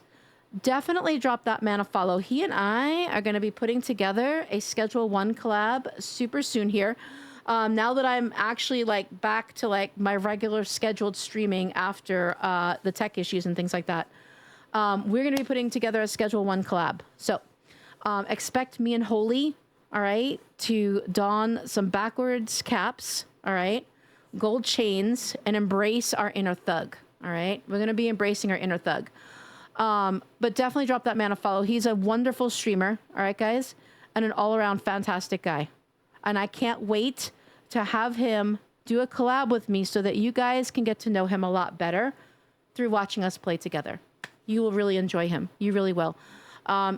definitely drop that man a follow. He and I are going to be putting together a Schedule 1 collab super soon here. Now that I'm actually back to my regular scheduled streaming after the tech issues and things like that. We're going to be putting together a Schedule 1 collab. So expect me and Holy, all right, to don some backwards caps, all right, gold chains, and embrace our inner thug, All right. We're going to be embracing our inner thug. But definitely drop that man a follow. He's a wonderful streamer. All right, guys. And an all around fantastic guy. And I can't wait to have him do a collab with me so that you guys can get to know him a lot better through watching us play together. You will really enjoy him. You really will.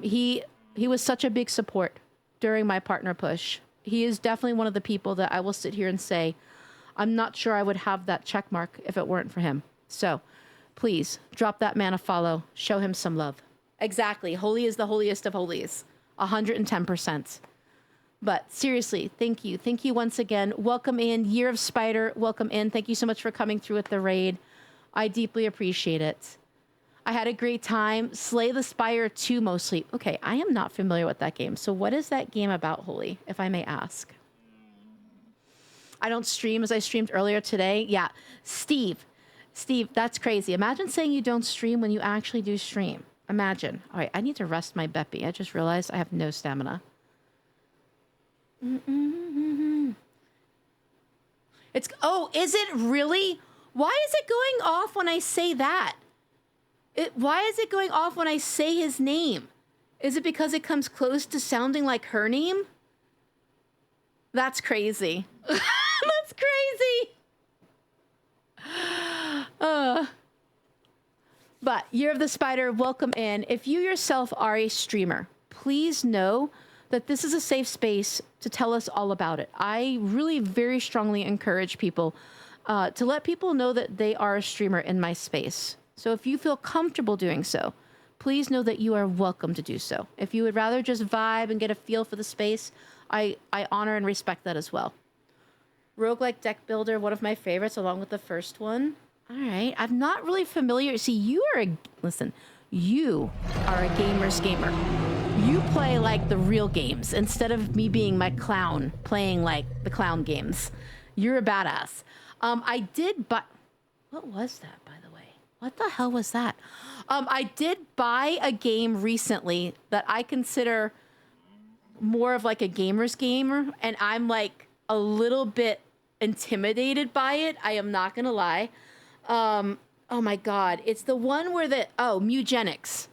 He was such a big support during my partner push. He is definitely one of the people that I will sit here and say, I'm not sure I would have that check mark if it weren't for him. So please drop that man a follow. Show him some love. Exactly. Holy is the holiest of holies. 110%. But seriously, thank you. Thank you once again. Welcome in. Year of Spider. Welcome in. Thank you so much for coming through with the raid. I deeply appreciate it. I had a great time. Slay the Spire 2 mostly. Okay, I am not familiar with that game. So what is that game about, Holy, if I may ask? I don't stream as I streamed earlier today. Yeah, Steve, that's crazy. Imagine saying you don't stream when you actually do stream. Imagine. All right, I need to rest my Beppy. I just realized I have no stamina. It's, oh, is it really? Why is it going off when I say that? Why is it going off when I say his name? Is it because it comes close to sounding like her name? That's crazy. That's crazy. But Year of the Spider, welcome in. If you yourself are a streamer, please know that this is a safe space to tell us all about it. I really very strongly encourage people to let people know that they are a streamer in my space. So if you feel comfortable doing so, please know that you are welcome to do so. If you would rather just vibe and get a feel for the space, I honor and respect that as well. Roguelike Deck Builder, one of my favorites, along with the first one. All right, I'm not really familiar. See, you are a gamer's gamer. You play like the real games instead of me being my clown playing like the clown games. You're a badass. I did buy... What was that, by the way? What the hell was that? I did buy a game recently that I consider more of like a gamer's gamer, and I'm like a little bit intimidated by it. I am not gonna lie. Oh my god, it's the one where Mugenics.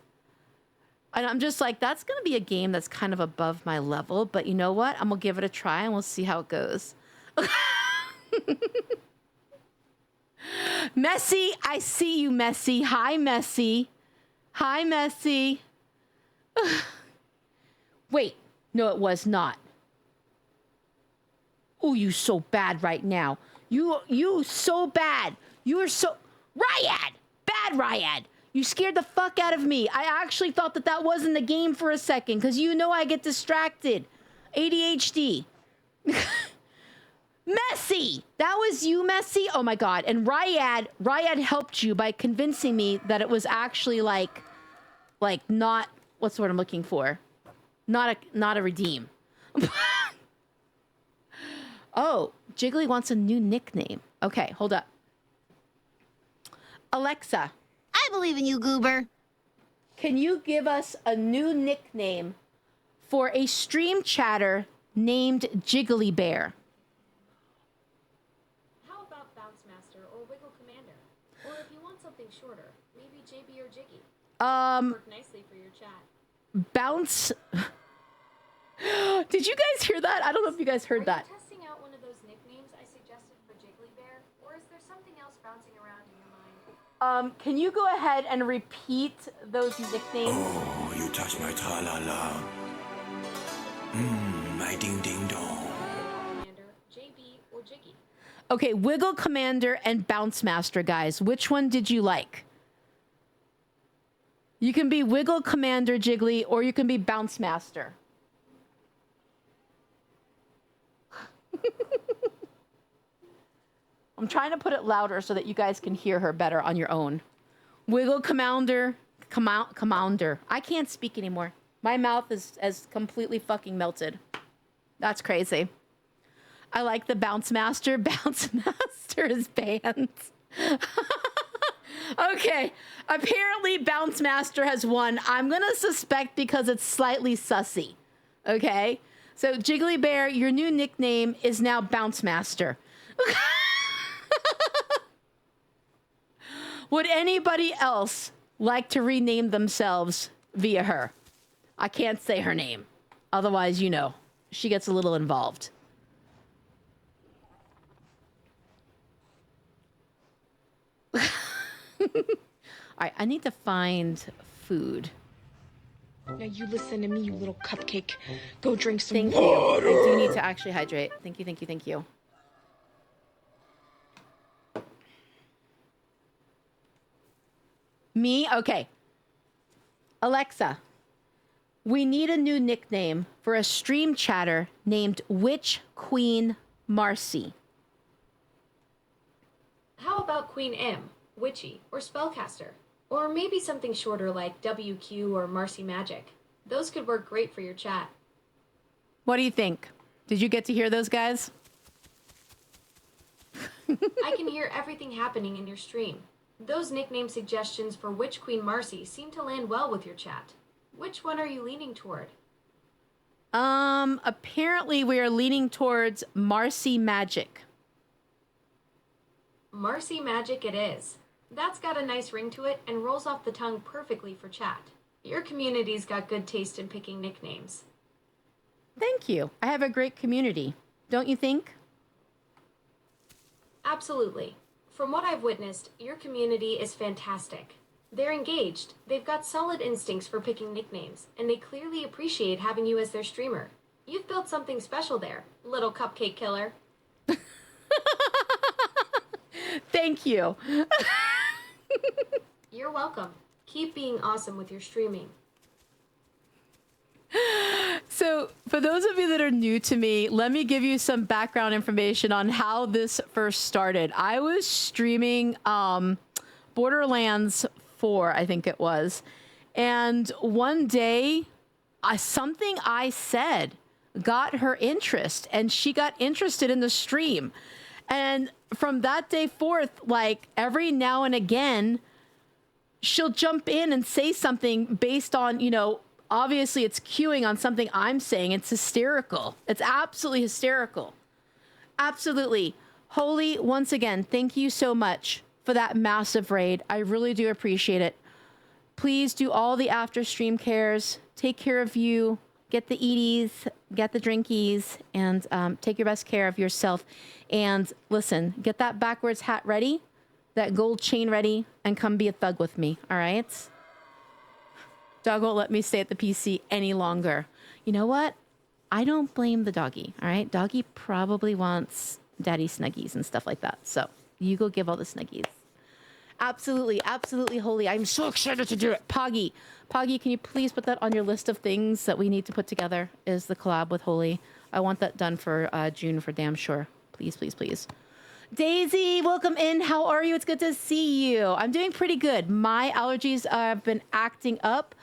And I'm just like, that's gonna be a game that's kind of above my level, but you know what? I'm gonna give it a try and we'll see how it goes. Messy, I see you, Messy. Hi, Messy. Hi, Messy. Wait, no, it was not. Oh, you so bad right now. You so bad. You are so... Ryad! Bad Ryad! You scared the fuck out of me. I actually thought that wasn't the game for a second, because you know I get distracted. ADHD. Messy! That was you, Messy? Oh my god. And Ryad helped you by convincing me that it was actually like not... What's the word I'm looking for? Not a redeem. Oh, Jiggly wants a new nickname. Okay, hold up. Alexa. I believe in you, Goober. Can you give us a new nickname for a stream chatter named Jiggly Bear? How about Bounce Master or Wiggle Commander? Or if you want something shorter, maybe JB or Jiggy. Work nicely for your chat. Bounce. Did you guys hear that? I don't know if you guys heard that. Are you testing out one of those nicknames I suggested for Jiggly Bear? Or is there something else bouncing around in your mind? Can you go ahead and repeat those nicknames? Oh, you touch my tra-la-la. My ding-ding-dong. Commander, JB, or Jiggy? Okay, Wiggle Commander and Bounce Master, guys. Which one did you like? You can be Wiggle Commander, Jiggly, or you can be Bounce Master. I'm trying to put it louder so that you guys can hear her better on your own. Wiggle Commander, Commander. I can't speak anymore. My mouth is completely fucking melted. That's crazy. I like the Bounce Master. Bounce Master is banned. Okay. Apparently Bounce Master has won. I'm going to suspect because it's slightly sussy. Okay? So Jiggly Bear, your new nickname is now Bounce Master. Would anybody else like to rename themselves via her? I can't say her name. Otherwise, you know, she gets a little involved. All right, I need to find food. Now you listen to me, you little cupcake. Go drink some Thank water. you. I do need to actually hydrate. Thank you, thank you, thank you. Me? Okay. Alexa, we need a new nickname for a stream chatter named Witch Queen Marcy. How about Queen M, Witchy, or Spellcaster? Or maybe something shorter like WQ or Marcy Magic. Those could work great for your chat. What do you think? Did you get to hear those guys? I can hear everything happening in your stream. Those nickname suggestions for Witch Queen Marcy seem to land well with your chat. Which one are you leaning toward? Apparently we are leaning towards Marcy Magic. Marcy Magic it is. That's got a nice ring to it and rolls off the tongue perfectly for chat. Your community's got good taste in picking nicknames. Thank you. I have a great community. Don't you think? Absolutely. From what I've witnessed, your community is fantastic. They're engaged, they've got solid instincts for picking nicknames, and they clearly appreciate having you as their streamer. You've built something special there, little cupcake killer. Thank you. You're welcome. Keep being awesome with your streaming. So, for those of you that are new to me, let me give you some background information on how this first started. I was streaming Borderlands 4, I think it was. And one day, something I said got her interest, and she got interested in the stream. And from that day forth, like every now and again, she'll jump in and say something based on, you know, obviously it's cueing on something I'm saying. It's hysterical. It's absolutely hysterical. Absolutely. Holy, once again, thank you so much for that massive raid. I really do appreciate it. Please do all the after stream cares. Take care of you. Get the eaties, get the drinkies, and take your best care of yourself. And listen, get that backwards hat ready, that gold chain ready, and come be a thug with me, all right? Dog won't let me stay at the PC any longer. You know what? I don't blame the doggy, all right? Doggy probably wants daddy snuggies and stuff like that. So you go give all the snuggies. Absolutely, absolutely, Holy. I'm so excited to do it. Poggy, can you please put that on your list of things that we need to put together, is the collab with Holy. I want that done for June for damn sure. Please, please, please. Daisy, welcome in. How are you? It's good to see you. I'm doing pretty good. My allergies have been acting up.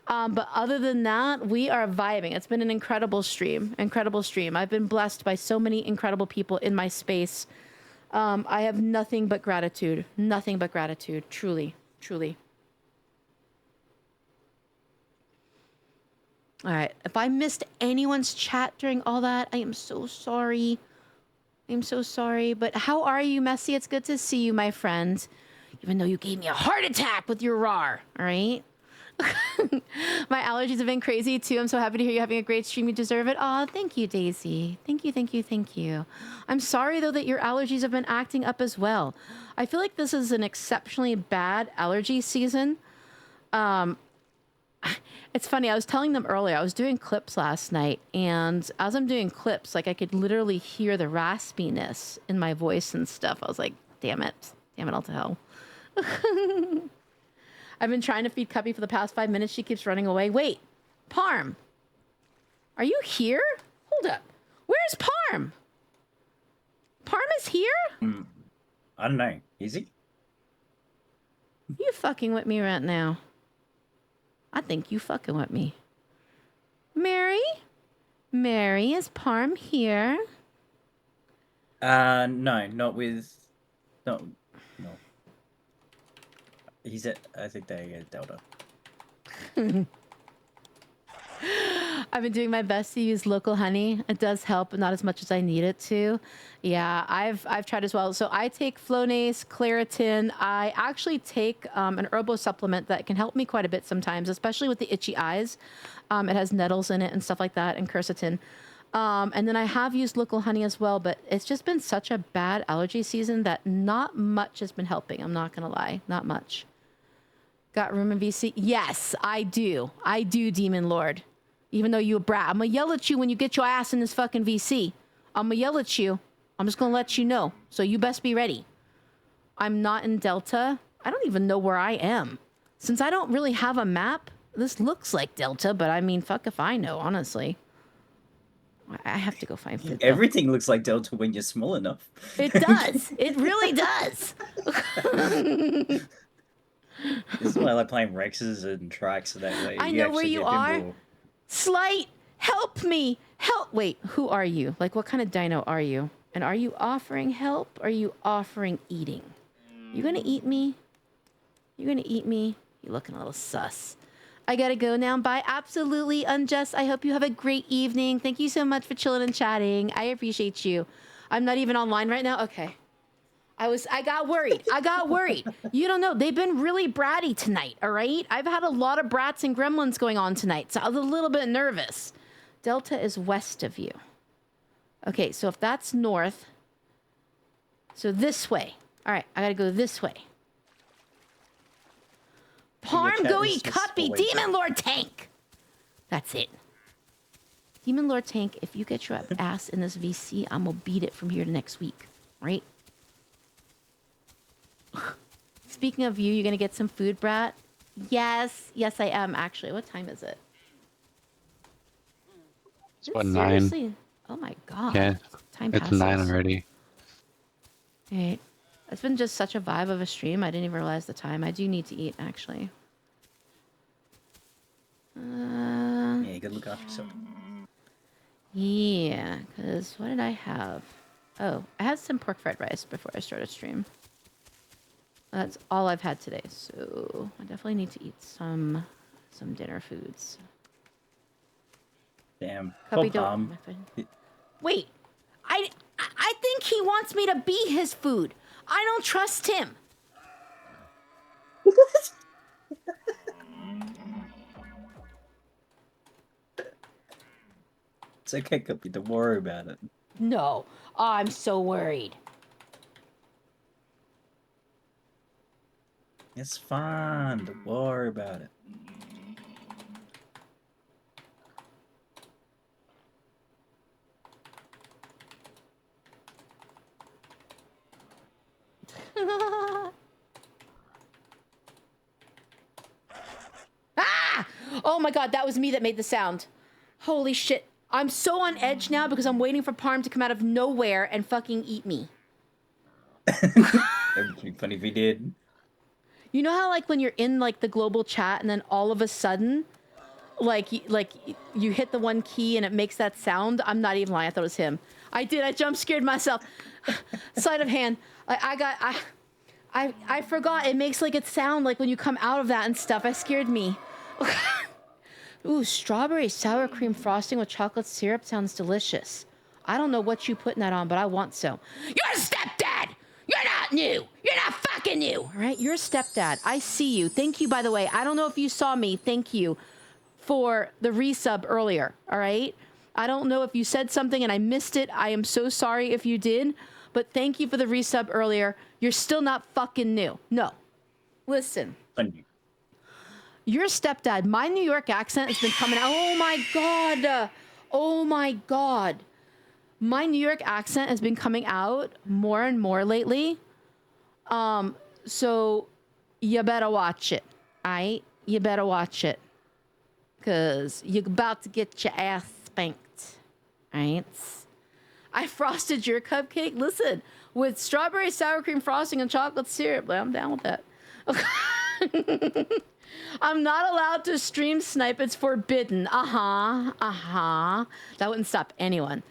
But other than that, we are vibing. It's been an incredible stream. Incredible stream. I've been blessed by so many incredible people in my space. I have nothing but gratitude. Nothing but gratitude. Truly. Truly. All right. If I missed anyone's chat during all that, I am so sorry. I'm so sorry. But how are you, Messy? It's good to see you, my friend. Even though you gave me a heart attack with your RAR. All right? My allergies have been crazy too. I'm so happy to hear you having a great stream. You deserve it. Oh, thank you, Daisy. Thank you, thank you, thank you. I'm sorry though that your allergies have been acting up as well. I feel like this is an exceptionally bad allergy season. It's funny. I was telling them earlier, I was doing clips last night, and as I'm doing clips, like I could literally hear the raspiness in my voice and stuff. I was like, damn it all to hell. I've been trying to feed Cuppy for the past 5 minutes. She keeps running away. Wait, Parm, are you here? Hold up. Where's Parm? Parm is here? I don't know. Is he? You fucking with me right now. I think you fucking with me. Mary? Mary, is Parm here? No, not with... No. He's at, I think they get Delta. I've been doing my best to use local honey. It does help, but not as much as I need it to. Yeah, I've tried as well. So I take Flonase, Claritin. I actually take an herbal supplement that can help me quite a bit sometimes, especially with the itchy eyes. It has nettles in it and stuff like that, and quercetin. And then I have used local honey as well, but it's just been such a bad allergy season that not much has been helping. I'm not going to lie. Not much. Got room in VC? Yes, I do. I do, Demon Lord. Even though you a brat. I'm going to yell at you when you get your ass in this fucking VC. I'm going to yell at you. I'm just going to let you know. So you best be ready. I'm not in Delta. I don't even know where I am. Since I don't really have a map, this looks like Delta, but I mean, fuck if I know, honestly. I have to go find food. Everything looks like Delta when you're small enough. It does. It really does. This is why I like playing Rexes and Trikes, so that way I you know where actually you get a bit are. more- Slight, help me. Help. Wait, who are you? Like, what kind of dino are you? And are you offering help? Or are you offering eating? You gonna eat me? You gonna eat me? You looking a little sus. I gotta go now. Bye. Absolutely unjust. I hope you have a great evening. Thank you so much for chilling and chatting. I appreciate you. I'm not even online right now. Okay. I got worried. I got worried. You don't know. They've been really bratty tonight, all right? I've had a lot of brats and gremlins going on tonight, so I was a little bit nervous. Delta is west of you. Okay, so if that's north, so this way. All right, I gotta go this way. Parm, go eat Cuppy, Demon Lord Tank. That's it. Demon Lord Tank, if you get your ass in this VC, I'm gonna beat it from here to next week, right? Speaking of you gonna get some food, brat? Yes, yes, I am actually. What time is it? It's about 9. Seriously? Oh my god. Yeah, Time it's passes. 9 already. Hey, it's been just such a vibe of a stream. I didn't even realize the time. I do need to eat, actually. Yeah, you gotta look after yourself. Yeah, because what did I have? Oh, I had some pork fried rice before I started stream. That's all I've had today, so I definitely need to eat some dinner foods. Damn. Cubby, Poor don't- Palm. Wait, I think he wants me to be his food. I don't trust him. It's okay, Guppy. Don't worry about it. No, I'm so worried. It's fine. Don't worry about it. Ah! Oh my god, that was me that made the sound. Holy shit. I'm so on edge now because I'm waiting for Parm to come out of nowhere and fucking eat me. That would be funny if he did. You know how like when you're in like the global chat and then all of a sudden like you hit the one key and it makes that sound? I'm not even lying. I thought it was him. I did. I jump scared myself. Sleight of hand. I forgot. It makes like it sound like when you come out of that and stuff. It scared me. Ooh, strawberry sour cream frosting with chocolate syrup sounds delicious. I don't know what you putting that on, but I want some. You're a stepdad! You're not new! You're not fucking new! All right, you're a stepdad. I see you. Thank you, by the way. I don't know if you saw me. Thank you for the resub earlier, all right? I don't know if you said something and I missed it. I am so sorry if you did, but thank you for the resub earlier. You're still not fucking new. No. Listen. Your stepdad, my New York accent has been coming out. Oh my God. Oh my God. My New York accent has been coming out more and more lately. So you better watch it. All right? You better watch it. Because you're about to get your ass spanked. All right? I frosted your cupcake. Listen, with strawberry sour cream frosting and chocolate syrup. I'm down with that. I'm not allowed to stream snipe. It's forbidden. That wouldn't stop anyone.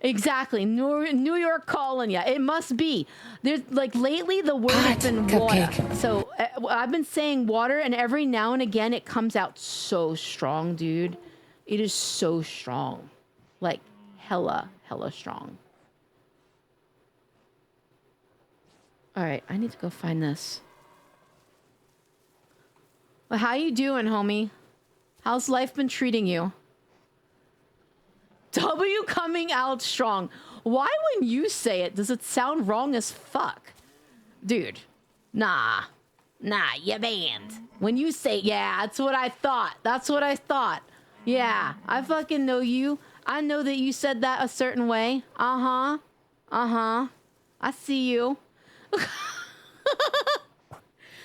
Exactly. New York calling ya. It must be. There's like lately the word has been water. So I've been saying water, and every now and again it comes out so strong, dude. It is so strong. Like, hella strong. All right, I need to go find this. Well, how you doing, homie? How's life been treating you? W coming out strong. Why when you say it, does it sound wrong as fuck? Dude, nah, you banned. When you say, yeah, that's what I thought. Yeah, I fucking know you. I know that you said that a certain way. I see you.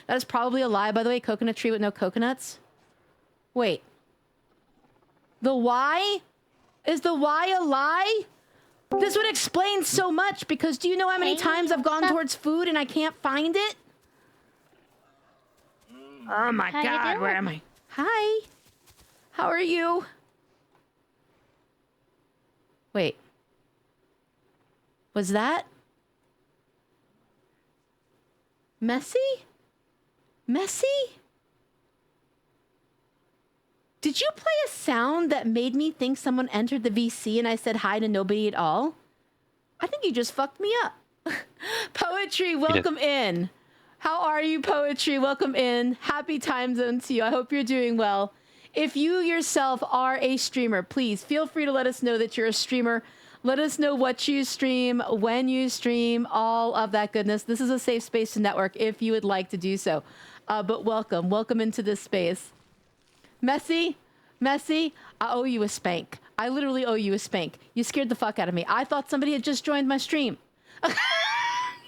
That is probably a lie, by the way. Coconut tree with no coconuts. Wait. The why? Is the why a lie? This would explain so much, because do you know how many times I've gone towards food and I can't find it? Oh my God, where am I? Hi. How are you? Wait. Was that Messy? Messy? Did you play a sound that made me think someone entered the VC and I said hi to nobody at all? I think you just fucked me up. Poetry, welcome in. How are you, Poetry? Welcome in. Happy time zone to you. I hope you're doing well. If you yourself are a streamer, please feel free to let us know that you're a streamer. Let us know what you stream, when you stream, all of that goodness. This is a safe space to network if you would like to do so. But welcome into this space. Messy, I owe you a spank. I literally owe you a spank. You scared the fuck out of me. I thought somebody had just joined my stream.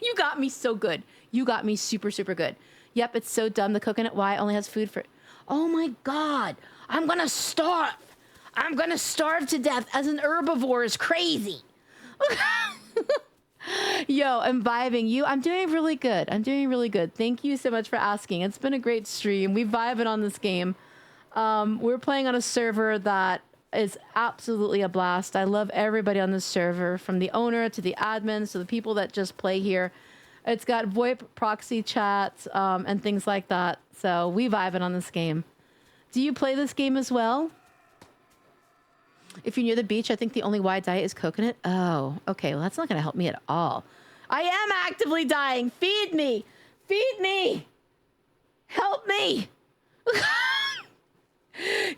You got me so good. You got me super, super good. Yep, it's so dumb. The coconut Y only has food for... Oh my God. I'm gonna starve. I'm gonna starve to death as an herbivore is crazy. Yo, I'm vibing. I'm doing really good. Thank you so much for asking. It's been a great stream. We vibing on this game. We're playing on a server that is absolutely a blast. I love everybody on this server, from the owner to the admins to the people that just play here. It's got VoIP proxy chats and things like that. So we vibing on this game. Do you play this game as well? If you're near the beach, I think the only Y diet is coconut. Oh, okay. Well, that's not going to help me at all. I am actively dying. Feed me. Help me.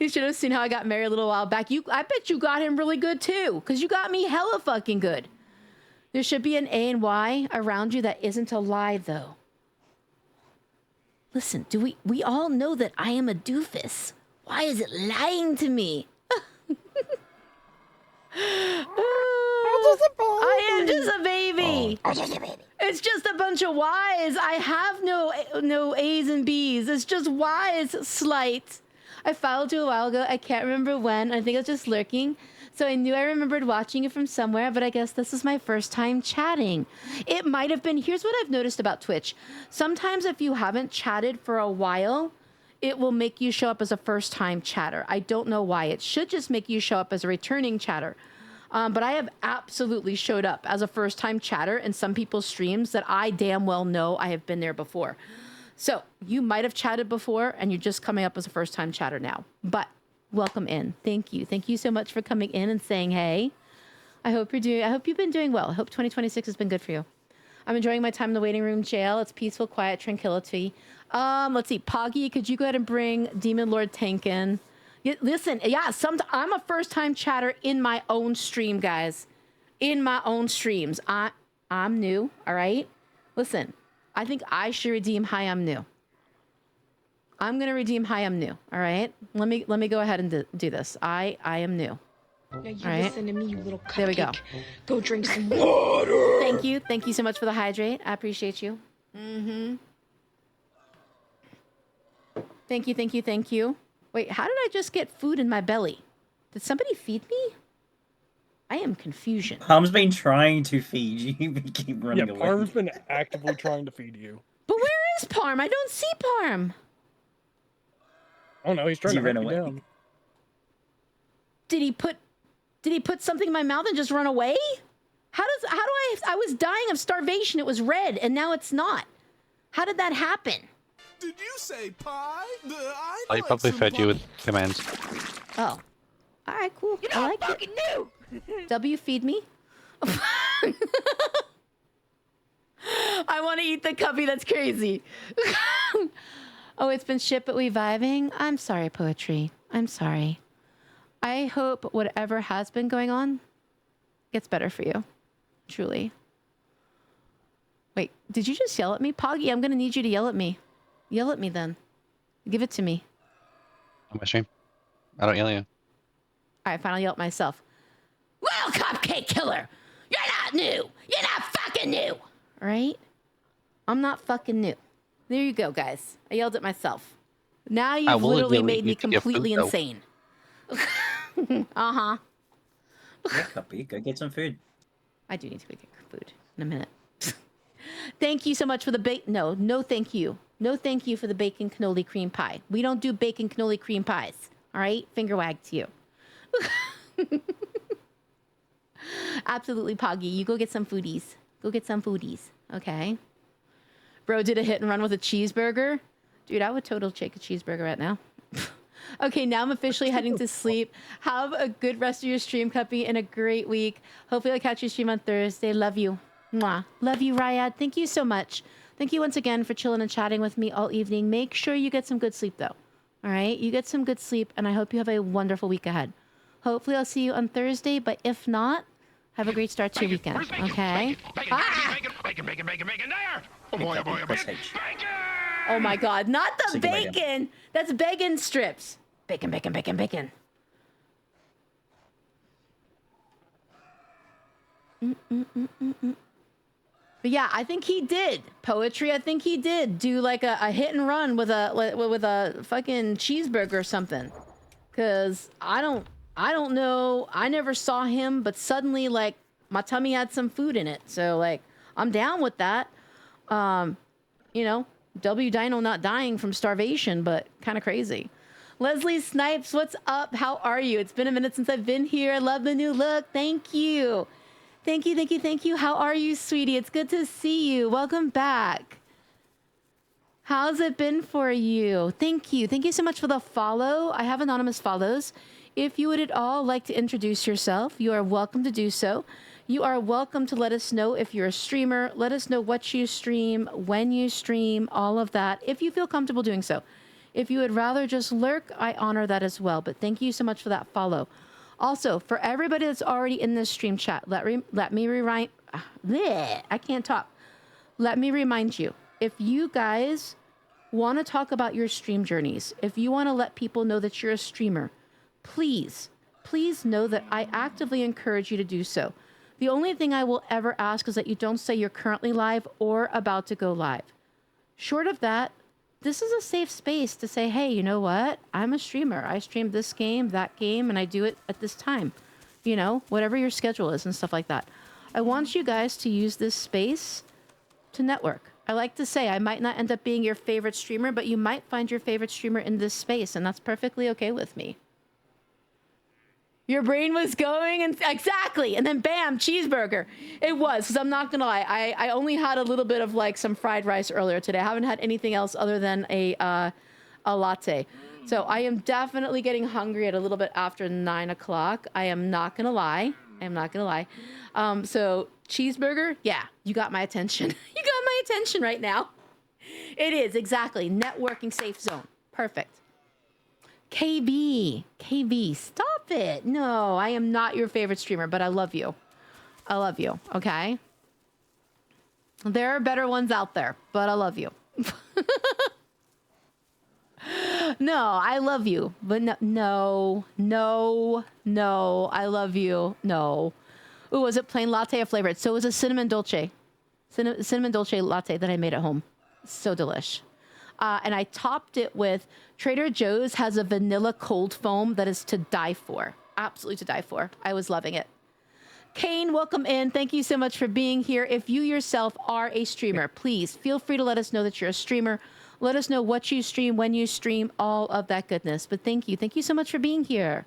You should have seen how I got married a little while back. I bet you got him really good too, because you got me hella fucking good. There should be an A and Y around you that isn't a lie, though. Listen, we all know that I am a doofus. Why is it lying to me? I am just a baby. It's just a bunch of Y's. I have no A's and B's. It's just Y's, slight. I followed you a while ago. I can't remember when. I think I was just lurking. So I knew I remembered watching you from somewhere, but I guess this is my first time chatting. It might have been... Here's what I've noticed about Twitch. Sometimes if you haven't chatted for a while, it will make you show up as a first-time chatter. I don't know why. It should just make you show up as a returning chatter. But I have absolutely showed up as a first-time chatter in some people's streams that I damn well know I have been there before. So you might have chatted before, and you're just coming up as a first-time chatter now. But welcome in. Thank you. Thank you so much for coming in and saying hey. I hope you've been doing well. I hope 2026 has been good for you. I'm enjoying my time in the waiting room jail. It's peaceful, quiet, tranquility. Let's see. Poggy, could you go ahead and bring Demon Lord Tank in? Listen, yeah, I'm a first-time chatter in my own stream, guys. In my own streams. I'm new, all right? Listen, I think I should redeem Hi, I'm new. I'm going to redeem Hi, I'm new, all right? Let me go ahead and do this. I am new. Now you all right? listen to me, you little cupcake. There we go. Go drink some water. Thank you. Thank you so much for the hydrate. I appreciate you. Thank you. Wait, how did I just get food in my belly? Did somebody feed me? I am confusion. Palm's been trying to feed you, but keep running away. Yeah, Parm's been actively trying to feed you. But where is Parm? I don't see Parm. Oh no, he's trying to run hunt me away. down. Did he put something in my mouth and just run away? I was dying of starvation. It was red, and now it's not. How did that happen? Did you say pie? I probably fed you with commands. Oh. All right, cool. I like it. W, feed me. I want to eat the cubby. That's crazy. Oh, it's been shit, but we vibing. I'm sorry, Poetry. I'm sorry. I hope whatever has been going on gets better for you. Truly. Wait, did you just yell at me? Poggy, I'm going to need you to yell at me. Yell at me then. Give it to me. On my stream. I don't yell at you. All right, fine, I'll yell at myself. Well, Cupcake Killer, you're not new. You're not fucking new. All right? I'm not fucking new. There you go, guys. I yelled at myself. Now you've literally made me completely insane. Uh-huh. Yeah, Cuppy, go get some food. I do need to go get food in a minute. Thank you so much for the bacon. No, thank you. No, thank you for the bacon cannoli cream pie. We don't do bacon cannoli cream pies. All right? Finger wag to you. Absolutely, Poggy. You go get some foodies. Go get some foodies. Okay? Bro did a hit and run with a cheeseburger. Dude, I would totally take a cheeseburger right now. Okay, now I'm officially heading to sleep. Have a good rest of your stream, Cuppy, and a great week. Hopefully I'll catch you stream on Thursday. Love you. Mwah. Love you, Ryad. Thank you so much. Thank you once again for chilling and chatting with me all evening. Make sure you get some good sleep, though. All right? You get some good sleep, and I hope you have a wonderful week ahead. Hopefully I'll see you on Thursday, but if not, have a great start to your weekend, okay? Oh my God, not the bacon! That's bacon strips. Bacon, bacon, bacon, bacon. But yeah, I think he did. Poetry, I think he did do like a hit and run with a fucking cheeseburger or something. Cause I don't know. I never saw him, but suddenly like my tummy had some food in it. So like I'm down with that. You know, W Dino not dying from starvation, but kind of crazy. Leslie Snipes, what's up? How are you? It's been a minute since I've been here. I love the new look. Thank you. Thank you, thank you, thank you. How are you, sweetie? It's good to see you. Welcome back. How's it been for you? Thank you. Thank you so much for the follow. I have anonymous follows. If you would at all like to introduce yourself, you are welcome to do so. You are welcome to let us know if you're a streamer. Let us know what you stream, when you stream, all of that, if you feel comfortable doing so. If you would rather just lurk, I honor that as well. But thank you so much for that follow. Also, for everybody that's already in this stream chat, let me remind... I can't talk. Let me remind you, if you guys want to talk about your stream journeys, if you want to let people know that you're a streamer, please know that I actively encourage you to do so. The only thing I will ever ask is that you don't say you're currently live or about to go live. Short of that, this is a safe space to say, hey, you know what? I'm a streamer. I stream this game, that game, and I do it at this time. You know, whatever your schedule is and stuff like that. I want you guys to use this space to network. I like to say I might not end up being your favorite streamer, but you might find your favorite streamer in this space, and that's perfectly okay with me. Your brain was going, and exactly, and then bam, cheeseburger. It was, because I'm not gonna lie, I only had a little bit of like some fried rice earlier today. I haven't had anything else other than a latte. So I am definitely getting hungry at a little bit after 9 o'clock. I am not gonna lie. So cheeseburger, yeah, you got my attention. You got my attention right now. It is, exactly, networking safe zone. Perfect. KB, stop it. No, I am not your favorite streamer, but I love you. I love you, okay? There are better ones out there, but I love you. No, I love you, but no, I love you, no. Ooh, was it plain latte or flavored? So it was a cinnamon dolce. Cinnamon dolce latte that I made at home. So delish. And I topped it with Trader Joe's has a vanilla cold foam that is to die for. Absolutely to die for. I was loving it. Kane, welcome in. Thank you so much for being here. If you yourself are a streamer, please feel free to let us know that you're a streamer. Let us know what you stream, when you stream, all of that goodness. But thank you. Thank you so much for being here.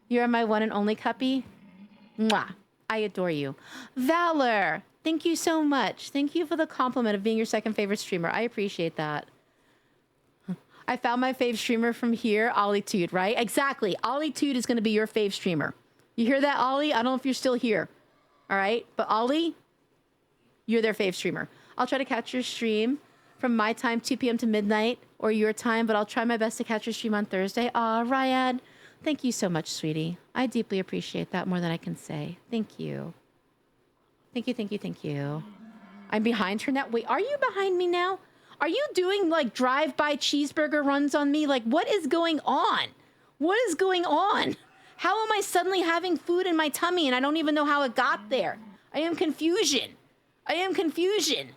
You're my one and only Cuppy. Mwah. I adore you. Valor, thank you so much. Thank you for the compliment of being your second favorite streamer. I appreciate that. I found my fave streamer from here, Ollie right? Exactly. Ollie is going to be your fave streamer. You hear that, Ollie? I don't know if you're still here. All right? But Ollie, you're their fave streamer. I'll try to catch your stream from my time, 2 p.m. to midnight, or your time, but I'll try my best to catch your stream on Thursday. Aw, Ryad, thank you so much, sweetie. I deeply appreciate that more than I can say. Thank you. Thank you, thank you, thank you. I'm behind her now. Wait, are you behind me now? Are you doing like drive-by cheeseburger runs on me? Like, what is going on? What is going on? How am I suddenly having food in my tummy and I don't even know how it got there? I am confusion. I am confusion.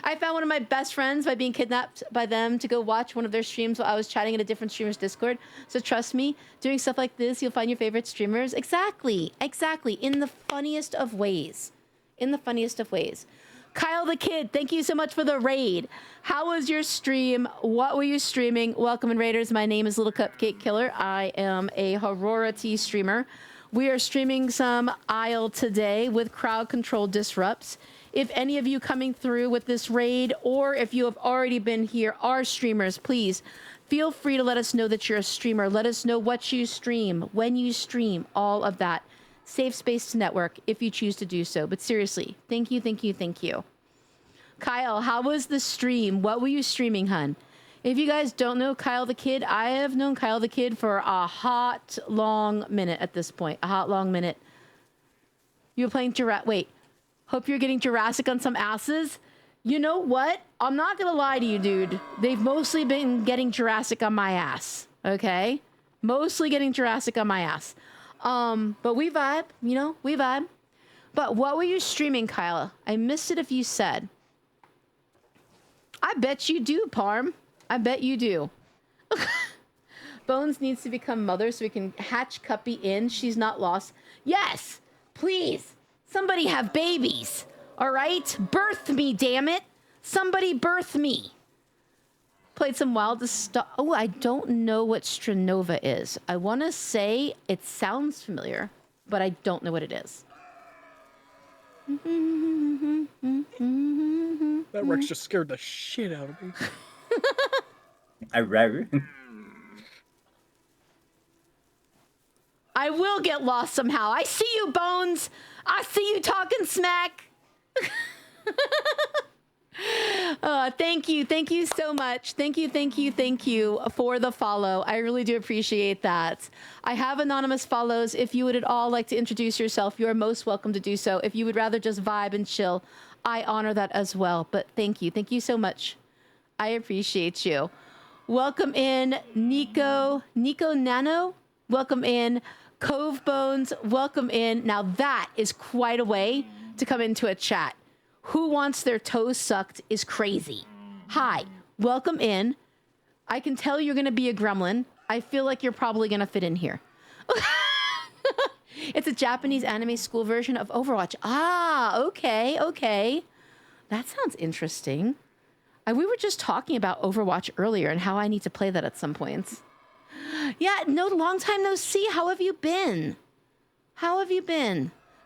I found one of my best friends by being kidnapped by them to go watch one of their streams while I was chatting in a different streamer's Discord. So trust me, doing stuff like this, you'll find your favorite streamers. Exactly. Exactly. In the funniest of ways. In the funniest of ways. Kyle the Kid, thank you so much for the raid. How was your stream? What were you streaming? Welcome in, Raiders. My name is Little Cupcake Killer. I am a Aurora T streamer. We are streaming some Isle today with crowd control disrupts. If any of you coming through with this raid, or if you have already been here, are streamers, please feel free to let us know that you're a streamer. Let us know what you stream, when you stream, all of that. Safe space to network if you choose to do so. But seriously, thank you, thank you, thank you. Kyle, how was the stream? What were you streaming, hun? If you guys don't know Kyle the Kid, I have known Kyle the Kid for a hot, long minute at this point. A hot, long minute. You were playing Jurassic. Wait. Hope you're getting Jurassic on some asses. You know what? I'm not going to lie to you, dude. They've mostly been getting Jurassic on my ass. Okay? Mostly getting Jurassic on my ass. But we vibe, you know, we vibe. But what were you streaming, Kyle? I missed it if you said. I bet you do, Parm. I bet you do. Bones needs to become mother so we can hatch Cuppy in. She's not lost. Yes, please. Somebody have babies. All right? Birth me, damn it. Somebody birth me. Played some Wildest stuff. Oh, I don't know what Stranova is. I want to say it sounds familiar, but I don't know what it is. That Rex just scared the shit out of me. I row. I will get lost somehow. I see you, Bones. I see you talking smack. Thank you. Thank you so much. Thank you for the follow. I really do appreciate that. I have anonymous follows. If you would at all like to introduce yourself, you are most welcome to do so. If you would rather just vibe and chill, I honor that as well. But thank you. Thank you so much. I appreciate you. Welcome in, Nico Nano. Welcome in, Cove Bones. Welcome in. Now that is quite a way to come into a chat. Who wants their toes sucked is crazy. Hi, welcome in. I can tell you're going to be a gremlin. I feel like you're probably going to fit in here. It's a Japanese anime school version of Overwatch. Ah, okay. That sounds interesting. We were just talking about Overwatch earlier and how I need to play that at some points. Yeah, long time no see. How have you been?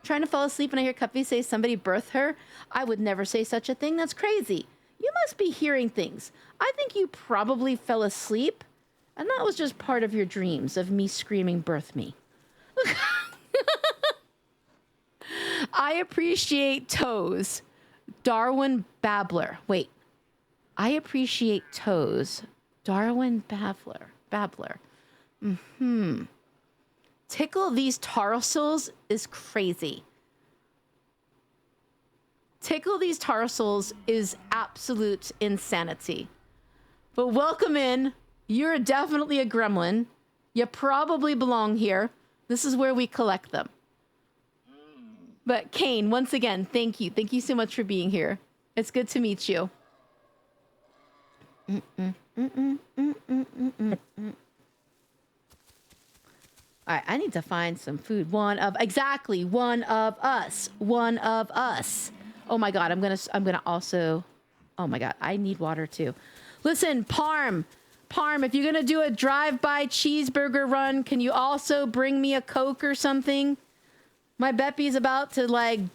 Trying to fall asleep when I hear Cuppy say somebody birthed her? I would never say such a thing. That's crazy. You must be hearing things. I think you probably fell asleep, and that was just part of your dreams of me screaming, birth me. I appreciate toes. Darwin Babbler. Wait. I appreciate toes. Darwin Babbler. Tickle these tarsals is crazy. Tickle these tarsals is absolute insanity. But welcome in. You're definitely a gremlin. You probably belong here. This is where we collect them. But Kane, once again, thank you. Thank you so much for being here. It's good to meet you. All right, I need to find some food. One of us. Oh my God, I'm gonna also. Oh my God, I need water too. Listen, Parm, if you're gonna do a drive-by cheeseburger run, can you also bring me a Coke or something? My Beppy's about to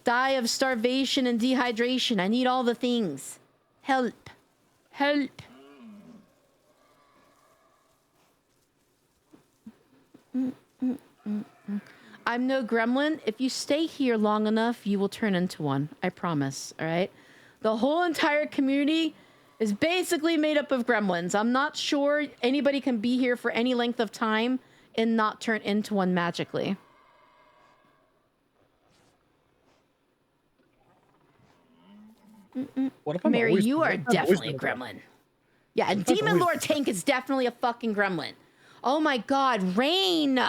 die of starvation and dehydration. I need all the things. Help. I'm no gremlin. If you stay here long enough, you will turn into one. I promise. All right. The whole entire community is basically made up of gremlins. I'm not sure anybody can be here for any length of time and not turn into one magically. What if I'm Mary, always- you what are if I'm always definitely a been gremlin. Yeah, and What if I'm Demon always Lord been Tank is definitely a fucking gremlin. Oh my god, Rain!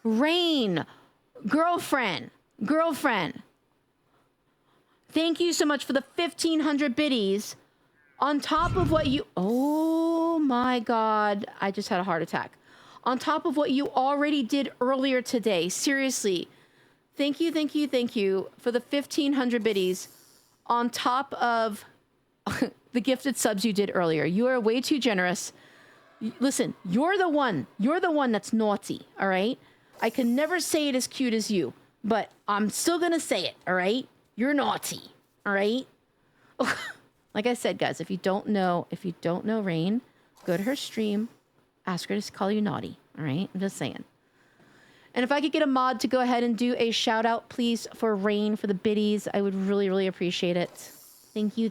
Rain! Girlfriend! Girlfriend! Thank you so much for the 1,500 biddies. On top of what you... Oh my god, I just had a heart attack. On top of what you already did earlier today. Seriously. Thank you for the 1,500 biddies. On top of the gifted subs you did earlier. You are way too generous. Listen, you're the one that's naughty, all right? I can never say it as cute as you, but I'm still gonna say it, all right? You're naughty, all right? Like I said, guys, if you don't know Rain, go to her stream, ask her to call you naughty, all right? I'm just saying. And if I could get a mod to go ahead and do a shout out, please, for Rain for the biddies, I would really, really appreciate it. Thank you.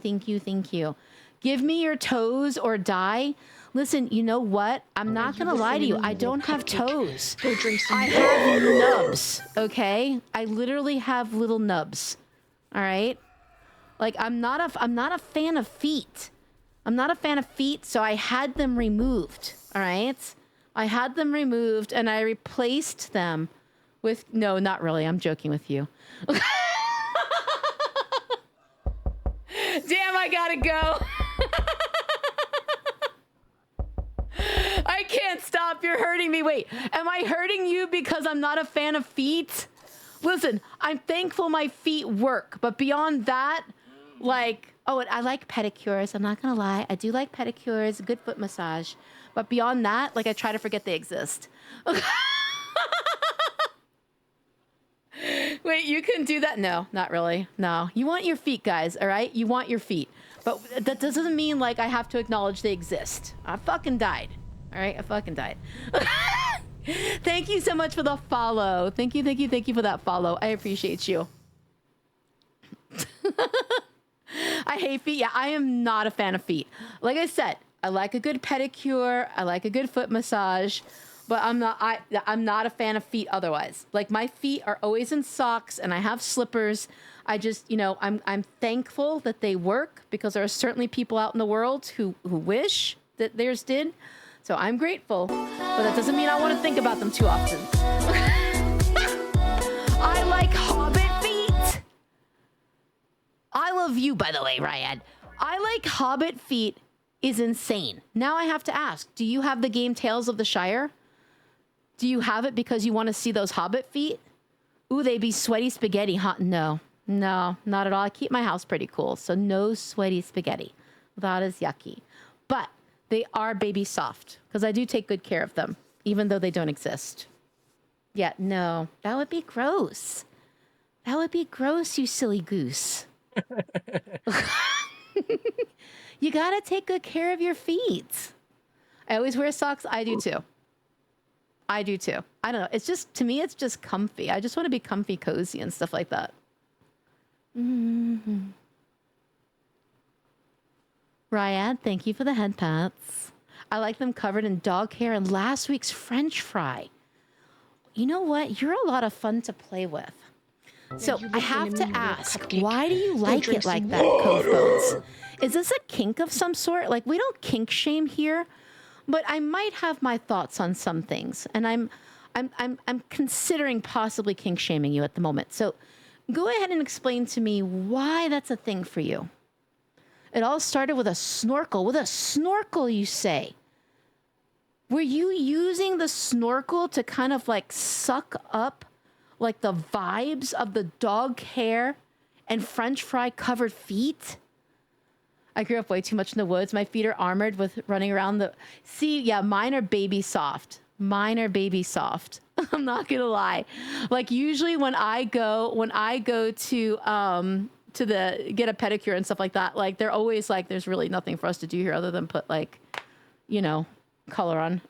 Give me your toes or die. Listen, you know what? I'm not gonna lie to you. I don't have toes. Go drink some I have nubs, okay? I literally have little nubs. All right? Like I'm not a fan of feet. I'm not a fan of feet, so I had them removed. All right? I had them removed and I replaced them with no, not really. I'm joking with you. Damn, I gotta go. I can't stop. You're hurting me. Wait, am I hurting you because I'm not a fan of feet? Listen, I'm thankful my feet work, but beyond that, like, oh, and I like pedicures. I'm not gonna lie. I do like pedicures, good foot massage. But beyond that, like, I try to forget they exist. Wait, you can do that? No, not really. No. You want your feet, guys, all right? You want your feet. But that doesn't mean, like, I have to acknowledge they exist. I fucking died. All right? I fucking died. Thank you so much for the follow. Thank you for that follow. I appreciate you. I hate feet. Yeah, I am not a fan of feet. Like I said, I like a good pedicure. I like a good foot massage. But I'm not a fan of feet otherwise. Like, my feet are always in socks and I have slippers. I just, I'm thankful that they work because there are certainly people out in the world who wish that theirs did. So I'm grateful, but that doesn't mean I want to think about them too often. I like hobbit feet. I love you, by the way, Ryad. I like hobbit feet is insane. Now I have to ask, do you have the game Tales of the Shire? Do you have it because you want to see those hobbit feet? Ooh, they be sweaty spaghetti, huh? No, not at all. I keep my house pretty cool, so no sweaty spaghetti. That is yucky. But they are baby soft because I do take good care of them, even though they don't exist. Yeah, no, that would be gross. That would be gross, you silly goose. You gotta take good care of your feet. I always wear socks. I do too. I don't know. It's just, to me, it's just comfy. I just want to be comfy, cozy, and stuff like that. Mm-hmm. Ryad, thank you for the head pats. I like them covered in dog hair and last week's French fry. You know what? You're a lot of fun to play with. So I have to ask, why do you like it like that, Cove Bones? Is this a kink of some sort? Like, we don't kink shame here, but I might have my thoughts on some things, and I'm considering possibly kink shaming you at the moment. So go ahead and explain to me why that's a thing for you. It all started with a snorkel. With a snorkel, you say? Were you using the snorkel to kind of like suck up like the vibes of the dog hair and French fry covered feet? I grew up way too much in the woods. My feet are armored with running around the... See, yeah, mine are baby soft. I'm not gonna lie. Like, usually when I go to to the get a pedicure and stuff like that, like they're always like, there's really nothing for us to do here other than put like, you know, color on.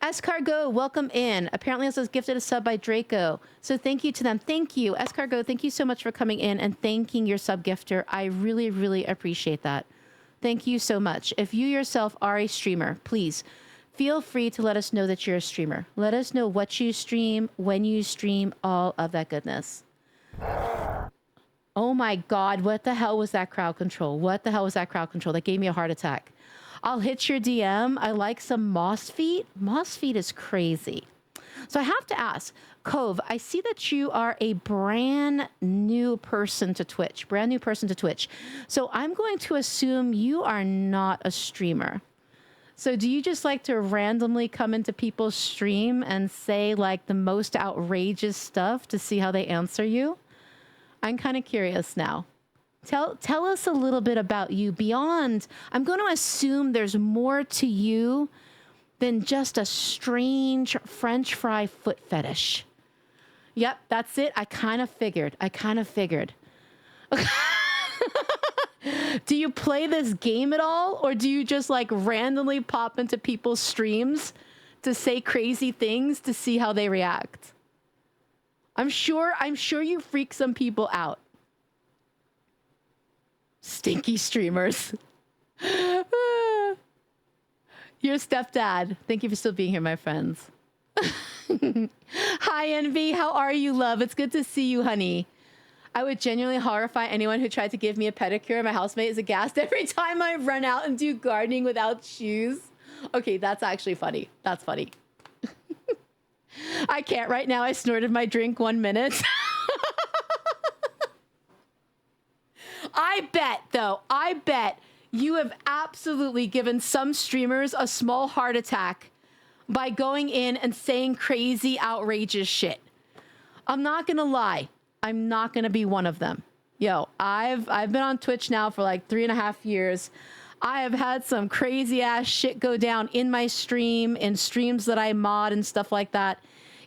Escargo, welcome in. Apparently this was gifted a sub by Draco. So thank you to them. Thank you. Escargo, thank you so much for coming in and thanking your sub gifter. I really, really appreciate that. Thank you so much. If you yourself are a streamer, please feel free to let us know that you're a streamer. Let us know what you stream, when you stream, all of that goodness. Oh my God, what the hell was that crowd control? What the hell was that crowd control? That gave me a heart attack. I'll hit your DM. I like some Moss Feet. Moss Feet is crazy. So I have to ask, Cove, I see that you are a brand new person to Twitch. So I'm going to assume you are not a streamer. So do you just like to randomly come into people's stream and say like the most outrageous stuff to see how they answer you? I'm kind of curious now. Tell us a little bit about you beyond. I'm going to assume there's more to you than just a strange French fry foot fetish. Yep, that's it. I kind of figured. Do you play this game at all? Or do you just like randomly pop into people's streams to say crazy things to see how they react? I'm sure you freak some people out. Stinky streamers. Your stepdad. Thank you for still being here, my friends. Hi, Envy. How are you, love? It's good to see you, honey. I would genuinely horrify anyone who tried to give me a pedicure. My housemate is aghast every time I run out and do gardening without shoes. Okay, that's actually funny. That's funny. I can't right now. I snorted my drink 1 minute. I bet you have absolutely given some streamers a small heart attack by going in and saying crazy, outrageous shit. I'm not gonna lie. I'm not gonna be one of them. Yo, I've been on Twitch now for like 3.5 years. I have had some crazy ass shit go down in my stream, in streams that I mod and stuff like that.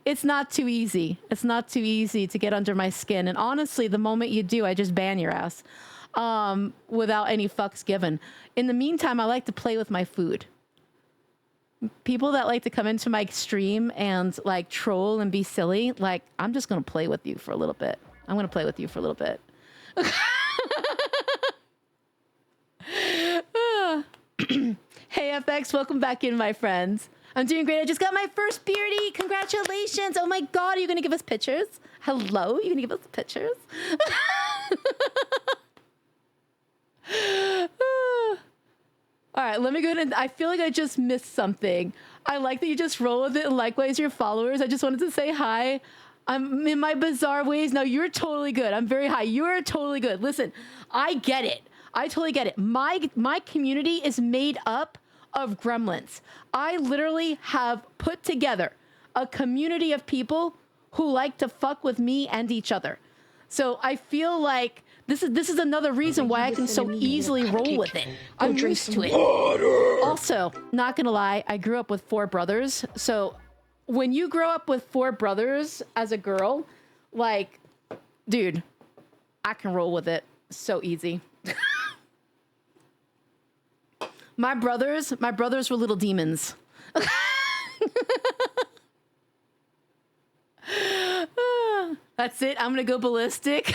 It's not too easy. It's not too easy to get under my skin. And honestly, the moment you do, I just ban your ass without any fucks given. In the meantime, I like to play with my food. People that like to come into my stream and like troll and be silly, like I'm just going to play with you for a little bit. Hey, FX, welcome back in, my friends. I'm doing great. I just got my first beardy. Congratulations. Oh my God, are you going to give us pictures? Hello? You going to give us pictures? All right, let me go ahead and I feel like I just missed something. I like that you just roll with it, and likewise your followers. I just wanted to say hi. I'm in my bizarre ways. No, you're totally good. I'm very high. You're totally good. Listen, I get it. I totally get it. My community is made up of gremlins. I literally have put together a community of people who like to fuck with me and each other. So I feel like this is another reason why I can so easily roll with it. I'm used to it. Also, not gonna lie, I grew up with 4 brothers. So when you grow up with 4 brothers as a girl, like, dude, I can roll with it so easy. My brothers were little demons. That's it. I'm gonna go ballistic.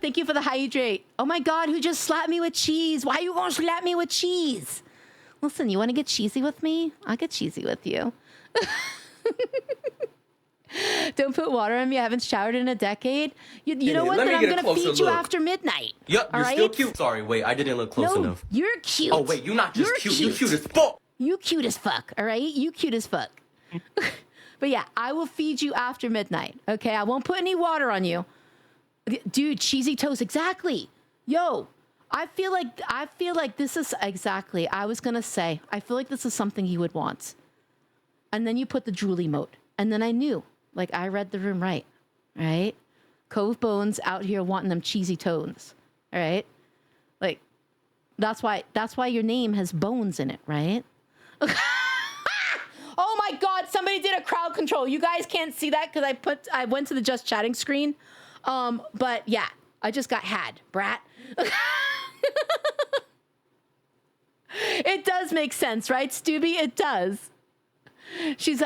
Thank you for the hydrate. Oh my God, who just slapped me with cheese? Why are you gonna slap me with cheese? Listen, you want to get cheesy with me? I'll get cheesy with you. Don't put water on me. I haven't showered in a decade. You know what? Then I'm going to feed you after midnight. Yep, you're still cute. Sorry, wait, I didn't look close enough. You're cute. Oh, wait, you're not just cute. You're cute as fuck. You cute as fuck, all right? You cute as fuck. But yeah, I will feed you after midnight, okay? I won't put any water on you. Dude, cheesy toast, exactly. Yo, I feel like this is exactly, I was going to say, I feel like this is something you would want. And then you put the drool emote. And then I knew. Like, I read the room right, Cove Bones out here wanting them cheesy tones, all right? Like, that's why your name has bones in it, right? Oh my God, somebody somebody did a crowd control. You guys can't see that because I went to the just chatting screen. But yeah, I just got had, brat. It does make sense, right, Stubby? It does. She's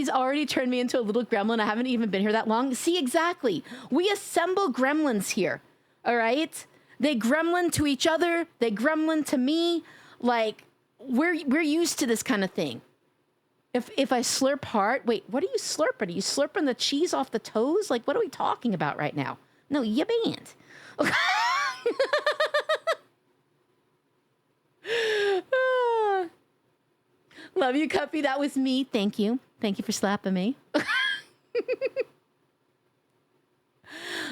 already turned me into a little gremlin. I haven't even been here that long. See, exactly. We assemble gremlins here. All right? They gremlin to each other. They gremlin to me. Like, we're used to this kind of thing. If I slurp hard, wait, what are you slurping? Are you slurping the cheese off the toes? Like, what are we talking about right now? No, you banned. Love you, Cuppy. That was me. Thank you. Thank you for slapping me.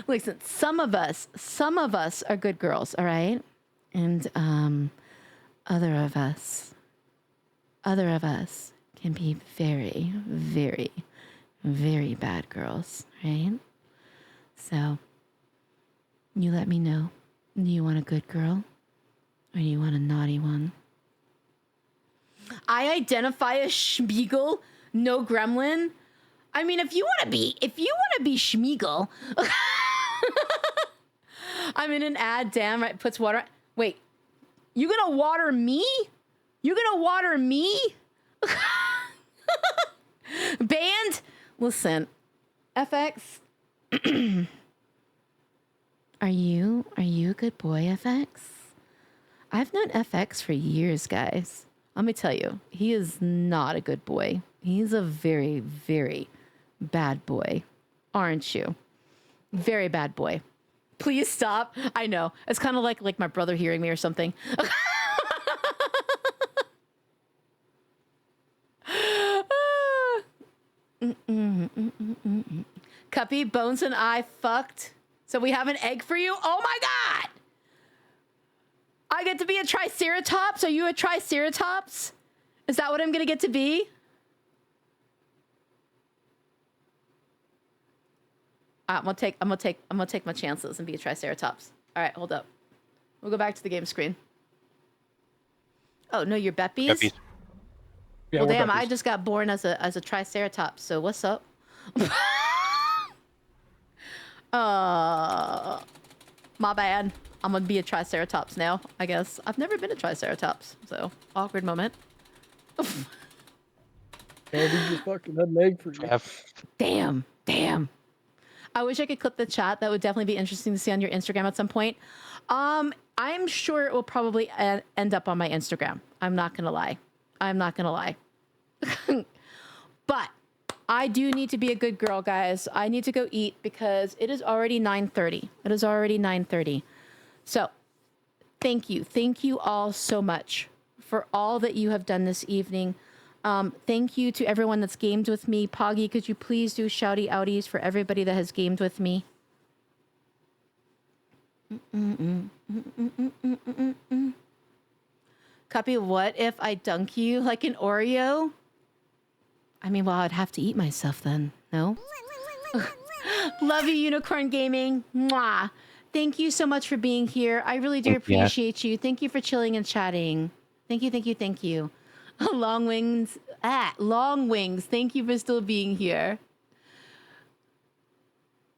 Listen, some of us are good girls, all right? And other of us can be very, very, very bad girls, right? So you let me know. Do you want a good girl or do you want a naughty one? I identify as Schmiegel, no gremlin. I mean, if you want to be Schmiegel, I'm in an ad. Damn right, puts water. Wait, you gonna water me? You gonna water me? Banned? Listen, FX. Are you a good boy, FX? I've known FX for years, guys. Let me tell you, he is not a good boy. He's a very, very bad boy. Aren't you? Very bad boy. Please stop. I know. It's kind of like my brother hearing me or something. Cuppy, Bones and I fucked. So we have an egg for you? Oh my God! I get to be a Triceratops? Are you a Triceratops? Is that what I'm gonna get to be? I'm gonna take my chances and be a Triceratops. All right, hold up. We'll go back to the game screen. Oh no, you're Beppies? Beppies. Yeah, Well, we're damn, Beppies. I just got born as a Triceratops. So what's up? My bad. I'm gonna be a Triceratops now, I guess. I've never been a Triceratops, so awkward moment. Oh, we just fucking had an egg for you. Damn. I wish I could clip the chat. That would definitely be interesting to see on your Instagram at some point. I'm sure it will probably end up on my Instagram. I'm not gonna lie. But I do need to be a good girl, guys. I need to go eat because it is already 9:30. So, thank you. Thank you all so much for all that you have done this evening. Thank you to everyone that's gamed with me. Poggy, could you please do shouty outies for everybody that has gamed with me? Cuppy, what if I dunk you like an Oreo? I mean, well, I'd have to eat myself then. No? Love you, Unicorn Gaming. Mwah. Thank you so much for being here. I really do appreciate you. Thank you for chilling and chatting. Thank you. Long Wings. Long Wings. Thank you for still being here.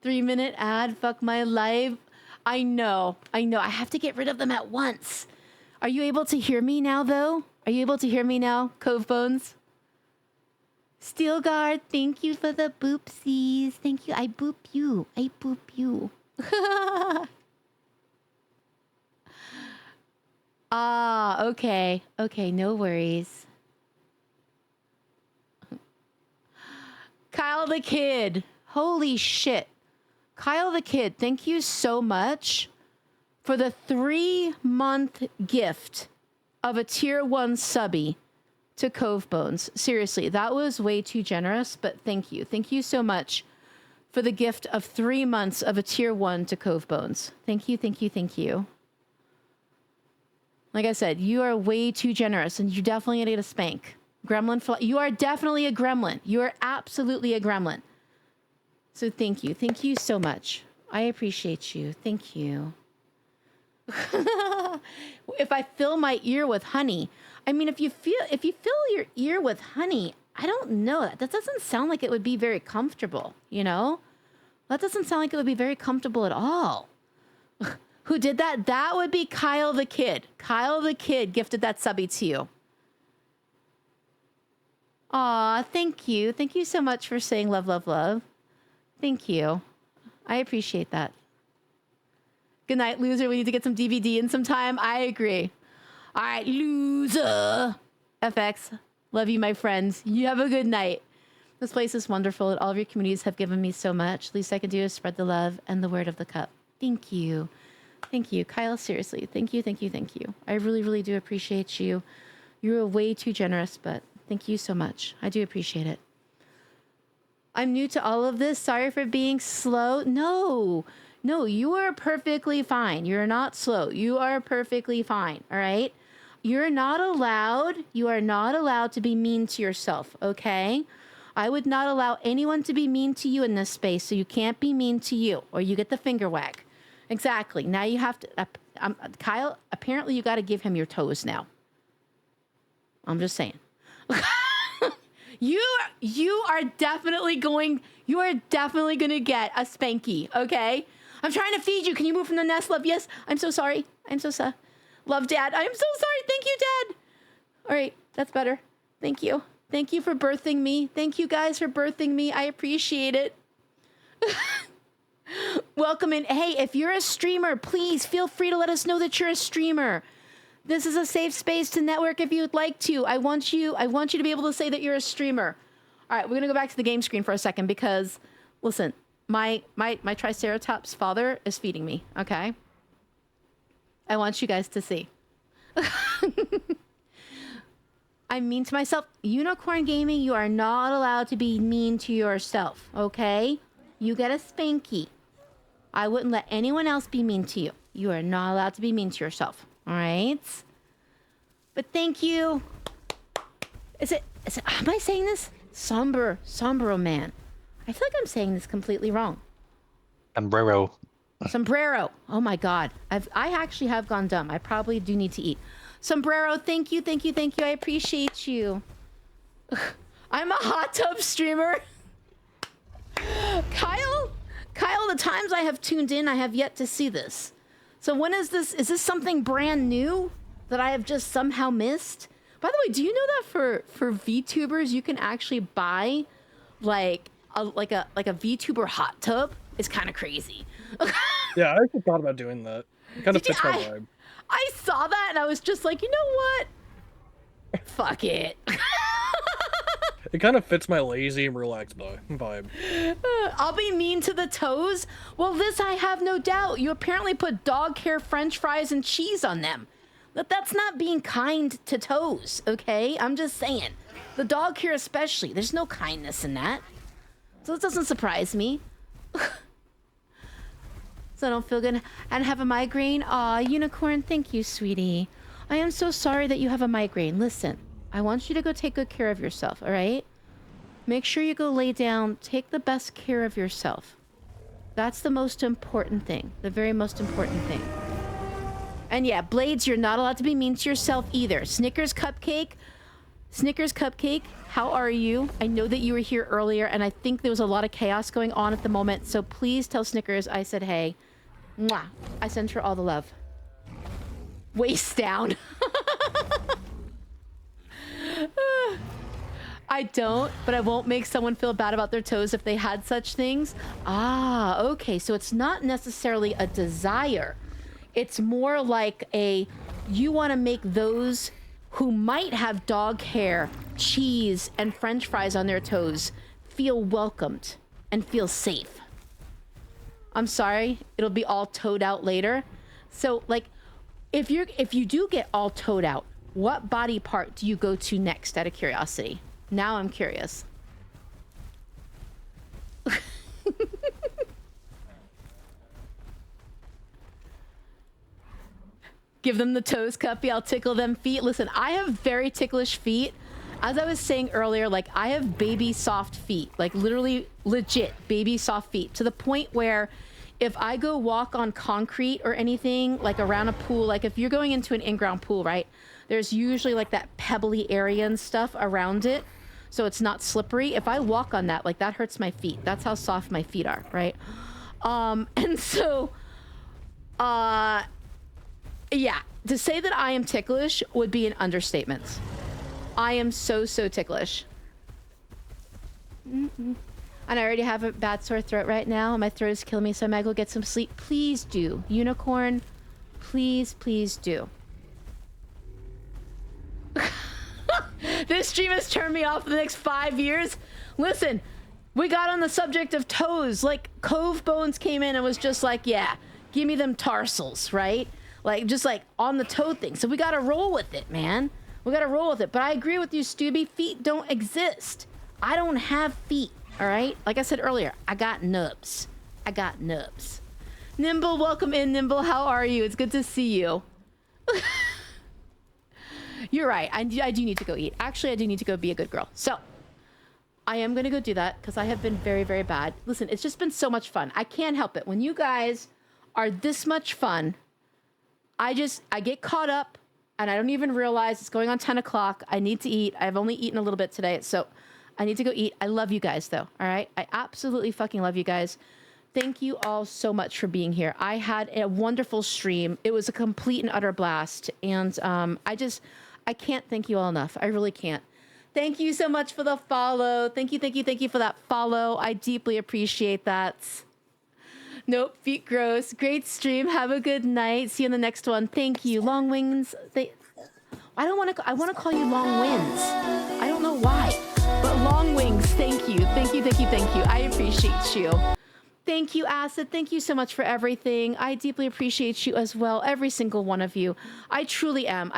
3-minute ad. Fuck my life. I know. I have to get rid of them at once. Are you able to hear me now, though? Are you able to hear me now, Cove Bones? Steelguard, thank you for the boopsies. Thank you. I boop you. Okay. Okay, no worries. Kyle the Kid. Holy shit. Kyle the Kid, thank you so much for the 3-month gift of a tier 1 subby to Cove Bones. Seriously, that was way too generous, but thank you. Thank you so much for the gift of 3 months of a tier 1 to Cove Bones. Thank you. Like I said, you are way too generous and you're definitely gonna get a spank. You are definitely a gremlin. You are absolutely a gremlin. So thank you. Thank you so much. I appreciate you. Thank you. If I fill my ear with honey, I mean, if you fill your ear with honey, I don't know. That doesn't sound like it would be very comfortable, you know? That doesn't sound like it would be very comfortable at all. Who did that? That would be Kyle the Kid. Kyle the Kid gifted that subby to you. Aw, thank you. Thank you so much for saying love, love, love. Thank you. I appreciate that. Good night, loser. We need to get some DVD in some time. I agree. All right, loser. FX, love you, my friends. You have a good night. This place is wonderful, and all of your communities have given me so much. Least I can do is spread the love and the word of the cup. Thank you. Thank you, Kyle. Seriously, thank you, thank you, thank you. I really, really do appreciate you. You're way too generous, but thank you so much. I do appreciate it. I'm new to all of this. Sorry for being slow. No, you are perfectly fine. You're not slow. You are perfectly fine. All right. You are not allowed to be mean to yourself. Okay. I would not allow anyone to be mean to you in this space. So you can't be mean to you or you get the finger wag. Exactly. Now you have to, Kyle, apparently you got to give him your toes now. I'm just saying. You are definitely going to get a spanky, okay? I'm trying to feed you. Can you move from the nest, love? Yes. I'm so sorry. I'm so sorry. Love, Dad. I'm so sorry. Thank you, Dad. All right. That's better. Thank you. Thank you for birthing me. Thank you guys for birthing me. I appreciate it. Welcome in. Hey, if you're a streamer, please feel free to let us know that you're a streamer. This is a safe space to network if you'd like to. I want you to be able to say that you're a streamer. All right, we're gonna go back to the game screen for a second because, listen, my Triceratops father is feeding me. Okay. I want you guys to see. I'm mean to myself. Unicorn Gaming, you are not allowed to be mean to yourself. Okay, you get a spanky. I wouldn't let anyone else be mean to you. You are not allowed to be mean to yourself. All right. But thank you. Is it, am I saying this? Sombrero man. I feel like I'm saying this completely wrong. Sombrero. Oh my God. I actually have gone dumb. I probably do need to eat. Sombrero, thank you. I appreciate you. I'm a hot tub streamer. Kyle, the times I have tuned in, I have yet to see this. So when is this? Is this something brand new that I have just somehow missed? By the way, do you know that for VTubers you can actually buy like a VTuber hot tub? It's kind of crazy. Yeah, I actually thought about doing that. It kind of fits my vibe. I saw that and I was just like, you know what? Fuck it. It kind of fits my lazy and relaxed vibe. I'll be mean to the toes? Well, this I have no doubt. You apparently put dog hair, french fries, and cheese on them. But that's not being kind to toes, okay? I'm just saying. The dog hair especially. There's no kindness in that. So it doesn't surprise me. So I don't feel good and have a migraine. Aw, Unicorn, thank you, sweetie. I am so sorry that you have a migraine. Listen, I want you to go take good care of yourself, all right? Make sure you go lay down. Take the best care of yourself. That's the most important thing. The very most important thing. And yeah, Blades, you're not allowed to be mean to yourself either. Snickers Cupcake, how are you? I know that you were here earlier, and I think there was a lot of chaos going on at the moment, so please tell Snickers I said hey. Mwah. I sent her all the love. Waist down. I don't, but I won't make someone feel bad about their toes if they had such things. Ah, okay, so it's not necessarily a desire. It's more like you want to make those who might have dog hair, cheese, and french fries on their toes feel welcomed and feel safe. I'm sorry, it'll be all toed out later. So, like, if you do get all toed out, what body part do you go to next out of curiosity? Now I'm curious. Give them the toes, Cuppy. I'll tickle them feet. Listen, I have very ticklish feet. As I was saying earlier, like, I have baby soft feet. Like, literally, legit baby soft feet. To the point where if I go walk on concrete or anything, like around a pool, like if you're going into an in-ground pool, right? There's usually like that pebbly area and stuff around it. so it's not slippery. If I walk on that, like that hurts my feet. That's how soft my feet are, right? And so, yeah, to say that I am ticklish would be an understatement. I am so ticklish. And I already have a bad sore throat right now. My throat is killing me, so I might go get some sleep. Please do. Unicorn, please do. This stream has turned me off for the next 5 years. Listen, we got on the subject of toes. Like, Cove Bones came in and was just like, yeah, give me them tarsals, right? Like, just like on the toe thing. So we gotta roll with it, man. We gotta roll with it. But I agree with you, Stubby. Feet don't exist. I don't have feet, all right? Like I said earlier, I got nubs. Nimble, welcome in, Nimble. How are you? It's good to see you. You're right. I do need to go eat. Actually, I do need to go be a good girl. So, I am going to go do that because I have been very, very bad. Listen, it's just been so much fun. I can't help it. When you guys are this much fun, I get caught up and I don't even realize it's going on 10 o'clock. I need to eat. I've only eaten a little bit today, so I need to go eat. I love you guys, though, all right? I absolutely fucking love you guys. Thank you all so much for being here. I had a wonderful stream. It was a complete and utter blast, and I can't thank you all enough. I really can't. Thank you so much for the follow. Thank you for that follow. I deeply appreciate that. Nope, feet gross. Great stream. Have a good night. See you in the next one. Thank you. Long wings. I want to call you Long Wins. I don't know why, but Long Wings. Thank you. I appreciate you. Thank you, Acid. Thank you so much for everything. I deeply appreciate you as well. Every single one of you. I truly am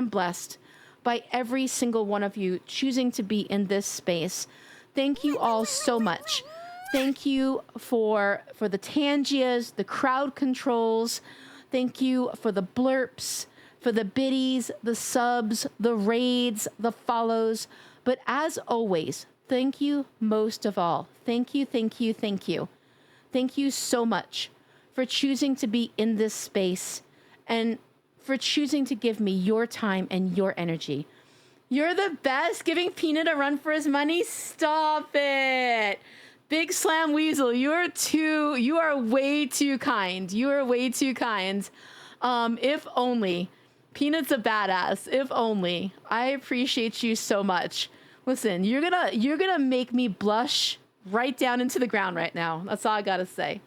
blessed by every single one of you choosing to be in this space. Thank you all so much. Thank you for the Tangias, the crowd controls. Thank you for the blurps, for the biddies, the subs, the raids, the follows. But as always, thank you most of all. Thank you. Thank you so much for choosing to be in this space and for choosing to give me your time and your energy. You're the best. Giving Peanut a run for his money? Stop it. Big Slam Weasel, you are way too kind. If only. Peanut's a badass. If only. I appreciate you so much. Listen, you're gonna make me blush right down into the ground right now. That's all I gotta say.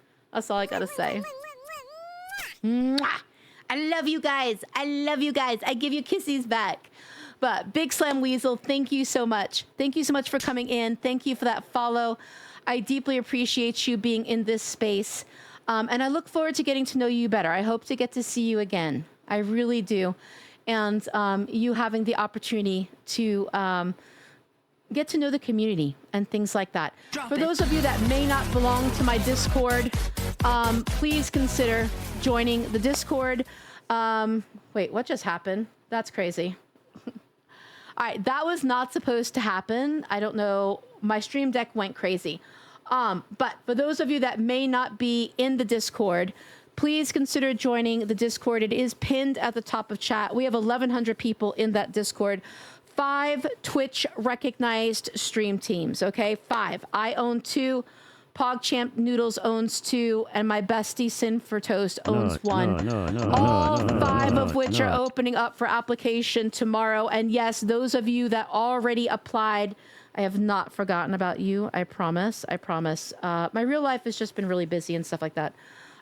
Mwah! I love you guys. I give you kisses back. But Big Slam Weasel, thank you so much. Thank you so much for coming in. Thank you for that follow. I deeply appreciate you being in this space. And I look forward to getting to know you better. I hope to get to see you again. I really do. And you having the opportunity to get to know the community and things like that. For those of you that may not belong to my Discord, please consider joining the Discord. Wait, what just happened? That's crazy. All right, that was not supposed to happen. I don't know. My Stream Deck went crazy. But for those of you that may not be in the Discord, please consider joining the Discord. It is pinned at the top of chat. We have 1,100 people in that Discord. 5 Twitch recognized stream teams, okay? 5. I own 2. PogChamp Noodles owns 2, and my bestie Sin for Toast owns 1. All 5 of which are opening up for application tomorrow. And yes, those of you that already applied, I have not forgotten about you. I promise. My real life has just been really busy and stuff like that.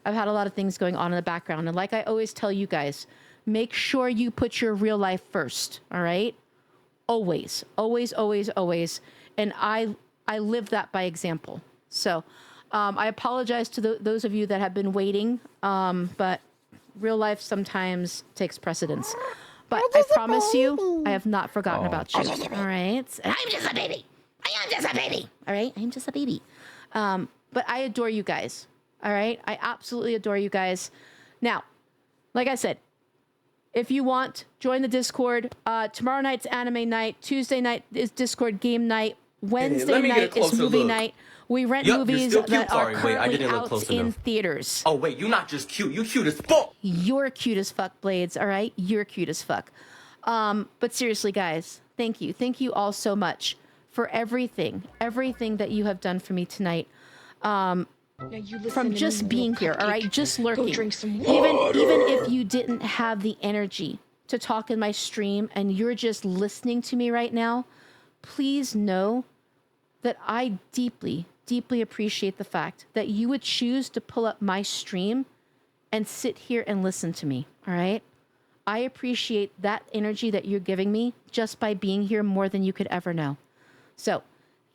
I've had a lot of things going on in the background. And like I always tell you guys, make sure you put your real life first, all right? Always. And I live that by example. So I apologize to those of you that have been waiting, but real life sometimes takes precedence. But I promise you, I have not forgotten about you. All right? And I'm just a baby. All right? I'm just a baby. But I adore you guys. All right? I absolutely adore you guys. Now, like I said, if you want, join the Discord. Tomorrow night's anime night. Tuesday night is Discord game night. Wednesday night is movie night. We rent movies that are currently out in theaters. Oh, wait, you're not just cute. You cute as fuck. You're cute as fuck, Blades, all right? You're cute as fuck. But seriously, guys, thank you. Thank you all so much for everything that you have done for me tonight. Now you listen From to just me, you being little here, all right? cupcake. Just Go lurking. drink some Even water. if you didn't have the energy to talk in my stream and you're just listening to me right now, please know that I deeply, deeply appreciate the fact that you would choose to pull up my stream and sit here and listen to me, all right? I appreciate that energy that you're giving me just by being here more than you could ever know. So,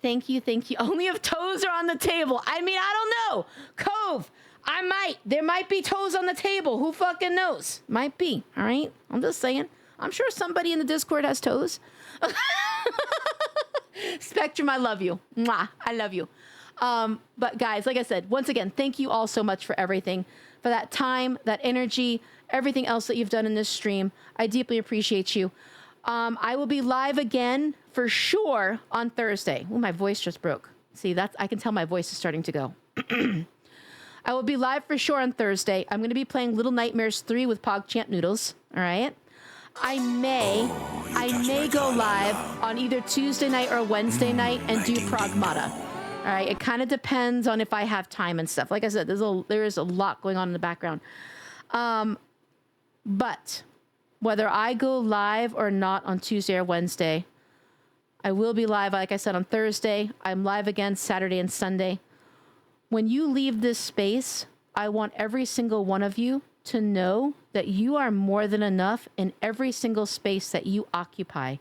thank you, thank you. Only if toes are on the table. I mean, I don't know. Cove, there might be toes on the table. Who fucking knows? Might be, all right? I'm just saying. I'm sure somebody in the Discord has toes. Spectrum, I love you. Mwah, I love you. But guys, like I said, once again, thank you all so much for everything, for that time, that energy, everything else that you've done in this stream. I deeply appreciate you. I will be live again for sure on Thursday. Oh, my voice just broke. See, I can tell my voice is starting to go. I will be live for sure on Thursday. I'm going to be playing Little Nightmares 3 with PogChamp Noodles. All right. I may go live on either Tuesday night or Wednesday night and do Pragmata. All right. It kind of depends on if I have time and stuff. Like I said, there is a lot going on in the background. But whether I go live or not on Tuesday or Wednesday, I will be live, like I said, on Thursday. I'm live again Saturday and Sunday. When you leave this space, I want every single one of you to know that you are more than enough in every single space that you occupy.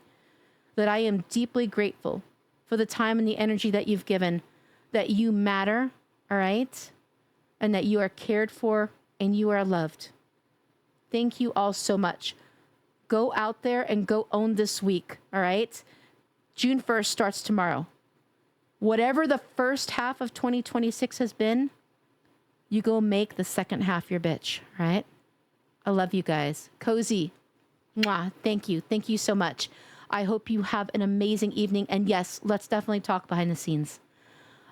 That I am deeply grateful for the time and the energy that you've given, that you matter, all right? And that you are cared for and you are loved. Thank you all so much. Go out there and go own this week, all right? June 1st starts tomorrow. Whatever the first half of 2026 has been, you go make the second half your bitch, right? I love you guys. Cozy, mwah, thank you. Thank you so much. I hope you have an amazing evening. And yes, let's definitely talk behind the scenes.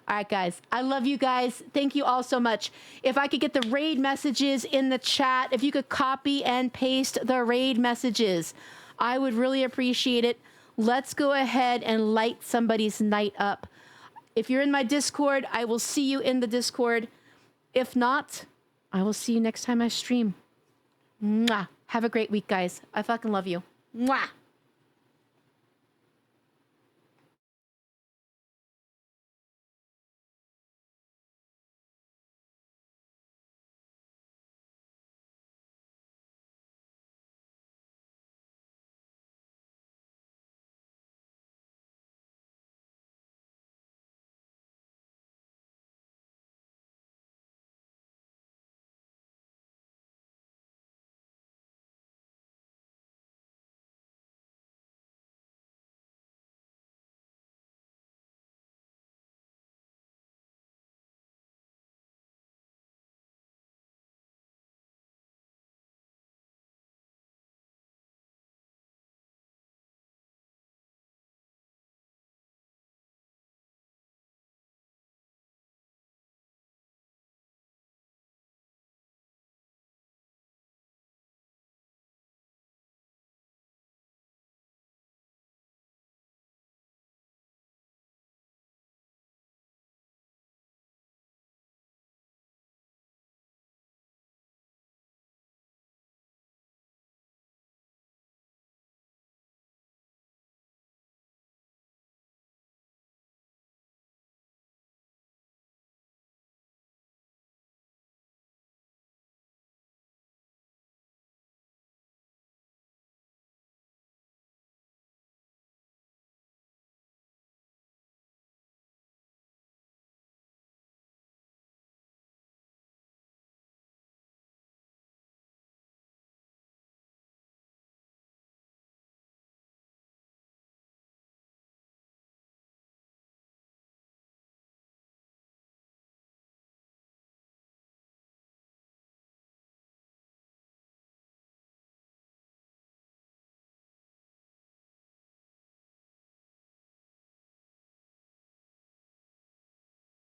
All right, guys. I love you guys. Thank you all so much. If I could get the raid messages in the chat, if you could copy and paste the raid messages, I would really appreciate it. Let's go ahead and light somebody's night up. If you're in my Discord, I will see you in the Discord. If not, I will see you next time I stream. Mwah. Have a great week, guys. I fucking love you. Mwah.